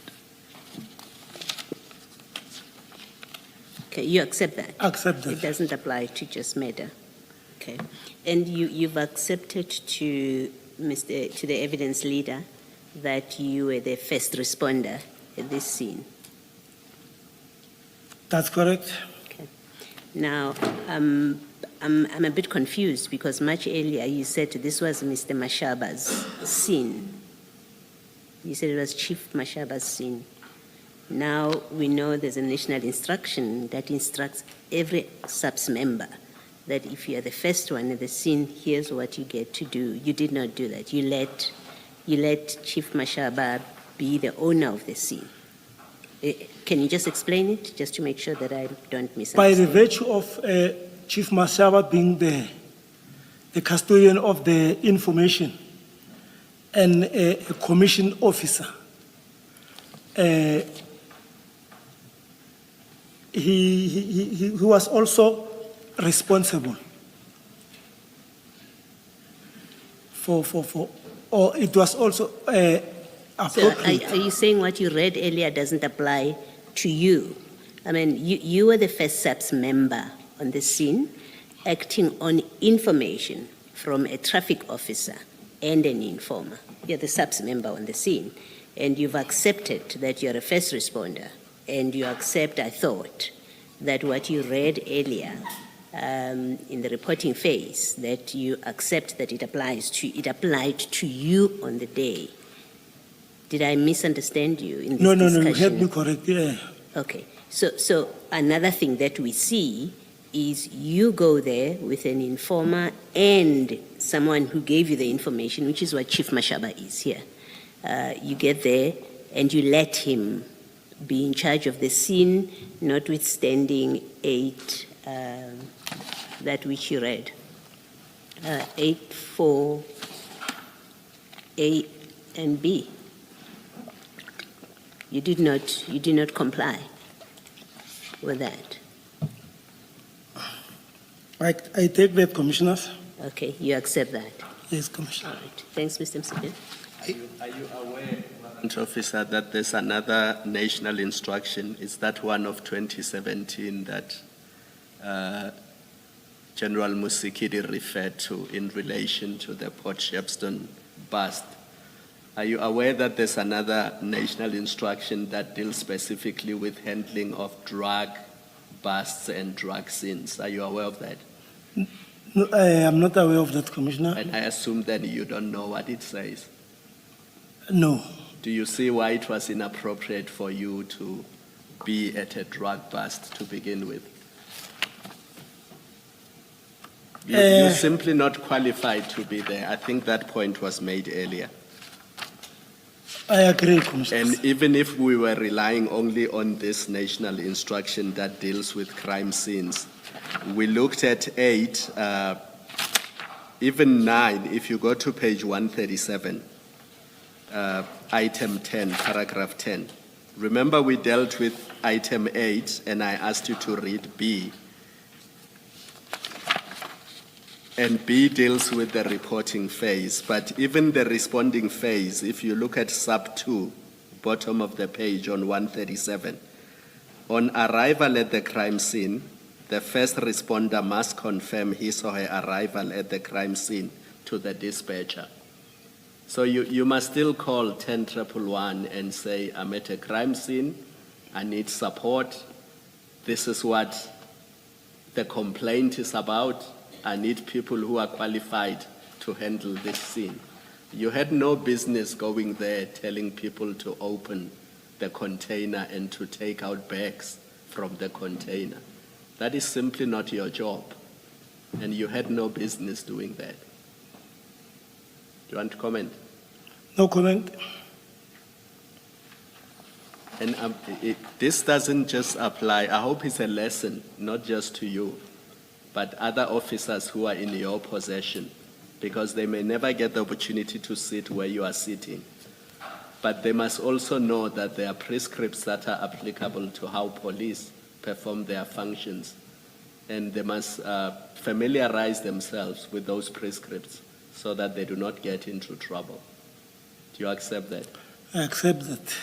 Okay, you accept that? Accept that. It doesn't apply to just murder. Okay. And you've accepted to the evidence leader that you were the first responder at this scene. That's correct. Okay. Now, I'm a bit confused because much earlier you said this was Mr. Mashaba's scene. You said it was Chief Mashaba's scene. Now we know there's a national instruction that instructs every SAPS member that if you are the first one at the scene, here's what you get to do. You did not do that. You let Chief Mashaba be the owner of the scene. Can you just explain it, just to make sure that I don't misunderstand? By the virtue of Chief Mashaba being there, the custodian of the information, and a commission officer. He was also responsible or it was also So appropriate. are you saying what you read earlier doesn't apply to you? I mean, you were the first SAPS member on the scene, acting on information from a traffic officer and an informer. You're the SAPS member on the scene, and you've accepted that you're a first responder, and you accept, I thought, that what you read earlier in the reporting phase, that you accept that it applied to you on the day. Did I misunderstand you in this No, discussion? you had me correct, yeah. Okay, so another thing that we see is you go there with an informer and someone who gave you the information, which is what Chief Mashaba is here. You get there and you let him be in charge of the scene, notwithstanding 8, that which you read. 8(4) A and B. You did not comply with that. I take that, Commissioners. Okay, you accept that. Yes, Commissioner. All right. Thanks, Mr. Msipin. Are you aware, Warrant Officer, that there's another national instruction? Is that one of 2017 that General Musikidi referred to in relation to the Port Shepstone bust? Are you aware that there's another national instruction that deals specifically with handling of drug busts and drug scenes? Are you aware of that? No, I am not aware of that, Commissioner. And I assume that you don't know what it says. No. Do you see why it was inappropriate for you to be at a drug bust to begin with? You're simply not qualified to be there. I think that point was made earlier. I agree, Commissioner. And even if we were relying only on this national instruction that deals with crime scenes, we looked at 8, even 9, if you go to page 137, item 10, paragraph 10. Remember we dealt with item 8 and I asked you to read B. And B deals with the reporting phase, but even the responding phase, if you look at sub 2, bottom of the page on 137, on arrival at the crime scene, the first responder must confirm his or her arrival at the crime scene to the dispatcher. So you must still call 10111 and say, I'm at a crime scene, I need support, this is what the complaint is about, I need people who are qualified to handle this scene. You had no business going there telling people to open the container and to take out bags from the container. That is simply not your job, and you had no business doing that. Do you want to comment? No comment. And this doesn't just apply, I hope it's a lesson, not just to you, but other officers who are in your possession, because they may never get the opportunity to sit where you are sitting. But they must also know that there are prescripts that are applicable to how police perform their functions. And they must familiarize themselves with those prescripts so that they do not get into trouble. Do you accept that? I accept that.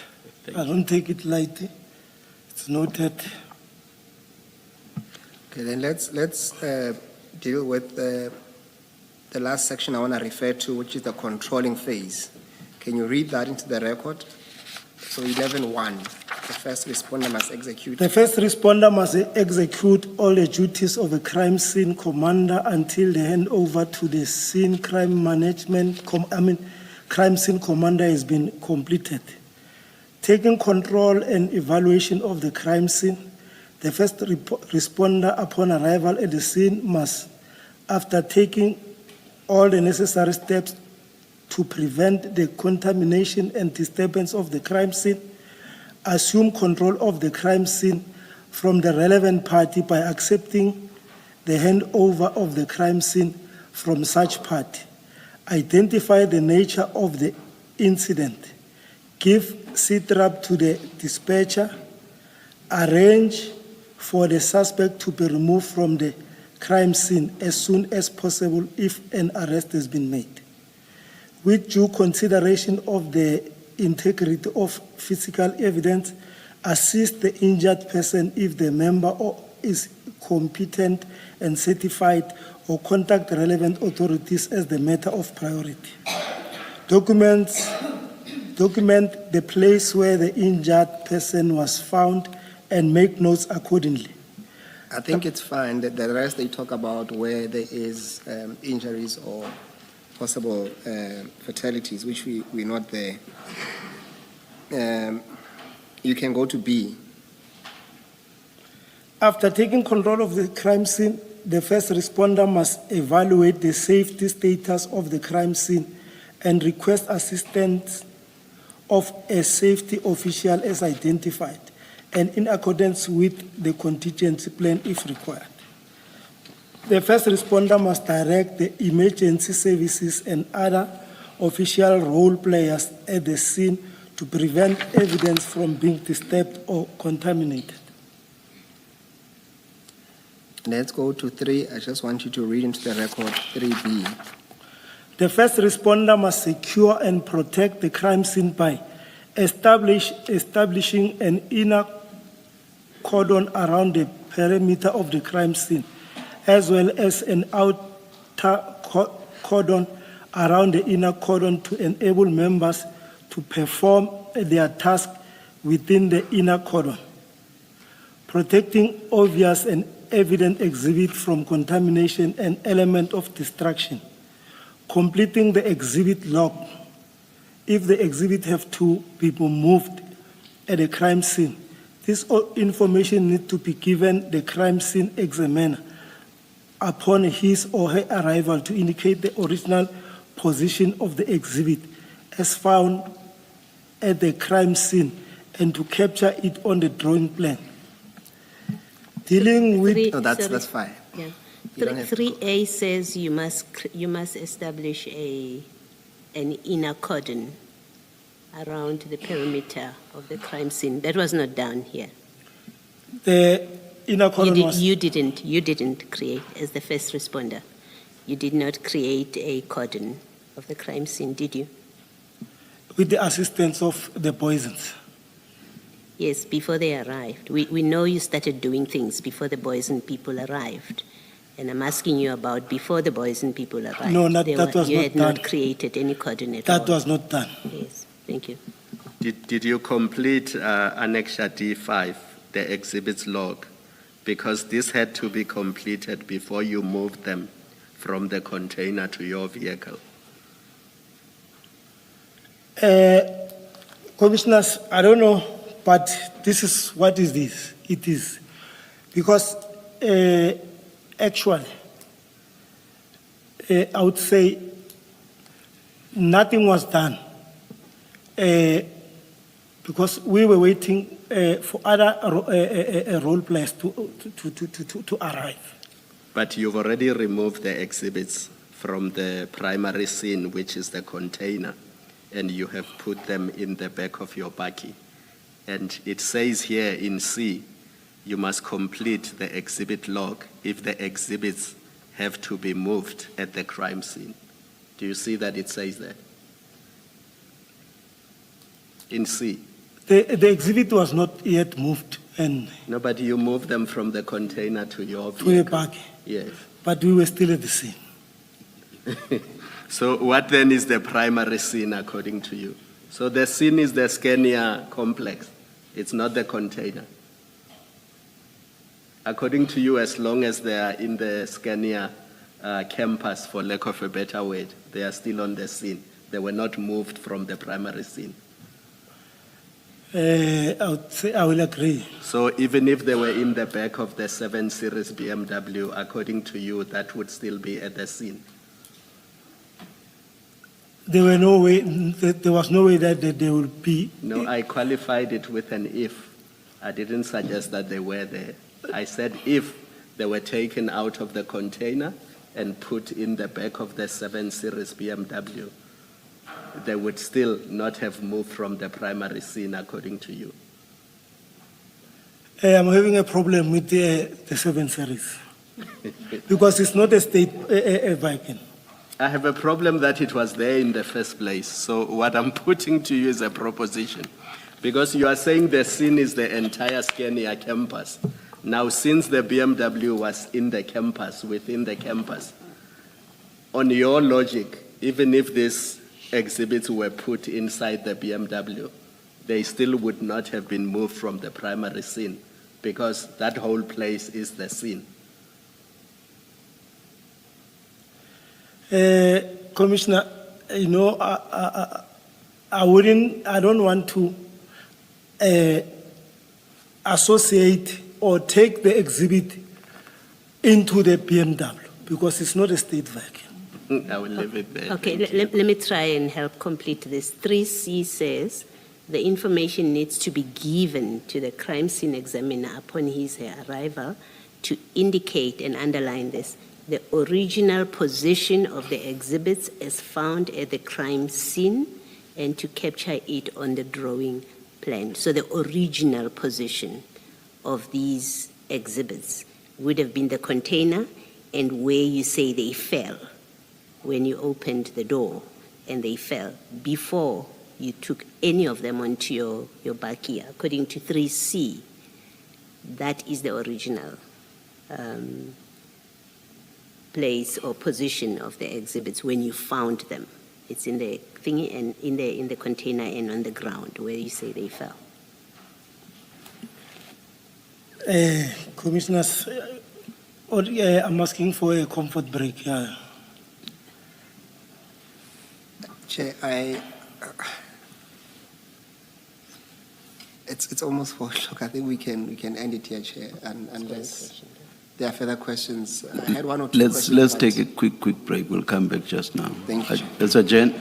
Thank I don't take it lightly. It's noted. Okay, then let's deal with the last section I want to refer to, which is the controlling phase. Can you read that into the record? So 11.1, the first responder must execute. The first responder must execute all the duties of a crime scene commander until the handover to the scene crime management, crime scene commander has been completed. Taking control and evaluation of the crime scene, the first responder upon arrival at the scene must, after taking all the necessary steps to prevent the contamination and disturbance of the crime scene, assume control of the crime scene from the relevant party by accepting the handover of the crime scene from such party, identify the nature of the incident, give SITRAP to the dispatcher, arrange for the suspect to be removed from the crime scene as soon as possible if an arrest has been made. With due consideration of the integrity of physical evidence, assist the injured person if the member is competent and certified, or contact relevant authorities as the matter of priority. Document the place where the injured person was found and make notes accordingly. I think it's fine that the rest they talk about where there is injuries or possible fatalities, which we're not there. You can go to B. After taking control of the crime scene, the first responder must evaluate the safety status of the crime scene and request assistance of a safety official as identified and in accordance with the contingency plan if required. The first responder must direct the emergency services and other official role players at the scene to prevent evidence from being disturbed or contaminated. Let's go to 3. I just want you to read into the record 3B. The first responder must secure and protect the crime scene by establishing an inner cordon around the perimeter of the crime scene, as well as an outer cordon around the inner cordon to enable members to perform their task within the inner cordon. Protecting obvious and evident exhibit from contamination and element of destruction. Completing the exhibit log. If the exhibit have to be moved at a crime scene, this information needs to be given the crime scene examiner upon his or her arrival to indicate the original position of the exhibit as found at the crime scene and to capture it on the drawing plan. Dealing with... No, that's fine. Yeah. You don't have to go. 3A says you must establish an inner cordon around the perimeter of the crime scene. That was not done here. The inner cordon was... You didn't create, as the first responder, you did not create a cordon of the crime scene, did you? With the assistance of the poisons. Yes, before they arrived. We know you started doing things before the boys and people arrived. And I'm asking you about before the boys and people arrived. No, that was not done. You had not created any cordon at all. That was not done. Yes, thank you. Did you complete Annexure D5, the exhibits log? Because this had to be completed before you moved them from the container to your vehicle. Commissioners, I don't know, but this is what is this? It is. Because actually, I would say nothing was done because we were waiting for other role players to arrive. But you've already removed the exhibits from the primary scene, which is the container, and you have put them in the back of your bakkie. And it says here in C, you must complete the exhibit log if the exhibits have to be moved at the crime scene. Do you see that it says that? In C. The exhibit was not yet moved and No, but you moved them from the container to your to a vehicle. bakkie, Yes. but we were still at the scene. So what then is the primary scene according to you? So the scene is the Scania complex. It's not the container. According to you, as long as they are in the Scania campus, for lack of a better word, they are still on the scene. They were not moved from the primary scene. I would say I will agree. So even if they were in the back of the 7 Series BMW, according to you, that would still be at the scene. There was no way that they would be. No, I qualified it with an if. I didn't suggest that they were there. I said if they were taken out of the container and put in the back of the 7 Series BMW, they would still not have moved from the primary scene, according to you? I'm having a problem with the 7 Series because it's not a state vehicle. I have a problem that it was there in the first place. So what I'm putting to you is a proposition. Because you are saying the scene is the entire Scania campus. Now, since the BMW was in the campus, within the campus, on your logic, even if these exhibits were put inside the BMW, they still would not have been moved from the primary scene because that whole place is the scene. Commissioner, you know, I don't want to associate or take the exhibit into the BMW because it's not a state vehicle. I will leave it there. Okay, let me try and help complete this. 3C says the information needs to be given to the crime scene examiner upon his arrival to indicate and underline this. The original position of the exhibits as found at the crime scene and to capture it on the drawing plan. So the original position of these exhibits would have been the container and where you say they fell when you opened the door and they fell before you took any of them onto your bakkie. According to 3C, that is the original place or position of the exhibits when you found them. It's in the thingy and in the container and on the ground where you say they fell. Commissioners, I'm asking for a comfort break. Yeah. Chair, it's almost 4 o'clock. I think we can end it here, Chair, unless there are further questions. I had 1 or 2 questions. Let's take a quick break. We'll come back just now. Thank you, Chair. Let's adjourn.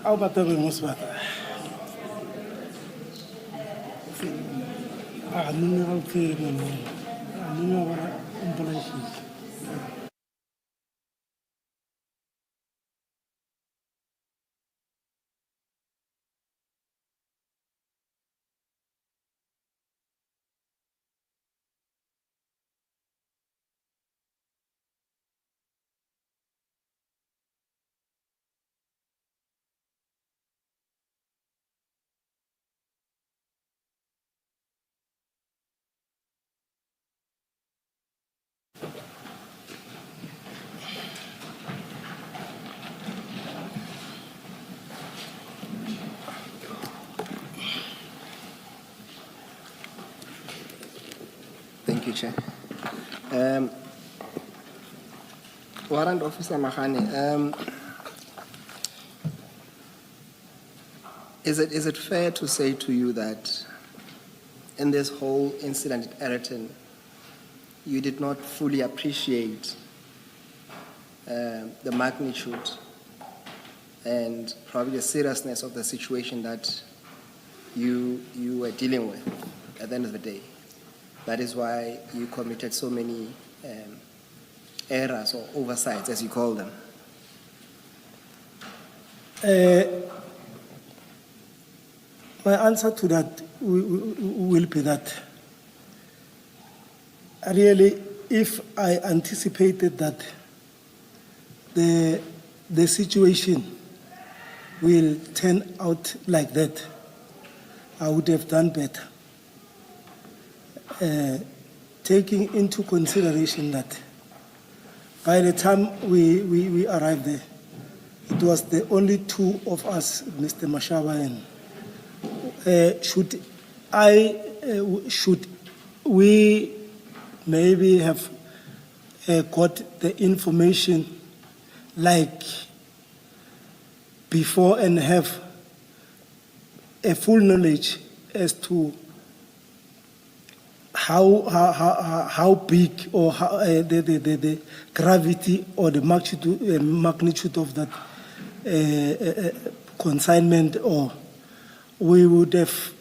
How about the Musbat? Mineral information. Thank you, Chair. Warrant Officer Magane, is it fair to say to you that in this whole incident at Ayrton, you did not fully appreciate the magnitude and probably the seriousness of the situation that you were dealing with at the end of the day? That is why you committed so many errors or oversights, as you call them. My answer to that will be that really, if I anticipated that the situation will turn out like that, I would have done better. Taking into consideration that by the time we arrived there, it was the only two of us, Mr. Mashaba, and should we maybe have got the information like before and have a full knowledge as to how big or how, the gravity or the magnitude of that consignment, or we would have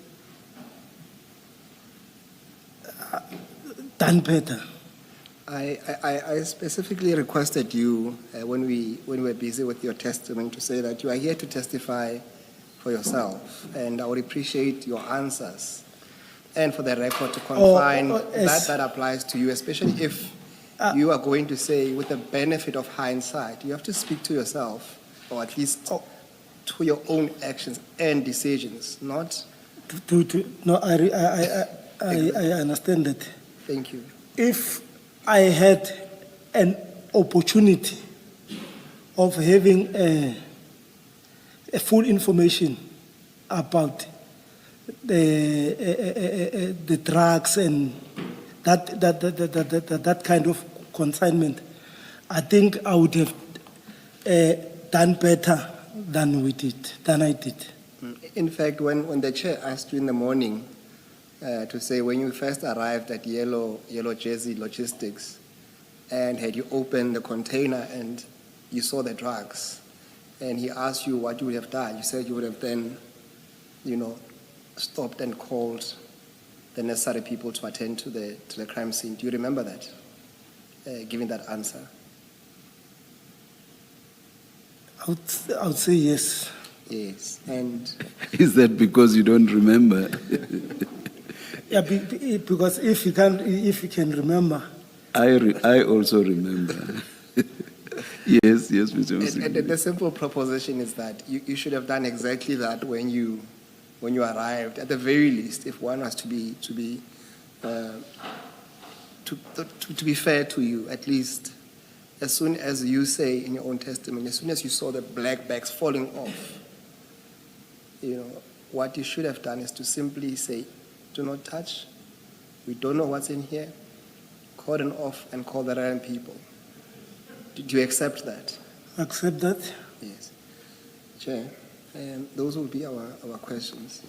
done better. I specifically requested you when we were busy with your testimony to say that you are here to testify for yourself, and I would appreciate your answers. And for the record, to confine that applies to you, especially if you are going to say, with the benefit of hindsight, you have to speak to yourself, or at least to your own actions and decisions, not. No, I understand that. Thank you. If I had an opportunity of having a full information about the drugs and that kind of consignment, I think I would have done better than I did. In fact, when the chair asked you in the morning to say when you first arrived at Yellow Jersey Logistics, and had you opened the container and you saw the drugs, and he asked you what you would have done, you said you would have then, stopped and called the necessary people to attend to the crime scene. Do you remember that? Giving that answer? I would say yes. Yes. And Is that because you don't remember? Yeah, because if you can remember. I also remember. Yes, Mr. Msiki. And the simple proposition is that you should have done exactly that when you arrived. At the very least, if one was to be fair to you, at least as soon as you say in your own testimony, as soon as you saw the black bags falling off, what you should have done is to simply say, do not touch. We don't know what's in here. Cordon off and call the relevant people. Do you accept that? Accept that? Yes. Chair, those will be our questions.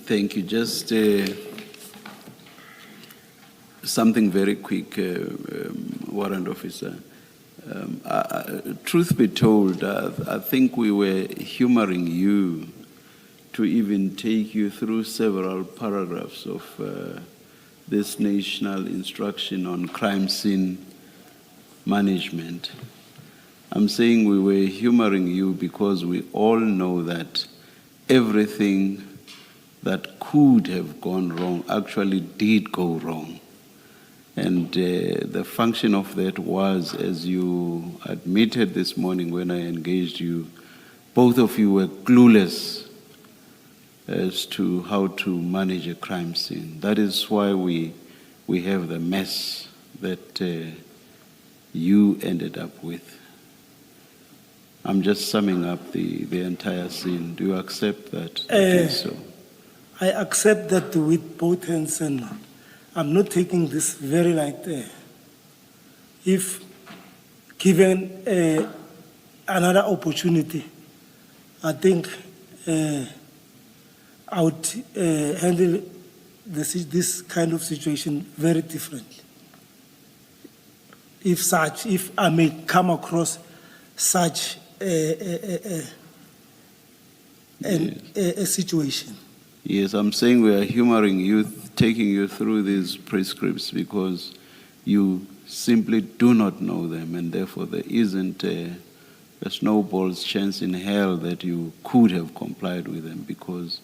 Thank you. Just something very quick, Warrant Officer. Truth be told, I think we were humoring you to even take you through several paragraphs of this national instruction on crime scene management. I'm saying we were humoring you because we all know that everything that could have gone wrong actually did go wrong. And the function of that was, as you admitted this morning when I engaged you, both of you were clueless as to how to manage a crime scene. That is why we have the mess that you ended up with. I'm just summing up the entire scene. Do you accept that? I think so. I accept that with both hands, and I'm not taking this very light. If given another opportunity, I think I would handle this kind of situation very differently. If I may come across such a situation. Yes, I'm saying we are humoring you, taking you through these prescripts because you simply do not know them, and therefore there isn't a snowball's chance in hell that you could have complied with them because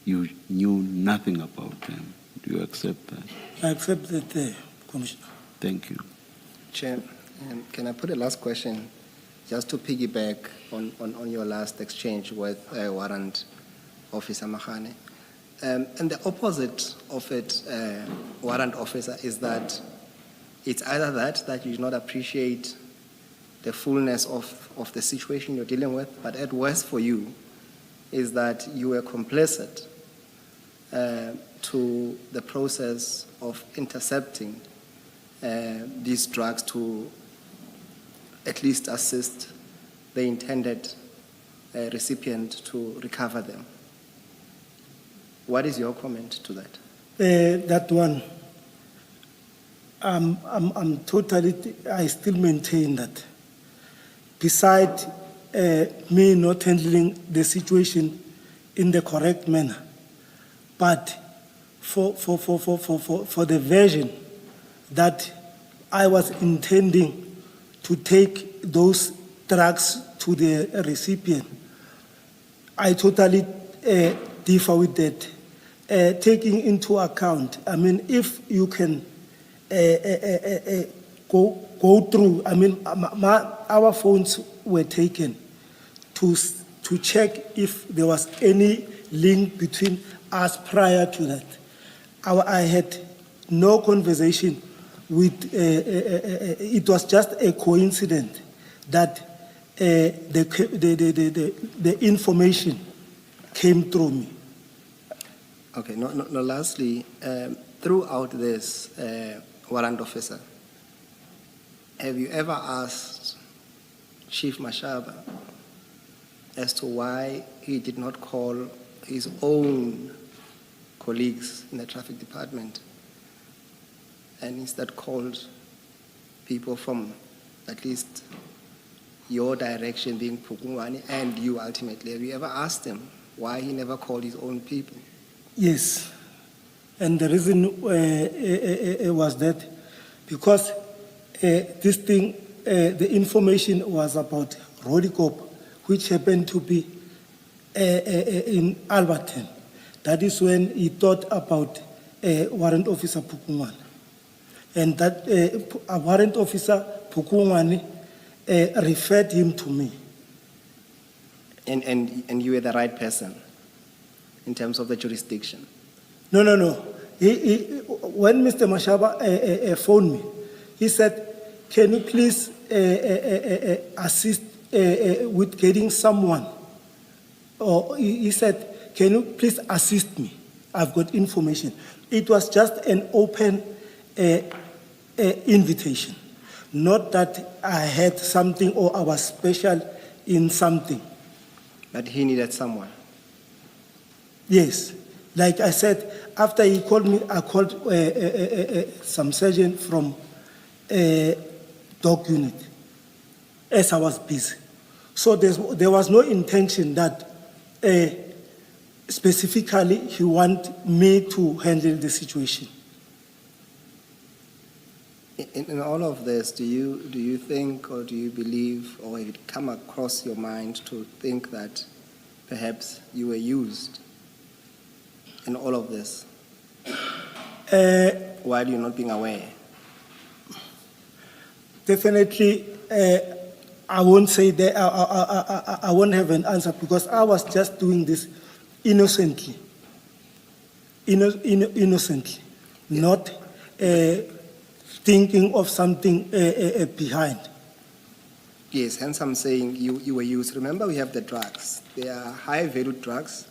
you knew nothing about them. Do you accept that? I accept that, Commissioner. Thank you. Chair, can I put a last question just to piggyback on your last exchange with Warrant Officer Magane? And the opposite of it, Warrant Officer, is that it's either that you do not appreciate the fullness of the situation you're dealing with, but at worst for you is that you were complicit to the process of intercepting these drugs to at least assist the intended recipient to recover them. What is your comment to that? That one, I'm totally, I still maintain that. Besides me not handling the situation in the correct manner, but for the version that I was intending to take those drugs to the recipient, I totally differ with that. Taking into account, I mean, if you can go through, I mean, our phones were taken to check if there was any link between us prior to that. I had no conversation with, it was just a coincidence that the information came through me. Okay, no, lastly, throughout this, Warrant Officer, have you ever asked Chief Mashaba as to why he did not call his own colleagues in the traffic department and instead called people from at least your direction, being Pukungwane, and you ultimately? Have you ever asked him why he never called his own people? Yes, and the reason was that because this thing, the information was about Rodicop, which happened to be in Alberton. That is when he thought about Warrant Officer Pukungwane. And that Warrant Officer Pukungwane referred him to me. And you were the right person in terms of the jurisdiction? No. When Mr. Mashaba phoned me, he said, can you please assist with getting someone? Or he said, can you please assist me? I've got information. It was just an open invitation. Not that I had something or I was special in something. But he needed someone. Yes, like I said, after he called me, I called some surgeon from dog unit as I was busy. So there was no intention that specifically he want me to handle the situation. In all of this, do you think or do you believe or it come across your mind to think that perhaps you were used in all of this while you're not being aware? Definitely, I won't say that. I won't have an answer because I was just doing this innocently. Innocently, not thinking of something behind. Yes, hence I'm saying you were used. Remember, we have the drugs. They are high-value drugs.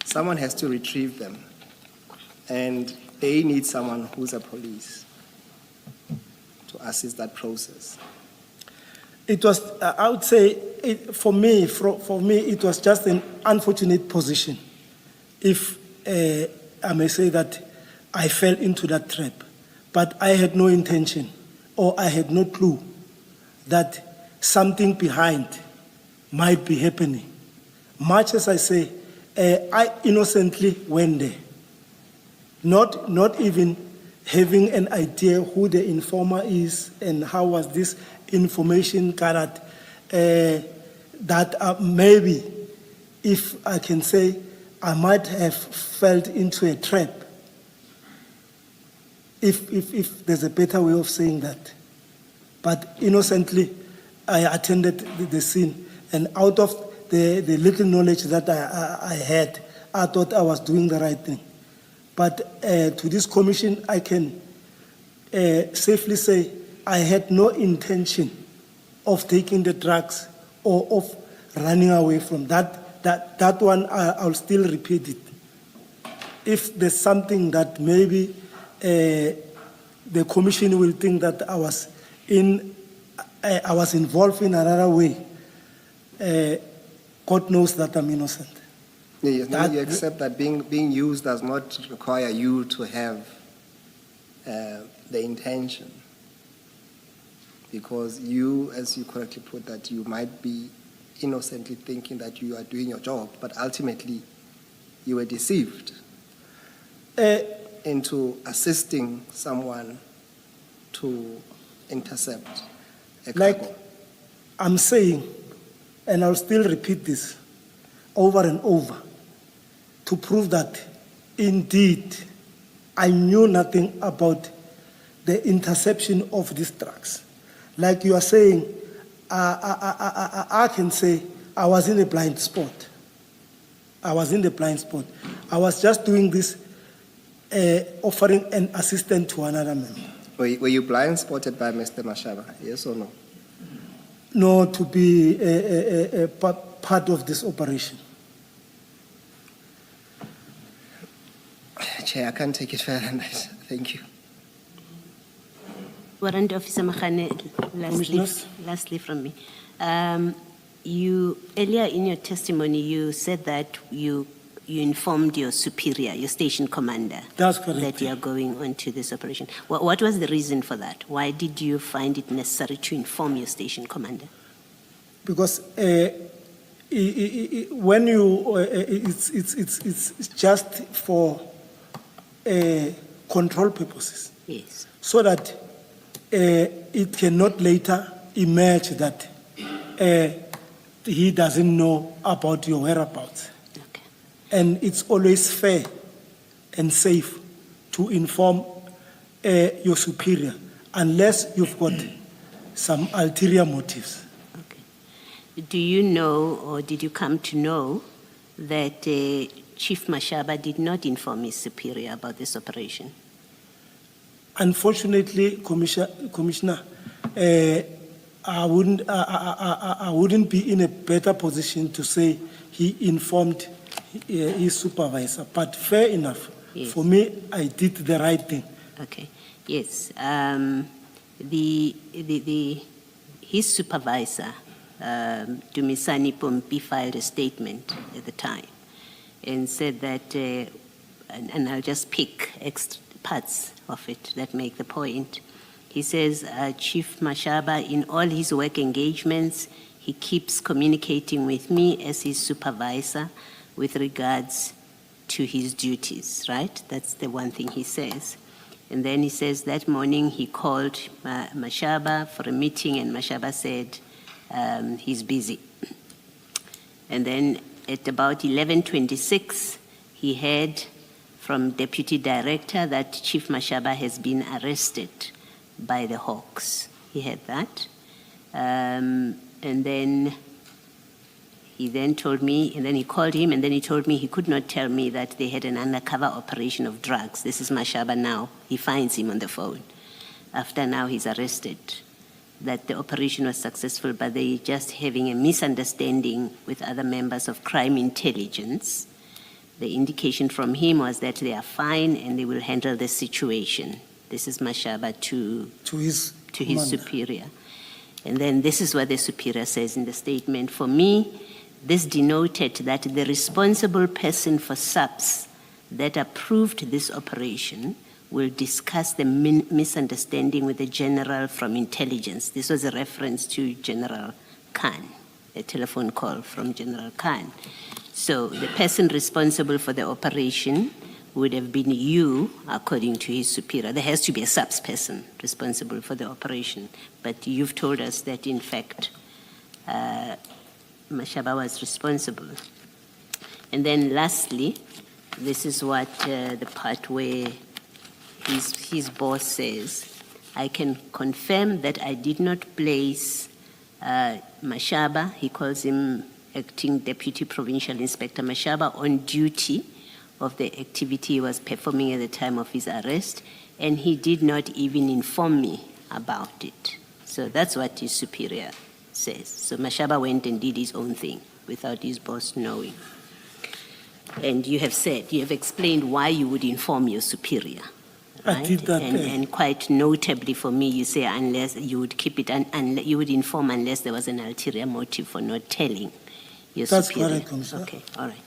Someone has to retrieve them, and they need someone who's a police to assist that process. It was, I would say, for me, it was just an unfortunate position. If I may say that I fell into that trap, but I had no intention or I had no clue that something behind might be happening. Much as I say, I innocently went there, not even having an idea who the informer is and how was this information gathered, that maybe, if I can say, I might have fell into a trap, if there's a better way of saying that. But innocently, I attended the scene, and out of the little knowledge that I had, I thought I was doing the right thing. But to this commission, I can safely say I had no intention of taking the drugs or of running away from that. That one, I'll still repeat it. If there's something that maybe the commission will think that I was involved in another way, God knows that I'm innocent. Yes, now you accept that being used does not require you to have the intention. Because you, as you correctly put that, you might be innocently thinking that you are doing your job, but ultimately you were deceived into assisting someone to intercept a Like cargo. I'm saying, and I'll still repeat this over and over, to prove that indeed I knew nothing about the interception of these drugs. Like you are saying, I can say I was in a blind spot. I was in the blind spot. I was just doing this, offering an assistance to another member. Were you blind spotted by Mr. Mashaba? Yes or no? No, to be a part of this operation. Chair, I can't take it further than that. Thank you. Warrant Officer Magane, Commissioners? lastly from me. You, earlier in your testimony, you said that you informed your superior, your station commander, That's correct. that you are going on to this operation. What was the reason for that? Why did you find it necessary to inform your station commander? Because when you, it's just for control purposes, Yes. so that it cannot later emerge that he doesn't know about your whereabouts. Okay. And it's always fair and safe to inform your superior unless you've got some ulterior motives. Okay. Do you know, or did you come to know, that Chief Mashaba did not inform his superior about this operation? Unfortunately, Commissioner, I wouldn't be in a better position to say he informed his supervisor, but fair enough. Yes. For me, I did the right thing. Okay, yes. his supervisor, Dumisani Pompi, filed a statement at the time and said that, and I'll just pick extra parts of it that make the point. He says, Chief Mashaba, in all his work engagements, he keeps communicating with me as his supervisor with regards to his duties, right? That's the one thing he says. And then he says that morning he called Mashaba for a meeting, and Mashaba said he's busy. And then at about 11:26, he heard from Deputy Director that Chief Mashaba has been arrested by the Hawks. He had that. And then he then told me, and then he called him, and then he told me he could not tell me that they had an undercover operation of drugs. This is Mashaba now. He finds him on the phone. After now he's arrested, that the operation was successful, but they just having a misunderstanding with other members of crime intelligence. The indication from him was that they are fine and they will handle the situation. This is Mashaba to his superior. And then this is what the superior says in the statement. For me, this denoted that the responsible person for SAPS that approved this operation will discuss the misunderstanding with the general from intelligence. This was a reference to General Khan, a telephone call from General Khan. So the person responsible for the operation would have been you, according to his superior. There has to be a SAPS person responsible for the operation. But you've told us that, in fact, Mashaba was responsible. And then lastly, this is what the part where his boss says, I can confirm that I did not place Mashaba, he calls him Acting Deputy Provincial Inspector Mashaba, on duty of the activity he was performing at the time of his arrest, and he did not even inform me about it. So that's what his superior says. So Mashaba went and did his own thing without his boss knowing. And you have said, you have explained why you would inform your superior. Right? I did that. And quite notably for me, you say unless you would keep it, and you would inform unless there was an ulterior motive for not telling your superior. That's correct, Commissioner. Okay, all right.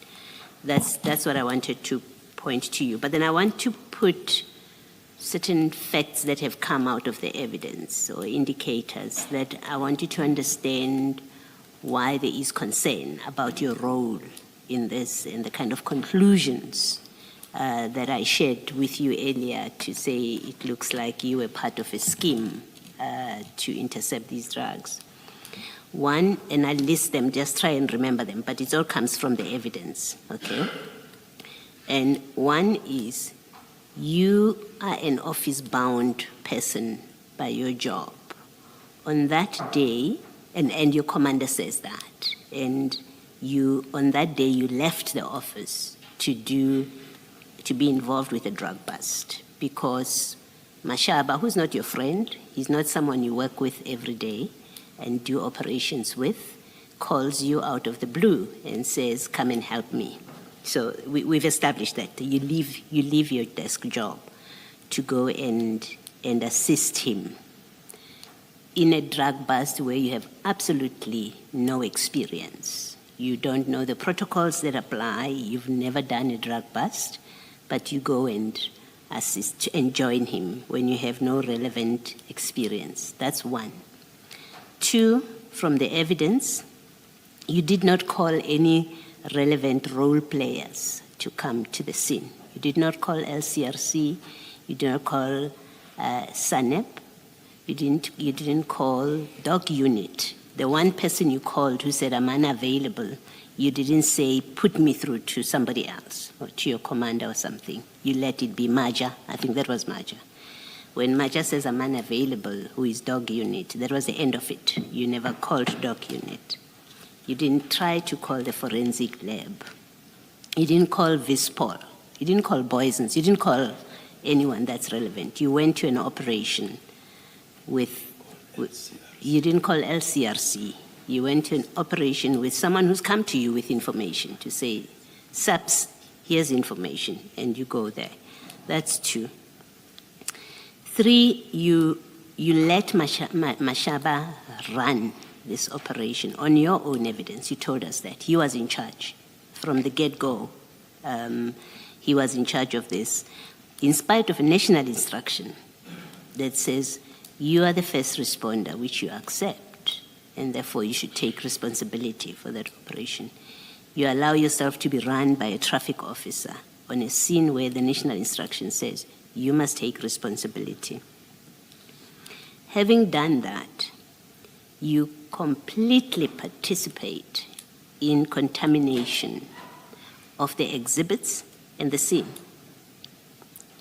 That's what I wanted to point to you. But then I want to put certain facts that have come out of the evidence or indicators that I want you to understand why there is concern about your role in this and the kind of conclusions that I shared with you earlier to say it looks like you were part of a scheme to intercept these drugs. One, and I'll list them, just try and remember them, but it all comes from the evidence, okay? And one is, you are an office-bound person by your job. On that day, and your commander says that, and on that day you left the office to be involved with a drug bust because Mashaba, who's not your friend, he's not someone you work with every day and do operations with, calls you out of the blue and says, come and help me. So we've established that you leave your desk job to go and assist him in a drug bust where you have absolutely no experience. You don't know the protocols that apply, you've never done a drug bust, but you go and assist and join him when you have no relevant experience. That's one. Two, from the evidence, you did not call any relevant role players to come to the scene. You did not call LCRC, you did not call SANEP, you didn't call dog unit. The one person you called who said, I'm unavailable, you didn't say, put me through to somebody else or to your commander or something. You let it be Maja. I think that was Maja. When Maja says, I'm unavailable, who is dog unit, that was the end of it. You never called dog unit. You didn't try to call the forensic lab. You didn't call Vispol. You didn't call Boysons. You didn't call anyone that's relevant. You went to an operation with you didn't call LCRC. You went to an operation with someone who's come to you with information to say, SAPS, here's information, and you go there. That's two. Three, you you let Mashaba run this operation on your own evidence. You told us that he was in charge from the get-go. He was in charge of this, in spite of a national instruction that says you are the first responder, which you accept, and therefore you should take responsibility for that operation. You allow yourself to be run by a traffic officer on a scene where the national instruction says you must take responsibility. Having done that, you completely participate in contamination of the exhibits and the scene.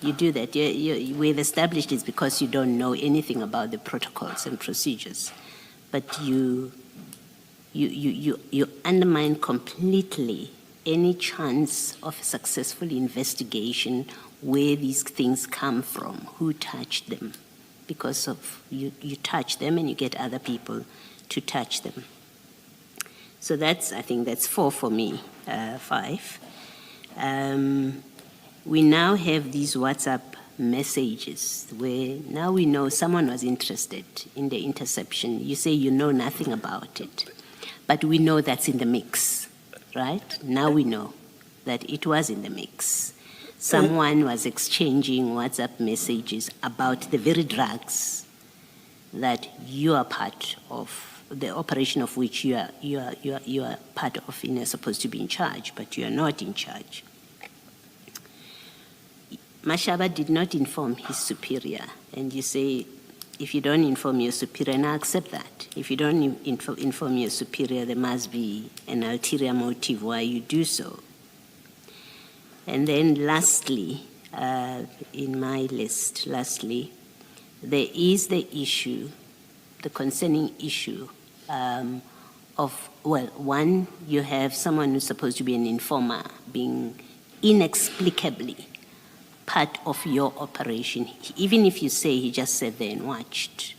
You do that. We've established it's because you don't know anything about the protocols and procedures, but you undermine completely any chance of a successful investigation where these things come from, who touched them, because of you touch them and you get other people to touch them. So I think that's 4 for me, 5. We now have these WhatsApp messages where now we know someone was interested in the interception. You say you know nothing about it, but we know that's in the mix, right? Now we know that it was in the mix. Someone was exchanging WhatsApp messages about the very drugs that you are part of, the operation of which you are part of, and you're supposed to be in charge, but you are not in charge. Mashaba did not inform his superior, and you say, if you don't inform your superior, and I accept that. If you don't inform your superior, there must be an ulterior motive why you do so. And then lastly, in my list, there is the issue, the concerning issue of, well, one, you have someone who's supposed to be an informer being inexplicably part of your operation. Even if you say he just sat there and watched,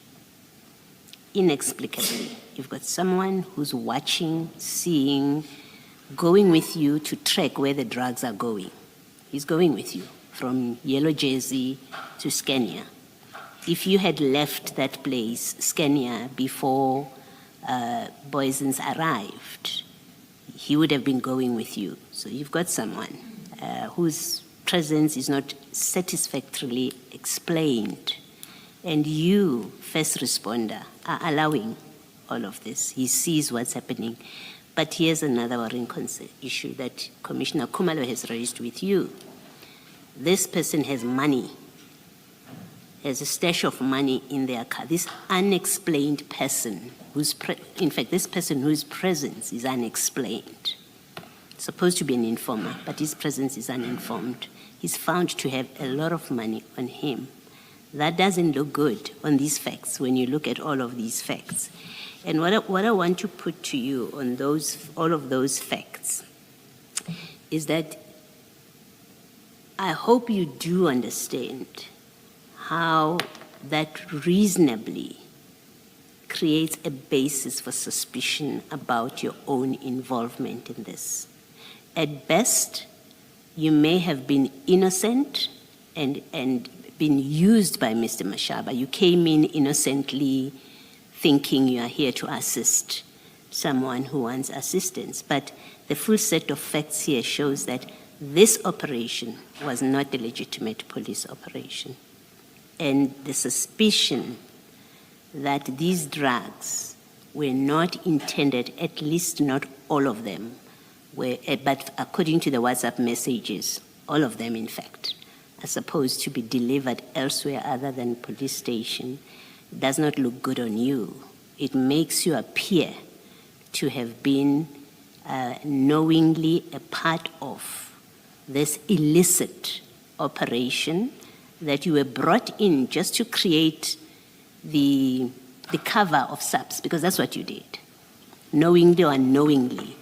inexplicably, you've got someone who's watching, seeing, going with you to track where the drugs are going. He's going with you from Yellow Jersey to Scania. If you had left that place, Scania, before Boysons arrived, he would have been going with you. So you've got someone whose presence is not satisfactorily explained, and you, first responder, are allowing all of this. He sees what's happening. But here's another worrying issue that Commissioner Khumalo has raised with you. This person has money, has a stash of money in their car. This unexplained person, in fact, this person whose presence is unexplained, supposed to be an informer, but his presence is uninformed. He's found to have a lot of money on him. That doesn't look good on these facts when you look at all of these facts. And what I want to put to you on all of those facts is that I hope you do understand how that reasonably creates a basis for suspicion about your own involvement in this. At best, you may have been innocent and been used by Mr. Mashaba. You came in innocently thinking you are here to assist someone who wants assistance. But the full set of facts here shows that this operation was not a legitimate police operation. And the suspicion that these drugs were not intended, at least not all of them, but according to the WhatsApp messages, all of them, in fact, are supposed to be delivered elsewhere other than police station, does not look good on you. It makes you appear to have been knowingly a part of this illicit operation, that you were brought in just to create the cover of SAPS, because that's what you did. Knowingly or unknowingly,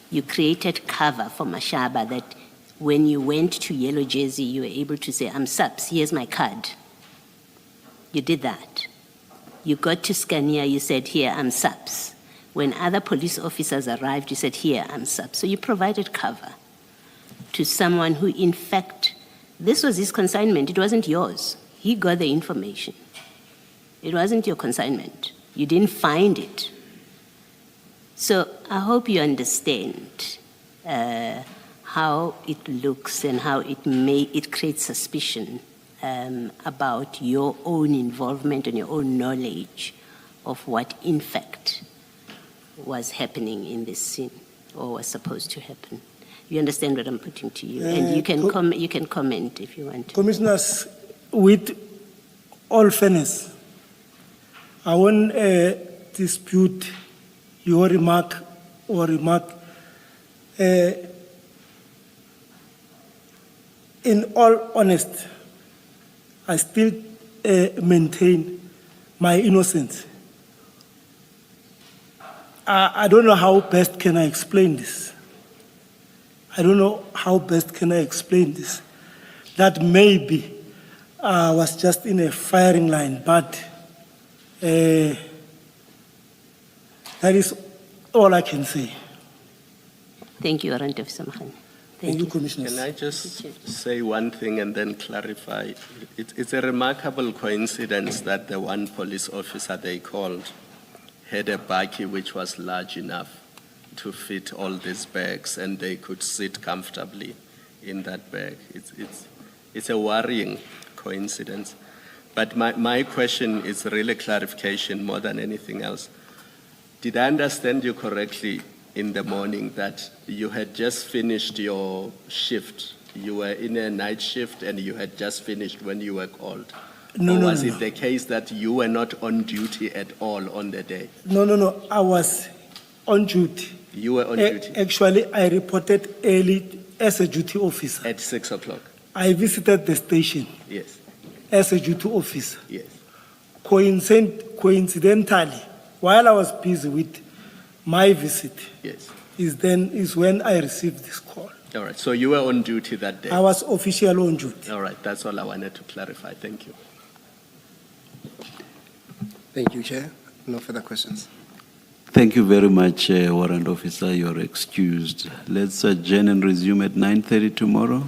you created cover for Mashaba that when you went to Yellow Jersey, you were able to say, I'm SAPS, here's my card. You did that. You got to Scania, you said, here, I'm SAPS. When other police officers arrived, you said, here, I'm SAPS. So you provided cover to someone who, in fact, this was his consignment, it wasn't yours. He got the information. It wasn't your consignment. You didn't find it. So I hope you understand how it looks and how it creates suspicion about your own involvement and your own knowledge of what in fact was happening in this scene or was supposed to happen. You understand what I'm putting to you, and you can comment if you want to. Commissioners, with all fairness, I won't dispute your remark. In all honesty, I still maintain my innocence. I don't know how best can I explain this. I don't know how best can I explain this. That maybe I was just in a firing line, but that is all I can say. Thank you, Warrant Officer Magane. Thank you, Commissioners. Can I just say one thing and then clarify? It's a remarkable coincidence that the one police officer they called had a bakkie which was large enough to fit all these bags, and they could sit comfortably in that bag. It's a worrying coincidence. But my question is really clarification more than anything else. Did I understand you correctly in the morning that you had just finished your shift? You were in a night shift and you had just finished when you were called? No, or no, was no, it the case that you were not on duty at all on the day? No. I was on duty. You were on duty? Actually, I reported early as a duty officer. At 6 o'clock? I visited the station Yes, as a duty officer. yes. Coincidentally, while I was busy with my visit, Yes. is when I received this call. All right, so you were on duty that day? I was official on duty. All right, that's all I wanted to clarify. Thank you. Thank you, Chair. No further questions. Thank you very much, Warrant Officer. You're excused. Let's adjourn and resume at 9:30 tomorrow.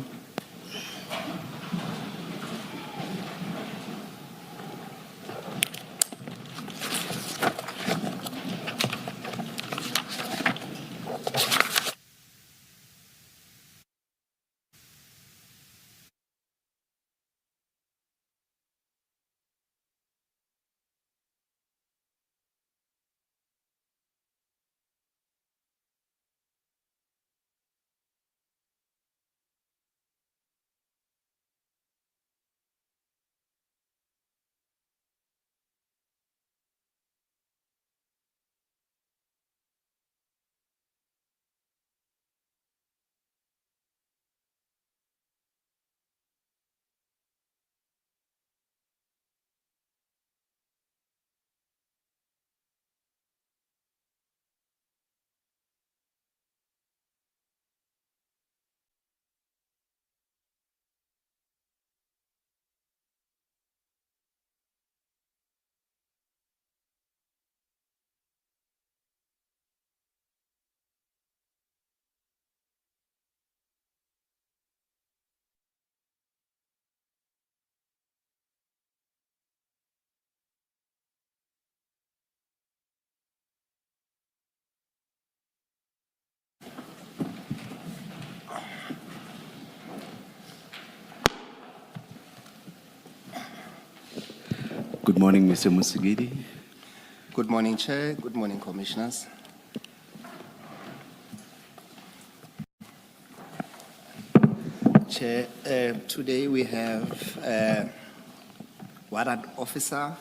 Good morning, Mr. Musigidi. Good morning, Chair. Good morning, Commissioners. Chair, today we have Warrant Officer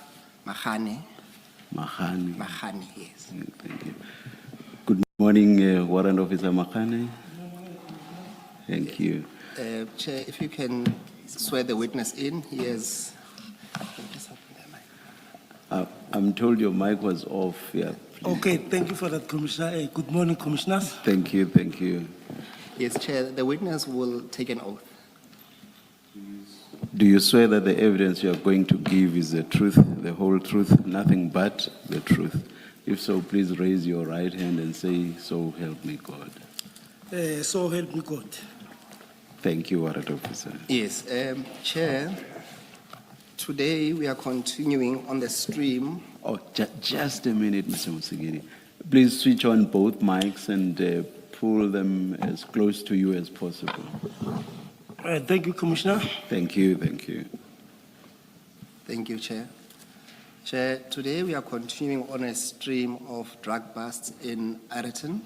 Magane. Magane. Yes. Thank you. Good morning, Warrant Officer Magane. Thank you. Chair, if you can swear the witness in, he has. I'm told your mic was off. Yeah. Okay, thank you for that, Commissioner. Good morning, Commissioners. Thank you. Thank you. Yes, Chair, the witness will take an oath. Do you swear that the evidence you are going to give is the truth, the whole truth, nothing but the truth? If so, please raise your right hand and say, "So help me God." So help me God. Thank you, Warrant Officer. Yes, Chair, Today, we are continuing on the stream. Oh, just a minute, Mr. Musigiri. Please switch on both mics and pull them as close to you as possible. Thank you, Commissioner. Thank you, thank you. Thank you, Chair. Chair, today we are continuing on a stream of drug busts in Ayrton.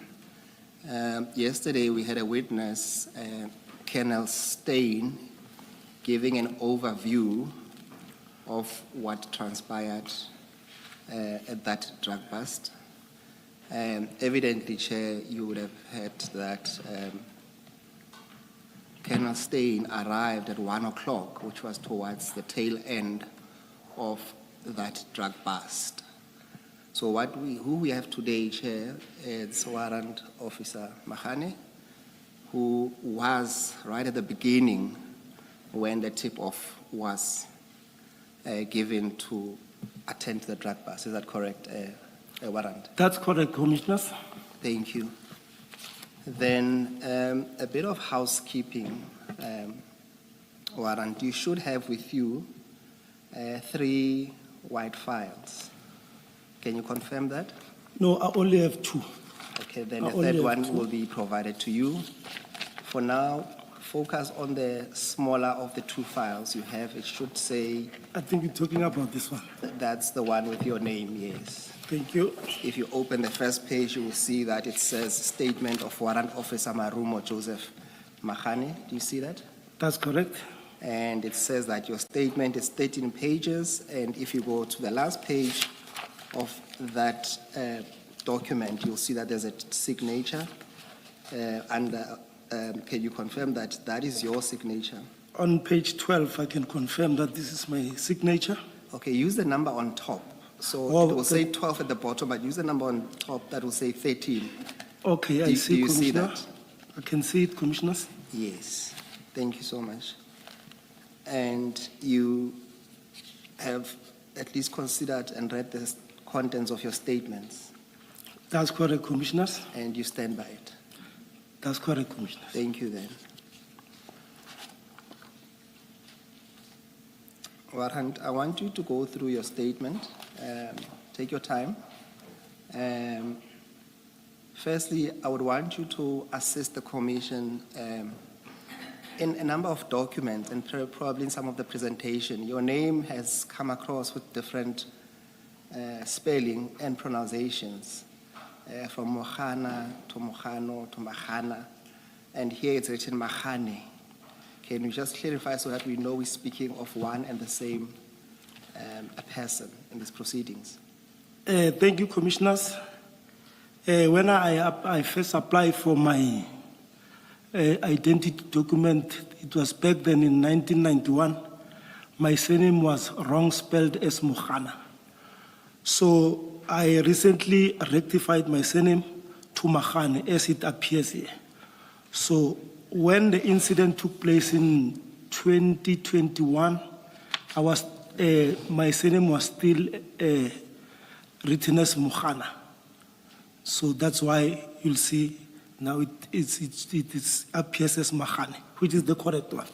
Yesterday, we had a witness, Colonel Stein, giving an overview of what transpired at that drug bust. Evidently, Chair, you would have heard that Colonel Stein arrived at 1 o'clock, which was towards the tail end of that drug bust. So who we have today, Chair, is Warrant Officer Magane, who was right at the beginning when the tip-off was given to attend to the drug bust. Is that correct, Warrant? That's correct, Commissioners. Thank you. Then a bit of housekeeping, Warrant. You should have with you 3 white files. Can you confirm that? No, I only have 2. Okay, then I a only third have one 2. will be provided to you. For now, focus on the smaller of the 2 files you have. It should say, I think you're talking about this one. that's the one with your name, yes. Thank you. If you open the first page, you will see that it says Statement of Warrant Officer Marumo Joseph Magane. Do you see that? That's correct. And it says that your statement is 13 pages. And if you go to the last page of that document, you'll see that there's a signature. Can you confirm that that is your signature? On page 12, I can confirm that this is my signature. Okay, use the number on top. So it will say 12 at the bottom, but use the number on top that will say 13. Okay, I Do see, you see Commissioner. that? I can see it, Commissioners. Yes, thank you so much. And you have at least considered and read the contents of your statements, That's correct, Commissioners. and you stand by it. That's correct, Commissioners. Thank you then. Warrant, I want you to go through your statement. Take your time. Firstly, I would want you to assist the Commission in a number of documents and probably in some of the presentation. Your name has come across with different spelling and pronunciations, from Mohana to Mohano to Mahana, and here it's written Magane. Can you just clarify so that we know we're speaking of one and the same a person in these proceedings? Thank you, Commissioners. When I first applied for my identity document, it was back then in 1991. My surname was wrong spelled as Mohana. So I recently rectified my surname to Magane as it appears here. So when the incident took place in 2021, my surname was still written as Mohana. So that's why you'll see now it appears as Magane, which is the correct one.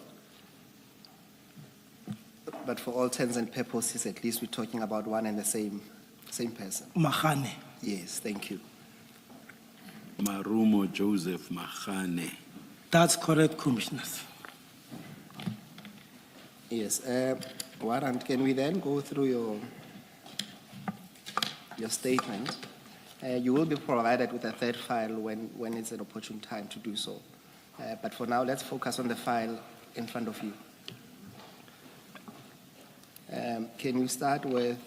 But for all intents and purposes, at least we're talking about one and the same person. Magane. Yes, thank you. Marumo Joseph Magane. That's correct, Commissioners. Yes, Warrant, can we then go through your statement? You will be provided with a third file when it's an opportune time to do so. But for now, let's focus on the file in front of you. Can you start with,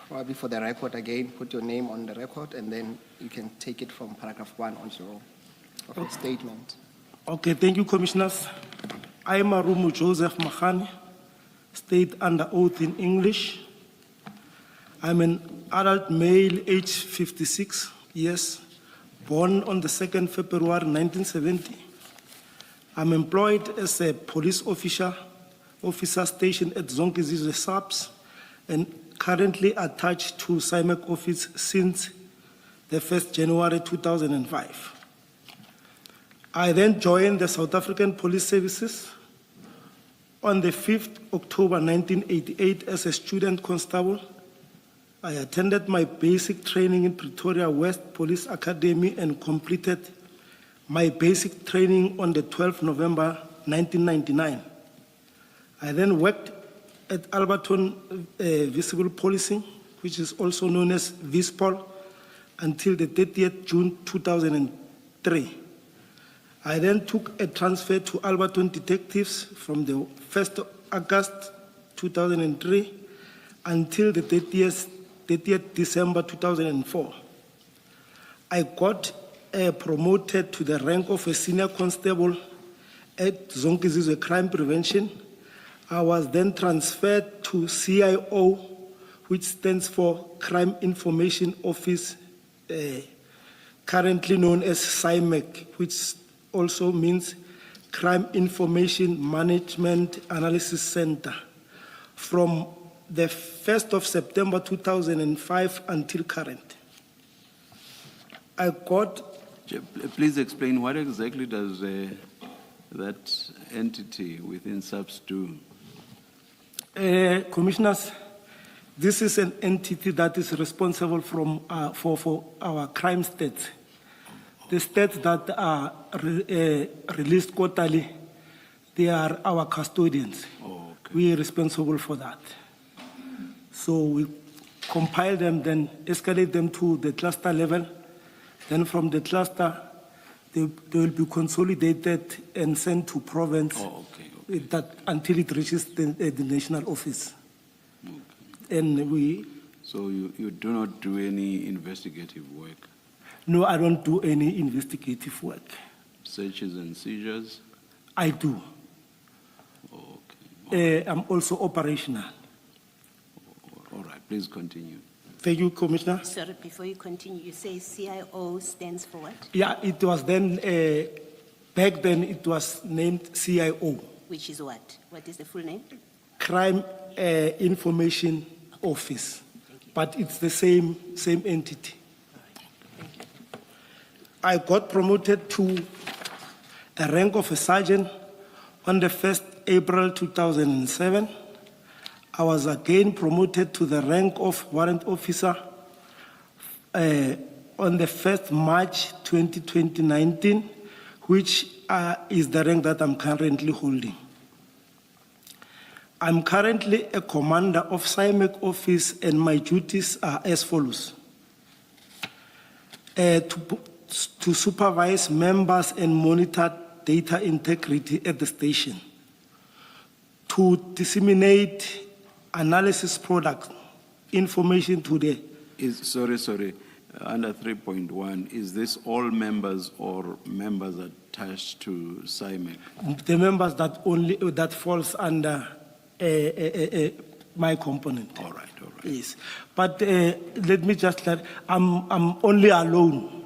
probably for the record again, put your name on the record, and then you can take it from paragraph 1 on your statement. Okay, thank you, Commissioners. I am Marumo Joseph Magane, state under oath in English. I'm an adult male, age 56 years, born on the 2nd February 1970. I'm employed as a police officer stationed at Zonkizizwe Subs, and currently attached to SIMEC office since the 1st January 2005. I then joined the South African Police Services On the 5th October 1988, as a student constable, I attended my basic training in Pretoria West Police Academy and completed my basic training on the 12th November 1999. I then worked at Alberton Visible Policing, which is also known as VISPOL, until the 30th June 2003. I then took a transfer to Alberton Detectives from the 1st August 2003 until the 30th December 2004. I got promoted to the rank of a senior constable at Zonkizizwe Crime Prevention. I was then transferred to CIO, which stands for Crime Information Office, currently known as CIMAC, which also means Crime Information Management Analysis Center, from the 1st of September 2005 until current. I got... Please explain what exactly does that entity within SAPS do? Commissioners, this is an entity that is responsible for our crime stats. The stats that are released quarterly, they are our custodians. Oh, okay. We are responsible for that. So we compile them, then escalate them to the cluster level. Then from the cluster, they will be consolidated and sent to province. Oh, okay. That until it reaches the national office. Okay. And we... So you do not do any investigative work? No, I don't do any investigative work. Searches and seizures? I do. Oh, okay. I'm also operational. All right, please continue. Thank you, Commissioner. Sorry, before you continue, you say CIO stands for what? Yeah, it was then, back then it was named CIO. Which is what? What is the full name? Crime Information Office. But it's the same entity. I got promoted to a rank of a sergeant on the 1st April 2007. I was again promoted to the rank of warrant officer on the 1st March 2019, which is the rank that I'm currently holding. I'm currently a commander of CIMAC office, and my duties are as follows. To supervise members and monitor data integrity at the station, to disseminate analysis product information to the... Sorry. Under 3.1, is this all members or members attached to CIMAC? The members that falls under my component. All right. Yes, but let me just I'm only alone,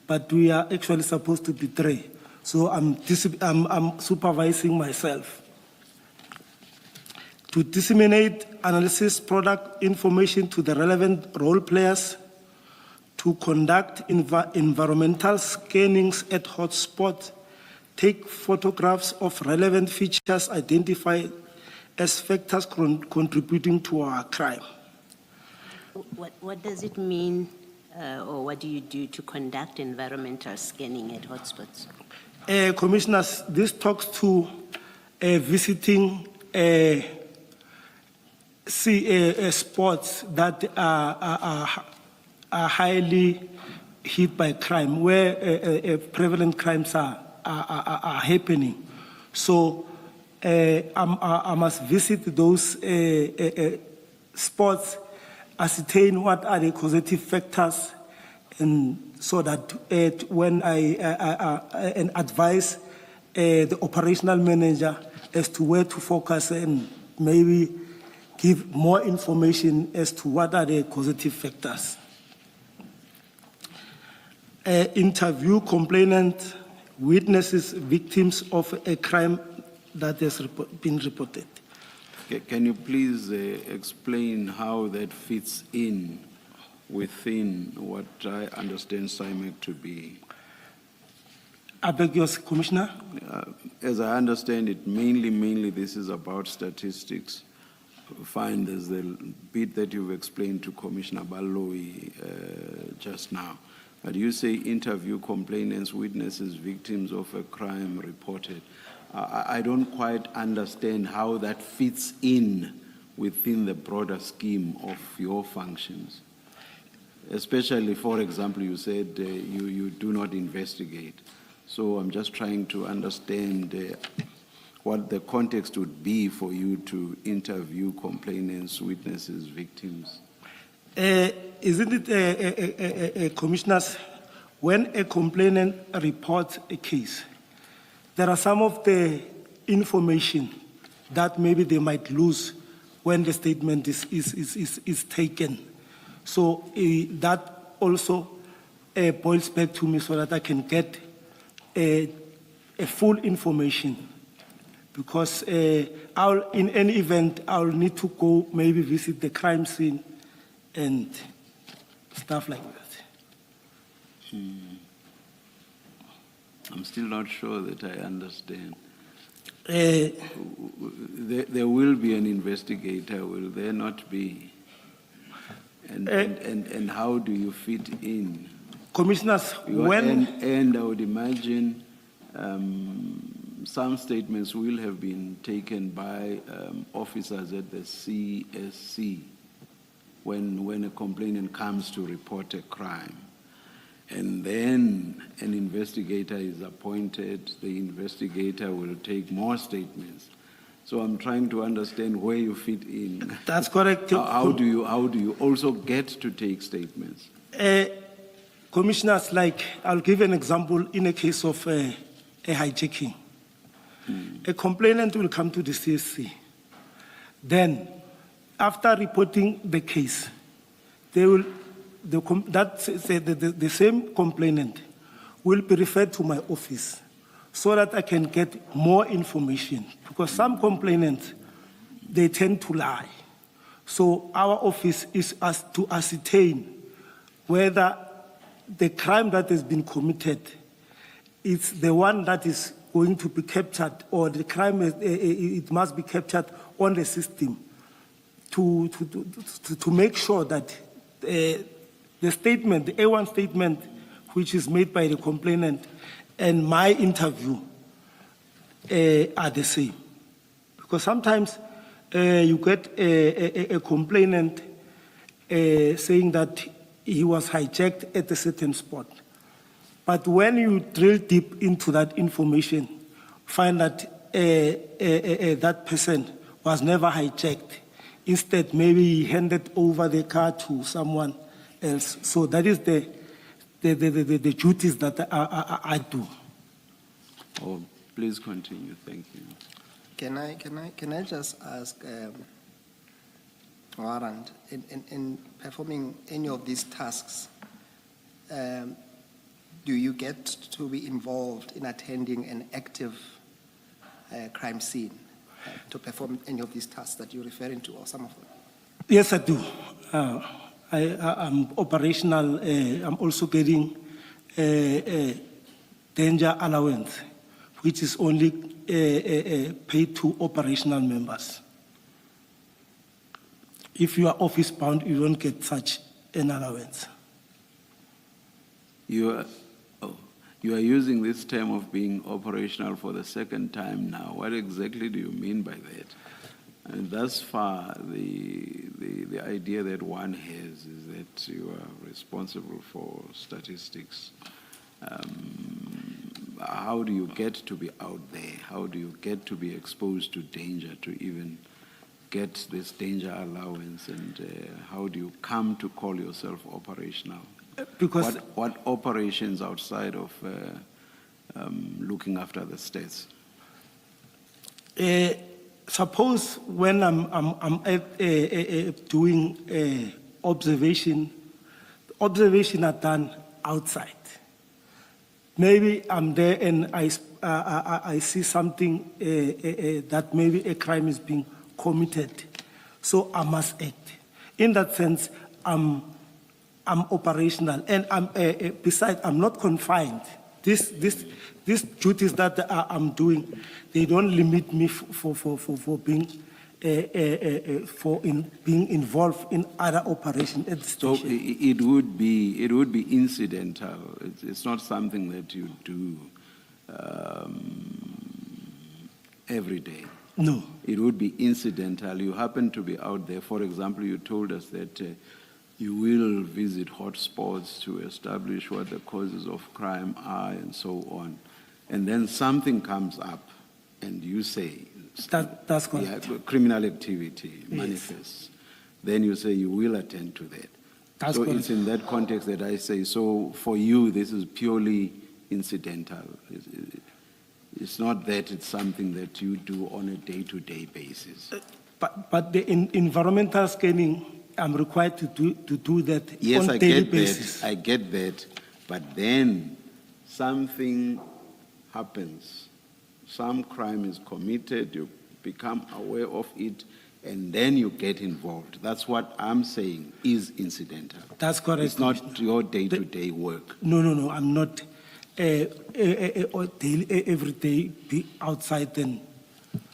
but we are actually supposed to be 3. So I'm supervising myself. To disseminate analysis product information to the relevant role players, to conduct environmental scannings at hotspots, take photographs of relevant features identified as factors contributing to our crime. What does it mean, or what do you do to conduct environmental scanning at hotspots? Commissioners, this talks to visiting spots that are highly hit by crime, where prevalent crimes are happening. So I must visit those spots, ascertain what are the causative factors, and so that when and advise the operational manager as to where to focus and maybe give more information as to what are the causative factors. Interview complainant, witnesses, victims of a crime that has been reported. Can you please explain how that fits in within what I understand CIMAC to be? I beg yours, Commissioner. As I understand it, mainly this is about statistics. Fine, there's the bit that you've explained to Commissioner Baloyi just now. But you say interview complainants, witnesses, victims of a crime reported. I don't quite understand how that fits in within the broader scheme of your functions. Especially, for example, you said you do not investigate. So I'm just trying to understand what the context would be for you to interview complainants, witnesses, victims. Isn't it, Commissioners, when a complainant reports a case, there are some of the information that maybe they might lose when the statement is taken. So that also boils back to me so that I can get a full information, because in any event, I'll need to go maybe visit the crime scene and stuff like that. I'm still not sure that I understand. There will be an investigator, will there not be? And how do you fit in? Commissioners, And I would imagine some statements will have been taken by officers at the CSC when a complainant comes to report a crime. And then an investigator is appointed, the investigator will take more statements. So I'm trying to understand where you fit in. That's correct. How do you also get to take statements? Commissioners, like, I'll give an example in a case of a hijacking. A complainant will come to the CSC. Then, after reporting the case, they will, the same complainant will be referred to my office so that I can get more information. Because some complainants, they tend to lie. So our office is asked to ascertain whether the crime that has been committed is the one that is going to be captured, or the crime, it must be captured on the system to make sure that the statement, the A1 statement, which is made by the complainant, and my interview are the same. Because sometimes you get a complainant saying that he was hijacked at a certain spot. But when you drill deep into that information, find that that person was never hijacked. Instead, maybe he handed over the car to someone else. So that is the duties that I do. Oh, please continue. Thank you. Can I just ask, Warrant, in performing any of these tasks, do you get to be involved in attending an active crime scene to perform any of these tasks that you're referring to, or some of them? Yes, I do. I'm operational. I'm also getting a danger allowance, which is only paid to operational members. If you are office bound, you don't get such an allowance. You are using this term of being operational for the second time now. What exactly do you mean by that? And thus far, the idea that one has is that you are responsible for statistics. How do you get to be out there? How do you get to be exposed to danger to even get this danger allowance? And how do you come to call yourself operational? Because what operations outside of looking after the states? Suppose when I'm doing observation are done outside. Maybe I'm there and I see something that maybe a crime is being committed, so I must act. In that sense, I'm operational, and besides, I'm not confined these duties that I'm doing, they don't limit me for being being involved in other operations at the So station. it would be incidental. It's not something that you do every day. No, It would be incidental. You happen to be out there. For example, you told us that you will visit hotspots to establish what the causes of crime are and so on. And then something comes up and you say, that's correct. criminal activity Yes. manifests. Then you say you will attend to that. That's So correct. it's in that context that I say, so for you, this is purely incidental. It's not that it's something that you do on a day-to-day basis. But the environmental scanning, I'm required to do that Yes, on I daily get basis. that. I get that. But then something happens. Some crime is committed, you become aware of it, and then you get involved. That's what I'm saying is incidental. That's correct. It's not Commissioner. your day-to-day work. No, I'm not every day be outside and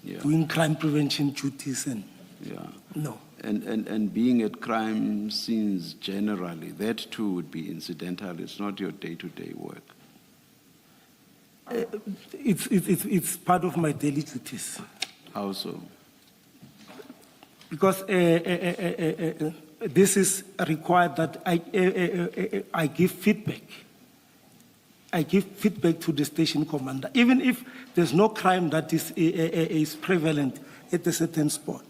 Yeah. doing crime prevention duties and, Yeah. no. And being at crime scenes generally, that too would be incidental. It's not your day-to-day work. It's part of my daily duties. How so? Because this is required that I give feedback. I give feedback to the station commander, even if there's no crime that is prevalent at a certain spot.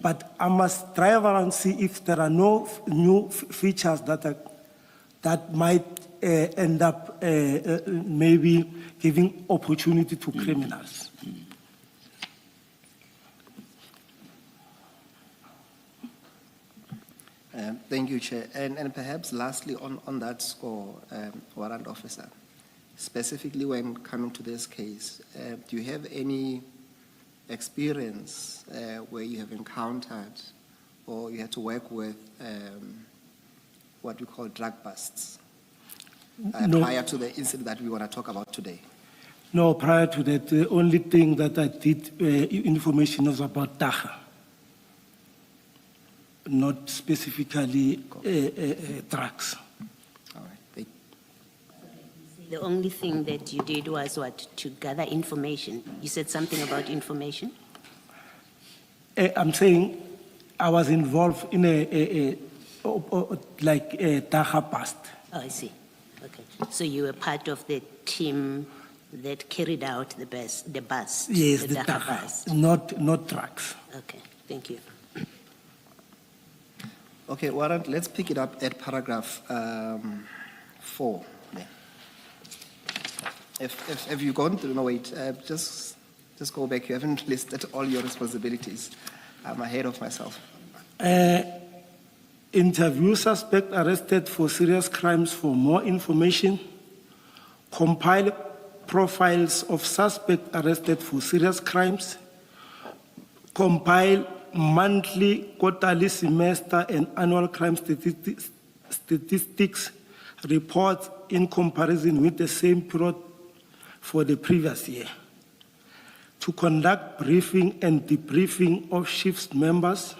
But I must drive around and see if there are no new features that might end up maybe giving opportunity to criminals. Thank you, Chair. And perhaps lastly, on that score, Warrant Officer, specifically when coming to this case, do you have any experience where you have encountered or you had to work with what we call drug busts No. prior to the incident that we want to talk about today? No, prior to that, the only thing that I did information was about Taha, not specifically drugs. All right. Thank The only thing that you did was what? To gather information. You said something about information? I'm saying I was involved in a Taha bust. Oh, I see. Okay. So you were part of the team that carried out the bus? Yes, the Taha Taha, bus. not drugs. Okay, thank you. Okay, Warrant, let's pick it up at paragraph 4. There. If you've gone through, no, wait, just go back. You haven't listed all your responsibilities. I'm ahead of myself. Interview suspect arrested for serious crimes for more information. Compile profiles of suspect arrested for serious crimes. Compile monthly, quarterly, semester, and annual crime statistics reports in comparison with the same period for the previous year. To conduct briefing and debriefing of shift members.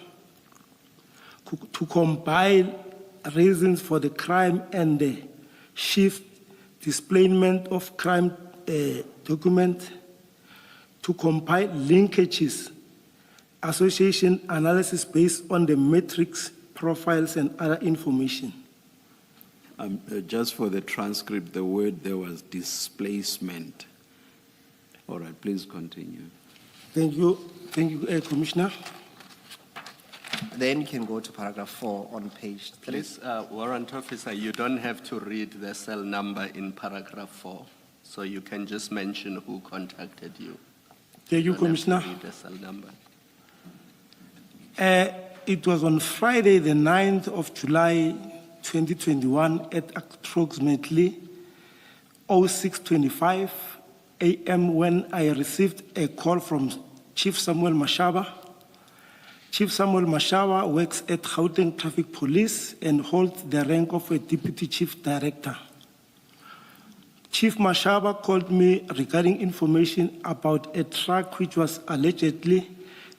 To compile reasons for the crime and the shift displacement of crime document. To compile linkages, association analysis based on the metrics, profiles, and other information. Just for the transcript, the word there was displacement. All right, please continue. Thank you, Commissioner. Then you can go to paragraph 4 on page 3. Please, Warrant Officer, you don't have to read the cell number in paragraph 4, so you can just mention who contacted you. Thank you, don't have to Commissioner. read the cell number. It was on Friday, the 9th of July, 2021, at approximately 06:25 a.m. when I received a call from Chief Samuel Mashaba. Chief Samuel Mashaba works at Gauteng Traffic Police and holds the rank of a Deputy Chief Director. Chief Mashaba called me regarding information about a truck which was allegedly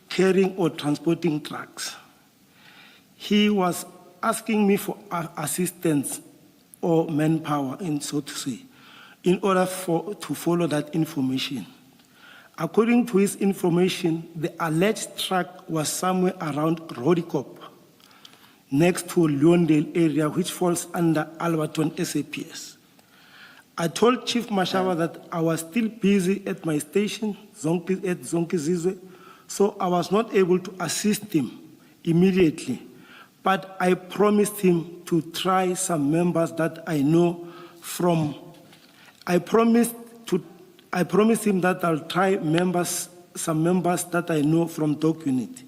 carrying or transporting drugs. He was asking me for assistance or manpower, so to say, in order to follow that information. According to his information, the alleged truck was somewhere around Rodikop, next to Leondale area, which falls under Alberton SAPS. I told Chief Mashaba that I was still busy at my station, at Zonkizizwe, so I was not able to assist him immediately. But I promised him to try some members that I know from. I promised him that I'll try some members that I know from Dock Unit.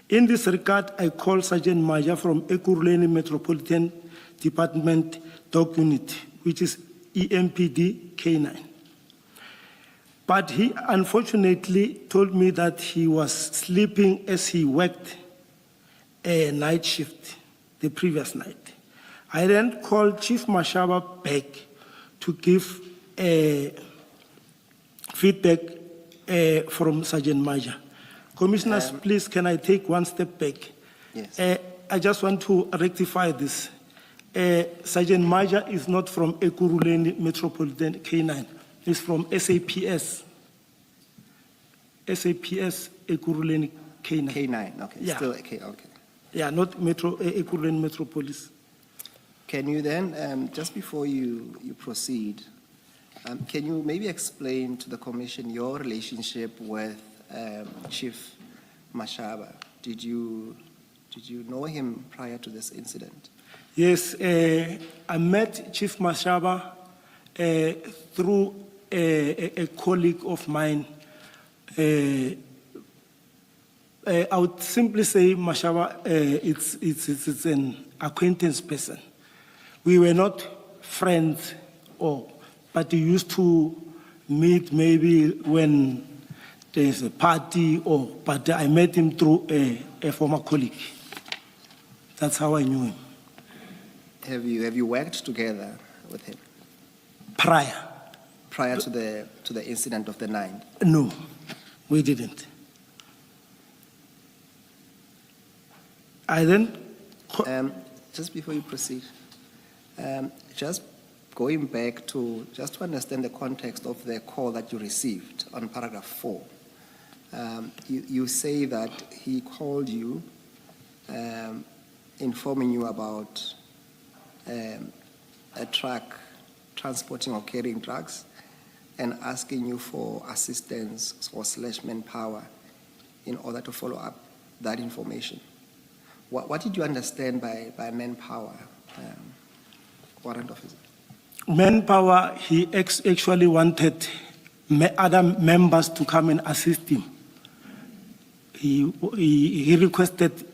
In this regard, I called Sergeant Maja from Ekurhuleni Metropolitan Department Dock Unit, which is EMPD K9. But he unfortunately told me that he was sleeping as he worked a night shift the previous night. I then called Chief Mashaba back to give feedback from Sergeant Maja. Commissioners, please, can I take one step back? Yes. I just want to rectify this. Sergeant Maja is not from Ekurhuleni Metropolitan K9. He's from SAPS. SAPS Ekurhuleni K9. K9, okay. Yeah. Still, okay. Yeah, not Ekurhuleni Metropolis. Can you then, just before you proceed, can you maybe explain to the Commission your relationship with Chief Mashaba? Did you know him prior to this incident? Yes, I met Chief Mashaba through a colleague of mine. I would simply say Mashaba, it's an acquaintance person. We were not friends, but we used to meet maybe when there's a party, but I met him through a former colleague. That's how I knew him. Have you worked together with him Prior to the incident of the 9th? No, we didn't. I then just before you proceed, just going back to understand the context of the call that you received on paragraph 4. You say that he called you, informing you about a truck transporting or carrying drugs and asking you for assistance or / manpower in order to follow up that information. What did you understand by manpower, warrant officer? Manpower, he actually wanted other members to come and assist him. He requested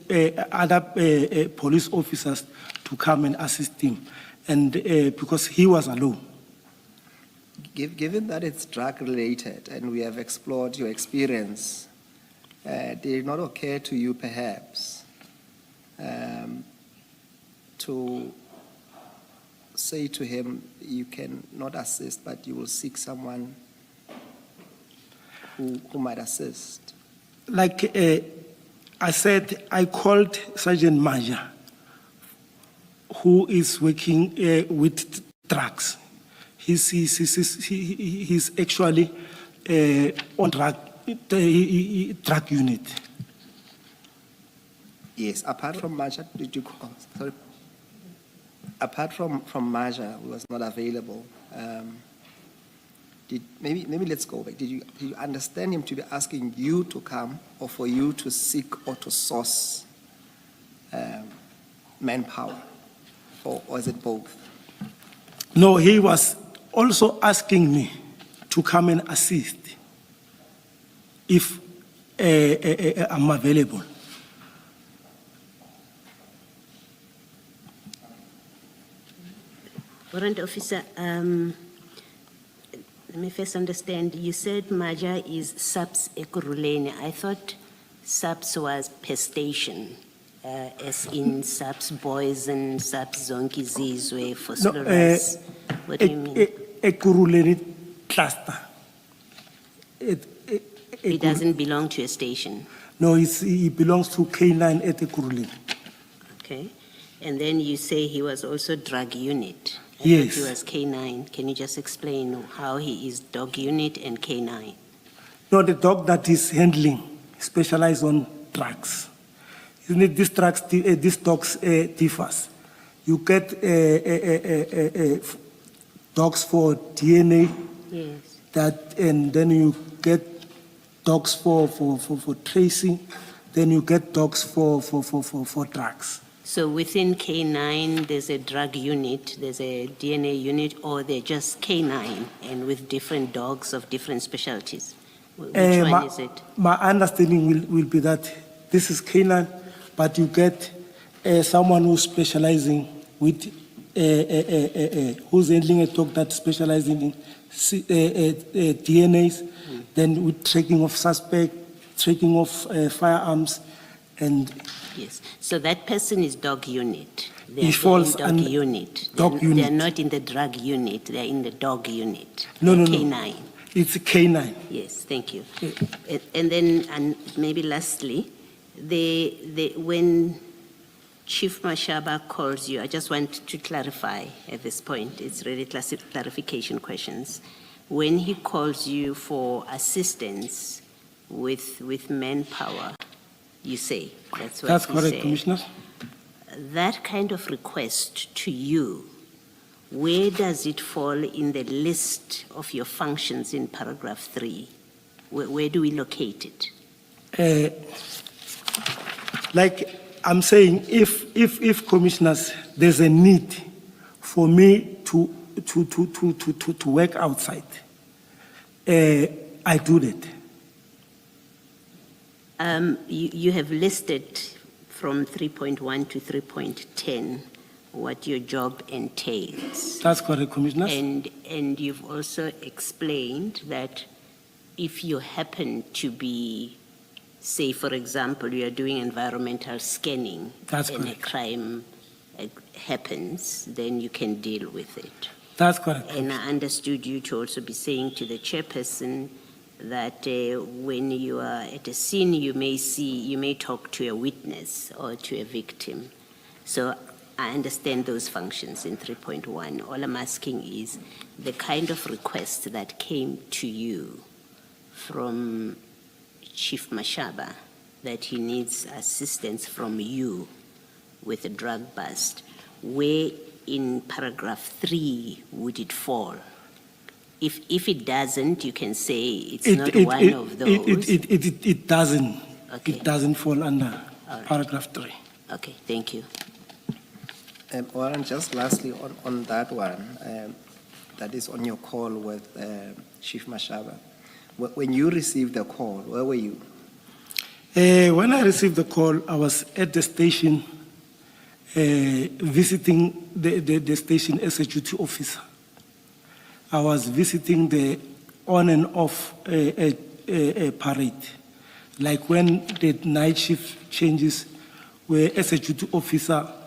other police officers to come and assist him, and because he was alone. Given that it's drug-related and we have explored your experience, did it not occur to you perhaps to say to him, you can not assist, but you will seek someone who might assist? Like I said, I called Sergeant Maja, who is working with drugs. He's actually on drug unit. Yes, apart from Maja, did you call? Sorry. Apart from Maja, who was not available, maybe let's go back. Did you understand him to be asking you to come, or for you to seek or to source manpower, or is it both? No, he was also asking me to come and assist if I'm available. Warrant officer, let me first understand. You said Maja is subs Ekurhuleni. I thought subs was per station, as in subs boys and subs Zonkizizwe for Sloras. What do you mean? Ekurhuleni cluster. It doesn't belong to a station, No, it belongs to K9 at Ekurhuleni. okay? And then you say he was also drug unit. I thought Yes. he was K9. Can you just explain how he is dog unit and K9? No, the dog that is handling, specialized on drugs. Isn't it, these dogs differs. You get dogs for DNA, Yes. and then you get dogs for tracing, then you get dogs for drugs. So within K9, there's a drug unit, there's a DNA unit, or they're just K9 and with different dogs of different specialties? Which one is it? My understanding will be that this is Canaan, but you get someone who's specializing with, who's handling a dog that's specializing in DNAs, then with tracking of suspect, tracking of firearms, and Yes, so that person is dog unit. He They're falls in dog under unit. dog They're unit. not in the drug unit, they're in the dog unit. No, no, no. K9. it's K9. Yes, thank you. Yeah. And then, and maybe lastly, when Chief Mashaba calls you, I just want to clarify at this point, it's really clarification questions. When he calls you for assistance with manpower, you say, that's what That's he correct, said. Commissioners. That kind of request to you, where does it fall in the list of your functions in paragraph 3? Where do we locate it? Like I'm saying, if commissioners, there's a need for me to work outside, I do that. You have listed from 3.1 to 3.10 what your job entails. That's correct, Commissioners. And you've also explained that if you happen to be, say, for example, you are doing environmental scanning That's and a correct. crime happens, then you can deal with it. That's correct. And I understood you to also be saying to the chairperson that when you are at a scene, you may talk to a witness or to a victim. So I understand those functions in 3.1. All I'm asking is the kind of request that came to you from Chief Mashaba that he needs assistance from you with a drug bust. Where in paragraph 3 would it fall? If it doesn't, you can say it's not one of those. It doesn't. Okay. It doesn't fall under All right. paragraph 3. Okay, thank you. Warrant, just lastly on that one, that is on your call with Chief Mashaba. When you received the call, where were you? When I received the call, I was at the station visiting the station as a duty officer. I was visiting the on and off parade. Like when the night shift changes, where as a duty officer,